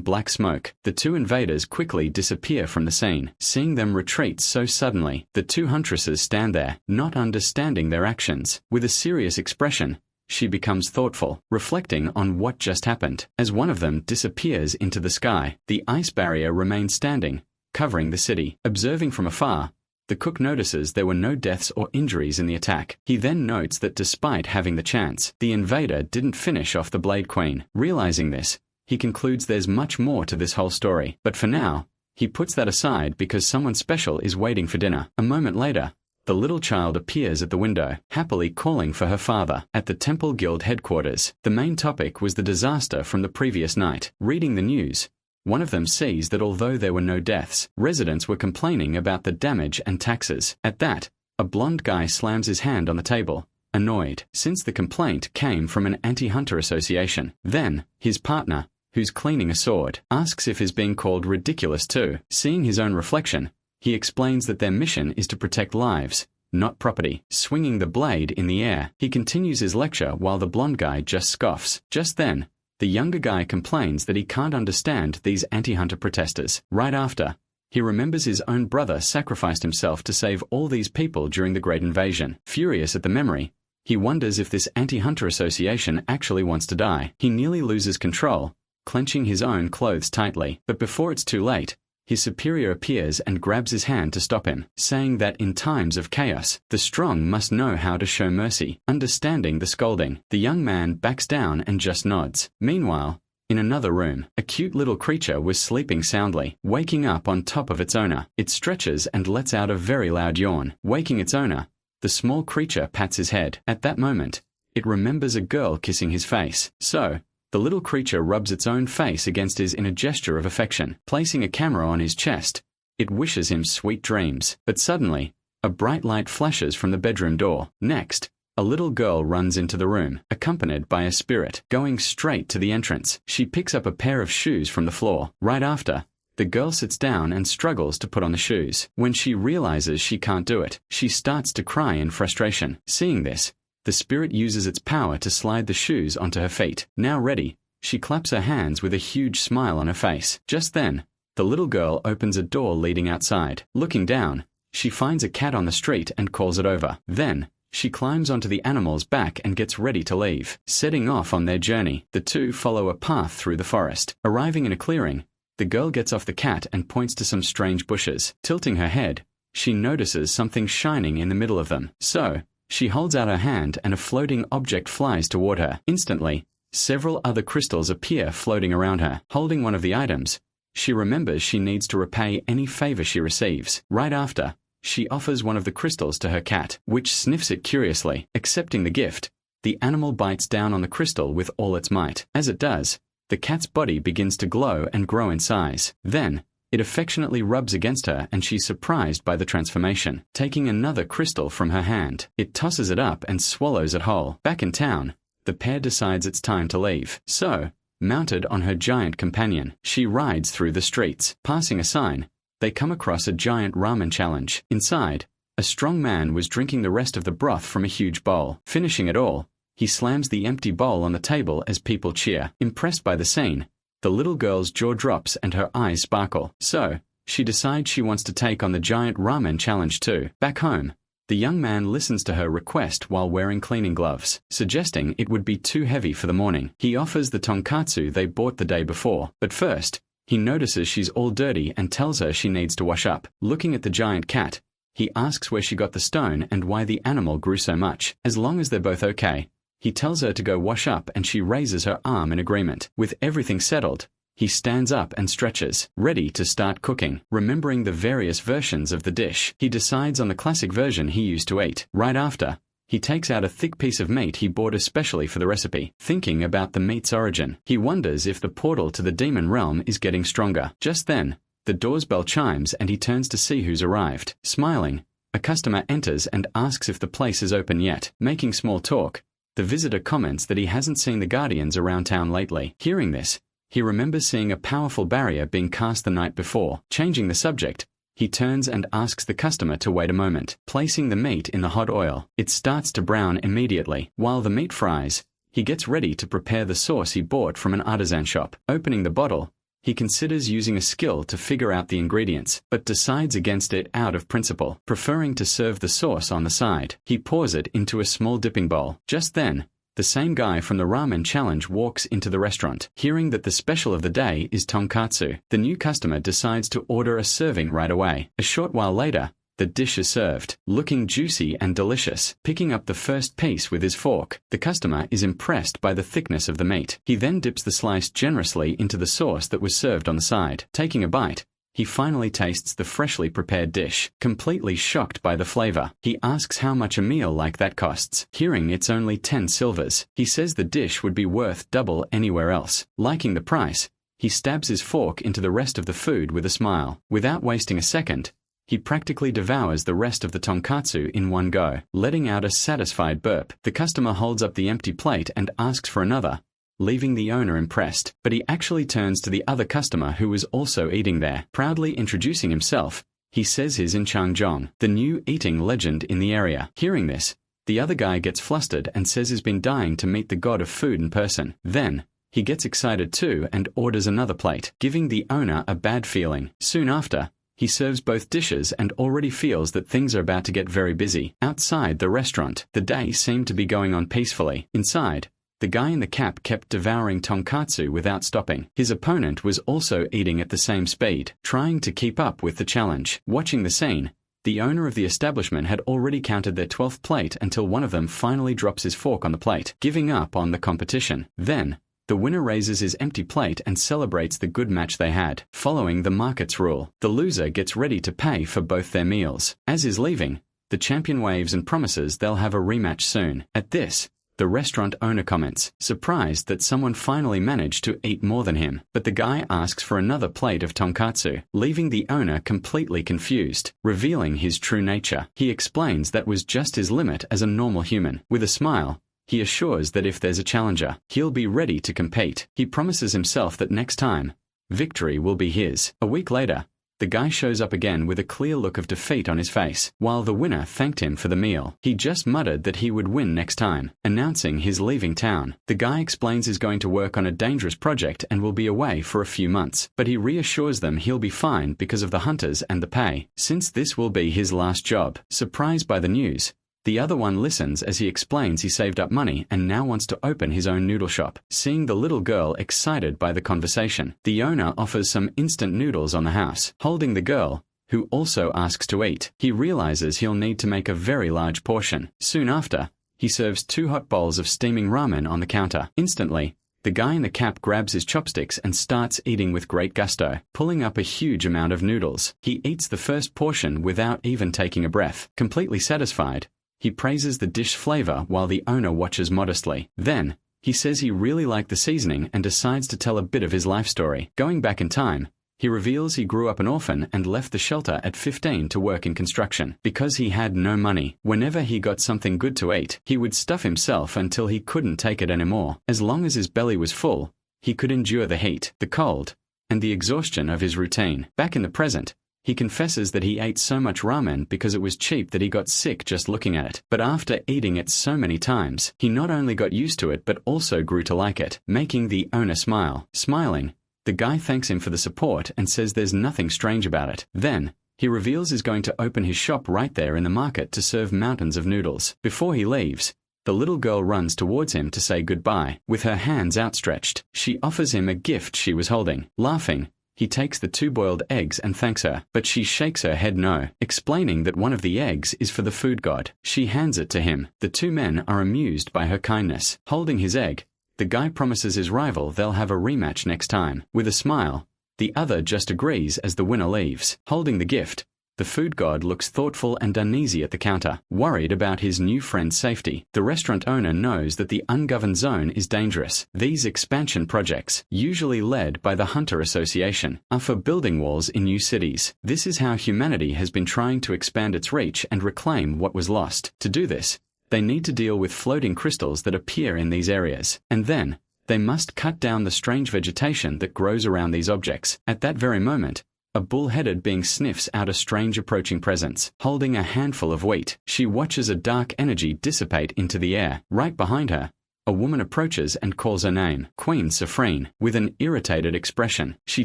black smoke, the two invaders quickly disappear from the scene. Seeing them retreat so suddenly, the two huntresses stand there, not understanding their actions. With a serious expression, she becomes thoughtful, reflecting on what just happened. As one of them disappears into the sky, the ice barrier remains standing, covering the city. Observing from afar, the cook notices there were no deaths or injuries in the attack. He then notes that despite having the chance, the invader didn't finish off the Blade Queen. Realizing this, he concludes there's much more to this whole story. But for now, he puts that aside because someone special is waiting for dinner. A moment later, the little child appears at the window, happily calling for her father. At the Temple Guild headquarters, the main topic was the disaster from the previous night. Reading the news, one of them sees that although there were no deaths, residents were complaining about the damage and taxes. At that, a blonde guy slams his hand on the table, annoyed, since the complaint came from an anti-hunter association. Then, his partner, who's cleaning a sword, asks if he's being called ridiculous too. Seeing his own reflection, he explains that their mission is to protect lives, not property. Swinging the blade in the air, he continues his lecture while the blonde guy just scoffs. Just then, the younger guy complains that he can't understand these anti-hunter protesters. Right after, he remembers his own brother sacrificed himself to save all these people during the Great Invasion. Furious at the memory, he wonders if this anti-hunter association actually wants to die. He nearly loses control, clenching his own clothes tightly. But before it's too late, his superior appears and grabs his hand to stop him, saying that in times of chaos, the strong must know how to show mercy. Understanding the scolding, the young man backs down and just nods. Meanwhile, in another room, a cute little creature was sleeping soundly, waking up on top of its owner. It stretches and lets out a very loud yawn. Waking its owner, the small creature pats his head. At that moment, it remembers a girl kissing his face. So, the little creature rubs its own face against his in a gesture of affection. Placing a camera on his chest, it wishes him sweet dreams. But suddenly, a bright light flashes from the bedroom door. Next, a little girl runs into the room, accompanied by a spirit. Going straight to the entrance, she picks up a pair of shoes from the floor. Right after, the girl sits down and struggles to put on the shoes. When she realizes she can't do it, she starts to cry in frustration. Seeing this, the spirit uses its power to slide the shoes onto her feet. Now ready, she claps her hands with a huge smile on her face. Just then, the little girl opens a door leading outside. Looking down, she finds a cat on the street and calls it over. Then, she climbs onto the animal's back and gets ready to leave. Setting off on their journey, the two follow a path through the forest. Arriving in a clearing, the girl gets off the cat and points to some strange bushes. Tilting her head, she notices something shining in the middle of them. So, she holds out her hand and a floating object flies toward her. Instantly, several other crystals appear floating around her. Holding one of the items, she remembers she needs to repay any favor she receives. Right after, she offers one of the crystals to her cat, which sniffs it curiously. Accepting the gift, the animal bites down on the crystal with all its might. As it does, the cat's body begins to glow and grow in size. Then, it affectionately rubs against her and she's surprised by the transformation. Taking another crystal from her hand, it tosses it up and swallows it whole. Back in town, the pair decides it's time to leave. So, mounted on her giant companion, she rides through the streets. Passing a sign, they come across a giant ramen challenge. Inside, a strong man was drinking the rest of the broth from a huge bowl. Finishing it all, He slams the empty bowl on the table as people cheer. Impressed by the scene, the little girl's jaw drops and her eyes sparkle. So, she decides she wants to take on the giant ramen challenge too. Back home, the young man listens to her request while wearing cleaning gloves, suggesting it would be too heavy for the morning. He offers the tonkatsu they bought the day before, but first, he notices she's all dirty and tells her she needs to wash up. Looking at the giant cat, he asks where she got the stone and why the animal grew so much. As long as they're both okay, he tells her to go wash up and she raises her arm in agreement. With everything settled, he stands up and stretches, ready to start cooking. Remembering the various versions of the dish, he decides on the classic version he used to eat. Right after, he takes out a thick piece of meat he bought especially for the recipe. Thinking about the meat's origin, he wonders if the portal to the demon realm is getting stronger. Just then, the door's bell chimes and he turns to see who's arrived. Smiling, a customer enters and asks if the place is open yet. Making small talk, the visitor comments that he hasn't seen the guardians around town lately. Hearing this, he remembers seeing a powerful barrier being cast the night before. Changing the subject, he turns and asks the customer to wait a moment. Placing the meat in the hot oil, it starts to brown immediately. While the meat fries, he gets ready to prepare the sauce he bought from an artisan shop. Opening the bottle, he considers using a skill to figure out the ingredients, but decides against it out of principle, preferring to serve the sauce on the side. He pours it into a small dipping bowl. Just then, the same guy from the ramen challenge walks into the restaurant. Hearing that the special of the day is tonkatsu, the new customer decides to order a serving right away. A short while later, the dish is served, looking juicy and delicious. Picking up the first piece with his fork, the customer is impressed by the thickness of the meat. He then dips the slice generously into the sauce that was served on the side. Taking a bite, he finally tastes the freshly prepared dish, completely shocked by the flavor. He asks how much a meal like that costs. Hearing it's only 10 silvers, he says the dish would be worth double anywhere else. Liking the price, he stabs his fork into the rest of the food with a smile. Without wasting a second, he practically devours the rest of the tonkatsu in one go, letting out a satisfied burp. The customer holds up the empty plate and asks for another, leaving the owner impressed, but he actually turns to the other customer who was also eating there. Proudly introducing himself, he says he's in Changzhong, the new eating legend in the area. Hearing this, the other guy gets flustered and says he's been dying to meet the god of food in person. Then, he gets excited too and orders another plate, giving the owner a bad feeling. Soon after, he serves both dishes and already feels that things are about to get very busy. Outside the restaurant, the day seemed to be going on peacefully. Inside, the guy in the cap kept devouring tonkatsu without stopping. His opponent was also eating at the same speed, trying to keep up with the challenge. Watching the scene, the owner of the establishment had already counted their 12th plate until one of them finally drops his fork on the plate, giving up on the competition. Then, the winner raises his empty plate and celebrates the good match they had. Following the market's rule, the loser gets ready to pay for both their meals. As he's leaving, the champion waves and promises they'll have a rematch soon. At this, the restaurant owner comments, surprised that someone finally managed to eat more than him, but the guy asks for another plate of tonkatsu, leaving the owner completely confused. Revealing his true nature, he explains that was just his limit as a normal human. With a smile, he assures that if there's a challenger, he'll be ready to compete. He promises himself that next time, victory will be his. A week later, the guy shows up again with a clear look of defeat on his face. While the winner thanked him for the meal, he just muttered that he would win next time, announcing he's leaving town. The guy explains he's going to work on a dangerous project and will be away for a few months, but he reassures them he'll be fine because of the hunters and the pay, since this will be his last job. Surprised by the news, the other one listens as he explains he saved up money and now wants to open his own noodle shop. Seeing the little girl excited by the conversation, the owner offers some instant noodles on the house. Holding the girl, who also asks to eat, he realizes he'll need to make a very large portion. Soon after, he serves 2 hot bowls of steaming ramen on the counter. Instantly, the guy in the cap grabs his chopsticks and starts eating with great gusto, pulling up a huge amount of noodles. He eats the first portion without even taking a breath. Completely satisfied, he praises the dish flavor while the owner watches modestly. Then, he says he really liked the seasoning and decides to tell a bit of his life story. Going back in time, he reveals he grew up an orphan and left the shelter at 15 to work in construction. Because he had no money, whenever he got something good to eat, he would stuff himself until he couldn't take it anymore. As long as his belly was full, he could endure the heat, the cold, and the exhaustion of his routine. Back in the present, He confesses that he ate so much ramen because it was cheap that he got sick just looking at it. But after eating it so many times, he not only got used to it but also grew to like it, making the owner smile. Smiling, the guy thanks him for the support and says there's nothing strange about it. Then, he reveals he's going to open his shop right there in the market to serve mountains of noodles. Before he leaves, the little girl runs towards him to say goodbye. With her hands outstretched, she offers him a gift she was holding. Laughing, he takes the 2 boiled eggs and thanks her, but she shakes her head no, explaining that one of the eggs is for the food god. She hands it to him. The 2 men are amused by her kindness. Holding his egg, the guy promises his rival they'll have a rematch next time. With a smile, the other just agrees as the winner leaves. Holding the gift, the food god looks thoughtful and uneasy at the counter, worried about his new friend's safety. The restaurant owner knows that the ungoverned zone is dangerous. These expansion projects, usually led by the Hunter Association, are for building walls in new cities. This is how humanity has been trying to expand its reach and reclaim what was lost. To do this, they need to deal with floating crystals that appear in these areas, and then they must cut down the strange vegetation that grows around these objects. At that very moment, a bull-headed being sniffs out a strange approaching presence. Holding a handful of wheat, she watches a dark energy dissipate into the air. Right behind her, a woman approaches and calls her name, Queen Safrine. With an irritated expression, she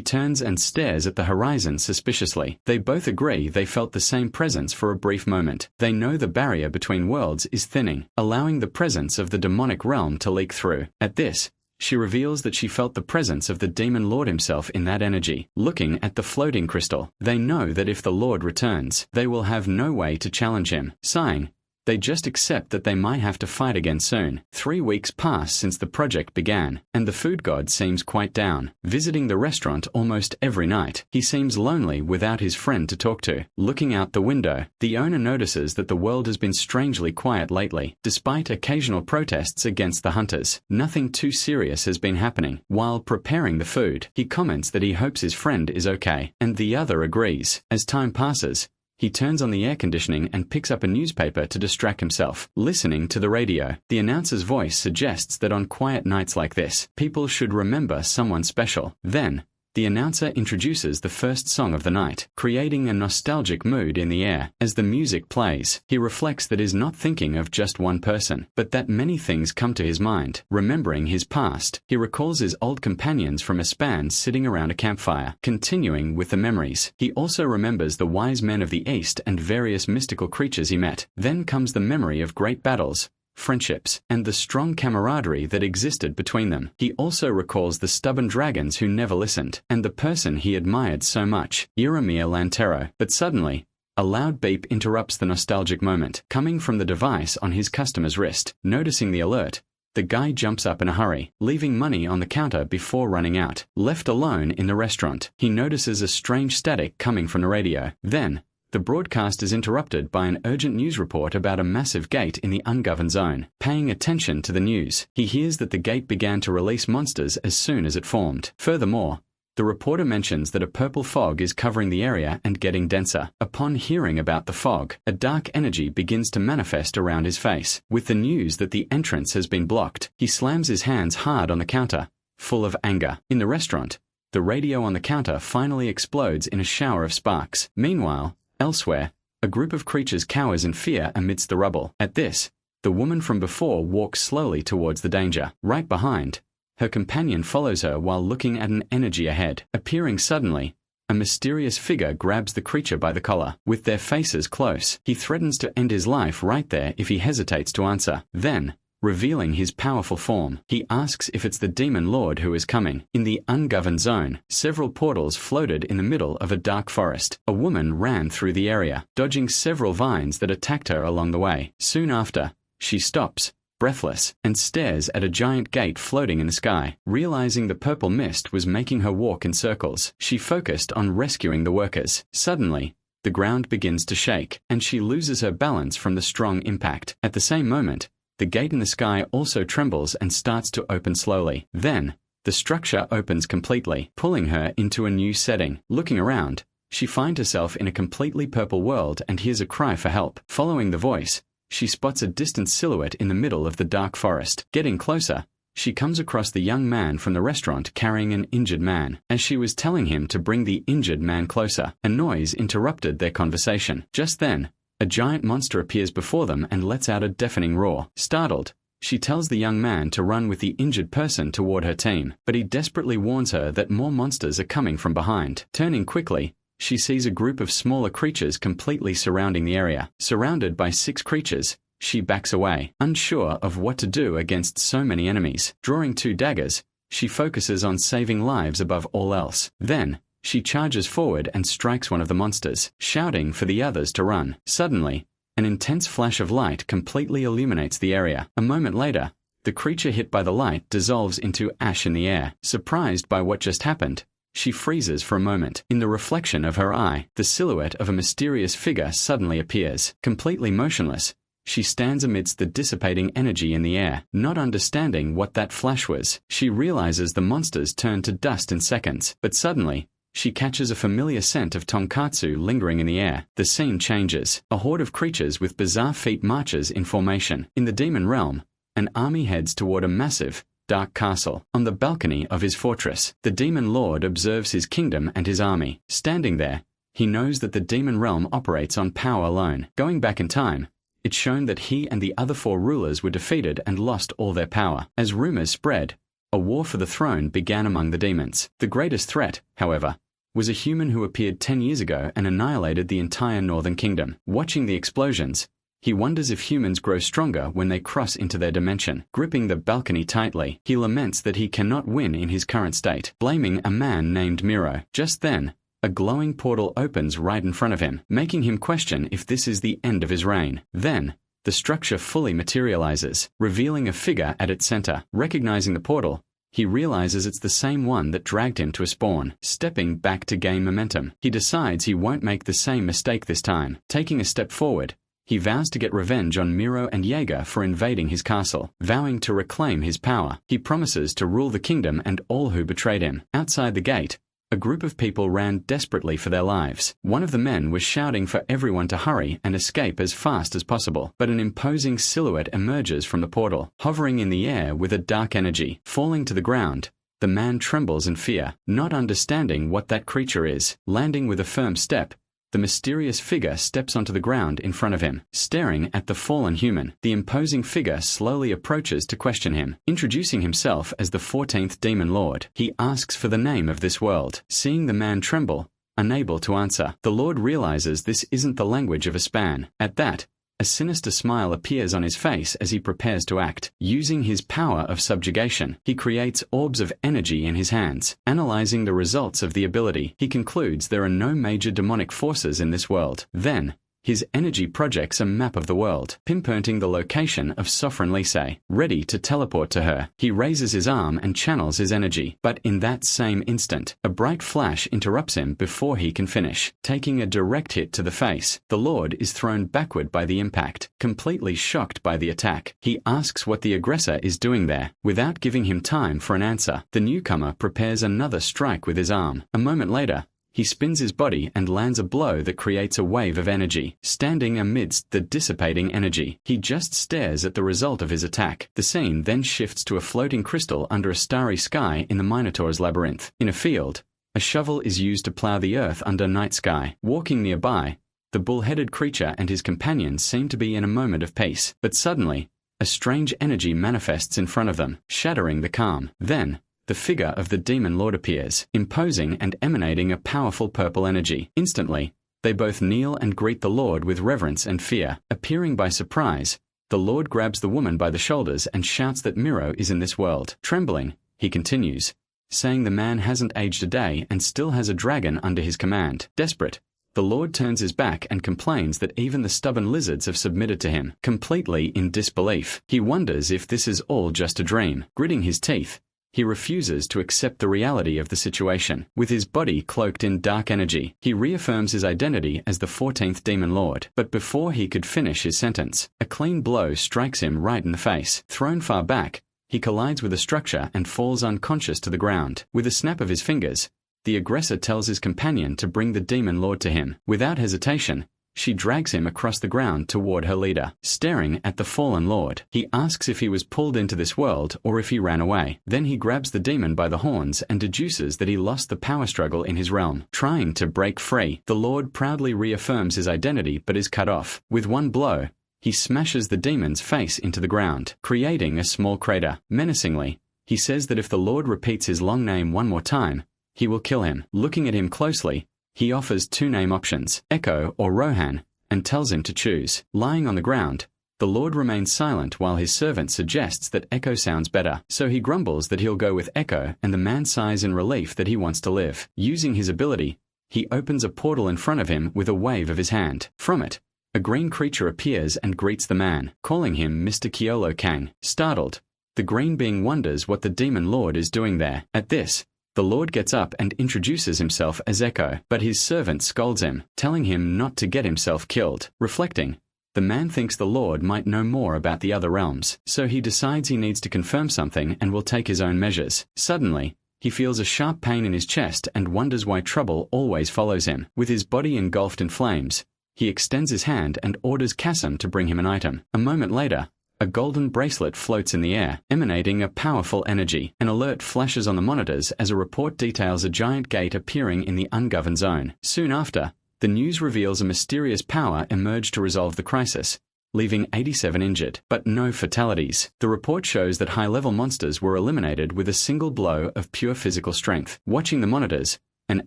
turns and stares at the horizon suspiciously. They both agree they felt the same presence for a brief moment. They know the barrier between worlds is thinning, allowing the presence of the demonic realm to leak through. At this, she reveals that she felt the presence of the demon lord himself in that energy. Looking at the floating crystal, they know that if the lord returns, they will have no way to challenge him. Sighing, they just accept that they might have to fight again soon. 3 weeks pass since the project began, and the food god seems quite down. Visiting the restaurant almost every night, he seems lonely without his friend to talk to. Looking out the window, the owner notices that the world has been strangely quiet lately, despite occasional protests against the hunters. Nothing too serious has been happening. While preparing the food, he comments that he hopes his friend is okay, and the other agrees. As time passes, he turns on the air conditioning and picks up a newspaper to distract himself. Listening to the radio, the announcer's voice suggests that on quiet nights like this, people should remember someone special. Then, the announcer introduces the first song of the night, creating a nostalgic mood in the air. As the music plays, he reflects that he's not thinking of just one person, but that many things come to his mind. Remembering his past, he recalls his old companions from Espan sitting around a campfire. Continuing with the memories, he also remembers the wise men of the East and various mystical creatures he met. Then comes the memory of great battles, friendships, and the strong camaraderie that existed between them. He also recalls the stubborn dragons who never listened, and the person he admired so much, Iramir Lantero. But suddenly, a loud beep interrupts the nostalgic moment, coming from the device on his customer's wrist. Noticing the alert, the guy jumps up in a hurry, leaving money on the counter before running out. Left alone in the restaurant, he notices a strange static coming from the radio. Then, the broadcast is interrupted by an urgent news report about a massive gate in the ungoverned zone. Paying attention to the news, he hears that the gate began to release monsters as soon as it formed. Furthermore, the reporter mentions that a purple fog is covering the area and getting denser. Upon hearing about the fog, a dark energy begins to manifest around his face. With the news that the entrance has been blocked, he slams his hands hard on the counter, full of anger. In the restaurant, the radio on the counter finally explodes in a shower of sparks. Meanwhile, elsewhere, a group of creatures cowers in fear amidst the rubble. At this, the woman from before walks slowly towards the danger. Right behind, her companion follows her while looking at an energy ahead. Appearing suddenly, a mysterious figure grabs the creature by the collar. With their faces close, he threatens to end his life right there if he hesitates to answer. Then, revealing his powerful form, he asks if it's the demon lord who is coming. In the ungoverned zone, several portals floated in the middle of a dark forest. A woman ran through the area, dodging several vines that attacked her along the way. Soon after, she stops, breathless, and stares at a giant gate floating in the sky. Realizing the purple mist was making her walk in circles, she focused on rescuing the workers. Suddenly, the ground begins to shake, and she loses her balance from the strong impact. At the same moment, the gate in the sky also trembles and starts to open slowly. Then, the structure opens completely, pulling her into a new setting. Looking around, she finds herself in a completely purple world and hears a cry for help. Following the voice, she spots a distant silhouette in the middle of the dark forest. Getting closer, she comes across the young man from the restaurant carrying an injured man. As she was telling him to bring the injured man closer, a noise interrupted their conversation. Just then, a giant monster appears before them and lets out a deafening roar. Startled, she tells the young man to run with the injured person toward her team, but he desperately warns her that more monsters are coming from behind. Turning quickly, she sees a group of smaller creatures completely surrounding the area. Surrounded by 6 creatures, she backs away, unsure of what to do against so many enemies. Drawing 2 daggers, she focuses on saving lives above all else. Then, she charges forward and strikes one of the monsters, shouting for the others to run. Suddenly, an intense flash of light completely illuminates the area. A moment later, the creature hit by the light dissolves into ash in the air. Surprised by what just happened, she freezes for a moment. In the reflection of her eye, the silhouette of a mysterious figure suddenly appears. Completely motionless, she stands amidst the dissipating energy in the air. Not understanding what that flash was, she realizes the monsters turn to dust in seconds. But suddenly, she catches a familiar scent of tonkatsu lingering in the air. The scene changes. A horde of creatures with bizarre feet marches in formation. In the demon realm, an army heads toward a massive, dark castle. On the balcony of his fortress, the demon lord observes his kingdom and his army. Standing there, he knows that the demon realm operates on power alone. Going back in time, it's shown that he and the other 4 rulers were defeated and lost all their power. As rumors spread, a war for the throne began among the demons. The greatest threat, however, was a human who appeared 10 years ago and annihilated the entire northern kingdom. Watching the explosions, he wonders if humans grow stronger when they cross into their dimension. Gripping the balcony tightly, he laments that he cannot win in his current state, blaming a man named Miro. Just then, a glowing portal opens right in front of him, making him question if this is the end of his reign. Then, the structure fully materializes, revealing a figure at its center. Recognizing the portal, he realizes it's the same one that dragged him to a spawn. Stepping back to gain momentum, he decides he won't make the same mistake this time. Taking a step forward, he vows to get revenge on Miro and Jaeger for invading his castle. Vowing to reclaim his power, he promises to rule the kingdom and all who betrayed him. Outside the gate, a group of people ran desperately for their lives. One of the men was shouting for everyone to hurry and escape as fast as possible, but an imposing silhouette emerges from the portal, hovering in the air with a dark energy. Falling to the ground, the man trembles in fear, not understanding what that creature is. Landing with a firm step, the mysterious figure steps onto the ground in front of him. Staring at the fallen human, the imposing figure slowly approaches to question him. Introducing himself as the 14th Demon Lord, he asks for the name of this world. Seeing the man tremble, unable to answer, the Lord realizes this isn't the language of a span. At that, a sinister smile appears on his face as he prepares to act. Using his power of subjugation, he creates orbs of energy in his hands. Analyzing the results of the ability, he concludes there are no major demonic forces in this world. Then, his energy projects a map of the world, pinpointing the location of Sovereign Lise. Ready to teleport to her, he raises his arm and channels his energy. But in that same instant, a bright flash interrupts him before he can finish. Taking a direct hit to the face, the Lord is thrown backward by the impact. Completely shocked by the attack, he asks what the aggressor is doing there. Without giving him time for an answer, the newcomer prepares another strike with his arm. A moment later, he spins his body and lands a blow that creates a wave of energy. Standing amidst the dissipating energy, he just stares at the result of his attack. The scene then shifts to a floating crystal under a starry sky in the Minotaur's labyrinth. In a field, a shovel is used to plow the earth under night sky. Walking nearby, the bull-headed creature and his companions seem to be in a moment of peace. But suddenly, a strange energy manifests in front of them, shattering the calm. Then, the figure of the demon lord appears, imposing and emanating a powerful purple energy. Instantly, they both kneel and greet the Lord with reverence and fear. Appearing by surprise, the Lord grabs the woman by the shoulders and shouts that Miro is in this world. Trembling, he continues, saying the man hasn't aged a day and still has a dragon under his command. Desperate, the Lord turns his back and complains that even the stubborn lizards have submitted to him. Completely in disbelief, he wonders if this is all just a dream. Gritting his teeth, he refuses to accept the reality of the situation. With his body cloaked in dark energy, he reaffirms his identity as the 14th Demon Lord. But before he could finish his sentence, a clean blow strikes him right in the face. Thrown far back, he collides with a structure and falls unconscious to the ground. With a snap of his fingers, the aggressor tells his companion to bring the Demon Lord to him. Without hesitation, She drags him across the ground toward her leader, staring at the fallen lord. He asks if he was pulled into this world or if he ran away. Then he grabs the demon by the horns and deduces that he lost the power struggle in his realm. Trying to break free, the lord proudly reaffirms his identity but is cut off. With one blow, he smashes the demon's face into the ground, creating a small crater. Menacingly, he says that if the lord repeats his long name one more time, he will kill him. Looking at him closely, he offers two name options, Echo or Rohan, and tells him to choose. Lying on the ground, the lord remains silent while his servant suggests that Echo sounds better. So he grumbles that he'll go with Echo, and the man sighs in relief that he wants to live. Using his ability, he opens a portal in front of him with a wave of his hand. From it, a green creature appears and greets the man, calling him Mr. Yahello Kang. Startled, the green being wonders what the demon lord is doing there. At this, the lord gets up and introduces himself as Echo, but his servant scolds him, telling him not to get himself killed. Reflecting, the man thinks the lord might know more about the other realms, so he decides he needs to confirm something and will take his own measures. Suddenly, he feels a sharp pain in his chest and wonders why trouble always follows him. With his body engulfed in flames, he extends his hand and orders Kasim to bring him an item. A moment later, a golden bracelet floats in the air, emanating a powerful energy. An alert flashes on the monitors as a report details a giant gate appearing in the ungoverned zone. Soon after, the news reveals a mysterious power emerged to resolve the crisis, leaving 87 injured, but no fatalities. The report shows that high-level monsters were eliminated with a single blow of pure physical strength. Watching the monitors, an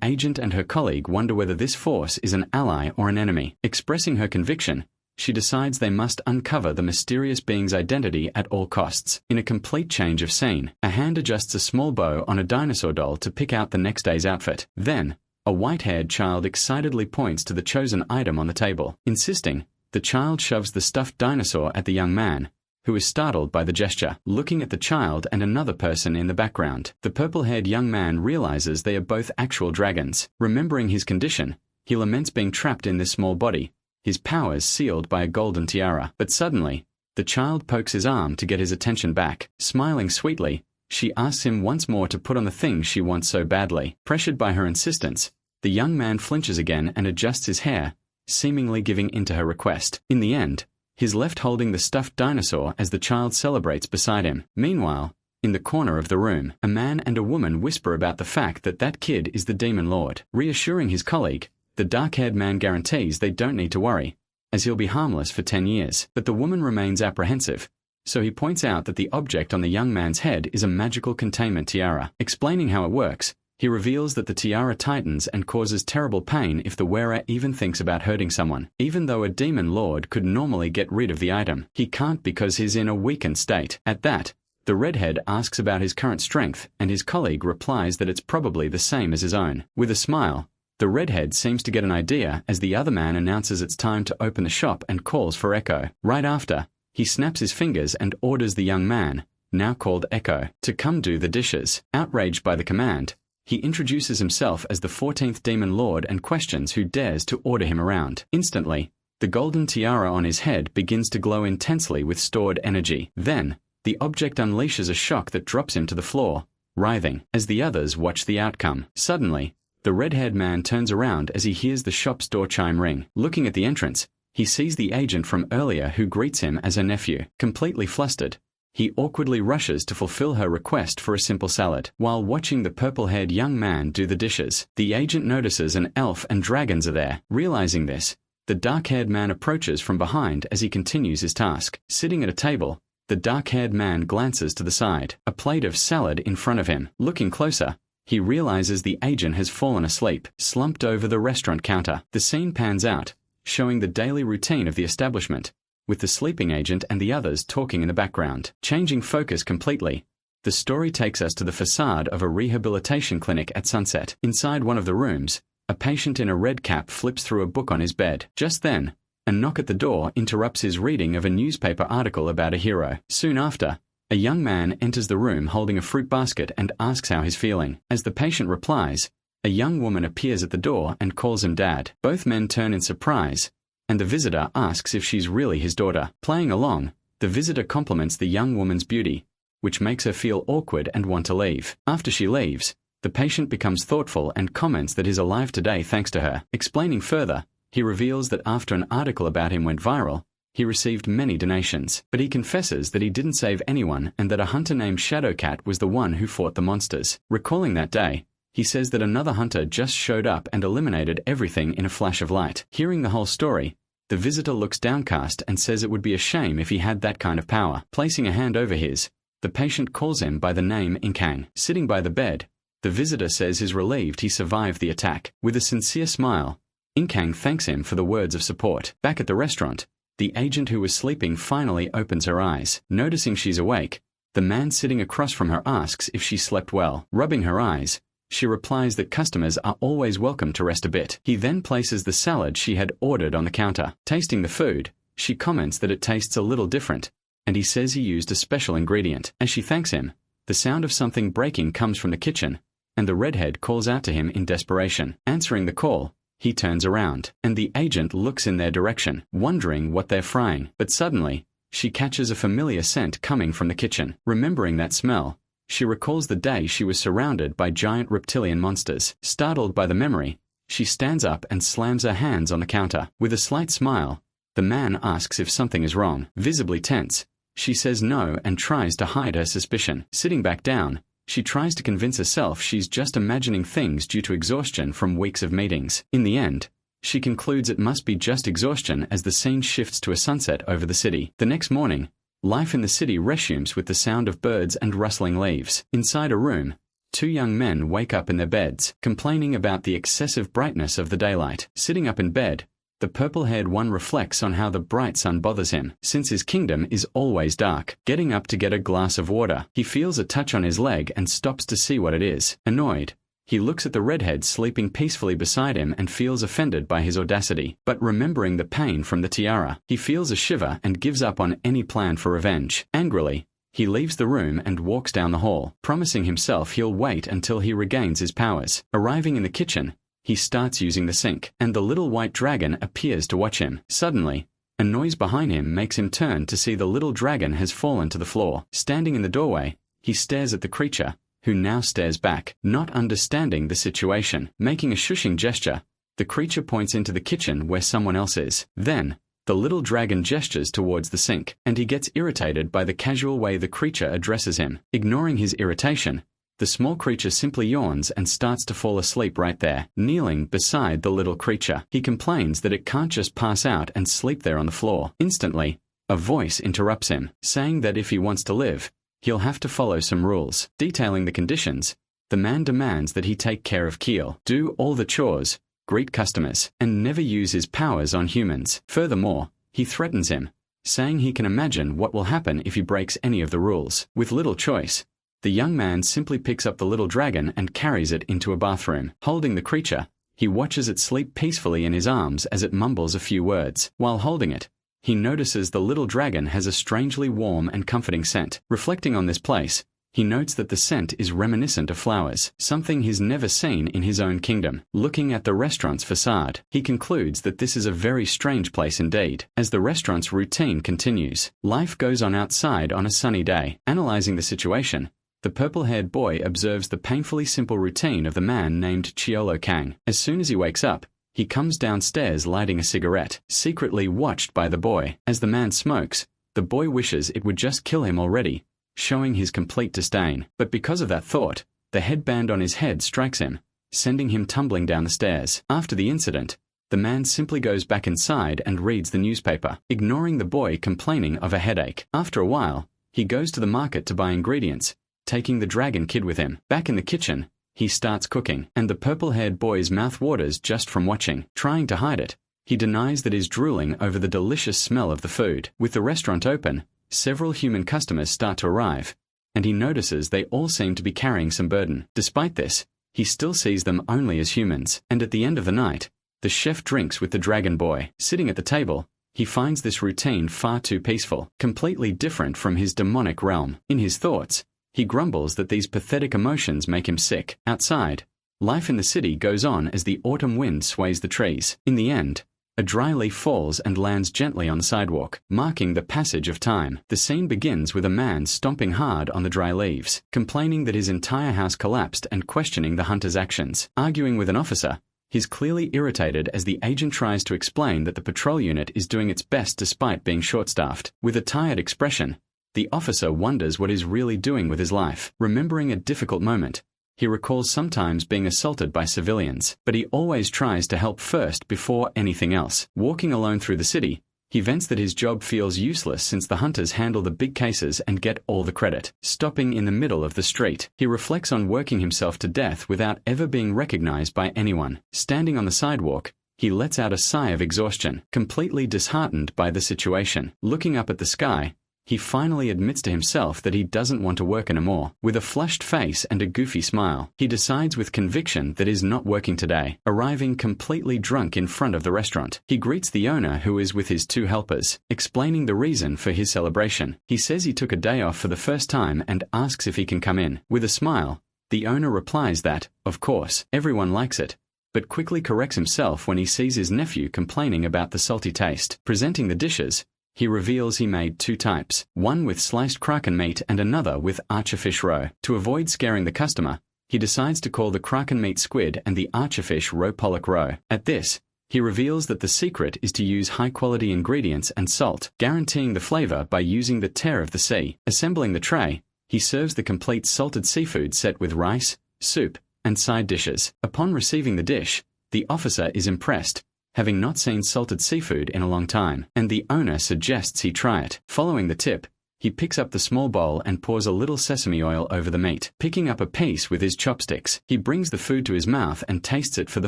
agent and her colleague wonder whether this force is an ally or an enemy. Expressing her conviction, she decides they must uncover the mysterious being's identity at all costs. In a complete change of scene, a hand adjusts a small bow on a dinosaur doll to pick out the next day's outfit. Then, a white-haired child excitedly points to the chosen item on the table. Insisting, the child shoves the stuffed dinosaur at the young man, who is startled by the gesture. Looking at the child and another person in the background, the purple-haired young man realizes they are both actual dragons. Remembering his condition, he laments being trapped in this small body, his powers sealed by a golden tiara. But suddenly, the child pokes his arm to get his attention back. Smiling sweetly, she asks him once more to put on the thing she wants so badly. Pressured by her insistence, the young man flinches again and adjusts his hair, seemingly giving in to her request. In the end, he's left holding the stuffed dinosaur as the child celebrates beside him. Meanwhile, in the corner of the room, a man and a woman whisper about the fact that that kid is the demon lord. Reassuring his colleague, the dark-haired man guarantees they don't need to worry, as he'll be harmless for 10 years. But the woman remains apprehensive, so he points out that the object on the young man's head is a magical containment tiara. Explaining how it works, he reveals that the tiara tightens and causes terrible pain if the wearer even thinks about hurting someone. Even though a demon lord could normally get rid of the item, he can't because he's in a weakened state. At that, the redhead asks about his current strength, and his colleague replies that it's probably the same as his own. With a smile, the redhead seems to get an idea as the other man announces it's time to open the shop and calls for Echo. Right after, he snaps his fingers and orders the young man, now called Echo, to come do the dishes. Outraged by the command, he introduces himself as the 14th Demon Lord and questions who dares to order him around. Instantly, the golden tiara on his head begins to glow intensely with stored energy. Then, the object unleashes a shock that drops him to the floor, writhing. As the others watch the outcome, suddenly, the red-haired man turns around as he hears the shop's door chime ring. Looking at the entrance, he sees the agent from earlier who greets him as her nephew. Completely flustered, he awkwardly rushes to fulfill her request for a simple salad. While watching the purple-haired young man do the dishes, the agent notices an elf and dragons are there. Realizing this, the dark-haired man approaches from behind as he continues his task. Sitting at a table, the dark-haired man glances to the side, a plate of salad in front of him. Looking closer, he realizes the agent has fallen asleep, slumped over the restaurant counter. The scene pans out, showing the daily routine of the establishment, with the sleeping agent and the others talking in the background. Changing focus completely, the story takes us to the facade of a rehabilitation clinic at sunset. Inside one of the rooms, a patient in a red cap flips through a book on his bed. Just then, a knock at the door interrupts his reading of a newspaper article about a hero. Soon after, a young man enters the room holding a fruit basket and asks how he's feeling. As the patient replies, a young woman appears at the door and calls him Dad. Both men turn in surprise, and the visitor asks if she's really his daughter. Playing along, the visitor compliments the young woman's beauty, which makes her feel awkward and want to leave. After she leaves, the patient becomes thoughtful and comments that he's alive today thanks to her. Explaining further, He reveals that after an article about him went viral, he received many donations, but he confesses that he didn't save anyone and that a hunter named Shadowcat was the one who fought the monsters. Recalling that day, he says that another hunter just showed up and eliminated everything in a flash of light. Hearing the whole story, the visitor looks downcast and says it would be a shame if he had that kind of power. Placing a hand over his, the patient calls him by the name Inkang. Sitting by the bed, the visitor says he's relieved he survived the attack. With a sincere smile, Inkang thanks him for the words of support. Back at the restaurant, the agent who was sleeping finally opens her eyes. Noticing she's awake, the man sitting across from her asks if she slept well. Rubbing her eyes, she replies that customers are always welcome to rest a bit. He then places the salad she had ordered on the counter. Tasting the food, she comments that it tastes a little different, and he says he used a special ingredient. As she thanks him, the sound of something breaking comes from the kitchen, and the redhead calls out to him in desperation. Answering the call, he turns around, and the agent looks in their direction, wondering what they're frying. But suddenly, she catches a familiar scent coming from the kitchen. Remembering that smell, she recalls the day she was surrounded by giant reptilian monsters. Startled by the memory, she stands up and slams her hands on the counter. With a slight smile, the man asks if something is wrong. Visibly tense, she says no and tries to hide her suspicion. Sitting back down, she tries to convince herself she's just imagining things due to exhaustion from weeks of meetings. In the end, she concludes it must be just exhaustion as the scene shifts to a sunset over the city. The next morning, life in the city resumes with the sound of birds and rustling leaves. Inside a room, two young men wake up in their beds, complaining about the excessive brightness of the daylight. Sitting up in bed, the purple-haired one reflects on how the bright sun bothers him, since his kingdom is always dark. Getting up to get a glass of water, he feels a touch on his leg and stops to see what it is. Annoyed, he looks at the redhead sleeping peacefully beside him and feels offended by his audacity. But remembering the pain from the tiara, he feels a shiver and gives up on any plan for revenge. Angrily, he leaves the room and walks down the hall, promising himself he'll wait until he regains his powers. Arriving in the kitchen, he starts using the sink, and the little white dragon appears to watch him. Suddenly, a noise behind him makes him turn to see the little dragon has fallen to the floor. Standing in the doorway, he stares at the creature, who now stares back, not understanding the situation. Making a shushing gesture, the creature points into the kitchen where someone else is. Then, the little dragon gestures towards the sink, and he gets irritated by the casual way the creature addresses him. Ignoring his irritation, the small creature simply yawns and starts to fall asleep right there. Kneeling beside the little creature, he complains that it can't just pass out and sleep there on the floor. Instantly, a voice interrupts him, saying that if he wants to live, he'll have to follow some rules. Detailing the conditions, the man demands that he take care of Keel, do all the chores, greet customers, and never use his powers on humans. Furthermore, he threatens him, saying he can imagine what will happen if he breaks any of the rules. With little choice, the young man simply picks up the little dragon and carries it into a bathroom. Holding the creature, he watches it sleep peacefully in his arms as it mumbles a few words. While holding it, he notices the little dragon has a strangely warm and comforting scent. Reflecting on this place, he notes that the scent is reminiscent of flowers, something he's never seen in his own kingdom. Looking at the restaurant's facade, he concludes that this is a very strange place indeed. As the restaurant's routine continues, life goes on outside on a sunny day. Analyzing the situation, the purple-haired boy observes the painfully simple routine of the man named Chiolo Kang. As soon as he wakes up, he comes downstairs lighting a cigarette, secretly watched by the boy. As the man smokes, the boy wishes it would just kill him already, showing his complete disdain. But because of that thought, the headband on his head strikes him, sending him tumbling down the stairs. After the incident, the man simply goes back inside and reads the newspaper, ignoring the boy complaining of a headache. After a while, he goes to the market to buy ingredients, taking the dragon kid with him. Back in the kitchen, he starts cooking, and the purple-haired boy's mouth waters just from watching. Trying to hide it, he denies that he's drooling over the delicious smell of the food. With the restaurant open, several human customers start to arrive, and he notices they all seem to be carrying some burden. Despite this, he still sees them only as humans, and at the end of the night, the chef drinks with the dragon boy. Sitting at the table, he finds this routine far too peaceful, completely different from his demonic realm. In his thoughts, he grumbles that these pathetic emotions make him sick. Outside, life in the city goes on as the autumn wind sways the trees. In the end, a dry leaf falls and lands gently on the sidewalk, marking the passage of time. The scene begins with a man stomping hard on the dry leaves, complaining that his entire house collapsed and questioning the hunter's actions. Arguing with an officer, He's clearly irritated as the agent tries to explain that the patrol unit is doing its best despite being short-staffed. With a tired expression, the officer wonders what he's really doing with his life. Remembering a difficult moment, he recalls sometimes being assaulted by civilians, but he always tries to help first before anything else. Walking alone through the city, he vents that his job feels useless since the hunters handle the big cases and get all the credit. Stopping in the middle of the street, he reflects on working himself to death without ever being recognized by anyone. Standing on the sidewalk, he lets out a sigh of exhaustion, completely disheartened by the situation. Looking up at the sky, he finally admits to himself that he doesn't want to work anymore. With a flushed face and a goofy smile, he decides with conviction that he's not working today. Arriving completely drunk in front of the restaurant, he greets the owner, who is with his 2 helpers, explaining the reason for his celebration. He says he took a day off for the first time and asks if he can come in. With a smile, the owner replies that, of course, everyone likes it, but quickly corrects himself when he sees his nephew complaining about the salty taste. Presenting the dishes, he reveals he made 2 types, one with sliced kraken meat and another with archerfish roe. To avoid scaring the customer, he decides to call the kraken meat squid and the archerfish roe pollock roe. At this, he reveals that the secret is to use high-quality ingredients and salt, guaranteeing the flavor by using the tear of the sea. Assembling the tray, he serves the complete salted seafood set with rice, soup, and side dishes. Upon receiving the dish, the officer is impressed, having not seen salted seafood in a long time, and the owner suggests he try it. Following the tip, he picks up the small bowl and pours a little sesame oil over the meat. Picking up a piece with his chopsticks, he brings the food to his mouth and tastes it for the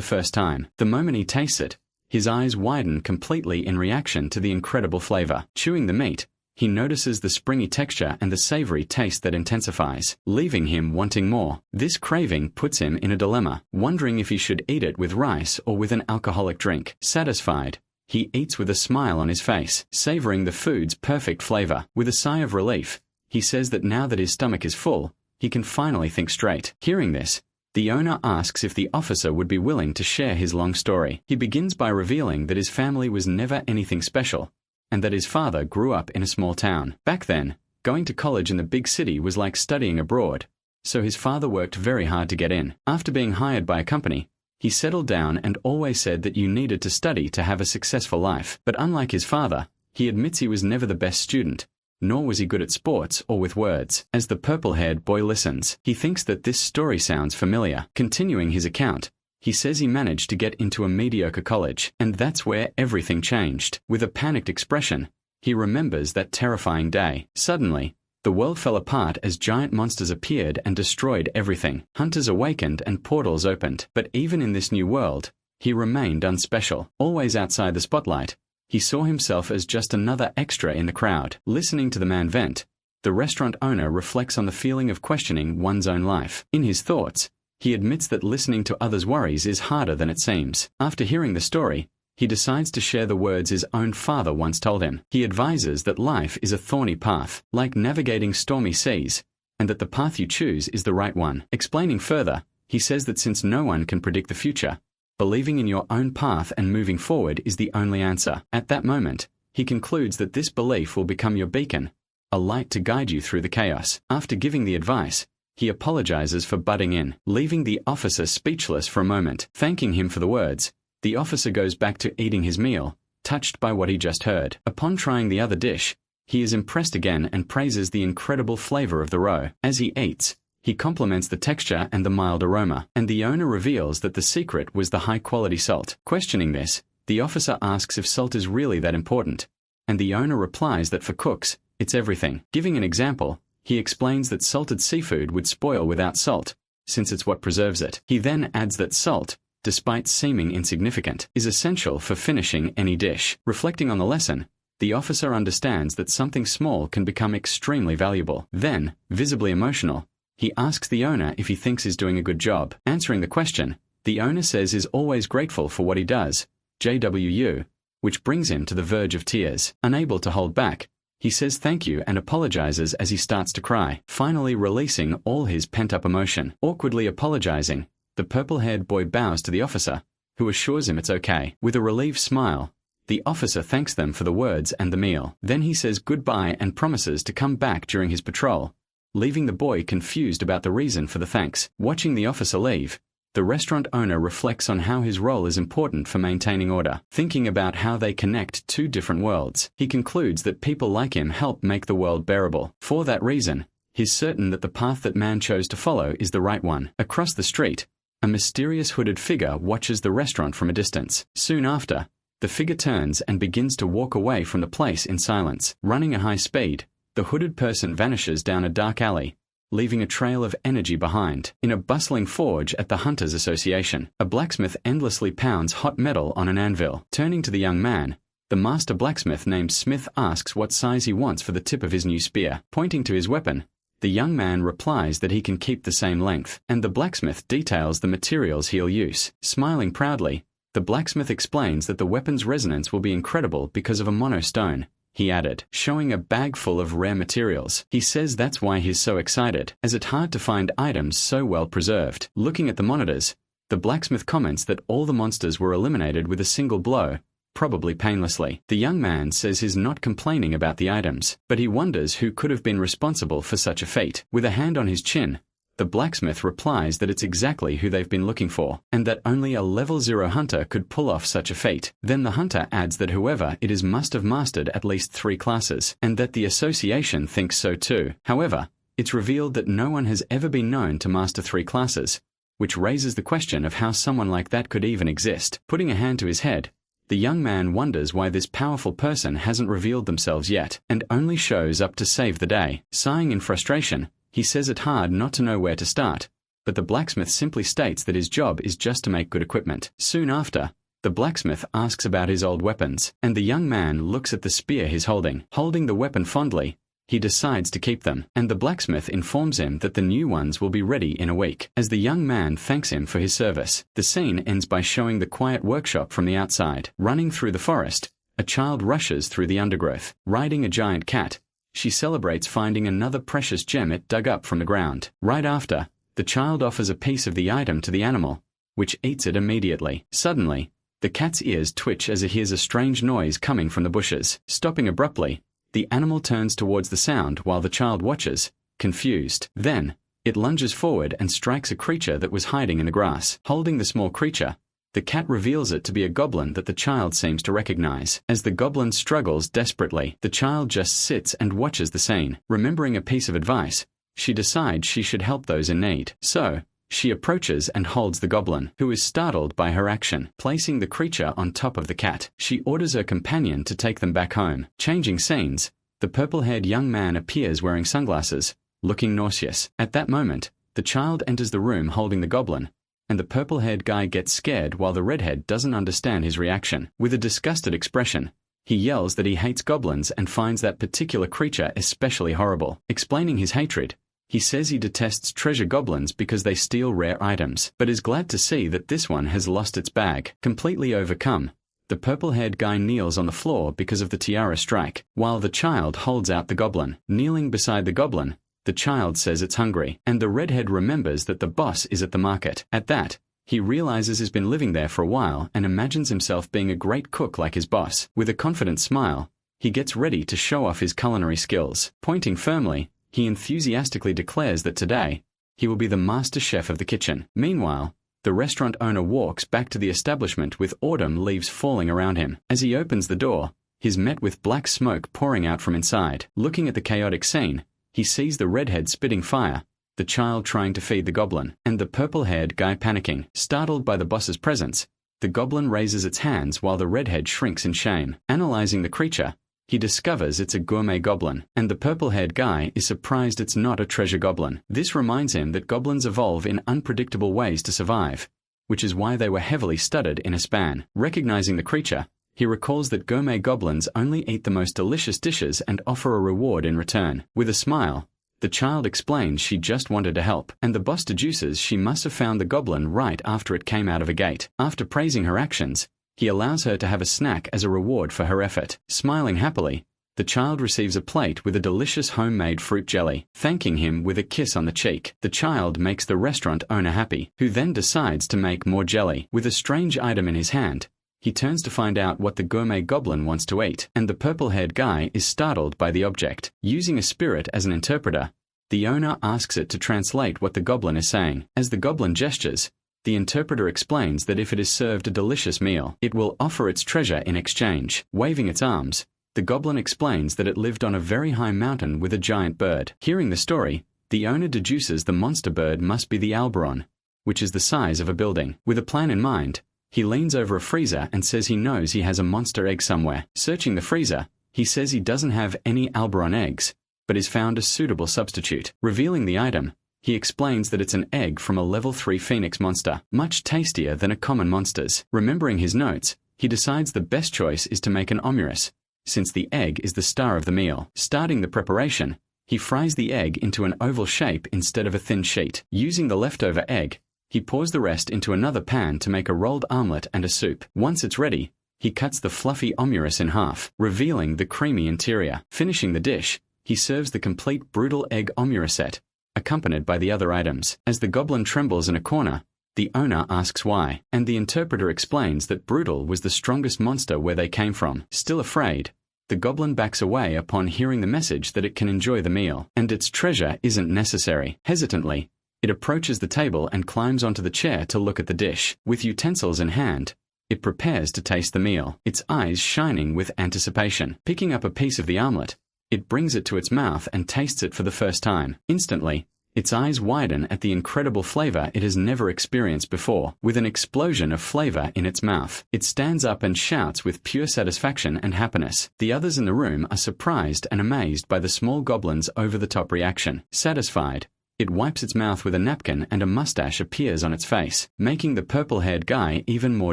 first time. The moment he tastes it, his eyes widen completely in reaction to the incredible flavor. Chewing the meat, he notices the springy texture and the savory taste that intensifies, leaving him wanting more. This craving puts him in a dilemma, wondering if he should eat it with rice or with an alcoholic drink. Satisfied, he eats with a smile on his face, savoring the food's perfect flavor. With a sigh of relief, he says that now that his stomach is full, he can finally think straight. Hearing this, the owner asks if the officer would be willing to share his long story. He begins by revealing that his family was never anything special, and that his father grew up in a small town. Back then, going to college in the big city was like studying abroad, so his father worked very hard to get in. After being hired by a company, he settled down and always said that you needed to study to have a successful life. But unlike his father, he admits he was never the best student, nor was he good at sports or with words. As the purple-haired boy listens, he thinks that this story sounds familiar. Continuing his account, he says he managed to get into a mediocre college, and that's where everything changed. With a panicked expression, he remembers that terrifying day. Suddenly, the world fell apart as giant monsters appeared and destroyed everything. Hunters awakened and portals opened. But even in this new world, he remained unspecial. Always outside the spotlight, he saw himself as just another extra in the crowd. Listening to the man vent, the restaurant owner reflects on the feeling of questioning one's own life. In his thoughts, he admits that listening to others' worries is harder than it seems. After hearing the story, he decides to share the words his own father once told him. He advises that life is a thorny path, like navigating stormy seas, and that the path you choose is the right one. Explaining further, he says that since no one can predict the future, believing in your own path and moving forward is the only answer. At that moment, he concludes that this belief will become your beacon, a light to guide you through the chaos. After giving the advice, he apologizes for butting in, leaving the officer speechless for a moment. Thanking him for the words, the officer goes back to eating his meal, touched by what he just heard. Upon trying the other dish, he is impressed again and praises the incredible flavor of the roe. As he eats, he compliments the texture and the mild aroma, and the owner reveals that the secret was the high-quality salt. Questioning this, the officer asks if salt is really that important, and the owner replies that for cooks, it's everything. Giving an example, he explains that salted seafood would spoil without salt, since it's what preserves it. He then adds that salt, despite seeming insignificant, is essential for finishing any dish. Reflecting on the lesson, the officer understands that something small can become extremely valuable. Then, visibly emotional, he asks the owner if he thinks he's doing a good job. Answering the question, the owner says he's always grateful for what he does, JWU, which brings him to the verge of tears. Unable to hold back, he says thank you and apologizes as he starts to cry, finally releasing all his pent-up emotion. Awkwardly apologizing, the purple-haired boy bows to the officer, who assures him it's okay. With a relieved smile, the officer thanks them for the words and the meal. Then he says goodbye and promises to come back during his patrol, leaving the boy confused about the reason for the thanks. Watching the officer leave, The restaurant owner reflects on how his role is important for maintaining order. Thinking about how they connect two different worlds, he concludes that people like him help make the world bearable. For that reason, he's certain that the path that man chose to follow is the right one. Across the street, a mysterious hooded figure watches the restaurant from a distance. Soon after, the figure turns and begins to walk away from the place in silence. Running at high speed, the hooded person vanishes down a dark alley, leaving a trail of energy behind. In a bustling forge at the Hunters Association, a blacksmith endlessly pounds hot metal on an anvil. Turning to the young man, the master blacksmith named Smith asks what size he wants for the tip of his new spear. Pointing to his weapon, the young man replies that he can keep the same length, and the blacksmith details the materials he'll use. Smiling proudly, the blacksmith explains that the weapon's resonance will be incredible because of a monostone, he added, showing a bag full of rare materials. He says that's why he's so excited, as it's hard to find items so well preserved. Looking at the monitors, the blacksmith comments that all the monsters were eliminated with a single blow, probably painlessly. The young man says he's not complaining about the items, but he wonders who could have been responsible for such a fate. With a hand on his chin, the blacksmith replies that it's exactly who they've been looking for, and that only a level 0 hunter could pull off such a feat. Then the hunter adds that whoever it is must have mastered at least 3 classes, and that the association thinks so too. However, it's revealed that no one has ever been known to master 3 classes, which raises the question of how someone like that could even exist. Putting a hand to his head, the young man wonders why this powerful person hasn't revealed themselves yet, and only shows up to save the day. Sighing in frustration, he says it's hard not to know where to start, but the blacksmith simply states that his job is just to make good equipment. Soon after, the blacksmith asks about his old weapons, and the young man looks at the spear he's holding. Holding the weapon fondly, he decides to keep them, and the blacksmith informs him that the new ones will be ready in a week. As the young man thanks him for his service, the scene ends by showing the quiet workshop from the outside. Running through the forest, a child rushes through the undergrowth. Riding a giant cat, she celebrates finding another precious gem it dug up from the ground. Right after, the child offers a piece of the item to the animal, which eats it immediately. Suddenly, the cat's ears twitch as it hears a strange noise coming from the bushes. Stopping abruptly, the animal turns towards the sound while the child watches, confused. Then, it lunges forward and strikes a creature that was hiding in the grass. Holding the small creature, the cat reveals it to be a goblin that the child seems to recognize. As the goblin struggles desperately, the child just sits and watches the scene. Remembering a piece of advice, she decides she should help those in need. So, she approaches and holds the goblin, who is startled by her action. Placing the creature on top of the cat, she orders her companion to take them back home. Changing scenes, the purple-haired young man appears wearing sunglasses, looking nauseous. At that moment, the child enters the room holding the goblin, and the purple-haired guy gets scared while the redhead doesn't understand his reaction. With a disgusted expression, he yells that he hates goblins and finds that particular creature especially horrible. Explaining his hatred, he says he detests treasure goblins because they steal rare items, but is glad to see that this one has lost its bag. Completely overcome, the purple-haired guy kneels on the floor because of the tiara strike, while the child holds out the goblin. Kneeling beside the goblin, the child says it's hungry, and the redhead remembers that the boss is at the market. At that, he realizes he's been living there for a while and imagines himself being a great cook like his boss. With a confident smile, he gets ready to show off his culinary skills. Pointing firmly, he enthusiastically declares that today, he will be the master chef of the kitchen. Meanwhile, the restaurant owner walks back to the establishment with autumn leaves falling around him. As he opens the door, he's met with black smoke pouring out from inside. Looking at the chaotic scene, he sees the redhead spitting fire, the child trying to feed the goblin, and the purple-haired guy panicking. Startled by the boss's presence, the goblin raises its hands while the redhead shrinks in shame. Analyzing the creature, he discovers it's a gourmet goblin, and the purple-haired guy is surprised it's not a treasure goblin. This reminds him that goblins evolve in unpredictable ways to survive, which is why they were heavily studied in a span. Recognizing the creature, he recalls that gourmet goblins only eat the most delicious dishes and offer a reward in return. With a smile, the child explains she just wanted to help, and the boss deduces she must have found the goblin right after it came out of a gate. After praising her actions, he allows her to have a snack as a reward for her effort. Smiling happily, the child receives a plate with a delicious homemade fruit jelly. Thanking him with a kiss on the cheek, the child makes the restaurant owner happy, who then decides to make more jelly. With a strange item in his hand, he turns to find out what the gourmet goblin wants to eat, and the purple-haired guy is startled by the object. Using a spirit as an interpreter, the owner asks it to translate what the goblin is saying. As the goblin gestures, The interpreter explains that if it is served a delicious meal, it will offer its treasure in exchange. Waving its arms, the goblin explains that it lived on a very high mountain with a giant bird. Hearing the story, the owner deduces the monster bird must be the Alberon, which is the size of a building. With a plan in mind, he leans over a freezer and says he knows he has a monster egg somewhere. Searching the freezer, he says he doesn't have any Alberon eggs, but has found a suitable substitute. Revealing the item, he explains that it's an egg from a level 3 phoenix monster, much tastier than a common monster's. Remembering his notes, he decides the best choice is to make an omuris, since the egg is the star of the meal. Starting the preparation, he fries the egg into an oval shape instead of a thin sheet. Using the leftover egg, he pours the rest into another pan to make a rolled omelette and a soup. Once it's ready, he cuts the fluffy omuris in half, revealing the creamy interior. Finishing the dish, he serves the complete brutal egg omurisette, accompanied by the other items. As the goblin trembles in a corner, the owner asks why, and the interpreter explains that Brutal was the strongest monster where they came from. Still afraid, the goblin backs away upon hearing the message that it can enjoy the meal, and its treasure isn't necessary. Hesitantly, it approaches the table and climbs onto the chair to look at the dish. With utensils in hand, it prepares to taste the meal, its eyes shining with anticipation. Picking up a piece of the omelette, it brings it to its mouth and tastes it for the first time. Instantly, its eyes widen at the incredible flavor it has never experienced before. With an explosion of flavor in its mouth, it stands up and shouts with pure satisfaction and happiness. The others in the room are surprised and amazed by the small goblin's over-the-top reaction. Satisfied, it wipes its mouth with a napkin and a mustache appears on its face, making the purple-haired guy even more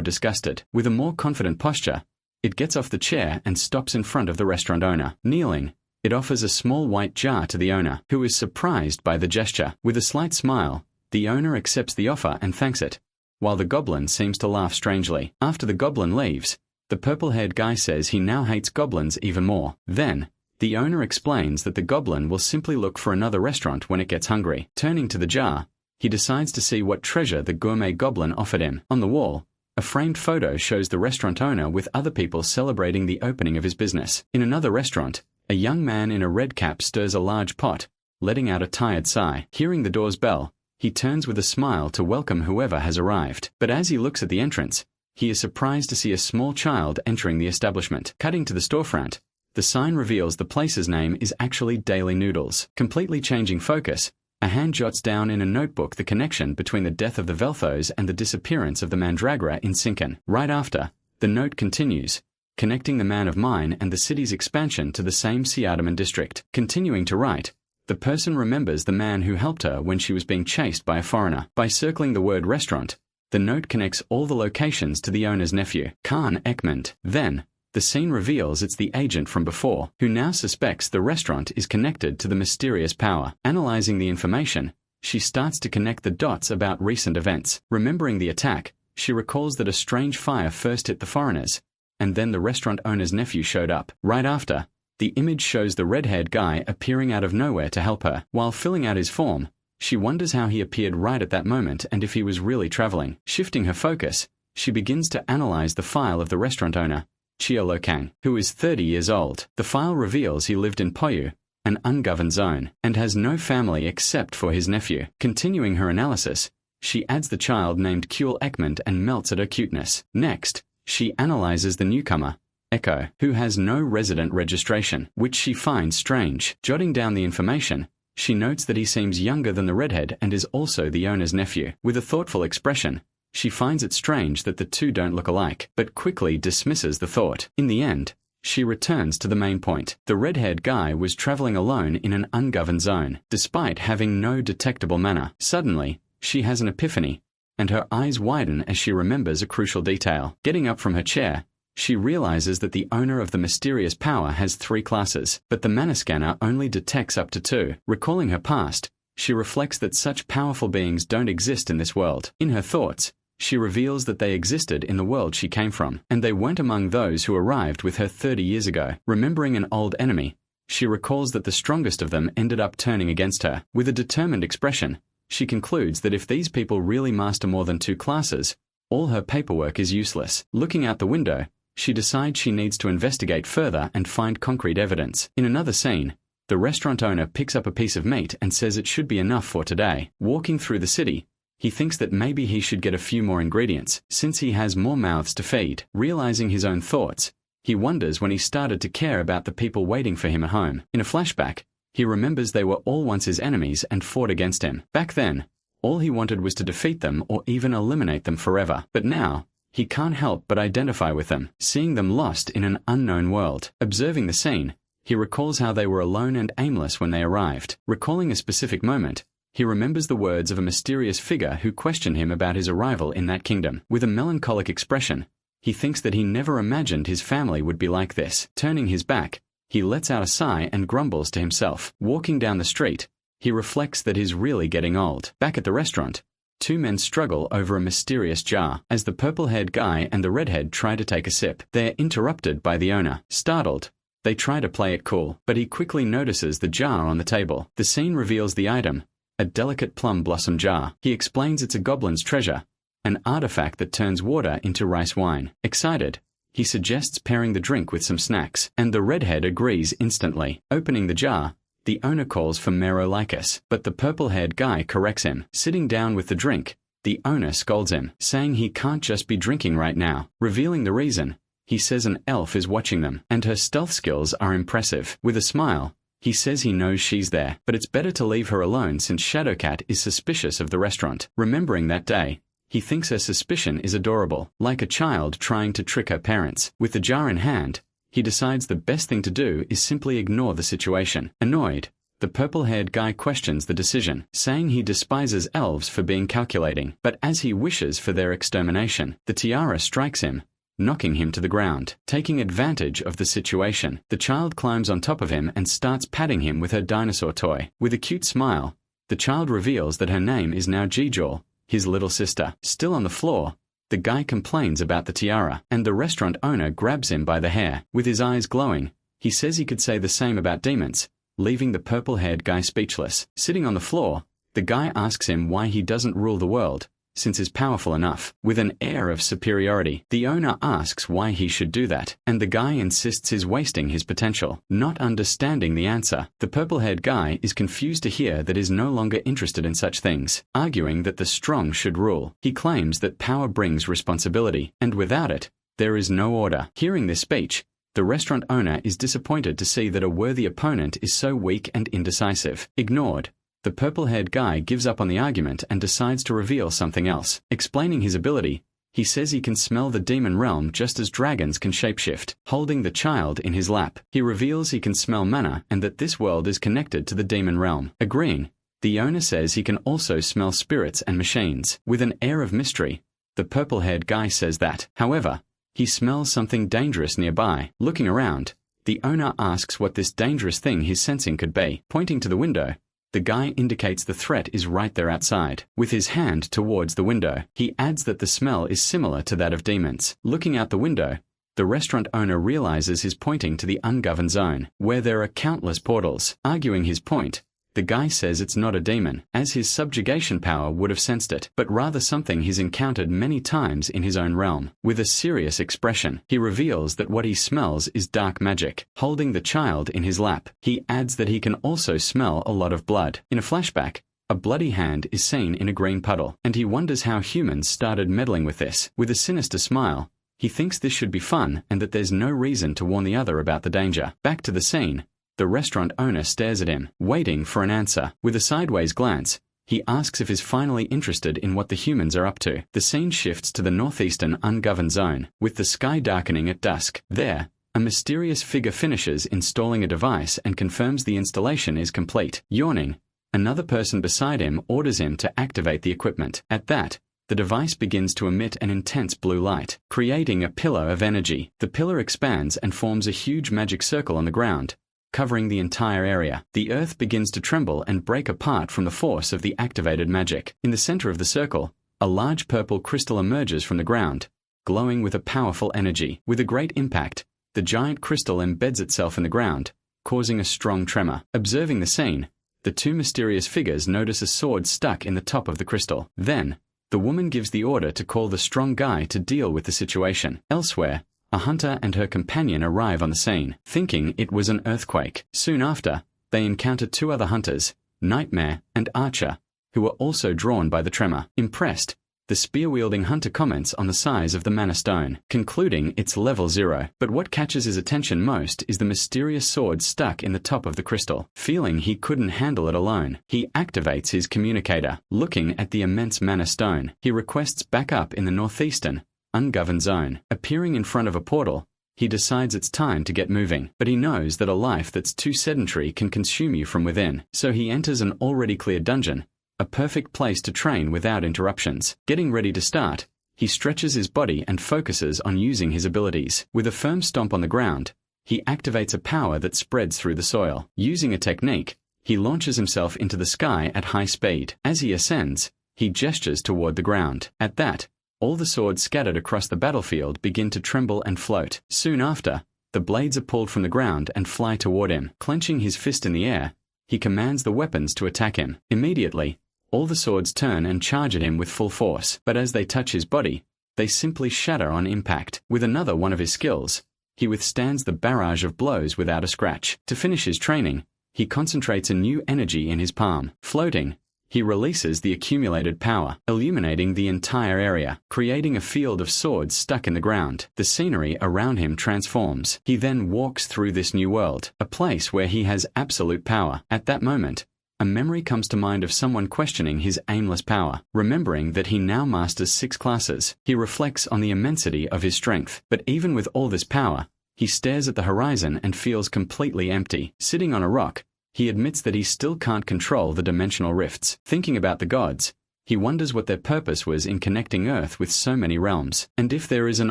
disgusted. With a more confident posture, it gets off the chair and stops in front of the restaurant owner. Kneeling, it offers a small white jar to the owner, who is surprised by the gesture. With a slight smile, the owner accepts the offer and thanks it, while the goblin seems to laugh strangely. After the goblin leaves, the purple-haired guy says he now hates goblins even more. Then, the owner explains that the goblin will simply look for another restaurant when it gets hungry. Turning to the jar, he decides to see what treasure the gourmet goblin offered him. On the wall, a framed photo shows the restaurant owner with other people celebrating the opening of his business. In another restaurant, a young man in a red cap stirs a large pot, letting out a tired sigh. Hearing the door's bell, he turns with a smile to welcome whoever has arrived. But as he looks at the entrance, he is surprised to see a small child entering the establishment. Cutting to the storefront, the sign reveals the place's name is actually Daily Noodles. Completely changing focus, a hand jots down in a notebook the connection between the death of the Velthos and the disappearance of the Mandragora in Sinkin. Right after, the note continues, connecting the Man of Mine and the city's expansion to the same Siadaman district. Continuing to write, the person remembers the man who helped her when she was being chased by a foreigner. By circling the word restaurant, the note connects all the locations to the owner's nephew, Khan Ekmand. Then, the scene reveals it's the agent from before, who now suspects the restaurant is connected to the mysterious power. Analyzing the information, she starts to connect the dots about recent events. Remembering the attack, she recalls that a strange fire first hit the foreigners, and then the restaurant owner's nephew showed up. Right after, the image shows the red-haired guy appearing out of nowhere to help her. While filling out his form, she wonders how he appeared right at that moment and if he was really traveling. Shifting her focus, she begins to analyze the file of the restaurant owner, Yahello Kang, who is 30 years old. The file reveals he lived in Poyu, an ungoverned zone, and has no family except for his nephew. Continuing her analysis, she adds the child named Kuel Ekmand and melts at her cuteness. Next, she analyzes the newcomer, Echo, who has no resident registration, which she finds strange. Jotting down the information, she notes that he seems younger than the redhead and is also the owner's nephew. With a thoughtful expression, she finds it strange that the two don't look alike, but quickly dismisses the thought. In the end, she returns to the main point. The red-haired guy was traveling alone in an ungoverned zone, despite having no detectable manner. Suddenly, she has an epiphany, and her eyes widen as she remembers a crucial detail. Getting up from her chair, she realizes that the owner of the mysterious power has 3 classes, but the mana scanner only detects up to 2. Recalling her past, she reflects that such powerful beings don't exist in this world. In her thoughts, she reveals that they existed in the world she came from, and they weren't among those who arrived with her 30 years ago. Remembering an old enemy, she recalls that the strongest of them ended up turning against her. With a determined expression, she concludes that if these people really master more than 2 classes, all her paperwork is useless. Looking out the window, she decides she needs to investigate further and find concrete evidence. In another scene, the restaurant owner picks up a piece of meat and says it should be enough for today. Walking through the city, He thinks that maybe he should get a few more ingredients, since he has more mouths to feed. Realizing his own thoughts, he wonders when he started to care about the people waiting for him at home. In a flashback, he remembers they were all once his enemies and fought against him. Back then, all he wanted was to defeat them or even eliminate them forever. But now, he can't help but identify with them, seeing them lost in an unknown world. Observing the scene, he recalls how they were alone and aimless when they arrived. Recalling a specific moment, he remembers the words of a mysterious figure who questioned him about his arrival in that kingdom. With a melancholic expression, he thinks that he never imagined his family would be like this. Turning his back, he lets out a sigh and grumbles to himself. Walking down the street, he reflects that he's really getting old. Back at the restaurant, two men struggle over a mysterious jar. As the purple-haired guy and the redhead try to take a sip, they're interrupted by the owner. Startled, they try to play it cool, but he quickly notices the jar on the table. The scene reveals the item, a delicate plum blossom jar. He explains it's a goblin's treasure, an artifact that turns water into rice wine. Excited, he suggests pairing the drink with some snacks, and the redhead agrees instantly. Opening the jar, the owner calls for merolicus, but the purple-haired guy corrects him. Sitting down with the drink, the owner scolds him, saying he can't just be drinking right now. Revealing the reason, he says an elf is watching them, and her stealth skills are impressive. With a smile, he says he knows she's there, but it's better to leave her alone since Shadowcat is suspicious of the restaurant. Remembering that day, he thinks her suspicion is adorable, like a child trying to trick her parents. With the jar in hand, he decides the best thing to do is simply ignore the situation. Annoyed, the purple-haired guy questions the decision, saying he despises elves for being calculating, but as he wishes for their extermination, the tiara strikes him, knocking him to the ground. Taking advantage of the situation, the child climbs on top of him and starts patting him with her dinosaur toy. With a cute smile, the child reveals that her name is now Jijaw, his little sister. Still on the floor, the guy complains about the tiara, and the restaurant owner grabs him by the hair. With his eyes glowing, he says he could say the same about demons, leaving the purple-haired guy speechless. Sitting on the floor, the guy asks him why he doesn't rule the world, since he's powerful enough. With an air of superiority, the owner asks why he should do that, and the guy insists he's wasting his potential. Not understanding the answer, the purple-haired guy is confused to hear that he's no longer interested in such things, arguing that the strong should rule. He claims that power brings responsibility, and without it, there is no order. Hearing this speech, the restaurant owner is disappointed to see that a worthy opponent is so weak and indecisive. Ignored, the purple-haired guy gives up on the argument and decides to reveal something else. Explaining his ability, he says he can smell the demon realm just as dragons can shapeshift. Holding the child in his lap, he reveals he can smell mana and that this world is connected to the demon realm. Agreeing, the owner says he can also smell spirits and machines. With an air of mystery, the purple-haired guy says that, however, he smells something dangerous nearby. Looking around, the owner asks what this dangerous thing he's sensing could be. Pointing to the window, the guy indicates the threat is right there outside. With his hand towards the window, he adds that the smell is similar to that of demons. Looking out the window, the restaurant owner realizes he's pointing to the ungoverned zone, where there are countless portals. Arguing his point, the guy says it's not a demon, as his subjugation power would have sensed it, but rather something he's encountered many times in his own realm. With a serious expression, he reveals that what he smells is dark magic. Holding the child in his lap, he adds that he can also smell a lot of blood. In a flashback, a bloody hand is seen in a green puddle, and he wonders how humans started meddling with this. With a sinister smile, he thinks this should be fun and that there's no reason to warn the other about the danger. Back to the scene, the restaurant owner stares at him, waiting for an answer. With a sideways glance, he asks if he's finally interested in what the humans are up to. The scene shifts to the northeastern ungoverned zone, with the sky darkening at dusk. There, a mysterious figure finishes installing a device and confirms the installation is complete. Yawning, another person beside him orders him to activate the equipment. At that, the device begins to emit an intense blue light, creating a pillar of energy. The pillar expands and forms a huge magic circle on the ground, covering the entire area. The earth begins to tremble and break apart from the force of the activated magic. In the center of the circle, a large purple crystal emerges from the ground, glowing with a powerful energy. With a great impact, the giant crystal embeds itself in the ground, causing a strong tremor. Observing the scene, the two mysterious figures notice a sword stuck in the top of the crystal. Then, the woman gives the order to call the strong guy to deal with the situation. Elsewhere, a hunter and her companion arrive on the scene, thinking it was an earthquake. Soon after, they encounter two other hunters, Nightmare and Archer, who are also drawn by the tremor. Impressed, the spear-wielding hunter comments on the size of the mana stone, concluding it's level 0. But what catches his attention most is the mysterious sword stuck in the top of the crystal. Feeling he couldn't handle it alone, he activates his communicator. Looking at the immense mana stone, he requests backup in the northeastern, ungoverned zone. Appearing in front of a portal, he decides it's time to get moving, but he knows that a life that's too sedentary can consume you from within, so he enters an already cleared dungeon, a perfect place to train without interruptions. Getting ready to start, he stretches his body and focuses on using his abilities. With a firm stomp on the ground, he activates a power that spreads through the soil. Using a technique, he launches himself into the sky at high speed. As he ascends, he gestures toward the ground. At that, all the swords scattered across the battlefield begin to tremble and float. Soon after, the blades are pulled from the ground and fly toward him. Clenching his fist in the air, he commands the weapons to attack him. Immediately, all the swords turn and charge at him with full force, but as they touch his body, they simply shatter on impact. With another one of his skills, he withstands the barrage of blows without a scratch. To finish his training, he concentrates a new energy in his palm. Floating, he releases the accumulated power, illuminating the entire area, creating a field of swords stuck in the ground. The scenery around him transforms. He then walks through this new world, a place where he has absolute power. At that moment, a memory comes to mind of someone questioning his aimless power. Remembering that he now masters 6 classes, he reflects on the immensity of his strength. But even with all this power, he stares at the horizon and feels completely empty. Sitting on a rock, he admits that he still can't control the dimensional rifts. Thinking about the gods, he wonders what their purpose was in connecting Earth with so many realms. And if there is an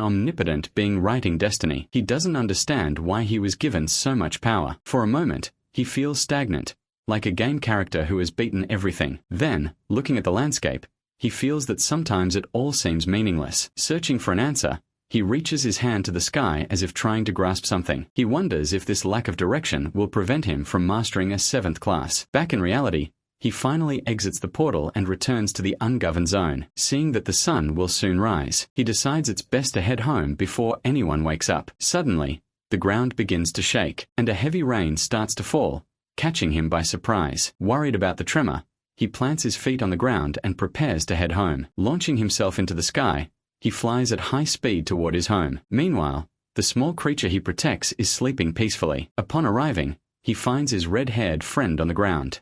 omnipotent being writing destiny, he doesn't understand why he was given so much power. For a moment, he feels stagnant, like a game character who has beaten everything. Then, looking at the landscape, he feels that sometimes it all seems meaningless. Searching for an answer, he reaches his hand to the sky as if trying to grasp something. He wonders if this lack of direction will prevent him from mastering a 7th class. Back in reality, he finally exits the portal and returns to the ungoverned zone. Seeing that the sun will soon rise, he decides it's best to head home before anyone wakes up. Suddenly, the ground begins to shake, and a heavy rain starts to fall, catching him by surprise. Worried about the tremor, he plants his feet on the ground and prepares to head home. Launching himself into the sky, he flies at high speed toward his home. Meanwhile, the small creature he protects is sleeping peacefully. Upon arriving, he finds his red-haired friend on the ground.